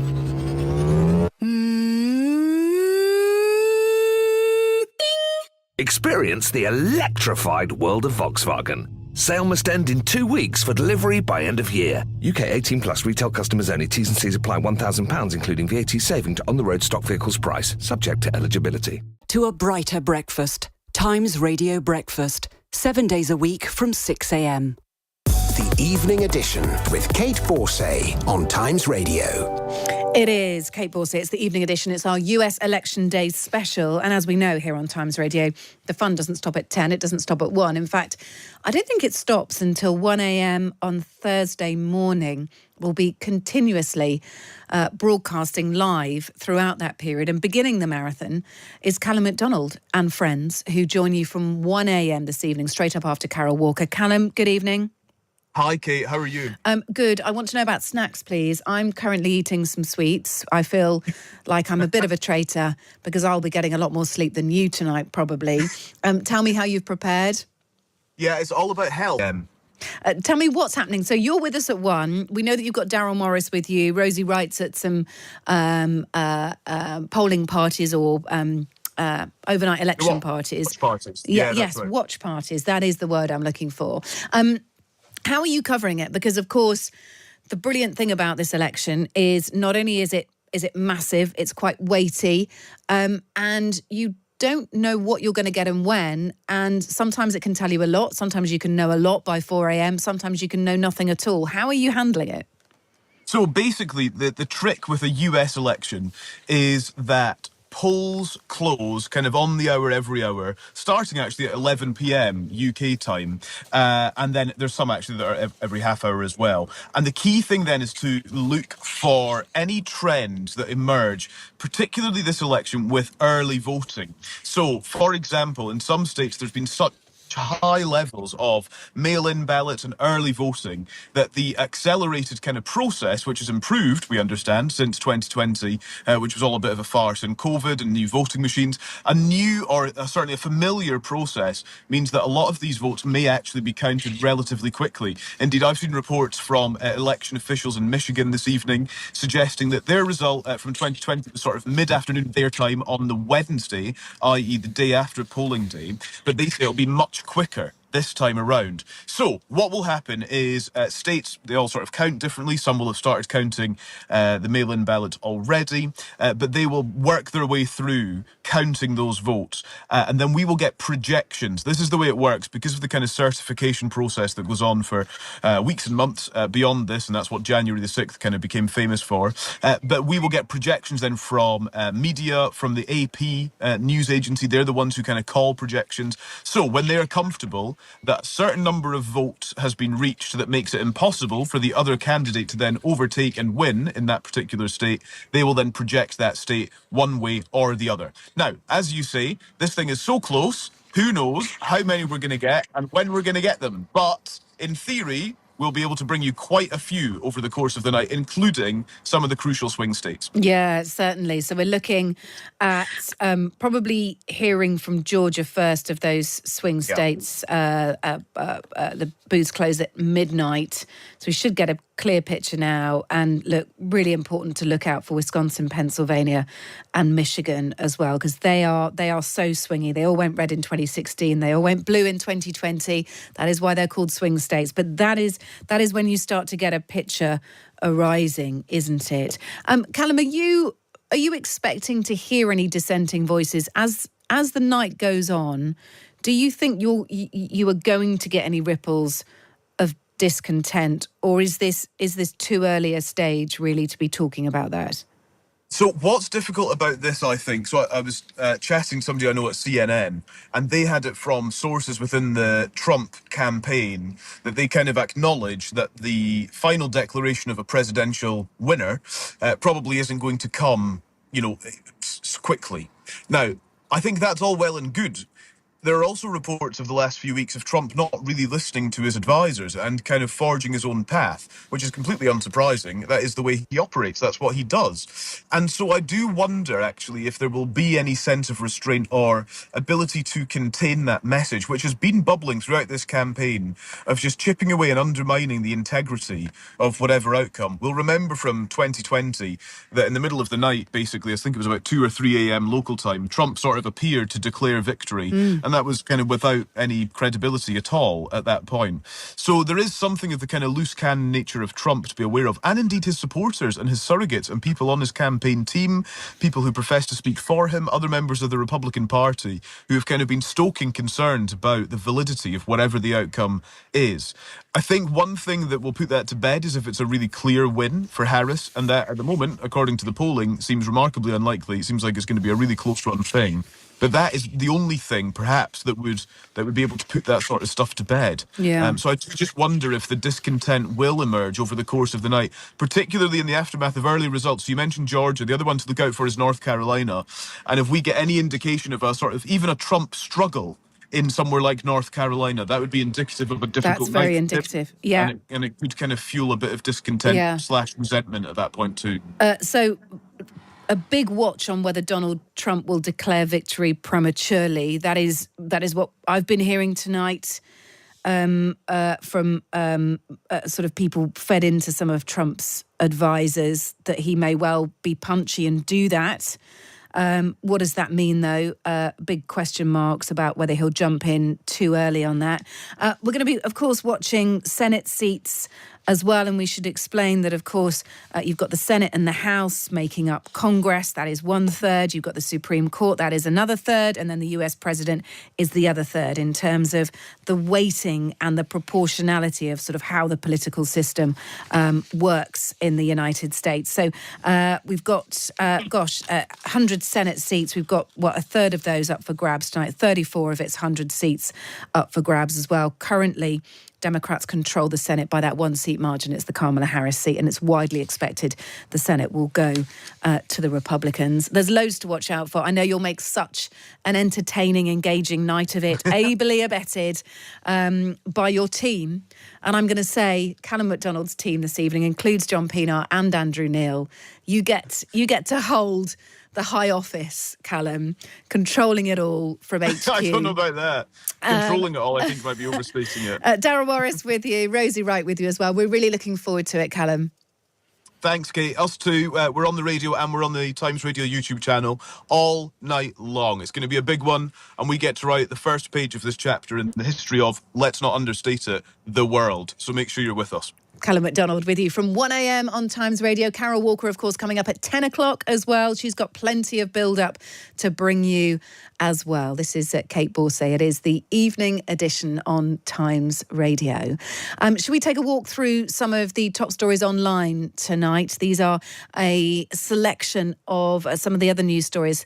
Experience the electrified world of Volkswagen. Sale must end in 2 weeks for delivery by end of year. UK 18 plus retail customers only. T's and C's apply. £1,000 including VAT saving to on-the-road stock vehicles price, subject to eligibility. To a brighter breakfast. Times Radio Breakfast. 7 days a week from 6 a.m. The Evening Edition with Kate Borsay on Times Radio. It is Kate Borsay. It's the Evening Edition. It's our US Election Day special. And as we know here on Times Radio, the fun doesn't stop at 10. It doesn't stop at 1. In fact, I don't think it stops until 1 a.m. on Thursday morning. We'll be continuously broadcasting live throughout that period. And beginning the marathon is Callum McDonald and friends, who join you from 1 a.m. this evening, straight up after Carol Walker. Callum, good evening. Hi, Kate. How are you? Good. I want to know about snacks, please. I'm currently eating some sweets. I feel like I'm a bit of a traitor because I'll be getting a lot more sleep than you tonight, probably. Tell me how you've prepared. Yeah, it's all about health. Tell me what's happening. So you're with us at 1. We know that you've got Daryl Morris with you. Rosie Wright's at some polling parties or overnight election parties. Watch parties. Yes, right. Watch parties. That is the word I'm looking for. How are you covering it? Because, of course, the brilliant thing about this election is not only is it massive, it's quite weighty, and you don't know what you're going to get and when, and sometimes it can tell you a lot, sometimes you can know a lot by 4 a.m, sometimes you can know nothing at all. How are you handling it? So basically, the trick with a US election is that polls close kind of on the hour every hour, starting actually at 11 p.m. UK time, and then there's some actually that are every half hour as well. And the key thing then is to look for any trends that emerge, particularly this election, with early voting. So, for example, in some states there's been such high levels of mail-in ballots and early voting that the accelerated kind of process, which has improved, we understand, since 2020, which was all a bit of a farce, and COVID and new voting machines, a new or certainly a familiar process means that a lot of these votes may actually be counted relatively quickly. Indeed, I've seen reports from election officials in Michigan this evening suggesting that their result from 2020 was sort of mid-afternoon their time on the Wednesday, i.e. the day after polling day, but they say it'll be much quicker this time around. So what will happen is states, they all sort of count differently. Some will have started counting the mail-in ballot already, but they will work their way through counting those votes. And then we will get projections. This is the way it works because of the kind of certification process that goes on for weeks and months beyond this, and that's what January the 6th kind of became famous for. But we will get projections then from media, from the AP news agency. They're the ones who kind of call projections. So when they are comfortable that a certain number of votes has been reached that makes it impossible for the other candidate to then overtake and win in that particular state, they will then project that state one way or the other. Now, as you say, this thing is so close, who knows how many we're going to get and when we're going to get them. But in theory, we'll be able to bring you quite a few over the course of the night, including some of the crucial swing states. Yeah, certainly. So we're looking at probably hearing from Georgia first of those swing states. The booths close at midnight. So we should get a clear picture now. And look, really important to look out for Wisconsin, Pennsylvania and Michigan as well, because they are so swingy. They all went red in 2016. They all went blue in 2020. That is why they're called swing states. But that is when you start to get a picture arising, isn't it? Callum, are you expecting to hear any dissenting voices as the night goes on? Do you think you are going to get any ripples of discontent, or is this too early a stage really to be talking about that? So what's difficult about this, I think, so I was chatting to somebody I know at CNN, and they had it from sources within the Trump campaign that they kind of acknowledge that the final declaration of a presidential winner probably isn't going to come, quickly. Now, I think that's all well and good. There are also reports of the last few weeks of Trump not really listening to his advisors and kind of forging his own path, which is completely unsurprising. That is the way he operates. That's what he does. And so I do wonder, actually, if there will be any sense of restraint or ability to contain that message, which has been bubbling throughout this campaign of just chipping away and undermining the integrity of whatever outcome. We'll remember from 2020 that in the middle of the night, basically, I think it was about 2 or 3 a.m. local time, Trump sort of appeared to declare victory. And that was kind of without any credibility at all at that point. So there is something of the kind of loose cannon nature of Trump to be aware of, and indeed his supporters and his surrogates and people on his campaign team, people who profess to speak for him, other members of the Republican Party who have kind of been stoking concerns about the validity of whatever the outcome is. I think one thing that will put that to bed is if it's a really clear win for Harris, and that at the moment, according to the polling, seems remarkably unlikely. It seems like it's going to be a really close run thing. But that is the only thing, perhaps, that would be able to put that sort of stuff to bed. Yeah. So I just wonder if the discontent will emerge over the course of the night, particularly in the aftermath of early results. You mentioned Georgia. The other one to look out for is North Carolina. And if we get any indication of a sort of even a Trump struggle in somewhere like North Carolina, that would be indicative of a difficult That's very night. indicative. Yeah. And it could kind of fuel a bit of discontent / resentment at that point too. So a big watch on whether Donald Trump will declare victory prematurely. That is what I've been hearing tonight from sort of people fed into some of Trump's advisors, that he may well be punchy and do that. What does that mean, though? Big question marks about whether he'll jump in too early on that. We're going to be, of course, watching Senate seats as well, and we should explain that, of course, you've got the Senate and the House making up Congress. That is 1/3. You've got the Supreme Court. That is another third. And then the US president is the other third in terms of the weighting and the proportionality of sort of how the political system works in the United States. So we've got, 100 Senate seats. We've got, a third of those up for grabs tonight. 34 of its 100 seats up for grabs as well. Currently, Democrats control the Senate by that 1-seat margin. It's the Kamala Harris seat, and it's widely expected the Senate will go to the Republicans. There's loads to watch out for. I know you'll make such an entertaining, engaging night of it, ably abetted by your team. And I'm going to say Callum McDonald's team this evening includes John Pienaar and Andrew Neil. You get to hold the high office, Callum, controlling it all from HQ. I don't know about that. Controlling it all, I think, might be overstating it. Darrell Morris with you, Rosie Wright with you as well. We're really looking forward to it, Callum. Thanks, Kate. Us too. We're on the radio and we're on the Times Radio YouTube channel all night long. It's going to be a big one, and we get to write the first page of this chapter in the history of, let's not understate it, the world. So make sure you're with us. Callum McDonald with you from 1 a.m. on Times Radio. Carol Walker, of course, coming up at 10 o'clock as well. She's got plenty of build-up to bring you as well. This is Kate Borsay. It is the evening edition on Times Radio. Should we take a walk through some of the top stories online tonight? These are a selection of some of the other news stories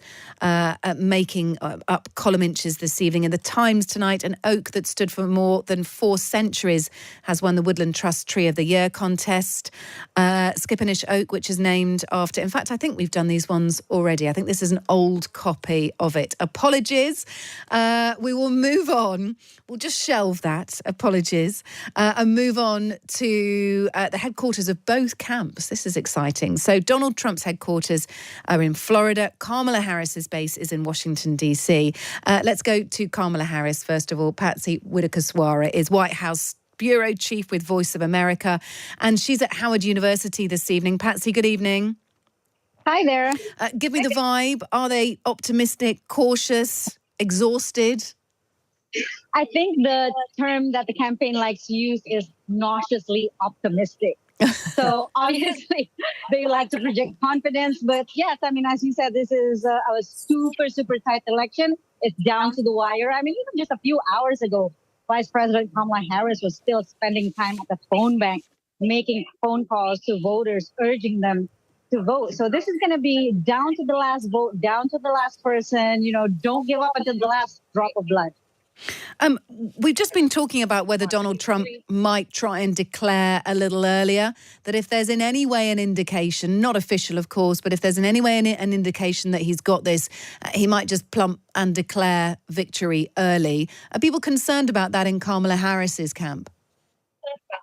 making up column inches this evening. In the Times tonight, an oak that stood for more than 4 centuries has won the Woodland Trust Tree of the Year contest. Skipponish Oak, which is named after... In fact, I think we've done these ones already. I think this is an old copy of it. Apologies. We will move on. We'll just shelve that. Apologies. And move on to the headquarters of both camps. This is exciting. So Donald Trump's headquarters are in Florida. Kamala Harris's base is in Washington, D.C. Let's go to Kamala Harris, first of all. Patsy Widakuswara is White House Bureau Chief with Voice of America, and she's at Howard University this evening. Patsy, good evening. Hi there. Give me the vibe. Are they optimistic, cautious, exhausted? I think the term that the campaign likes to use is nauseously optimistic. So obviously they like to project confidence, but yes, I mean, as you said, this is a super, super tight election. It's down to the wire. I mean, even just a few hours ago, Vice President Kamala Harris was still spending time at the phone bank, making phone calls to voters, urging them to vote. So this is going to be down to the last vote, down to the last person. Don't give up until the last drop of blood. We've just been talking about whether Donald Trump might try and declare a little earlier, that if there's in any way an indication, not official of course, but if there's in any way an indication that he's got this, he might just plump and declare victory early. Are people concerned about that in Kamala Harris's camp?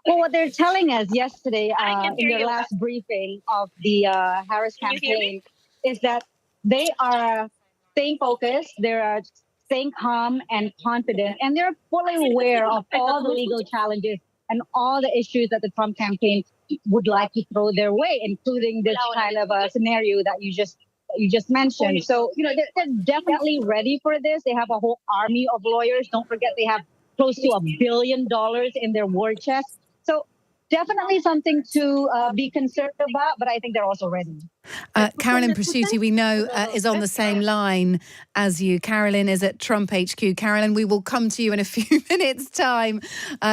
Well, what they're telling us yesterday in their last briefing of the Harris campaign is that they are staying focused, they're staying calm and confident, and they're fully aware of all the legal challenges and all the issues that the Trump campaign would like to throw their way, including this kind of a scenario that you just mentioned. So, they're definitely ready for this. They have a whole army of lawyers. Don't forget, they have close to $1 billion in their war chest. So definitely something to be concerned about, but I think they're also ready. Carolyn Presutti, we know, is on the same line as you. Carolyn is at Trump HQ. Carolyn, we will come to you in a few minutes' time.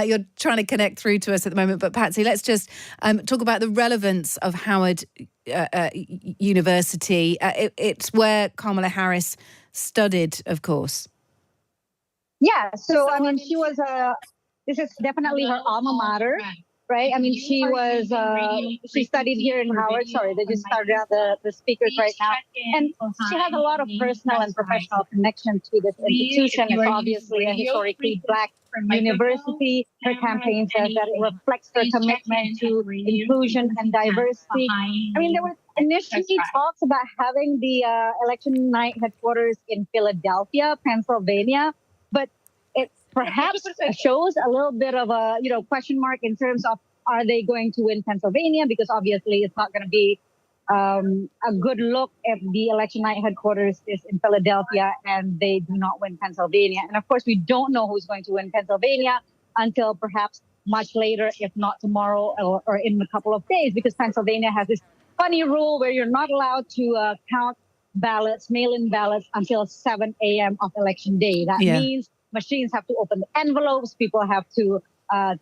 You're trying to connect through to us at the moment. But Patsy, let's just talk about the relevance of Howard University. It's where Kamala Harris studied, of course. Yeah, so I mean, this is definitely her alma mater, right? I mean, she studied here in Howard. Sorry, they just started out the speakers right now. And she has a lot of personal and professional connections to this institution. It's obviously a historically Black university. Her campaign says that it reflects her commitment to inclusion and diversity. I mean, there were initially talks about having the election night headquarters in Philadelphia, Pennsylvania, but it perhaps shows a little bit of a question mark in terms of, are they going to win Pennsylvania? Because obviously it's not going to be a good look if the election night headquarters is in Philadelphia and they do not win Pennsylvania. And of course, we don't know who's going to win Pennsylvania until perhaps much later, if not tomorrow or in a couple of days, because Pennsylvania has this funny rule where you're not allowed to count ballots, mail-in ballots, until 7 a.m. of election day. That means machines have to open the envelopes, people have to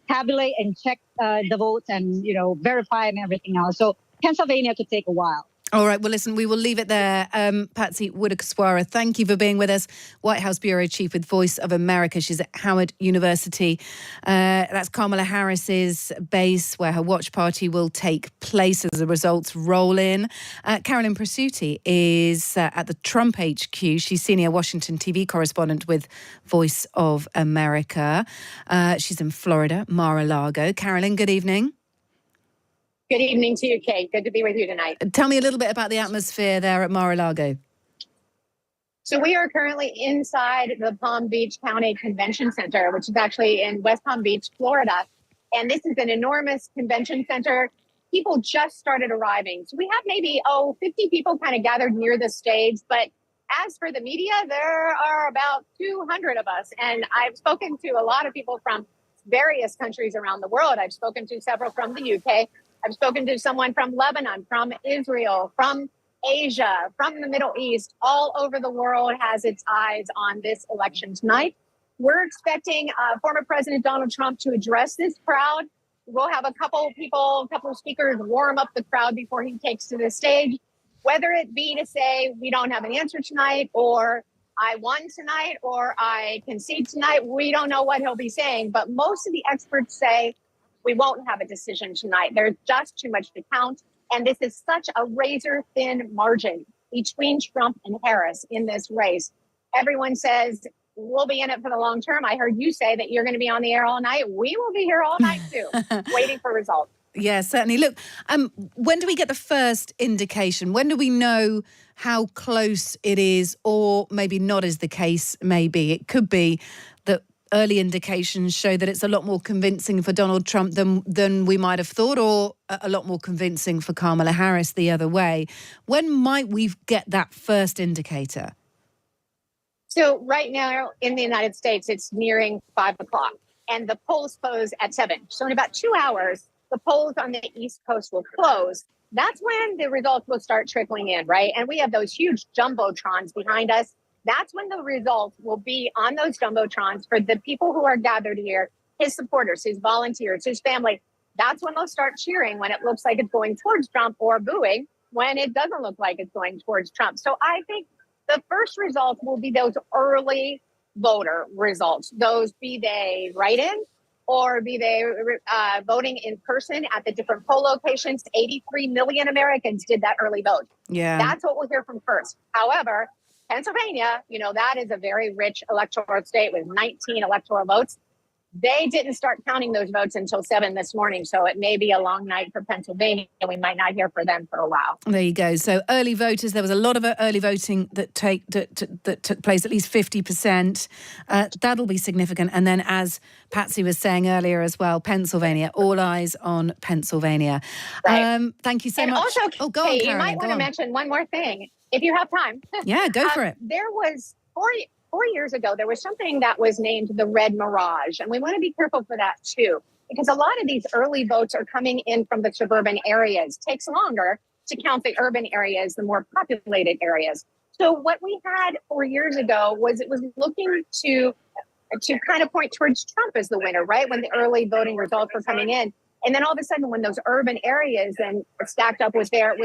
tabulate and check the votes and, verify and everything else. So Pennsylvania could take a while. All right. Well, listen, we will leave it there. Patsy Widakuswara, thank you for being with us. White House Bureau Chief with Voice of America. She's at Howard University. That's Kamala Harris's base where her watch party will take place as the results roll in. Carolyn Presutti is at the Trump HQ. She's senior Washington TV correspondent with Voice of America. She's in Florida, Mar-a-Lago. Carolyn, good evening. Good evening to you, Kate. Good to be with you tonight. Tell me a little bit about the atmosphere there at Mar-a-Lago. So we are currently inside the Palm Beach County Convention Center, which is actually in West Palm Beach, Florida. And this is an enormous convention center. people just started arriving. So we have maybe, 50 people kind of gathered near the stage. But as for the media, there are about 200 of us. And I've spoken to a lot of people from various countries around the world. I've spoken to several from the UK. I've spoken to someone from Lebanon, from Israel, from Asia, from the Middle East. All over the world has its eyes on this election tonight. We're expecting former President Donald Trump to address this crowd. We'll have a couple of speakers warm up the crowd before he takes to the stage, whether it be to say, we don't have an answer tonight, or I won tonight, or I concede tonight. We don't know what he'll be saying, but most of the experts say we won't have a decision tonight. There's just too much to count. And this is such a razor-thin margin between Trump and Harris in this race. Everyone says we'll be in it for the long term. I heard you say that you're going to be on the air all night. We will be here all night, too, waiting for results. Yeah, certainly. Look, when do we get the first indication? When do we know how close it is, or maybe not as the case may be? It could be that early indications show that it's a lot more convincing for Donald Trump than we might have thought, or a lot more convincing for Kamala Harris the other way. When might we get that first indicator? So right now in the United States, it's nearing 5 o'clock and the polls close at 7. So in about 2 hours, the polls on the East Coast will close. That's when the results will start trickling in, right? And we have those huge jumbotrons behind us. That's when the results will be on those jumbotrons for the people who are gathered here, his supporters, his volunteers, his family. That's when they'll start cheering when it looks like it's going towards Trump, or booing when it doesn't look like it's going towards Trump. So I think the first results will be those early voter results. Those, be they write-in or be they voting in person at the different poll locations. 83 million Americans did that early vote. Yeah. That's what we'll hear from first. However, Pennsylvania, that is a very rich electoral state with 19 electoral votes. They didn't start counting those votes until 7 this morning, so it may be a long night for Pennsylvania. We might not hear from them for a while. There you go. So early voters, there was a lot of early voting that took place, at least 50%. That'll be significant. And then, as Patsy was saying earlier as well, Pennsylvania, all eyes on Pennsylvania. Right. Thank you so much. Also, go on, Caroline, you might want to mention one more thing, if you have time. Yeah, go for it. There was 4 years ago, there was something that was named the Red Mirage. And we want to be careful for that, too, because a lot of these early votes are coming in from the suburban areas. It takes longer to count the urban areas, the more populated areas. So what we had 4 years ago was it was looking to kind of point towards Trump as the winner, right? When the early voting results were coming in. And then all of a sudden, when those urban areas then stacked up with their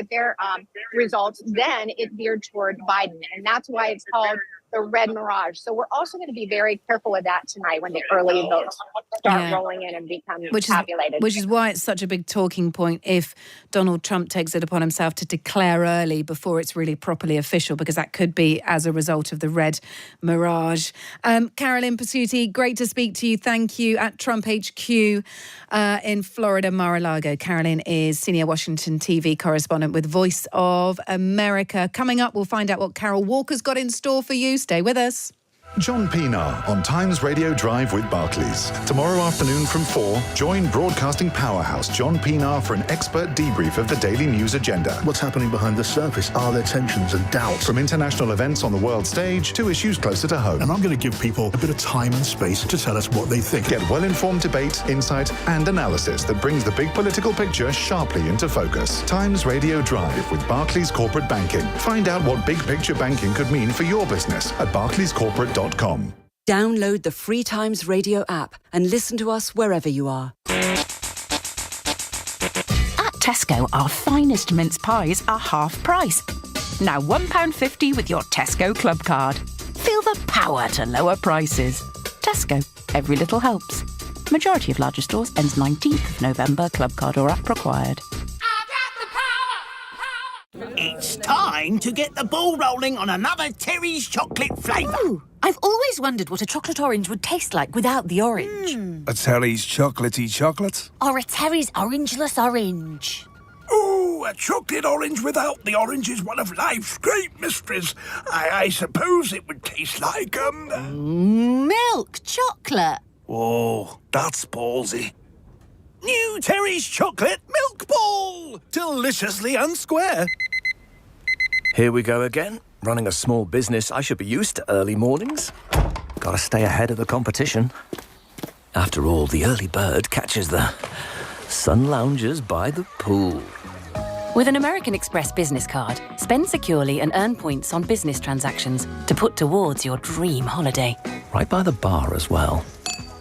results, then it veered toward Biden. And that's why it's called the Red Mirage. So we're also going to be very careful of that tonight when the early votes start rolling in and become tabulated. Which is why it's such a big talking point if Donald Trump takes it upon himself to declare early before it's really properly official, because that could be as a result of the Red Mirage. Carolyn Pasuti, great to speak to you. Thank you. At Trump HQ in Florida, Mar-a-Lago. Carolyn is senior Washington TV correspondent with Voice of America. Coming up, we'll find out what Carol Walker's got in store for you. Stay with us. John Pienaar on Times Radio Drive with Barclays. Tomorrow afternoon from 4, join broadcasting powerhouse John Pienaar for an expert debrief of the daily news agenda. What's happening behind the surface? Are there tensions and doubts? From international events on the world stage to issues closer to home. And I'm going to give people a bit of time and space to tell us what they think. Get well-informed debate, insight and analysis that brings the big political picture sharply into focus. Times Radio Drive with Barclays Corporate Banking. Find out what big picture banking could mean for your business at barclayscorporate.com. Download the free Times Radio app and listen to us wherever you are. At Tesco, our finest mince pies are half price. Now £1.50 with your Tesco Club card. Feel the power to lower prices. Tesco, every little helps. Majority of larger stores ends 19th of November. Club card or app required. It's time to get the ball rolling on another Terry's chocolate flavour. Ooh, I've always wondered what a chocolate orange would taste like without the orange. A Terry's chocolatey chocolate? Or a Terry's orangeless orange. Ooh, a chocolate orange without the orange is one of life's great mysteries. I suppose it would taste like, Milk chocolate. Oh, that's ballsy. New Terry's Chocolate Milk Ball! Deliciously unsquare. Here we go again. Running a small business, I should be used to early mornings. Gotta stay ahead of the competition. After all, the early bird catches the sun loungers by the pool. With an American Express business card, spend securely and earn points on business transactions to put towards your dream holiday. Right by the bar as well.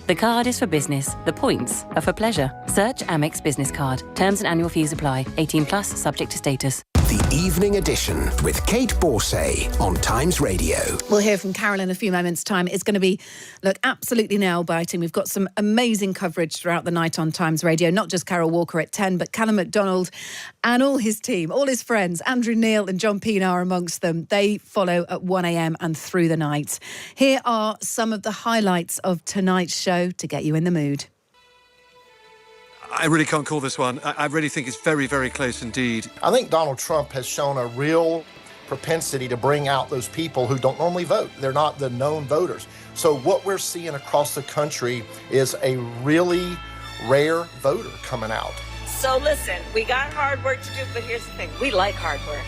The card is for business. The points are for pleasure. Search Amex Business Card. Terms and annual fees apply. 18 plus, subject to status. The Evening Edition with Kate Borsay on Times Radio. We'll hear from Carol in a few moments' time. It's going to be, look, absolutely nail-biting. We've got some amazing coverage throughout the night on Times Radio, not just Carol Walker at 10, but Callum MacDonald and all his team, all his friends. Andrew Neil and John Pienaar are amongst them. They follow at 1 a.m. and through the night. Here are some of the highlights of tonight's show to get you in the mood. I really can't call this one. I really think it's very, very close indeed. I think Donald Trump has shown a real propensity to bring out those people who don't normally vote. They're not the known voters. So what we're seeing across the country is a really rare voter coming out. So listen, we got hard work to do, but here's the thing. We like hard work.